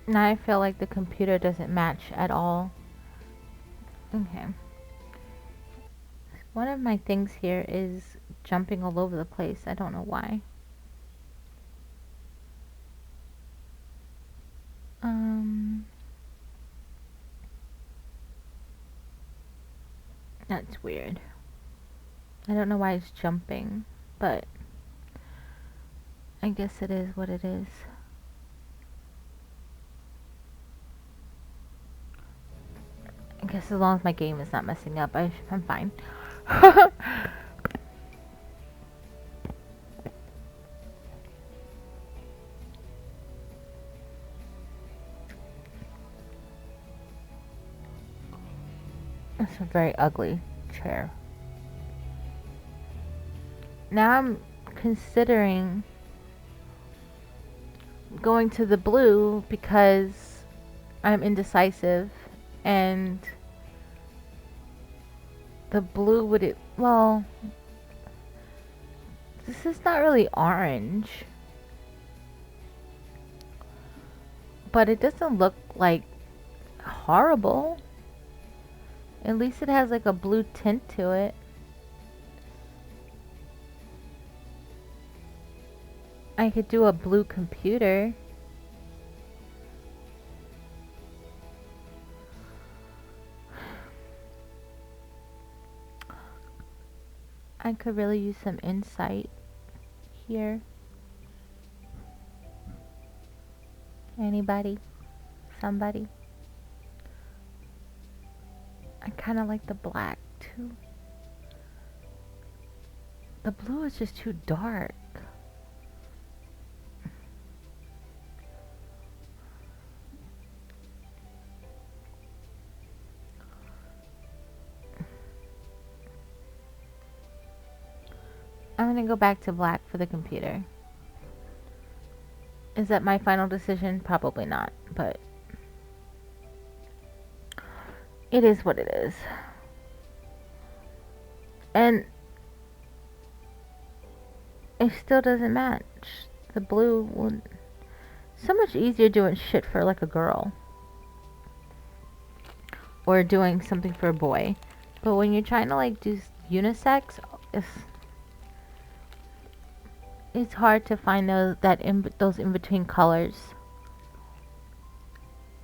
Now I feel like the computer doesn't match at all. Okay. One of my things here is jumping all over the place. I don't know why. That's weird. I don't know why it's jumping, but I guess it is what it is. I guess as long as my game is not messing up, I'm fine. It's a very ugly chair. Now I'm considering going to the blue because I'm indecisive, and the blue well, this is not really orange, but it doesn't look like horrible. At least it has like a blue tint to it. I could do a blue computer. I could really use some insight here. Anybody? Somebody? I kind of like the black too. The blue is just too dark. I'm gonna go back to black for the computer. Is that my final decision? Probably not, but it is what it is. And it still doesn't match. The blue will... So much easier doing shit for like a girl. Or doing something for a boy. But when you're trying to like do unisex, it's hard to find those in between colors.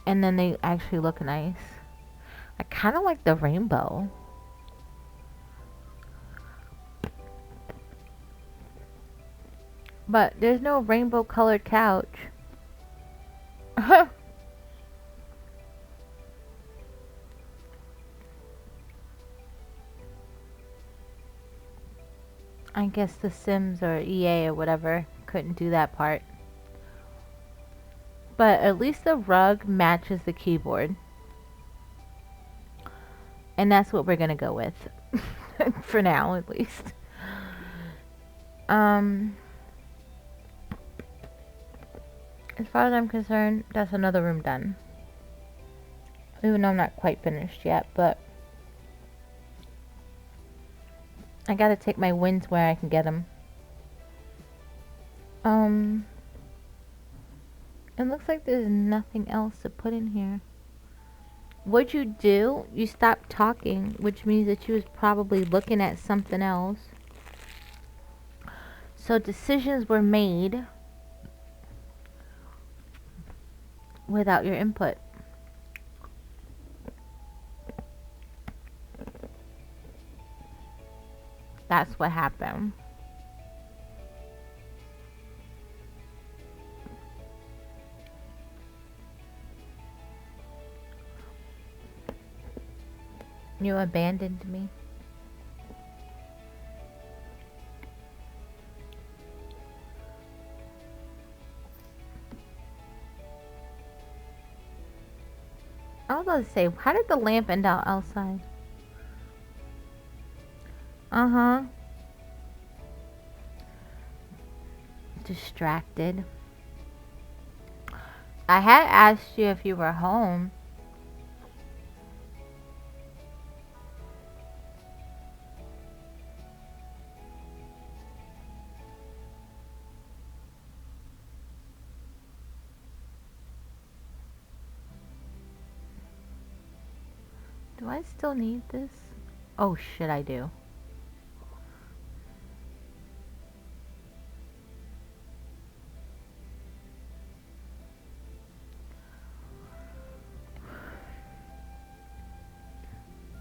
And then they actually look nice. I kind of like the rainbow. But there's no rainbow colored couch. I guess The Sims or EA or whatever couldn't do that part. But at least the rug matches the keyboard. And that's what we're gonna go with. For now, at least. As far as I'm concerned, that's another room done. Even though I'm not quite finished yet, but I gotta take my wins where I can get them. It looks like there's nothing else to put in here. What'd you do? You stopped talking, which means that you was probably looking at something else. So decisions were made without your input. That's what happened. You abandoned me. I was about to say, how did the lamp end out outside? Uh-huh. Distracted. I had asked you if you were home. Do I still need this? Oh shit, I do.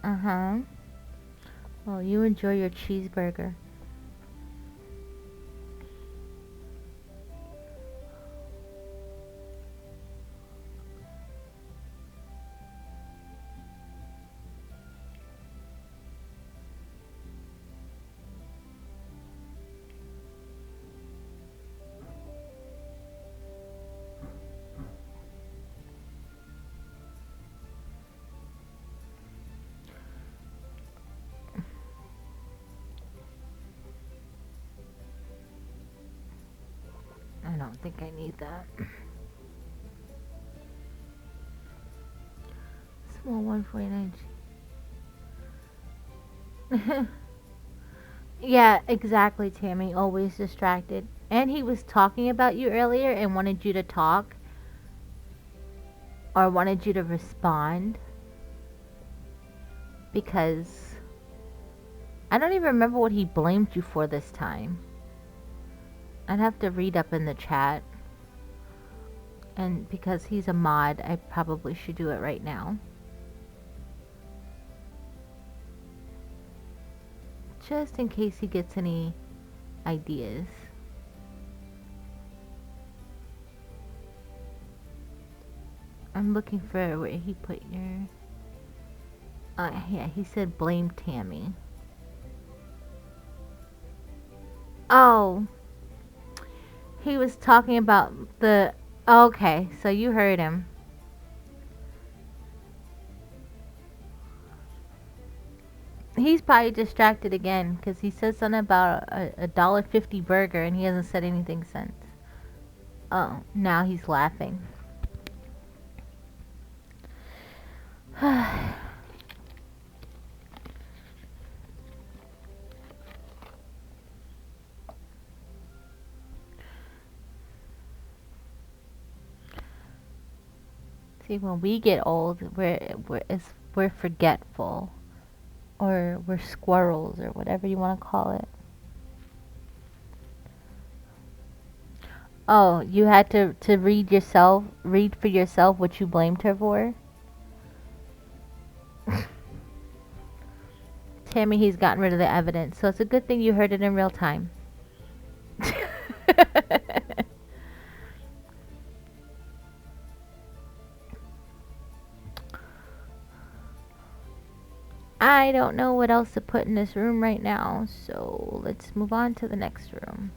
Uh-huh. Well, you enjoy your cheeseburger. don't think I need that. Small 149. Yeah, exactly, Tammy. Always distracted. And he was talking about you earlier and wanted you to talk or wanted you to respond because I don't even remember what he blamed you for this time. I'd have to read up in the chat. And because he's a mod, I probably should do it right now. Just in case he gets any ideas. I'm looking for where he put your... yeah, he said blame Tammy. Oh. He was talking about the... Okay, so you heard him. He's probably distracted again because he said something about a $1.50 burger and he hasn't said anything since. Oh, now he's laughing. See, when we get old, we're forgetful, or we're squirrels, or whatever you want to call it. Oh, you had to read for yourself what you blamed her for? Tammy, he's gotten rid of the evidence, so it's a good thing you heard it in real time. I don't know what else to put in this room right now, so let's move on to the next room.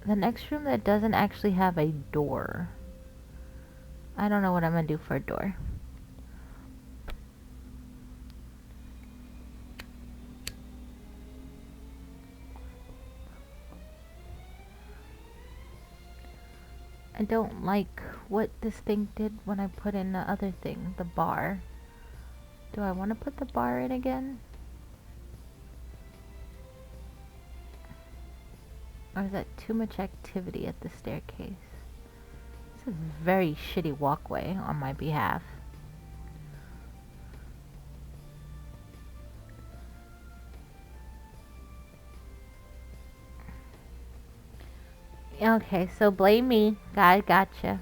The next room that doesn't actually have a door. I don't know what I'm gonna do for a door. I don't like what this thing did when I put in the other thing, the bar. Do I want to put the bar in again? Or is that too much activity at the staircase? It's a very shitty walkway on my behalf. Okay, so blame me. God gotcha.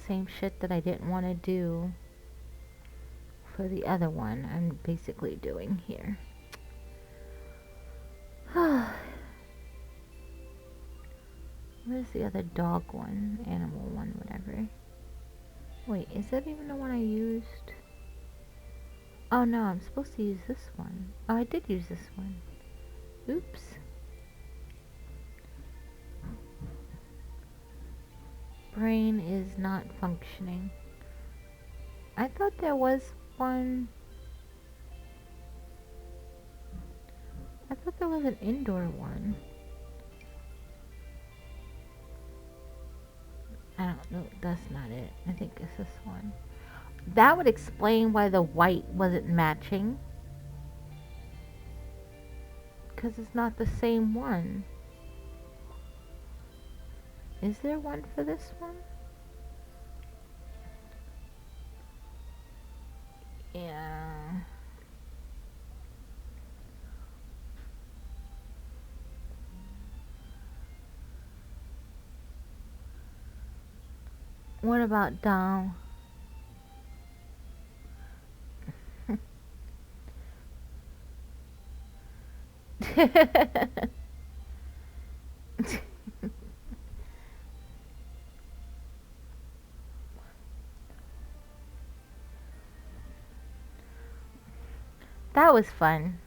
Same shit that I didn't want to do for the other one, I'm basically doing here. Where's the other dog one? Animal one, whatever. Wait, is that even the one I used? Oh no, I'm supposed to use this one. Oh, I did use this one. Oops. Brain is not functioning. I thought there was one. I thought there was an indoor one. I don't know. That's not it. I think it's this one. That would explain why the white wasn't matching. Because it's not the same one. Is there one for this one? Yeah. What about down? that was fun.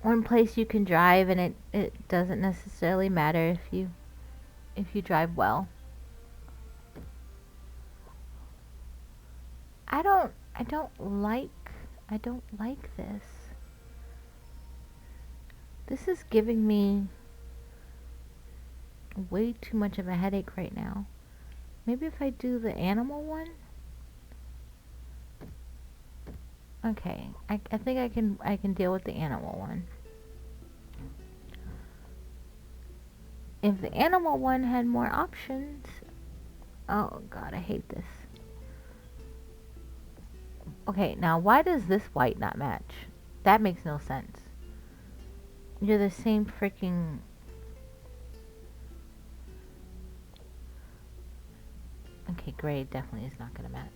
One place you can drive and it doesn't necessarily matter if you drive well. I don't like this. This is giving me way too much of a headache right now. Maybe if I do the animal one? Okay, I think I can deal with the animal one. If the animal one had more options. Oh god, I hate this. Okay, now why does this white not match? That makes no sense. You're the same freaking... Okay, gray definitely is not gonna match.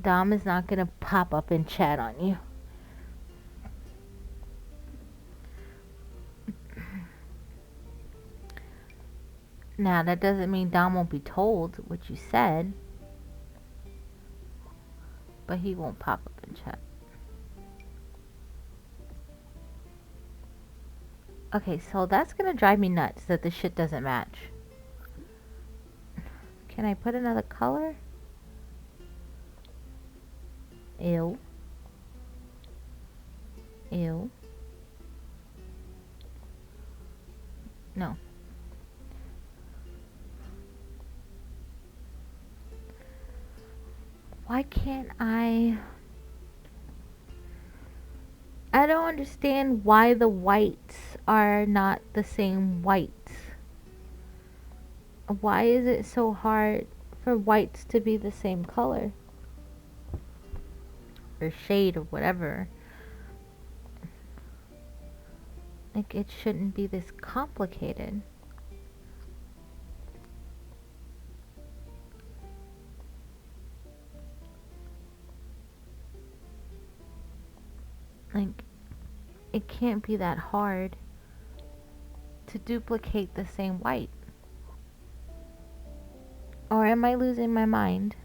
Dom is not gonna pop up in chat on you. Now, that doesn't mean Dom won't be told what you said. But he won't pop up in chat. Okay, so that's gonna drive me nuts that the shit doesn't match. Can I put another color? Ew. Ew. No. Why can't I don't understand why the whites are not the same whites. Why is it so hard for whites to be the same color? Or shade or whatever. Like, it shouldn't be this complicated. Like, it can't be that hard to duplicate the same white. Or am I losing my mind?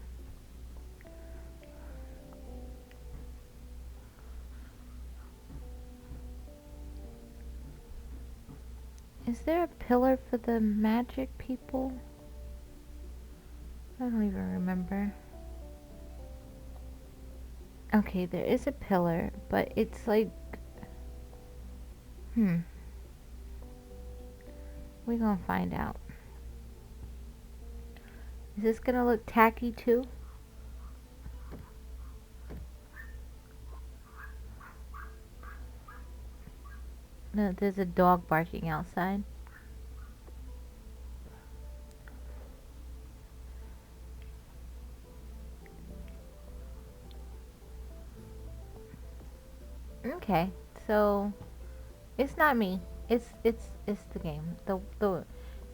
Is there a pillar for the magic people? I don't even remember. Okay, there is a pillar, but it's like... We're gonna find out. Is this gonna look tacky too? No, there's a dog barking outside. Okay, so it's not me. It's the game. The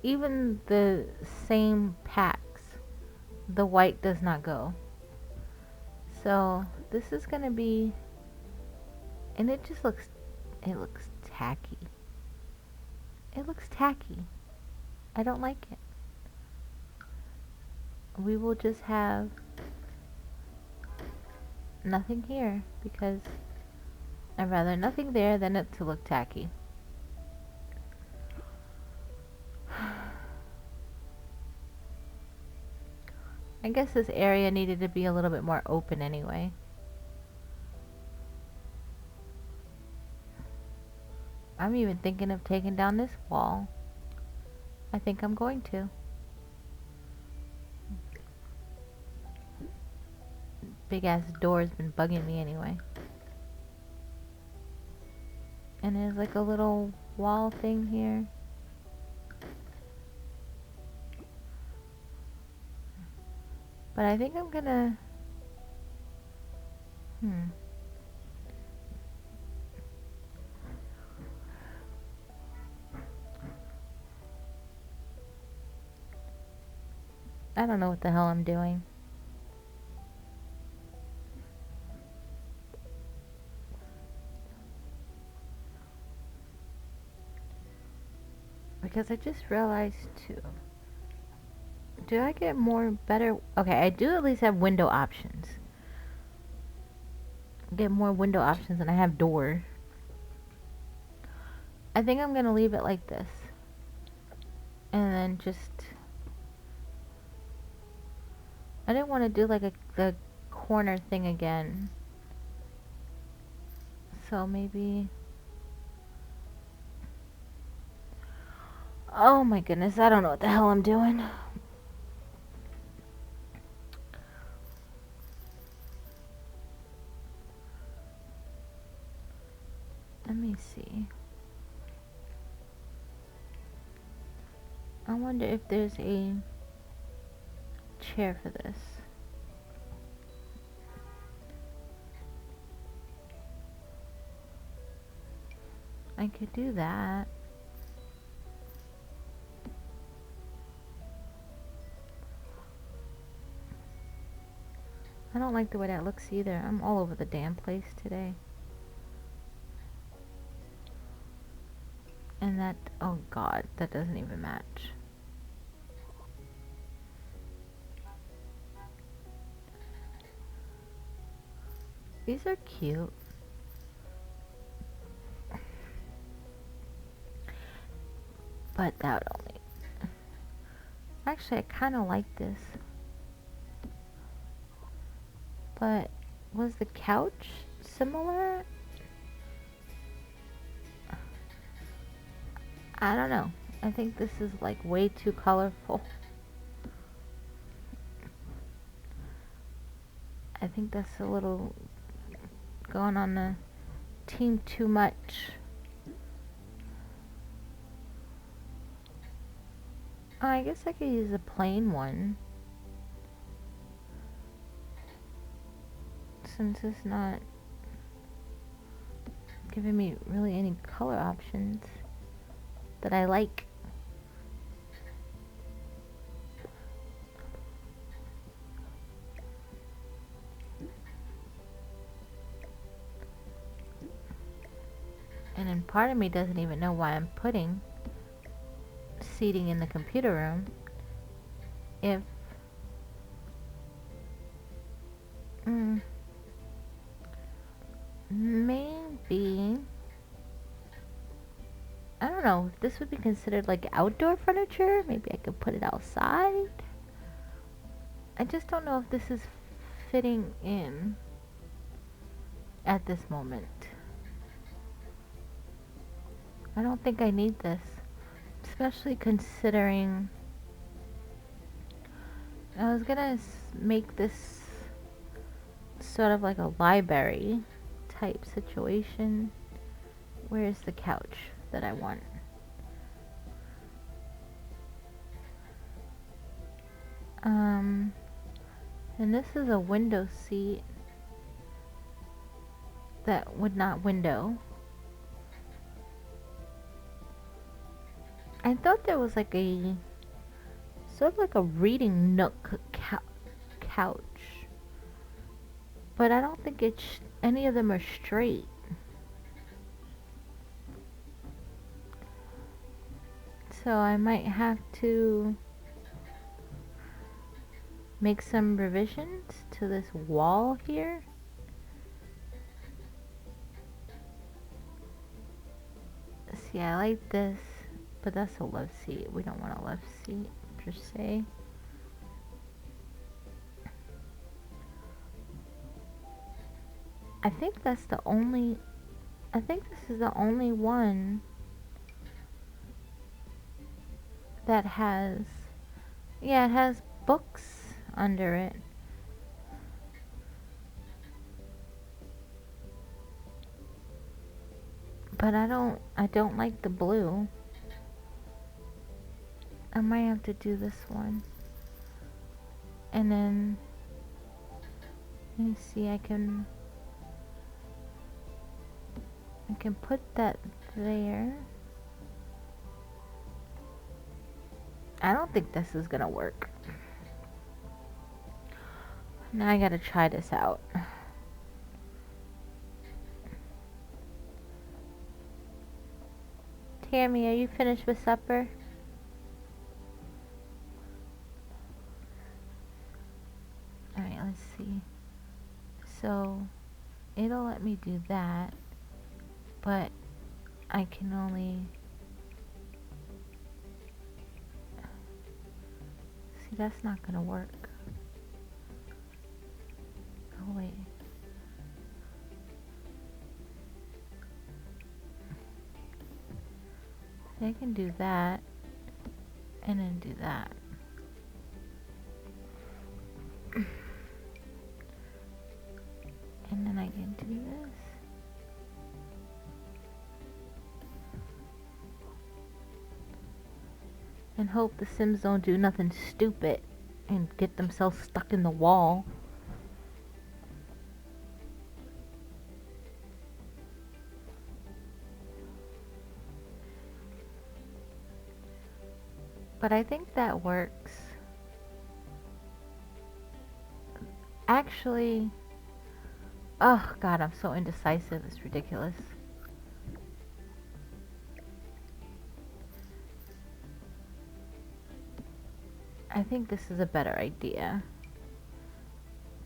even the same packs, the white does not go. So this is gonna be, and it just looks tacky. It looks tacky. I don't like it. We will just have nothing here because I'd rather nothing there than it to look tacky. I guess this area needed to be a little bit more open anyway. I'm even thinking of taking down this wall. I think I'm going to. Big ass door's been bugging me anyway. And there's like a little wall thing here. But I think I'm gonna... I don't know what the hell I'm doing. because I just realized too. Do I get more better? Okay, I do at least have window options. Get more window options than I have door. I think I'm gonna leave it like this. And then just... I didn't want to do like the corner thing again. So maybe... Oh my goodness, I don't know what the hell I'm doing. Let me see. I wonder if there's a chair for this. I could do that. I don't like the way that looks either. I'm all over the damn place today. And that, oh god, that doesn't even match. These are cute. But that would only... Actually, I kind of like this. But was the couch similar? I don't know. I think this is like way too colorful. I think that's a little going on the team too much. Oh, I guess I could use a plain one. Since it's not giving me really any color options that I like. And then part of me doesn't even know why I'm putting seating in the computer room if maybe I don't know if this would be considered like outdoor furniture. Maybe I could put it outside. I just don't know if this is fitting in at this moment. I don't think I need this, especially considering I was gonna make this sort of like a library type situation. Where's the couch that I want? And this is a window seat that would not window. I thought there was like a sort of like a reading nook couch, but I don't think it's any of them are straight. So I might have to make some revisions to this wall here. See, I like this, but that's a love seat. We don't want a love seat per se. I think this is the only one that has, yeah, it has books under it. But I don't like the blue. I might have to do this one. And then, let me see, I can put that there. I don't think this is gonna work. Now I gotta try this out. Tammy, are you finished with supper? let's see. So it'll let me do that, but I can only see, that's not gonna work. Oh wait. I can do that and then do that. And then I can do this. And hope the Sims don't do nothing stupid and get themselves stuck in the wall. But I think that works. Actually, oh god, I'm so indecisive. It's ridiculous. I think this is a better idea.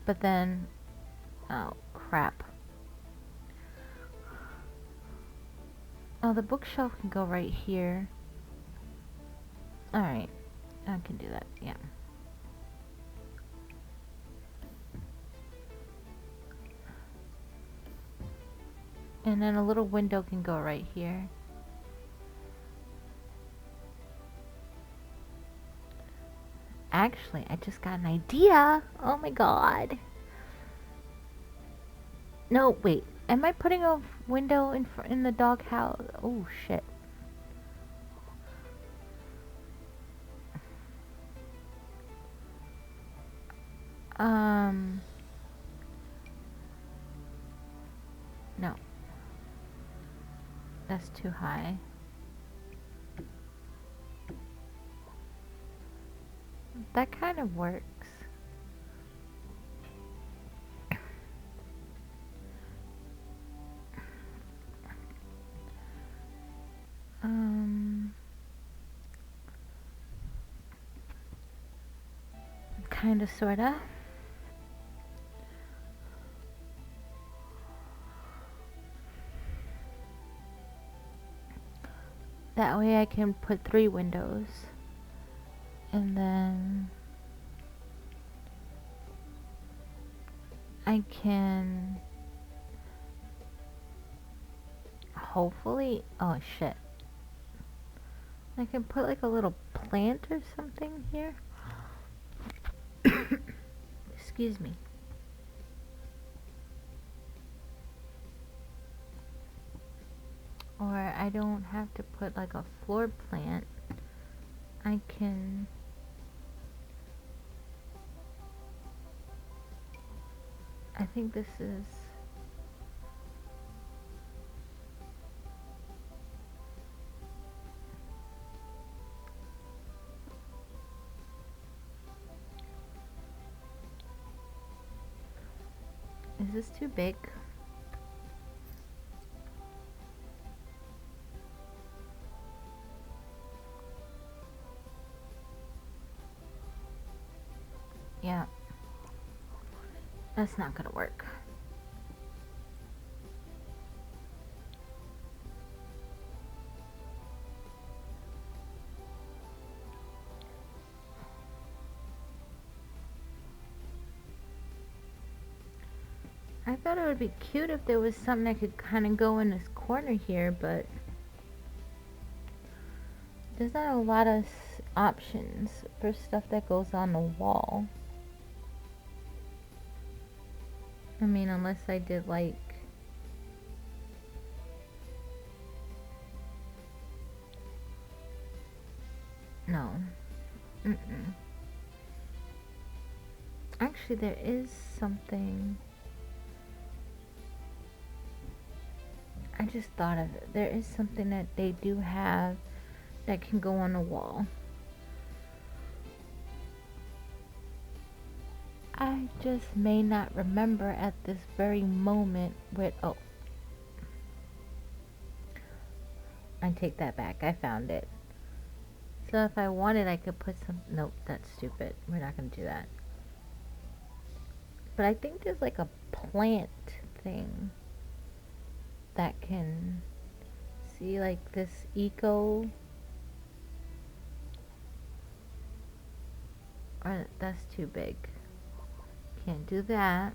But then, oh crap. Oh, the bookshelf can go right here. Alright, I can do that, yeah. And then a little window can go right here. Actually, I just got an idea. Oh my god. No, wait. Am I putting a window in the doghouse? Oh shit. No. That's too high. That kind of works. Kinda, sorta. That way I can put 3 windows. And then I can hopefully, oh shit. I can put like a little plant or something here. Excuse me. Or I don't have to put like a floor plant. I can I think this is this too big? Yeah. That's not gonna work. I thought it would be cute if there was something that could kind of go in this corner here, but there's not a lot of options for stuff that goes on the wall. I mean, unless I did like no. Actually, there is something. I just thought of it. There is something that they do have that can go on the wall. I just may not remember at this very moment with, oh. I take that back. I found it. So if I wanted, I could put some, nope, that's stupid. We're not going to do that. But I think there's like a plant thing that can see like this eco. Or that's too big. Can't do that.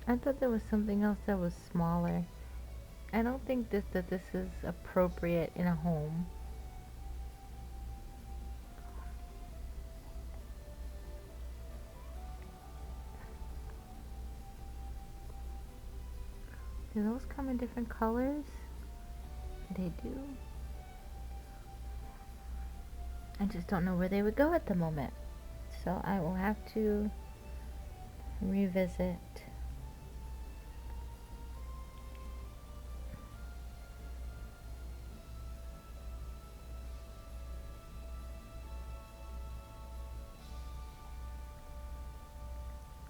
I thought there was something else that was smaller. I don't think this is appropriate in a home. Do those come in different colors? They do. I just don't know where they would go at the moment. So I will have to revisit.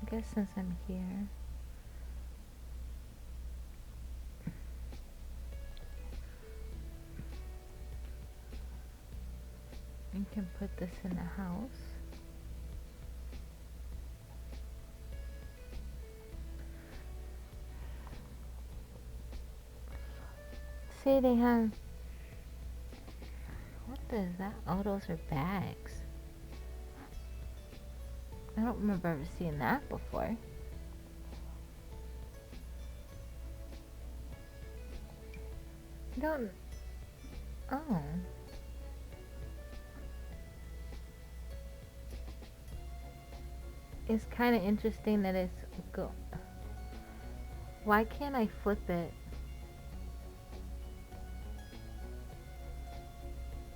I guess since I'm here. You can put this in the house. See, they have. What is that? Oh, those are bags. I don't remember ever seeing that before. I don't. Oh. It's kind of interesting that it's go. Why can't I flip it?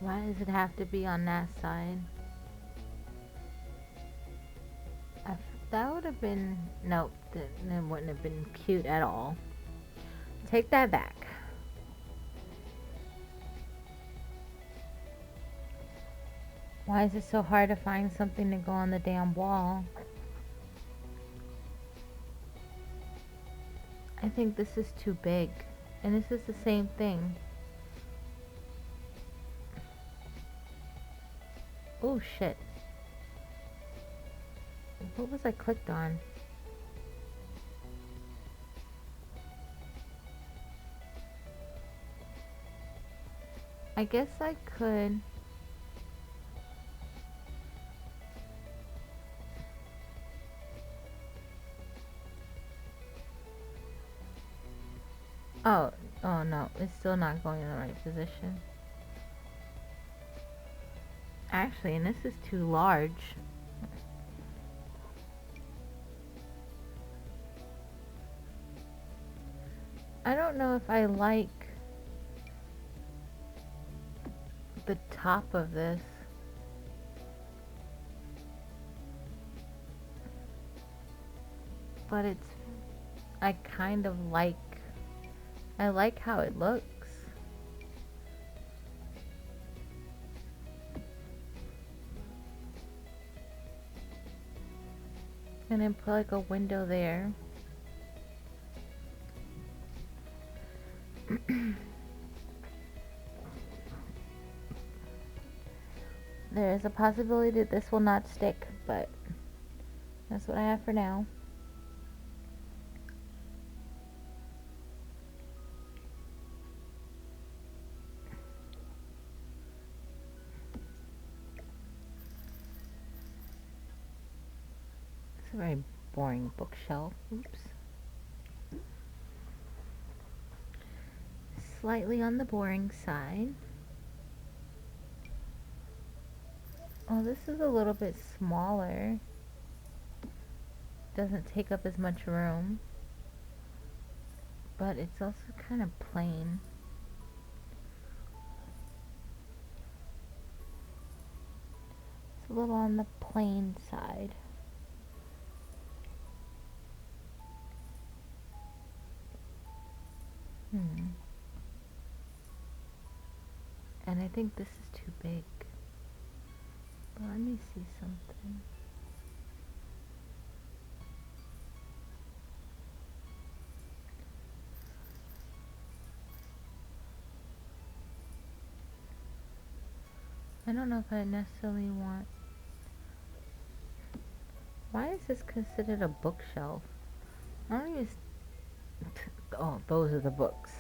Why does it have to be on that side? That would have been, nope, that wouldn't have been cute at all. Take that back. Why is it so hard to find something to go on the damn wall? I think this is too big. And this is the same thing. Oh shit. What was I clicked on? I guess I could. Oh, oh no, it's still not going in the right position. Actually, and this is too large. I don't know if I like the top of this. But it's, I kind of like, I like how it looks. And then put like a window there. There is a possibility that this will not stick, but that's what I have for now. It's a very boring bookshelf. Oops. Slightly on the boring side. Oh, this is a little bit smaller. Doesn't take up as much room. But it's also kind of plain. It's a little on the plain side. And I think this is too big. But let me see something. I don't know if I necessarily want... Why is this considered a bookshelf? I don't even... Oh, those are the books.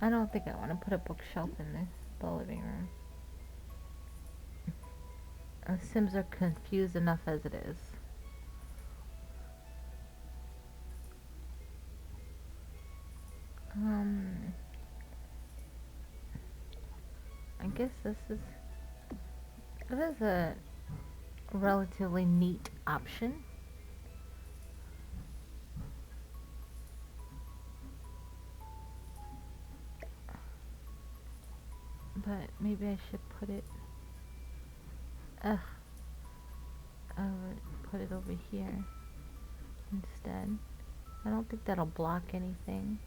I don't think I want to put a bookshelf in the living room. Sims are confused enough as it is. I guess this is a relatively neat option. But maybe I should put it... I would put it over here instead. I don't think that'll block anything.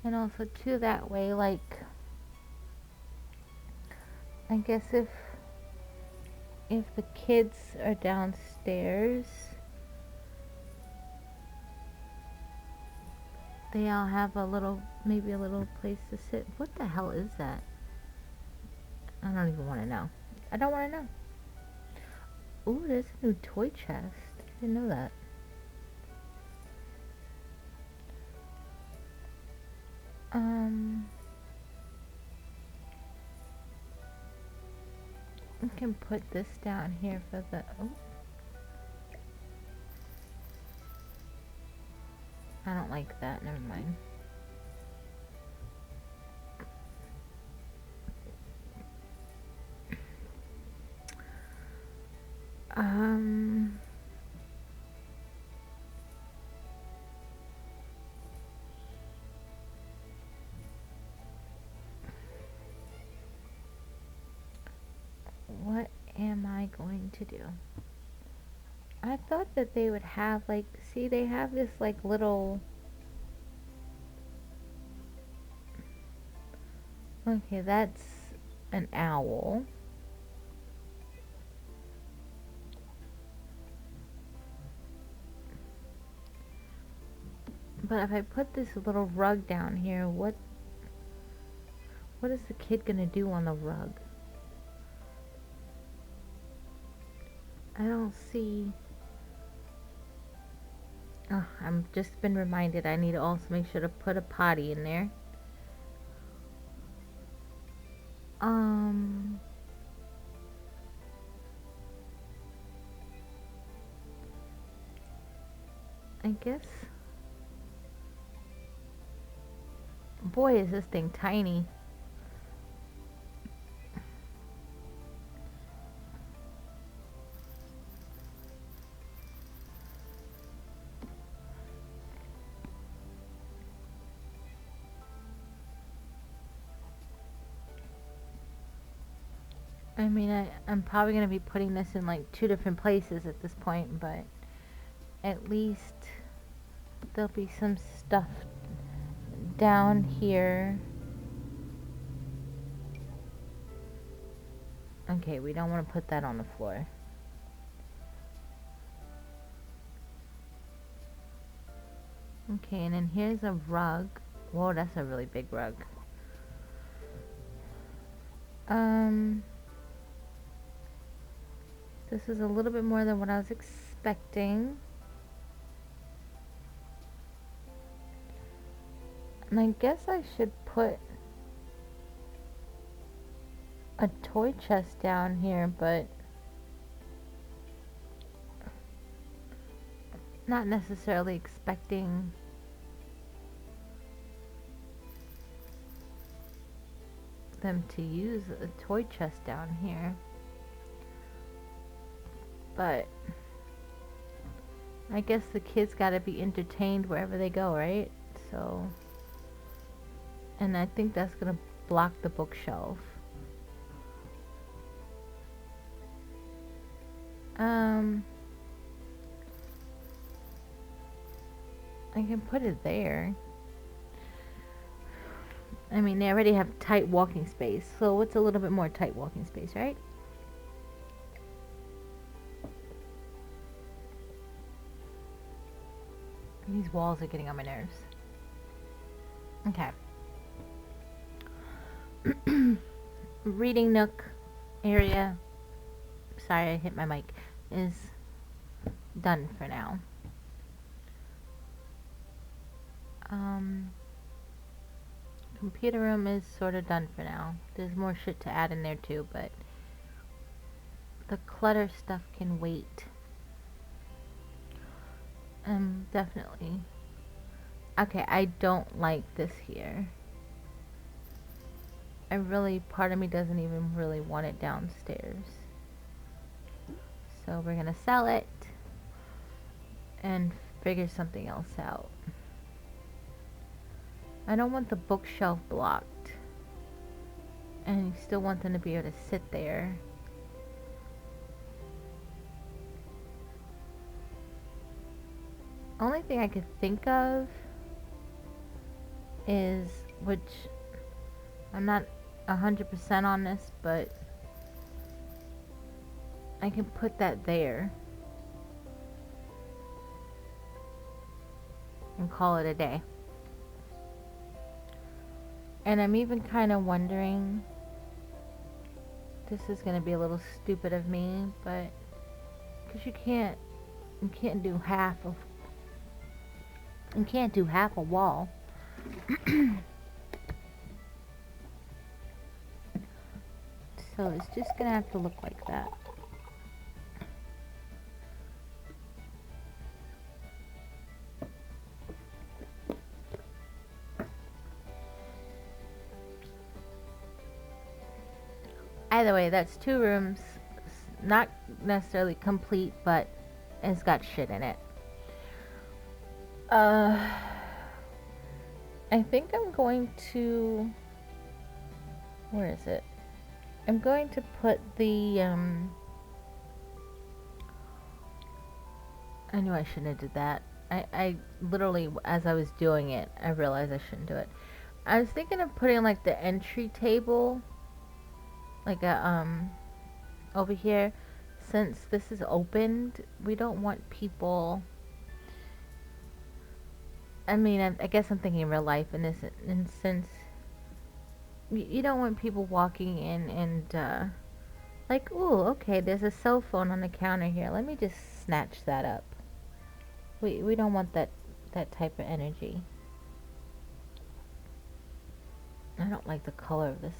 And also too, that way, like, I guess if the kids are downstairs, they all have maybe a little place to sit. What the hell is that? I don't even want to know. I don't want to know. Ooh, there's a new toy chest. I didn't know that. We can put this down here for the... Oh. I don't like that. Never mind. What am I going to do? I thought that they would have, like, see, they have this, like, little... Okay, that's an owl. But if I put this little rug down here, what is the kid gonna do on the rug? I don't see... Oh, I'm just been reminded I need to also make sure to put a potty in there. I guess... Boy, is this thing tiny. I mean, I'm probably going to be putting this in like 2 different places at this point, but at least there'll be some stuff down here. Okay, we don't want to put that on the floor. Okay, and then here's a rug. Whoa, that's a really big rug. This is a little bit more than what I was expecting. And I guess I should put a toy chest down here, but not necessarily expecting them to use a toy chest down here. But I guess the kids gotta be entertained wherever they go, right? So, and I think that's gonna block the bookshelf. I can put it there. I mean, they already have tight walking space, so what's a little bit more tight walking space, right? These walls are getting on my nerves. Okay. Reading nook area. Sorry, I hit my mic. Is done for now. Computer room is sort of done for now. There's more shit to add in there too, but the clutter stuff can wait. Definitely. Okay, I don't like this here. Part of me doesn't even really want it downstairs. So we're gonna sell it and figure something else out. I don't want the bookshelf blocked. And you still want them to be able to sit there. Only thing I could think of is, which I'm not 100% on this, but I can put that there and call it a day. And I'm even kind of wondering, this is going to be a little stupid of me, but because you can't do half a wall. So it's just gonna have to look like that. Either way, that's 2 rooms, not necessarily complete, but it's got shit in it. I think I'm going to, where is it? I'm going to put the, I knew I shouldn't have did that. I literally, as I was doing it, I realized I shouldn't do it. I was thinking of putting like the entry table, like a, over here. Since this is opened, we don't want people, I mean, I guess I'm thinking in real life in this instance. You don't want people walking in and, like, ooh, okay, there's a cell phone on the counter here. Let me just snatch that up. We don't want that type of energy. I don't like the color of this.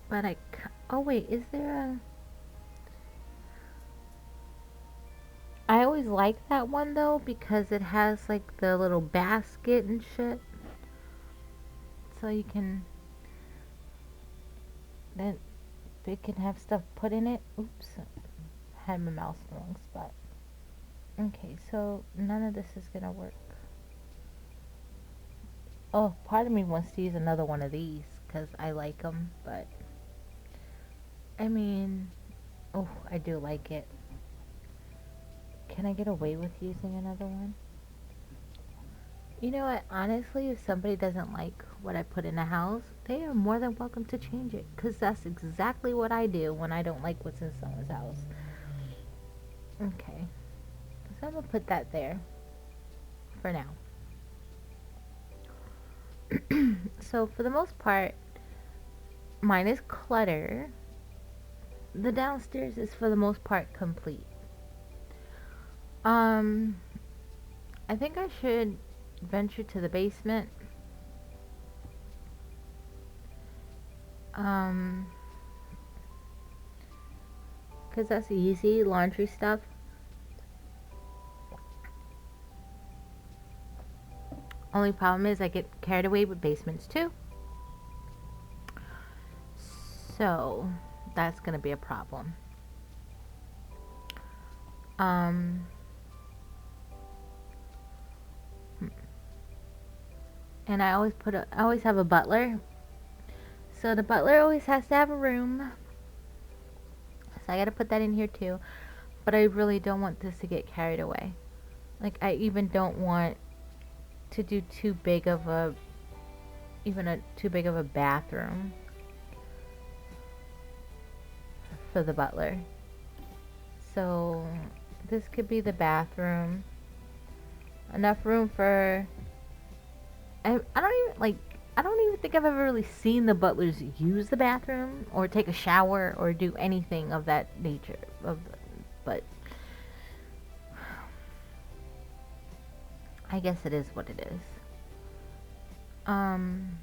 But oh wait, is there a... I always like that one though, because it has like the little basket and shit. So you can, then they can have stuff put in it. Oops, I had my mouse in the wrong spot. Okay, so none of this is gonna work. Oh, part of me wants to use another one of these because I like them, but I mean, oh, I do like it. Can I get away with using another one? You know what? Honestly, if somebody doesn't like what I put in a house, they are more than welcome to change it. Because that's exactly what I do when I don't like what's in someone's house. Okay. So I'm going to put that there. For now. So for the most part, mine is clutter. The downstairs is for the most part complete. I think I should venture to the basement. Because that's easy, laundry stuff. Only problem is I get carried away with basements too. So that's gonna be a problem. And I always have a butler. So the butler always has to have a room. So I gotta put that in here too. But I really don't want this to get carried away. Like, I even don't want to do too big of a bathroom for the butler. So this could be the bathroom. Enough room for. I don't even think I've ever really seen the butlers use the bathroom or take a shower or do anything of that nature. But I guess it is what it is. And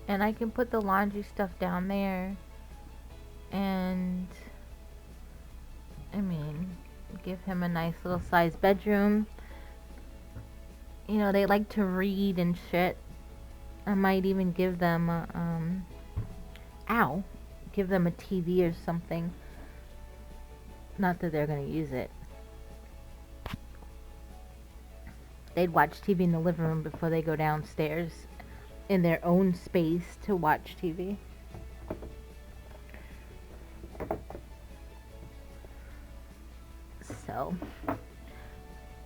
I can put the laundry stuff down there, and I mean, give him a nice little sized bedroom. You know, they like to read and shit. I might even give them give them a TV or something. Not that they're gonna use it. They'd watch TV in the living room before they go downstairs in their own space to watch TV. So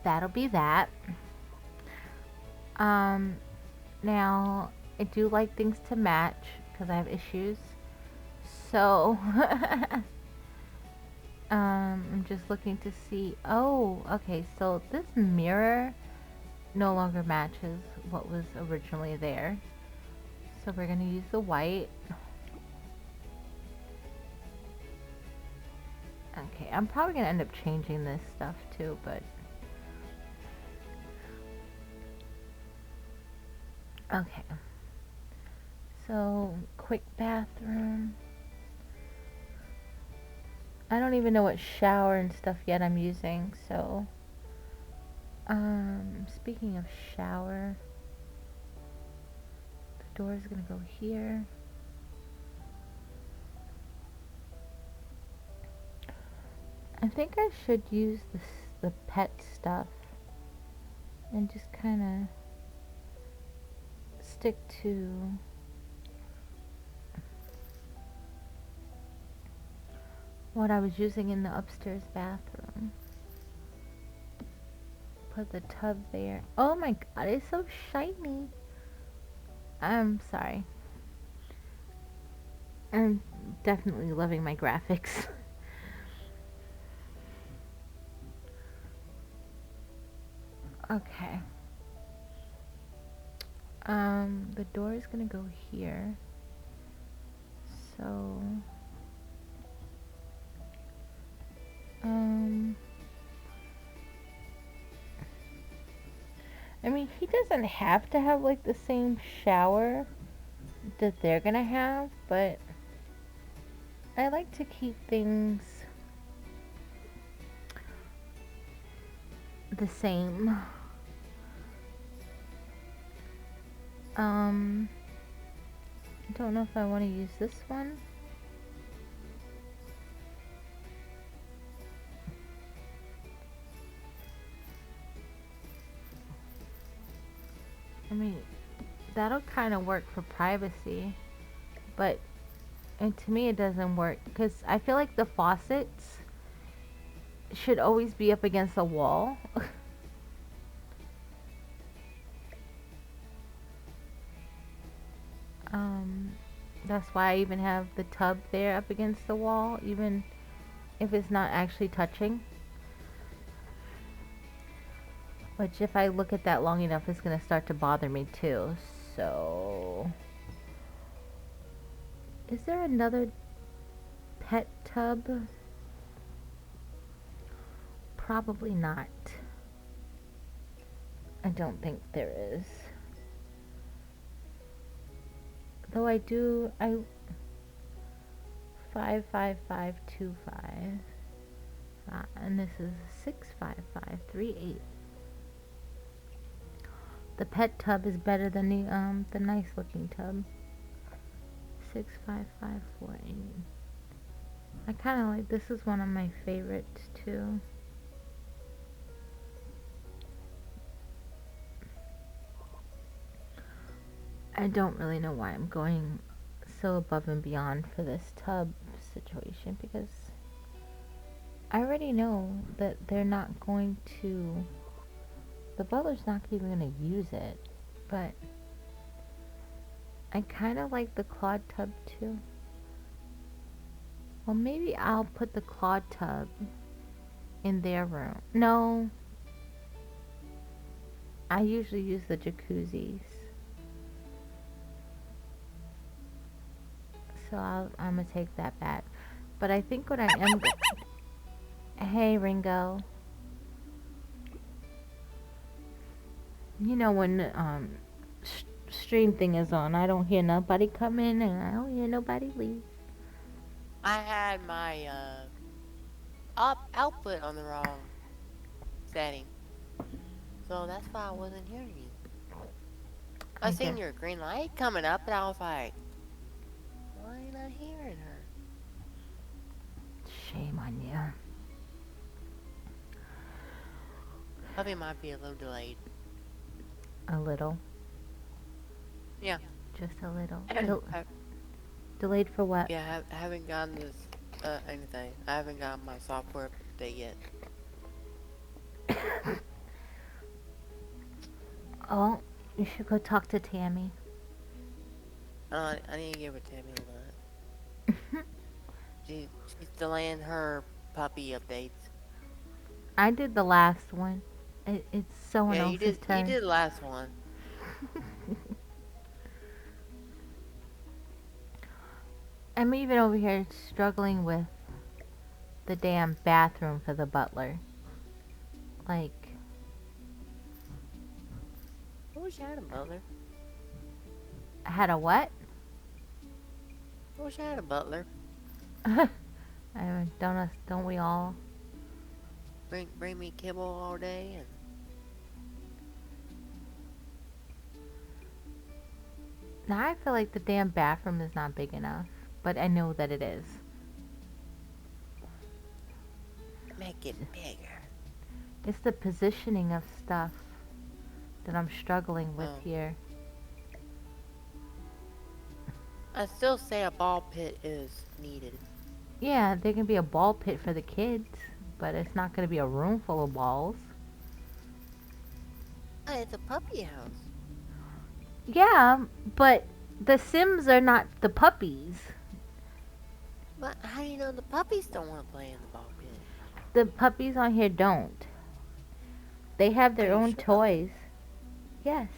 that'll be that. Now I do like things to match because I have issues. So I'm just looking to see. Oh, okay. So this mirror no longer matches what was originally there. So we're going to use the white. Okay, I'm probably going to end up changing this stuff too, but okay. So, quick bathroom. I don't even know what shower and stuff yet I'm using, so speaking of shower, the door is gonna go here. I think I should use the pet stuff and just kind of stick to what I was using in the upstairs bathroom. Put the tub there. Oh my god, it's so shiny. I'm sorry. I'm definitely loving my graphics. Okay. The door is gonna go here. So I mean, he doesn't have to have like the same shower that they're gonna have, but I like to keep things the same. I don't know if I want to use this one. I mean, that'll kind of work for privacy, but and to me it doesn't work because I feel like the faucets should always be up against the wall. That's why I even have the tub there up against the wall, even if it's not actually touching. Which if I look at that long enough, it's going to start to bother me too. So, is there another pet tub? Probably not. I don't think there is. Though I 55525, and this is 65538. The pet tub is better than the nice looking tub. 65548. I kind of like this. Is one of my favorites too. I don't really know why I'm going so above and beyond for this tub situation, because I already know that they're not going to, the butler's not even going to use it, but I kind of like the Claude tub too. Well, maybe I'll put the claw tub in their room. No, I usually use the jacuzzis. So I'm gonna take that back. But I think what I am. Hey, Ringo. You know when stream thing is on, I don't hear nobody come in and I don't hear nobody leave. I had my output on the wrong setting, so that's why I wasn't hearing you. I I seen guess. your green light coming up, and I was like, why ain't I hearing her? Shame on you. Puppy might be a little delayed. A little. Yeah. Just a little. I, Delayed for what? yeah, I haven't gotten this anything. I haven't gotten my software update yet. Oh, you should go talk to Tammy. I need to give her Tammy a lot. She's delaying her puppy updates. I did the last one. It's someone Yeah, else's turn. You did the last one. I'm even over here struggling with the damn bathroom for the butler. Like, I wish I had a butler. I had a what? I wish I had a butler. Don't we all? Bring me kibble all day and Now I feel like the damn bathroom is not big enough, but I know that it is. make it bigger. It's the positioning of stuff that I'm struggling with Oh. here. I still say a ball pit is needed. Yeah, there can be a ball pit for the kids, but it's not going to be a room full of balls. It's a puppy house. Yeah, but the Sims are not the puppies. But how do you know the puppies don't want to play in the ball pit? The puppies on here don't. They have their Are you own sure? toys. Yes.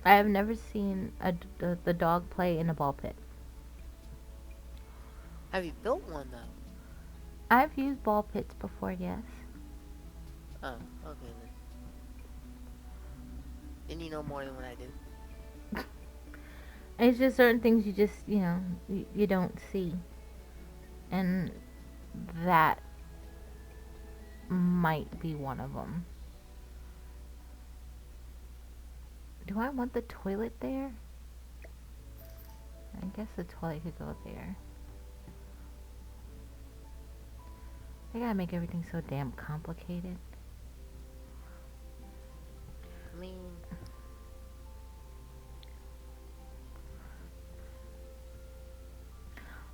I have never seen the dog play in a ball pit. Have you built one though? I've used ball pits before, yes. Oh, okay then. Then you know more than what I do. It's just certain things you just, you don't see. And that might be one of them. Do I want the toilet there? I guess the toilet could go there. They gotta make everything so damn complicated. I mean,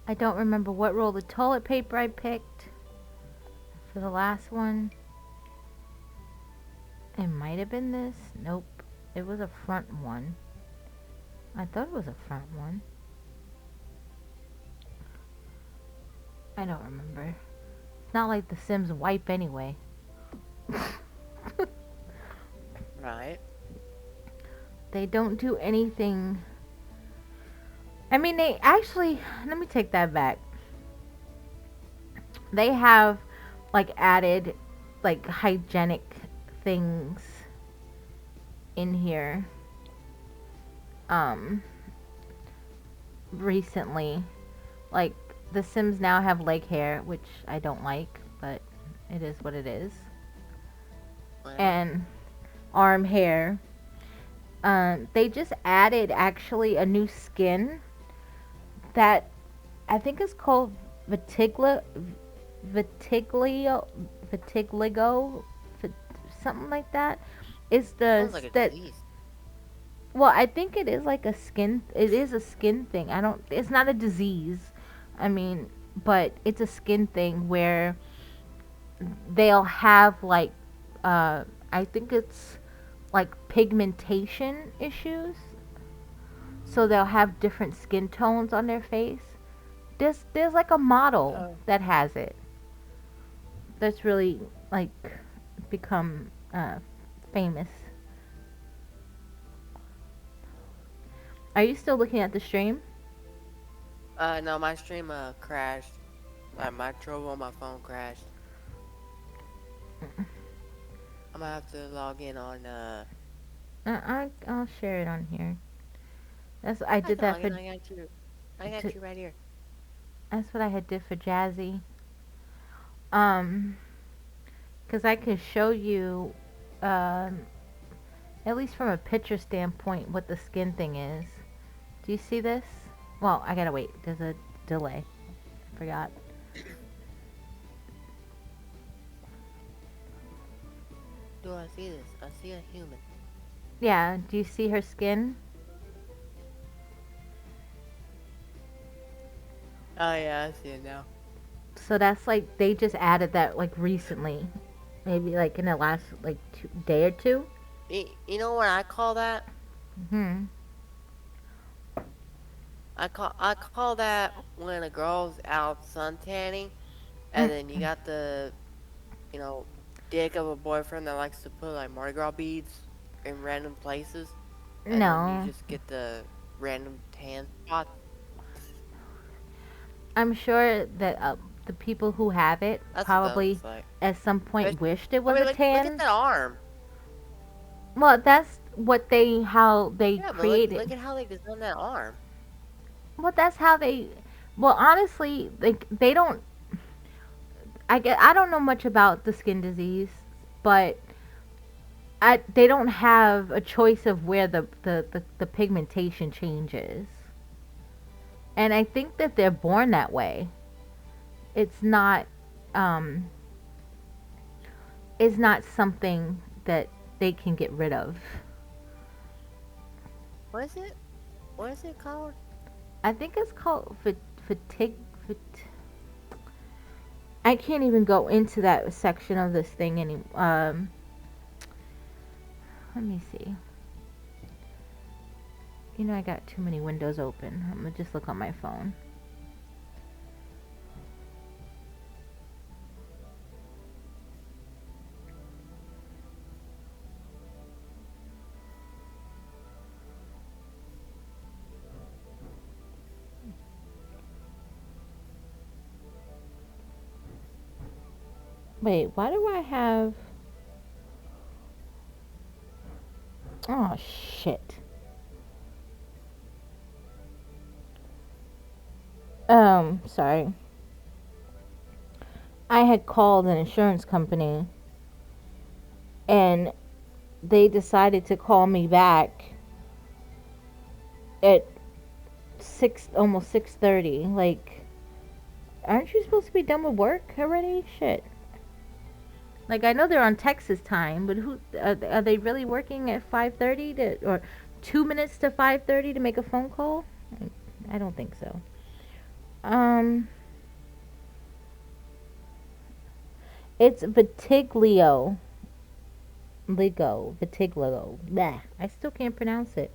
I don't remember what roll of toilet paper I picked for the last one. It might have been this. Nope. It was a front one. I thought it was a front one. I don't remember. It's not like The Sims wipe anyway. right. They don't do anything. I mean, they actually, let me take that back. They have like added like hygienic things in here recently. Like the Sims now have leg hair, which I don't like, but it is what it is. Well, And arm hair. They just added actually a new skin that I think is called vitiligo, something like that. It's the sounds like a that. disease. Well, I think it is like a skin. It is a skin thing. I don't. It's not a disease. I mean, but it's a skin thing where they'll have like, I think it's like pigmentation issues. So they'll have different skin tones on their face, There's like a model Oh. that has it. That's really like become famous. Are you still looking at the stream? No, my stream crashed. My Trovo on my phone crashed. I'm gonna have to log in on I'll share it on here. I did can that log for in. I got to, you right here. that's what I had did for Jazzy. Because I can show you, um, at least from a picture standpoint, what the skin thing is. Do you see this? Well, I gotta wait. There's a delay. I forgot. Do I see this? I see a human. Yeah, do you see her skin? Oh yeah, I see it now. So that's like, they just added that like recently. Maybe like in the last like day or two. You know what I call that? Hmm. I call that when a girl's out sun tanning, and then you got the, you know, dick of a boyfriend that likes to put like Mardi Gras beads in random places, and then you No. just get the random tan spot. I'm sure that the people who have it That's what that probably looks like. at some point But- wished it I was mean, a look tan. at that arm. Well, that's how they Yeah, but created. look at how they designed that arm. Well, that's how they. Well, honestly, like they don't. I don't know much about the skin disease, but they don't have a choice of where the pigmentation changes. And I think that they're born that way. It's not um it's not something that they can get rid of. What is it? What is it called? I think it's called fatigue. I can't even go into that section of this thing anymore. Let me see. You know, I got too many windows open. I'm gonna just look on my phone. Wait, why do I have... Oh, shit. Sorry. I had called an insurance company and they decided to call me back at almost 6:30. Like, aren't you supposed to be done with work already? Shit. Like, I know they're on Texas time, but who are they really working at 5:30 or 2 minutes to 5:30 to make a phone call? I don't think so. It's Vitiglio. Vitiglio. Bah, I still can't pronounce it.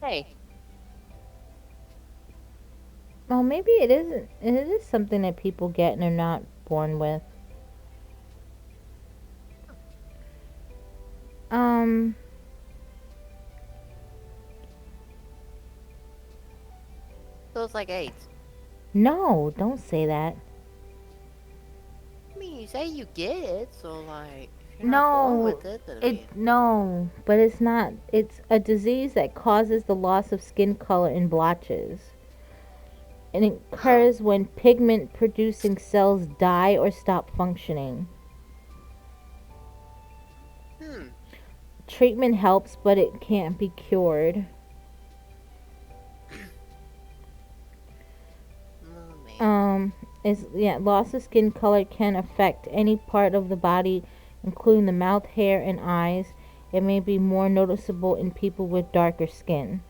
Hey. Well, maybe it isn't. It is something that people get and are not born with. So it's like AIDS. No, don't say that. I mean, you say you get it, so like, if you're not born No, with it, then I mean, no, but it's not. It's a disease that causes the loss of skin color in blotches. It occurs when pigment producing cells die or stop functioning. Treatment helps, but it can't be cured. oh, man. Loss of skin color can affect any part of the body, including the mouth, hair, and eyes. It may be more noticeable in people with darker skin.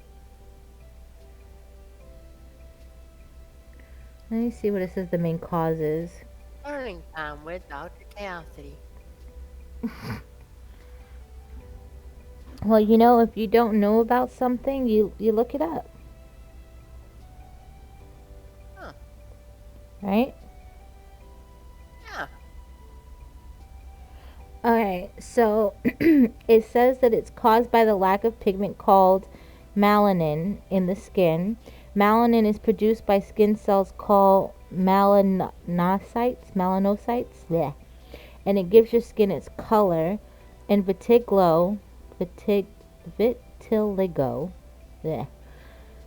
Let me see what it says the main cause is. Learning time with Dr. Cassidy. Well, if you don't know about something, you look it up, Huh. right? Yeah. Alright, so it says that it's caused by the lack of pigment called melanin in the skin. Melanin is produced by skin cells called melanocytes, yeah, and it gives your skin its color. And vitiligo, yeah,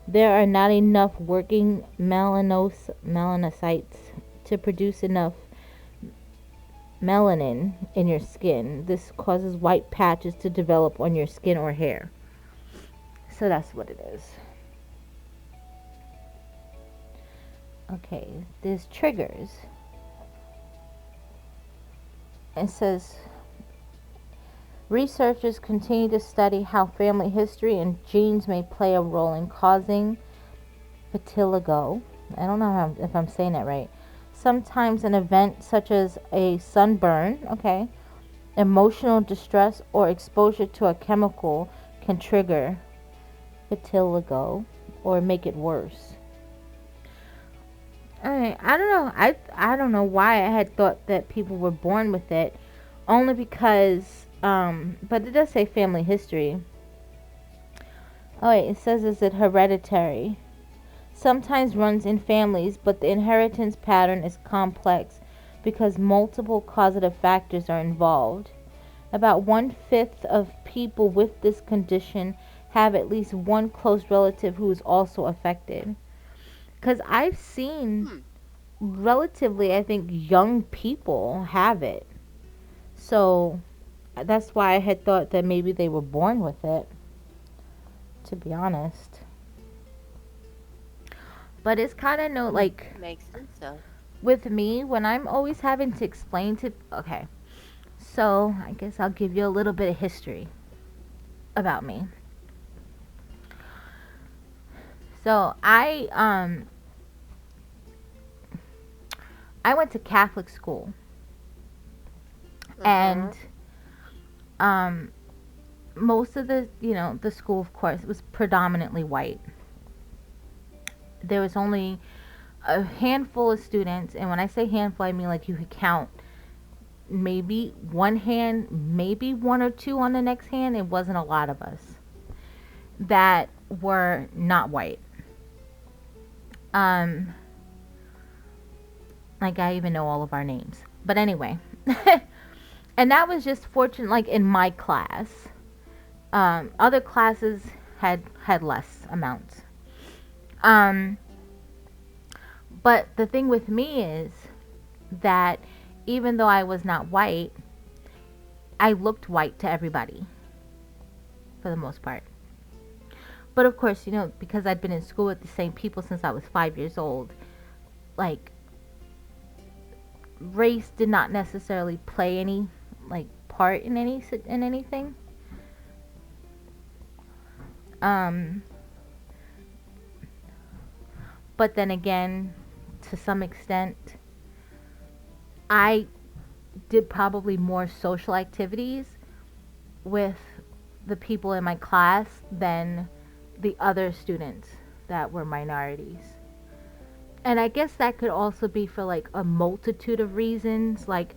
there are not enough working melanocytes to produce enough melanin in your skin. This causes white patches to develop on your skin or hair. So that's what it is. Okay, there's triggers. It says researchers continue to study how family history and genes may play a role in causing vitiligo. I don't know if I'm saying that right. Sometimes an event such as a sunburn, okay, emotional distress, or exposure to a chemical can trigger vitiligo or make it worse. Alright, I don't know. I don't know why I had thought that people were born with it. Only because, but it does say family history. Oh wait, it says is it hereditary? Sometimes runs in families, but the inheritance pattern is complex because multiple causative factors are involved. About 1/5 of people with this condition have at least one close relative who is also affected. Because I've seen relatively, I think, young people have it. So that's why I had thought that maybe they were born with it, to be honest. But it's kind of like Makes sense, though. with me when I'm always having to explain to. Okay, so I guess I'll give you a little bit of history about me. So I went to Catholic school, and most of the school, of course, was predominantly white. There was only a handful of students, and when I say handful, I mean like you could count maybe one hand, maybe one or two on the next hand. It wasn't a lot of us that were not white. Like I even know all of our names. But anyway, and that was just fortunate. Like in my class, other classes had less amounts. But the thing with me is that even though I was not white, I looked white to everybody for the most part. But of course, because I'd been in school with the same people since I was 5 years old, like race did not necessarily play any like part in anything. But then again, to some extent, I did probably more social activities with the people in my class than the other students that were minorities. And I guess that could also be for like a multitude of reasons. Like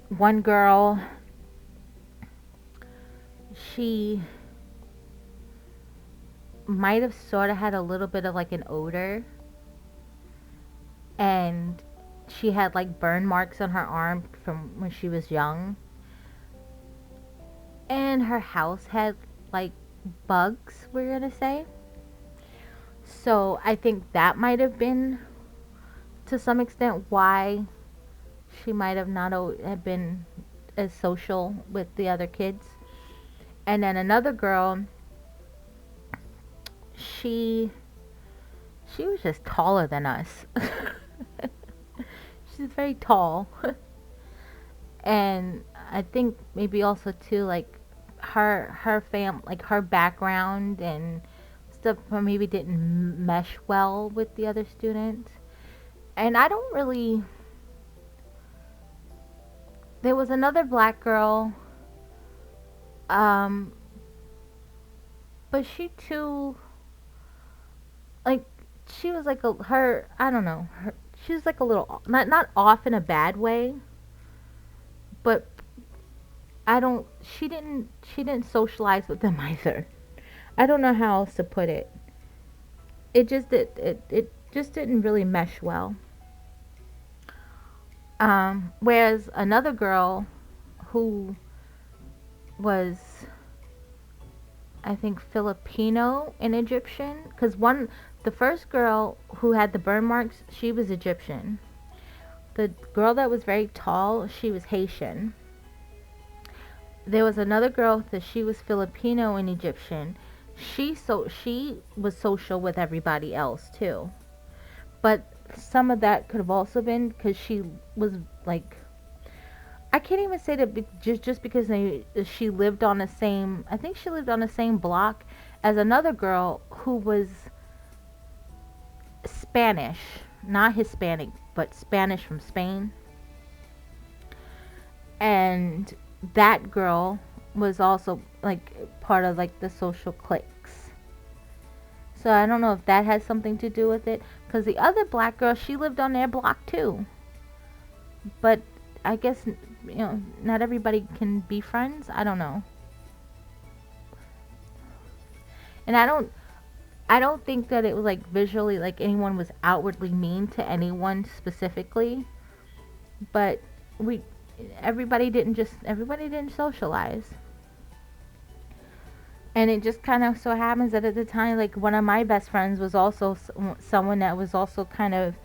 one girl, she might have sort of had a little bit of like an odor, and she had like burn marks on her arm from when she was young, and her house had like bugs, we're gonna say. So I think that might have been to some extent why she might have not have been as social with the other kids. And then another girl, she was just taller than us. She's very tall. And I think maybe also too like her background and stuff maybe didn't mesh well with the other students. And I don't really. There was another black girl, um, but she too, like, she was like her. I don't know. She was like a little not off in a bad way, but I don't. She didn't socialize with them either. I don't know how else to put it. It just didn't really mesh well. Whereas another girl who was, I think, Filipino and Egyptian, because the first girl who had the burn marks, she was Egyptian. The girl that was very tall, she was Haitian. There was another girl that she was Filipino and Egyptian. She was social with everybody else too. But some of that could have also been because she was like, I can't even say that just because she lived on the same. I think she lived on the same block as another girl who was Spanish, not Hispanic, but Spanish from Spain. And that girl was also like part of like the social cliques. So I don't know if that has something to do with it. Because the other black girl, she lived on their block too. But I guess, not everybody can be friends. I don't know. And I don't think that it was like visually like anyone was outwardly mean to anyone specifically. But we everybody didn't socialize. And it just kind of so happens that at the time, like, one of my best friends was also someone that was also kind of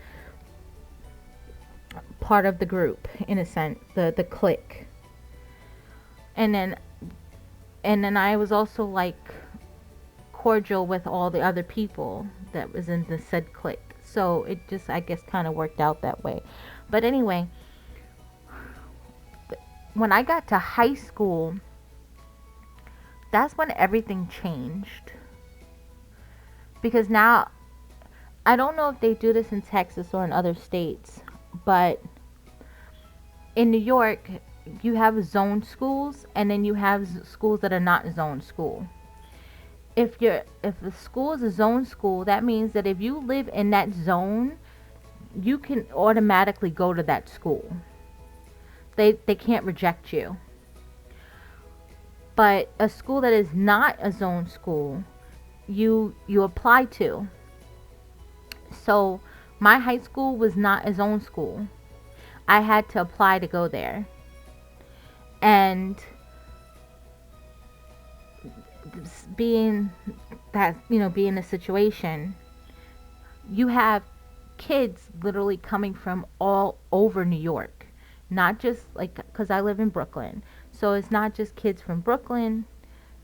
part of the group, in a sense, the clique. And then I was also like cordial with all the other people that was in the said clique. So it just, I guess, kind of worked out that way. But anyway, when I got to high school, that's when everything changed. Because now, I don't know if they do this in Texas or in other states, but in New York, you have zone schools, and then you have schools that are not zone school. If the school is a zone school, that means that if you live in that zone, you can automatically go to that school. They can't reject you. But a school that is not a zone school, you apply to. So my high school was not a zone school. I had to apply to go there. And being being a situation, you have kids literally coming from all over New York. Not just like, because I live in Brooklyn. So it's not just kids from Brooklyn,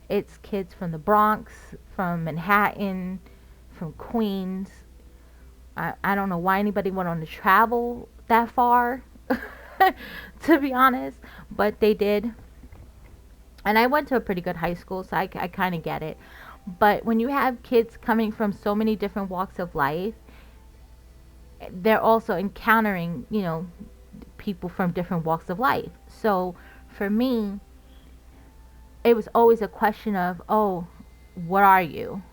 it's kids from the Bronx, from Manhattan, from Queens. I don't know why anybody would want to travel that far, to be honest, but they did. And I went to a pretty good high school, so I kind of get it. But when you have kids coming from so many different walks of life, they're also encountering, people from different walks of life. So for me, it was always a question of, oh, what are you?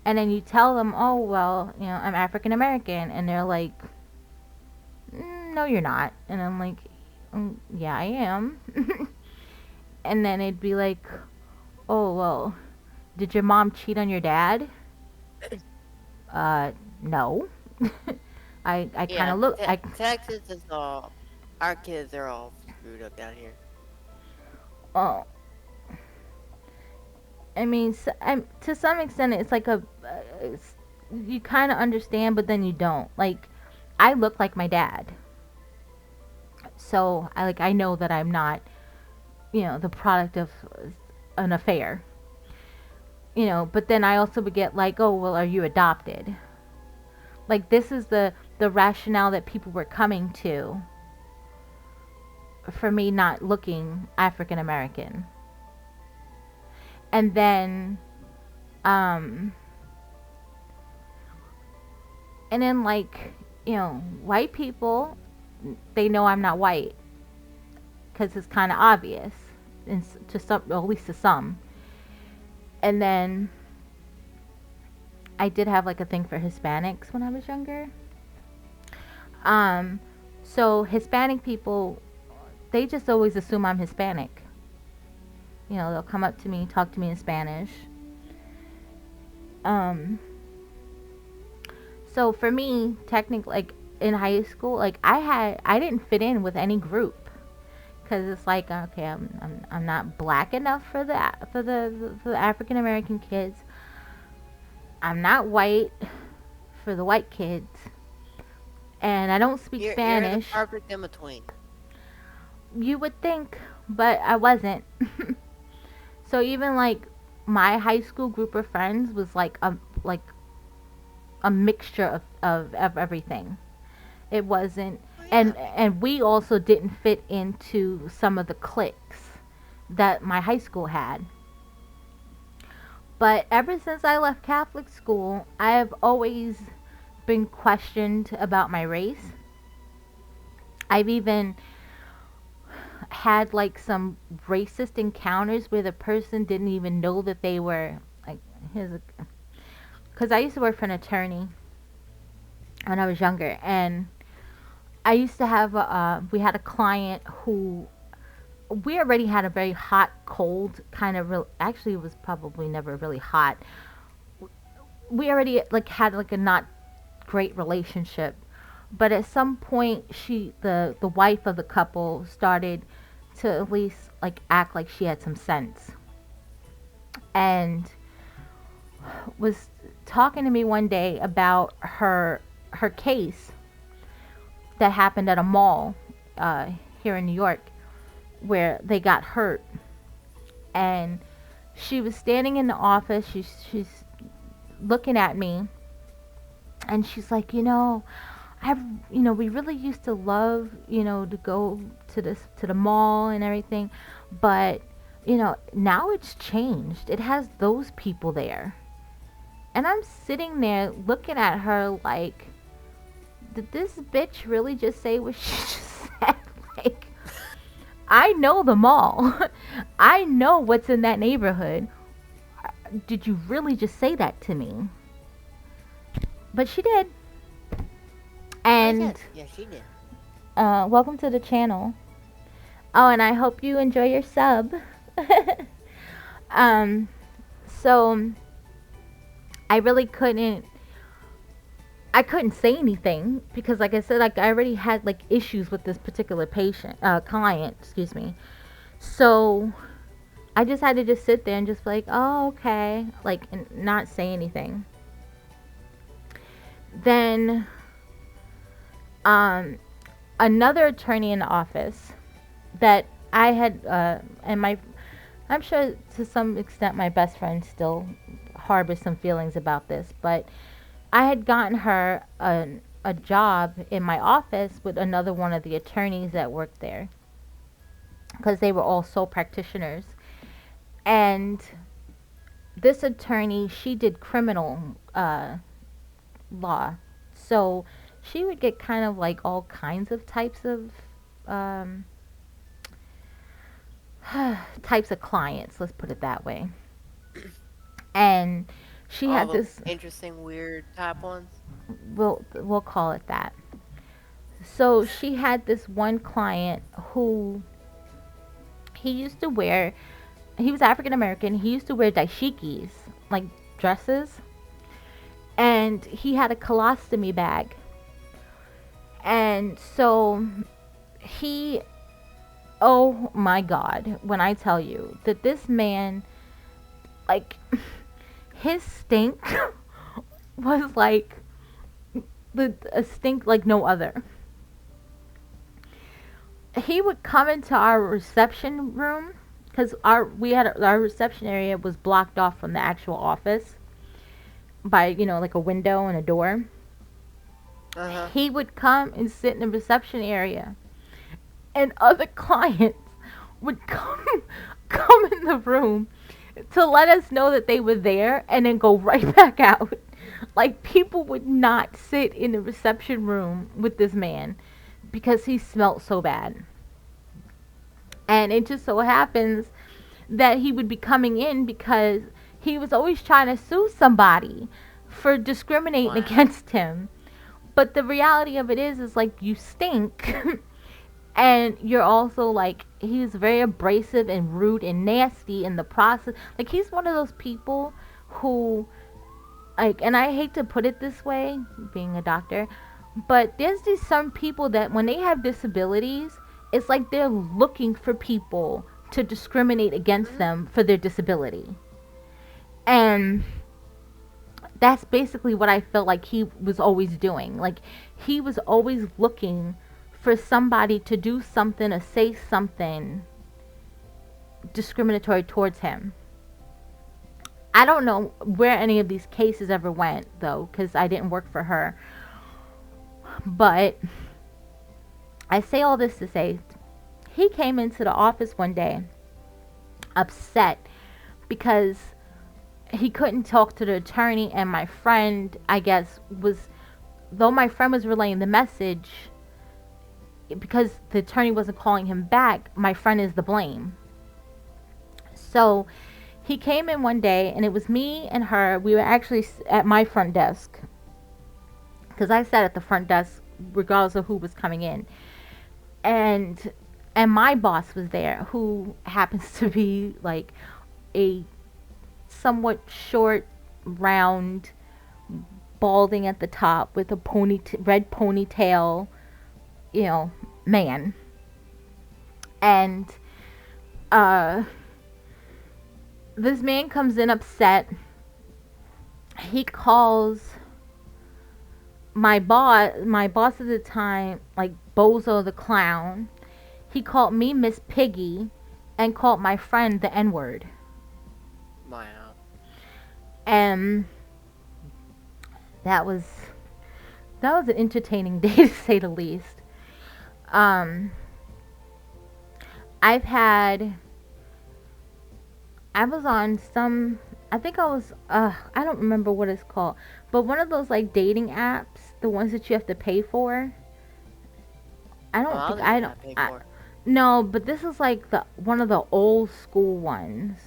And then you tell them, oh, well, I'm African American. And they're like, no, you're not. And I'm like, yeah, I am. And then it'd be like, oh, well, did your mom cheat on your dad? No. I kind Yeah, of look. Texas is all. Our kids are all screwed up down here. Oh, I mean, to some extent, it's like you kind of understand, but then you don't. Like, I look like my dad, so I know that I'm not, the product of an affair. But then I also would get like, oh, well, are you adopted? Like, this is the rationale that people were coming to for me not looking African American. And then like, white people, they know I'm not white because it's kind of obvious, to some, or at least to some. And then I did have like a thing for Hispanics when I was younger. Um, so Hispanic people, they just always assume I'm Hispanic. They'll come up to me, talk to me in Spanish. Um, so for me, technically, like in high school, like I didn't fit in with any group because it's like, okay, I'm not black enough for the African American kids. I'm not white for the white kids, and I don't speak You're the Spanish. perfect in between. You would think, but I wasn't. So even like my high school group of friends was like a mixture of everything. It wasn't, Oh, and yeah. we also didn't fit into some of the cliques that my high school had. But ever since I left Catholic school, I have always been questioned about my race. I've even had like some racist encounters where the person didn't even know that they were like, because I used to work for an attorney when I was younger, and I used to have we had a client who, we already had a very hot cold kind of actually it was probably never really hot. We already like had like a not great relationship, but at some point the wife of the couple started to at least like act like she had some sense, and was talking to me one day about her case that happened at a mall uh, here in New York where they got hurt. And she was standing in the office. She's looking at me, and she's like, I've, we really used to love, to go to the mall and everything, but now it's changed. It has those people there. And I'm sitting there looking at her like, did this bitch really just say what she just said? Like, I know the mall. I know what's in that neighborhood. Did you really just say that to me? But she did. Oh, And yes, she did. welcome to the channel. Oh, and I hope you enjoy your sub. um, so I really I couldn't say anything because, like I said, like I already had like issues with this particular client, excuse me. So I just had to just sit there and just like, oh, okay, like, and not say anything. Then, another attorney in the office that I had, I'm sure to some extent my best friend still harbors some feelings about this, but I had gotten her a job in my office with another one of the attorneys that worked there because they were all sole practitioners. And this attorney, she did criminal law. So she would get kind of like all kinds of types of types of clients, let's put it that way. And she All had the this, interesting, weird type ones. we'll call it that. So she had this one client who he used to wear, he was African American, he used to wear dashikis, like dresses, and he had a colostomy bag. And so he, oh my god, when I tell you that this man, like, his stink was like a stink like no other. He would come into our reception room because our reception area was blocked off from the actual office by like a window and a door. Uh-huh. He would come and sit in the reception area, and other clients would come in the room to let us know that they were there and then go right back out. Like, people would not sit in the reception room with this man because he smelt so bad. And it just so happens that he would be coming in because he was always trying to sue somebody for discriminating Wow. against him. But the reality of it is like, you stink. And you're also like, he's very abrasive and rude and nasty in the process. Like, he's one of those people who, like, and I hate to put it this way, being a doctor, but there's these some people that when they have disabilities, it's like they're looking for people to discriminate against them for their disability. And that's basically what I felt like he was always doing. Like, he was always looking for somebody to do something or say something discriminatory towards him. I don't know where any of these cases ever went, though, because I didn't work for her. But I say all this to say, he came into the office one day upset because he couldn't talk to the attorney, and my friend, I guess, was, though my friend was relaying the message, because the attorney wasn't calling him back, my friend is the blame. So he came in one day, and it was me and her. We were actually at my front desk, because I sat at the front desk regardless of who was coming in. And my boss was there, who happens to be like a somewhat short, round, balding at the top with a red ponytail, man. And this man comes in upset. He calls my boss at the time, like, Bozo the Clown. He called me Miss Piggy and called my friend the N-word. Wow. And that was an entertaining day, to say the least. I was on some, I think I was, I don't remember what it's called, but one of those, like, dating apps, the ones that you have to pay for. No, but this is like one of the old school ones.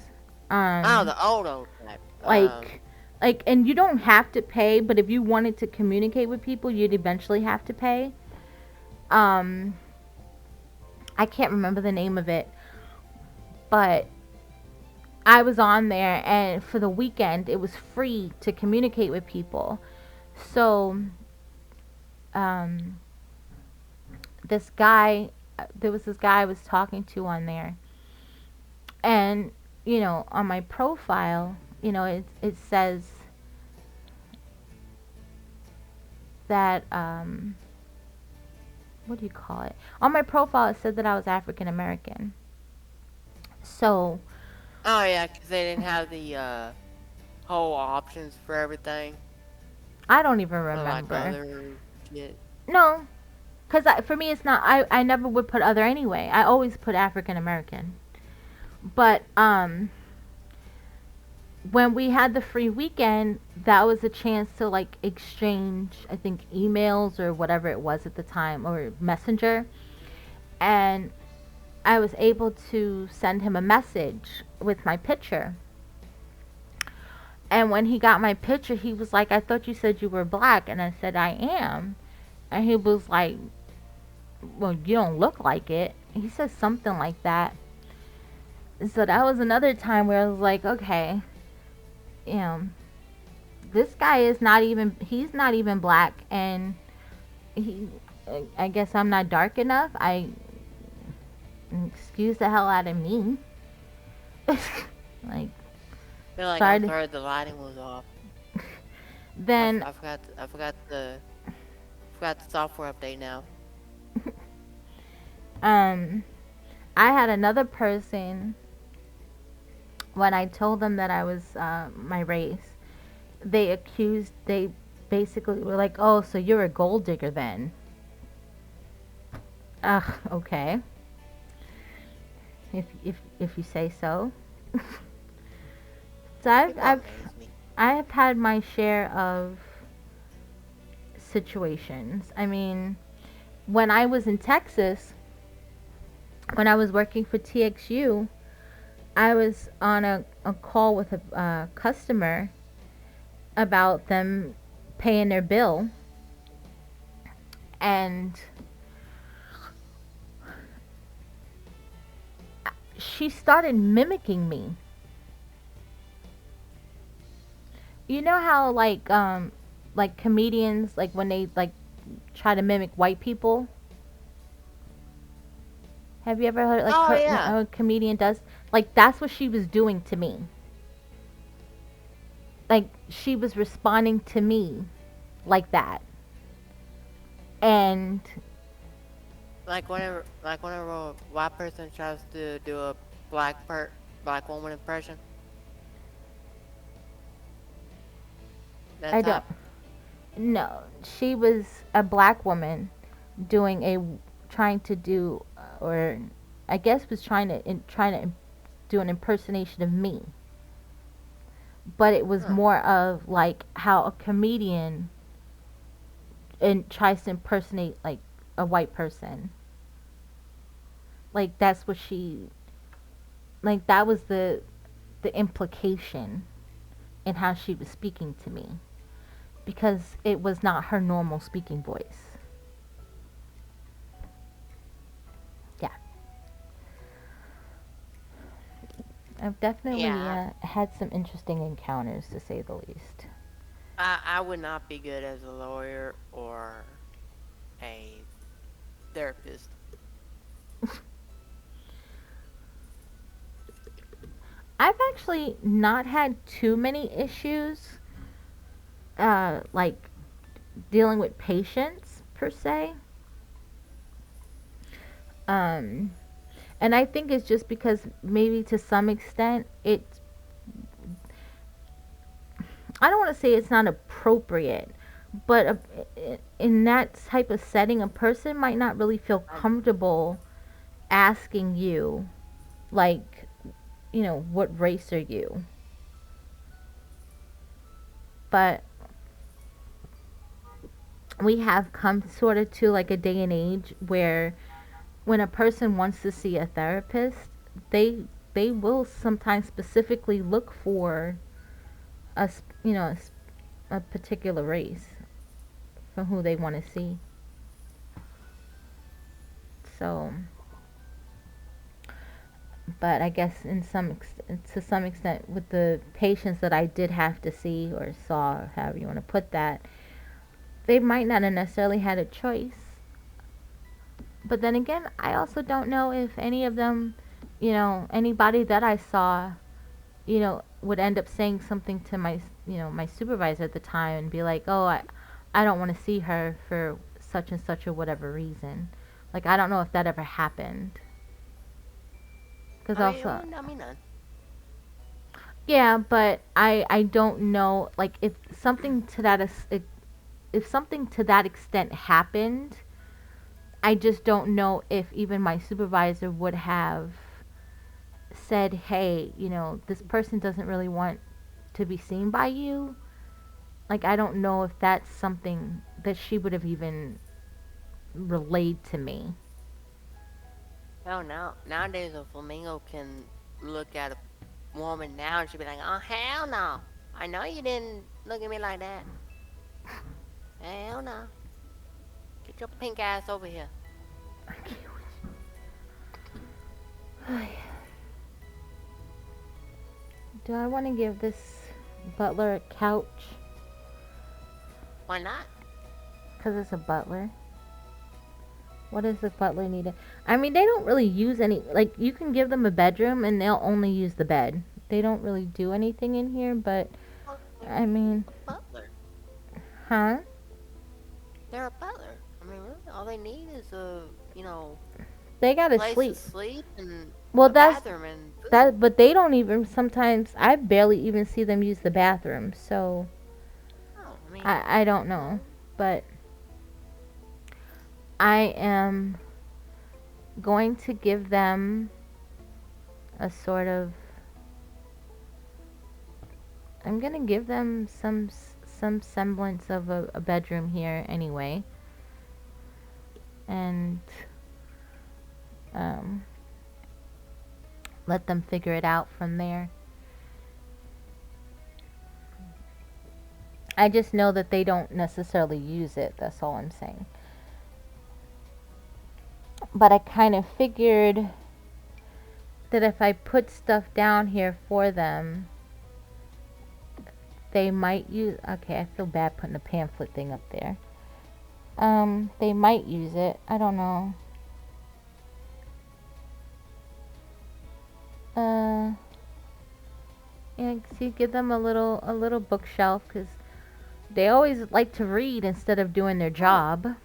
The old type. Like, and you don't have to pay, but if you wanted to communicate with people, you'd eventually have to pay. I can't remember the name of it, but I was on there, and for the weekend, it was free to communicate with people. So, there was this guy I was talking to on there, and on my profile, it says that, what do you call it? On my profile, it said that I was African American. So, oh yeah, because they didn't have the whole options for everything. I don't even For, like, remember. other shit. No, because for me, it's not. I never would put other anyway. I always put African American. But when we had the free weekend, that was a chance to, like, exchange, I think, emails or whatever it was at the time, or Messenger. And I was able to send him a message with my picture. And when he got my picture, he was like, "I thought you said you were black." And I said, "I am." And he was like, "Well, you don't look like it." He said something like that. So that was another time where I was like, okay, this guy he's not even black, and I guess I'm not dark enough. Excuse the hell out of me. Like, I feel like sorry I'm to- sorry the lighting was off. then I forgot the software update now. I had another person, when I told them that I was my race, they basically were like, "Oh, so you're a gold digger then?" Ugh, okay. If you say so. So People amaze me. I have had my share of situations. I mean, when I was in Texas, when I was working for TXU, I was on a call with a customer about them paying their bill, and she started mimicking me. You know how like comedians, like when they like try to mimic white people. Have you ever heard like Oh her, yeah. a comedian does? Like that's what she was doing to me. Like she was responding to me like that. And Like whenever a white person tries to do a black woman impression, I that don't type. no, she was a black woman doing a trying to do or I guess was trying to do an impersonation of me. But it was Huh. more of like how a comedian and tries to impersonate like a white person. Like that's what she like that was the implication in how she was speaking to me because it was not her normal speaking voice. Yeah. I've definitely Yeah, had some interesting encounters to say the least. I would not be good as a lawyer or a therapist. I've actually not had too many issues like dealing with patients per se. Um, and I think it's just because maybe to some extent it's I don't want to say it's not appropriate, but in that type of setting, a person might not really feel Um, comfortable asking you, like, what race are you? But we have come sort of to like a day and age where when a person wants to see a therapist, they they will sometimes specifically look for a particular race for who they want to see. So, but I guess to some extent, with the patients that I did have to see or saw, however you want to put that, they might not have necessarily had a choice. But then again, I also don't know if any of them, anybody that I saw, would end up saying something to my supervisor at the time and be like, "Oh, I don't want to see her for such and such or whatever reason." Like I don't know if that ever happened. Because I mean, also, I mean, yeah, but I don't know like if something to that if something to that extent happened, I just don't know if even my supervisor would have said, "Hey, this person doesn't really want to be seen by you." Like I don't know if that's something that she would have even relayed to me. hell no. Nowadays, a flamingo can look at a woman now and she'll be like, "Oh hell no! I know you didn't look at me like that. Hell no! Get your pink ass over here." Do I want to give this butler a couch? Why not? Because it's a butler. What does the butler need? I mean, they don't really use any. Like, you can give them a bedroom and they'll only use the bed. They don't really do anything in here, but Well, they're I mean, a butler. huh? They're a butler. I mean, really, all they need is a They gotta place to sleep. sleep and Well, a bathroom and food. but they don't even sometimes. I barely even see them use the bathroom, so Oh, I mean, I don't know, but I am going to give them a sort of I'm gonna give them some semblance of a bedroom here anyway. And let them figure it out from there. I just know that they don't necessarily use it. That's all I'm saying. But I kind of figured that if I put stuff down here for them, they might use. Okay, I feel bad putting a pamphlet thing up there. They might use it. I don't know. Yeah, see, give them a little bookshelf, because they always like to read instead of doing their job.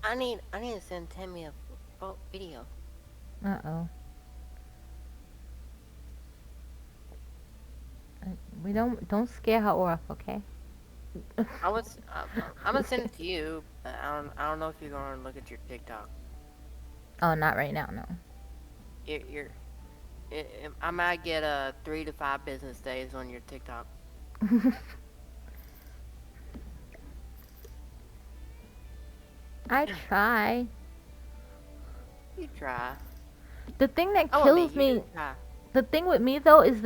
I need to send Timmy a video. Uh-oh. We don't scare her off, okay? I'm gonna send it to you. But I don't know if you're gonna look at your TikTok. Oh, not right now, no. I might get 3 to 5 business days on your TikTok. I try. You try. The thing that I will kills admit, you me, do try. the thing with me though, is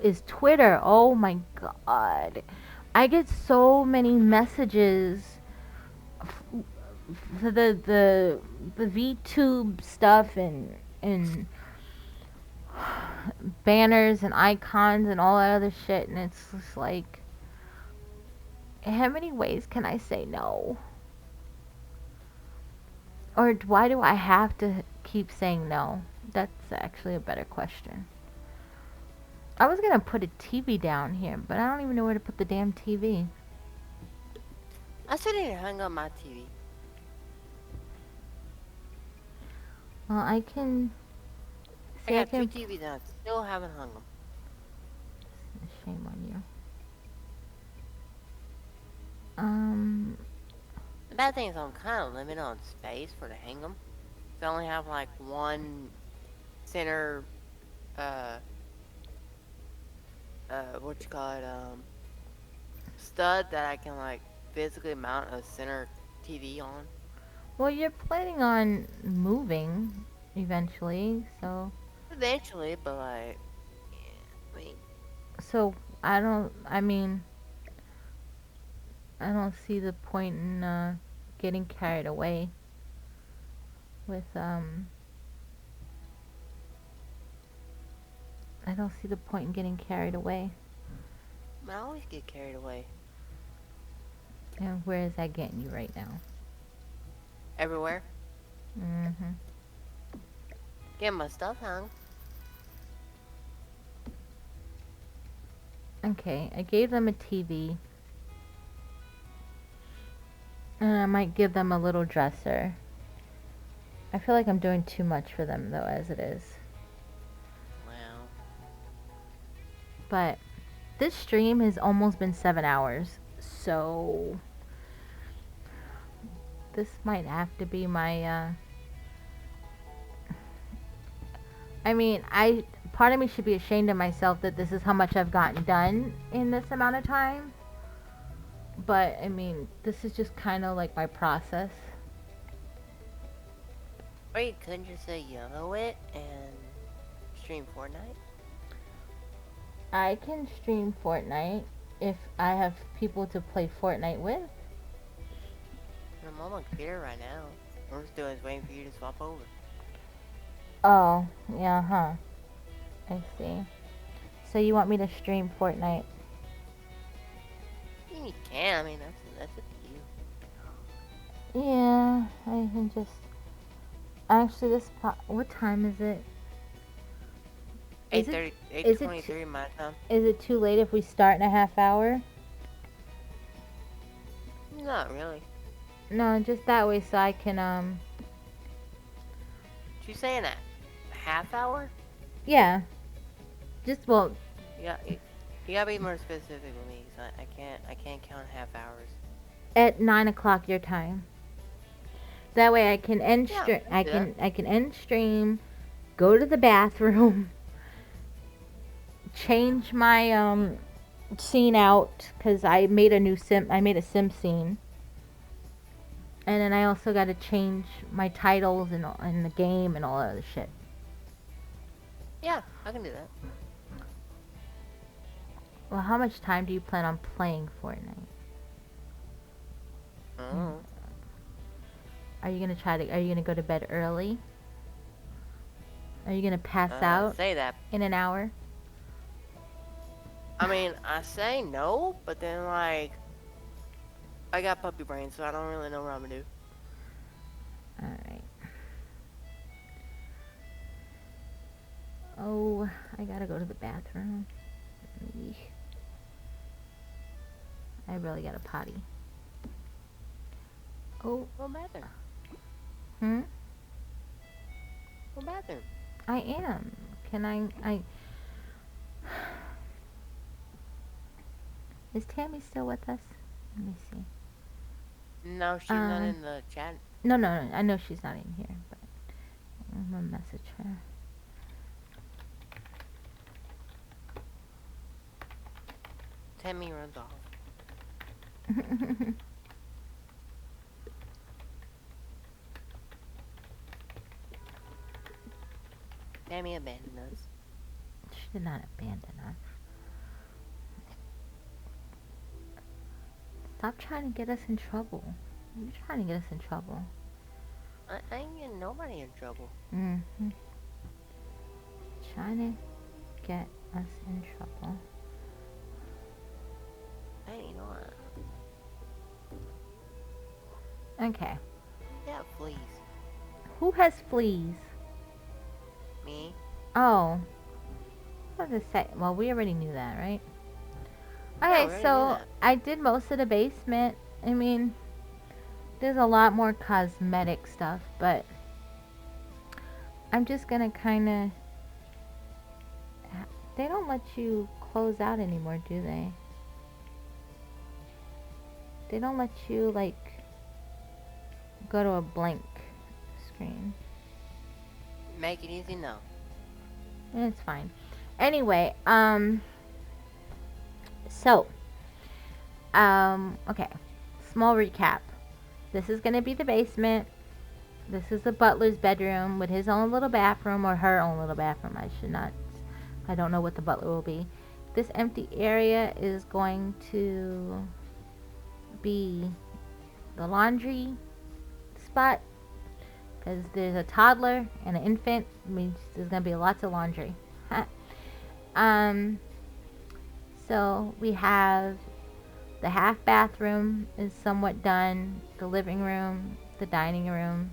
is Twitter. Oh my god, I get so many messages for the VTube stuff and banners and icons and all that other shit, and it's just like, how many ways can I say no? Or why do I have to keep saying no? That's actually a better question. I was gonna put a TV down here, but I don't even know where to put the damn TV. I still need to hang up my TV. Well, I can. See, I got 2 TVs and I still haven't hung them. Shame on you. The bad thing is I'm kind of limited on space for to hang them. So I only have like one center, stud that I can like physically mount a center TV on. Well, you're planning on moving eventually, so. Eventually, but like, yeah, I mean, So I don't see the point in getting carried away with I don't see the point in getting carried away. I always get carried away. And where is that getting you right now? Everywhere. Mhm. Get my stuff hung. Okay, I gave them a TV. And I might give them a little dresser. I feel like I'm doing too much for them though, as it is. Wow. But this stream has almost been 7 hours, so this might have to be my part of me should be ashamed of myself that this is how much I've gotten done in this amount of time. But I mean, this is just kind of like my process. Wait, couldn't you say yellow it and stream Fortnite? I can stream Fortnite if I have people to play Fortnite with. I'm on my computer right now. We're just doing is waiting for you to swap over. Oh, yeah, huh. I see. So you want me to stream Fortnite? You can, I mean, that's up to you. Yeah, I can just... Actually, what time is it? 8:30, is it 8:23 my time. Is it too late if we start in a half hour? Not really. No, just that way so I can, You saying that? Half hour? yeah. Just, well, Yeah, you gotta be more specific with me, cause I can't count half hours. at 9 o'clock your time. That way I can end Yeah, stream. we can do I can end stream, go to the bathroom, change my scene out because I made a sim scene. And then I also got to change my titles in the game and all that other shit. Yeah, I can do that. Well, how much time do you plan on playing Fortnite? Oh. Are you gonna go to bed early? Are you gonna pass out Say that. in an hour? I mean, I say no, but then like, I got puppy brain, so I don't really know what I'm gonna do. Alright. Oh, I gotta go to the bathroom. Eesh. I really gotta potty. Oh. What bathroom? Hmm? What bathroom? I am. Can I... Is Tammy still with us? Let me see. No, she's not in the chat. No, I know she's not in here, but I'm gonna message her. Tammy runs off. Tammy abandoned us. She did not abandon us. Stop trying to get us in trouble. You're trying to get us in trouble. I ain't getting nobody in trouble. Mm-hmm. Trying to get us in trouble. Hey, you know what? Okay. Yeah, please. Who has fleas? Me? Oh. I was gonna say, well, we already knew that, right? Yeah, we Okay, already knew so that. I did most of the basement. I mean, there's a lot more cosmetic stuff, but I'm just gonna kind of... They don't let you close out anymore, do they? They don't let you, like, go to a blank screen. Make it easy, no. It's fine. Anyway, so, okay. Small recap. This is gonna be the basement. This is the butler's bedroom with his own little bathroom, or her own little bathroom. I don't know what the butler will be. This empty area is going to be the laundry spot, because there's a toddler and an infant. It means there's gonna be lots of laundry. So we have the half bathroom is somewhat done. The living room, the dining room,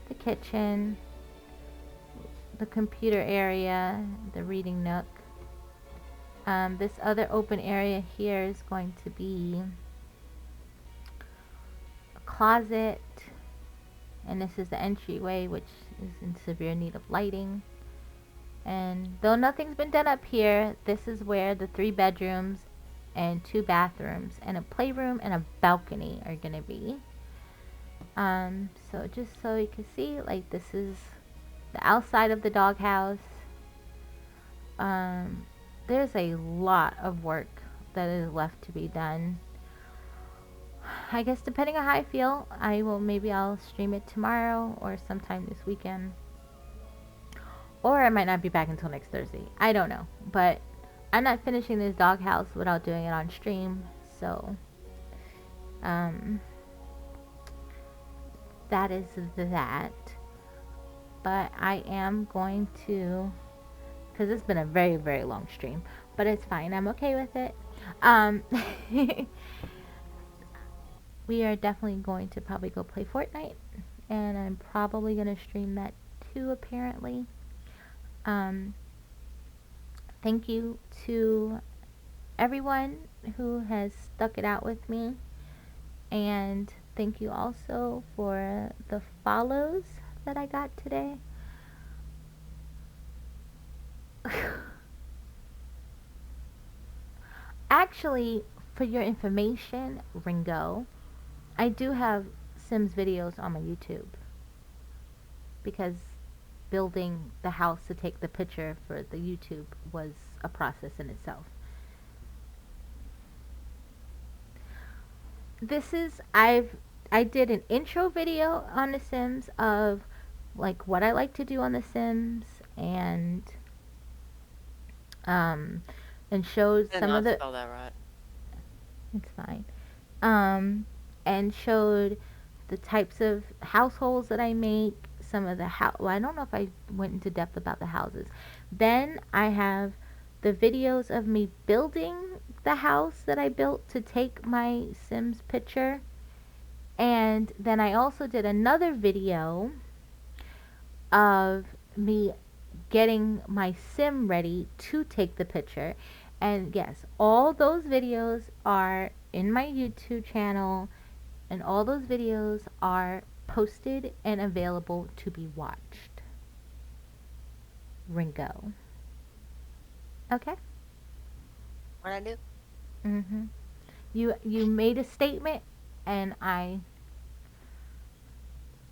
the kitchen, the computer area, the reading nook. This other open area here is going to be a closet, and this is the entryway, which is in severe need of lighting. And though nothing's been done up here, this is where the 3 bedrooms and 2 bathrooms and a playroom and a balcony are gonna be. So just so you can see, like, this is the outside of the doghouse. There's a lot of work that is left to be done. I guess depending on how I feel, I'll stream it tomorrow or sometime this weekend. Or I might not be back until next Thursday. I don't know. But I'm not finishing this doghouse without doing it on stream. So, that is that. But I am going to, because it's been a very, very long stream. But it's fine. I'm okay with it. We are definitely going to probably go play Fortnite. And I'm probably going to stream that too, apparently. Thank you to everyone who has stuck it out with me, and thank you also for the follows that I got today. Actually, for your information, Ringo, I do have Sims videos on my YouTube, because building the house to take the picture for the YouTube was a process in itself. I did an intro video on The Sims of like what I like to do on The Sims and um and showed Did some of not the spell that right. it's fine. Um and showed the types of households that I make, some of the well, I don't know if I went into depth about the houses. Then I have the videos of me building the house that I built to take my Sims picture. And then I also did another video of me getting my sim ready to take the picture. And yes, all those videos are in my YouTube channel, and all those videos are posted and available to be watched. Ringo. Okay? What I do? Mhm. You made a statement and I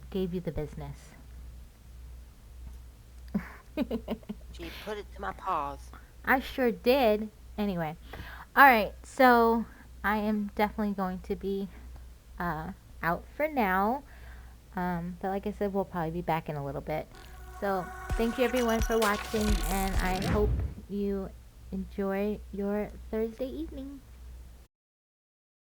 gave you the business. She put it to my paws. I sure did. Anyway, all right. So I am definitely going to be uh, out for now. But like I said, we'll probably be back in a little bit. So thank you everyone for watching, and I hope you enjoy your Thursday evening.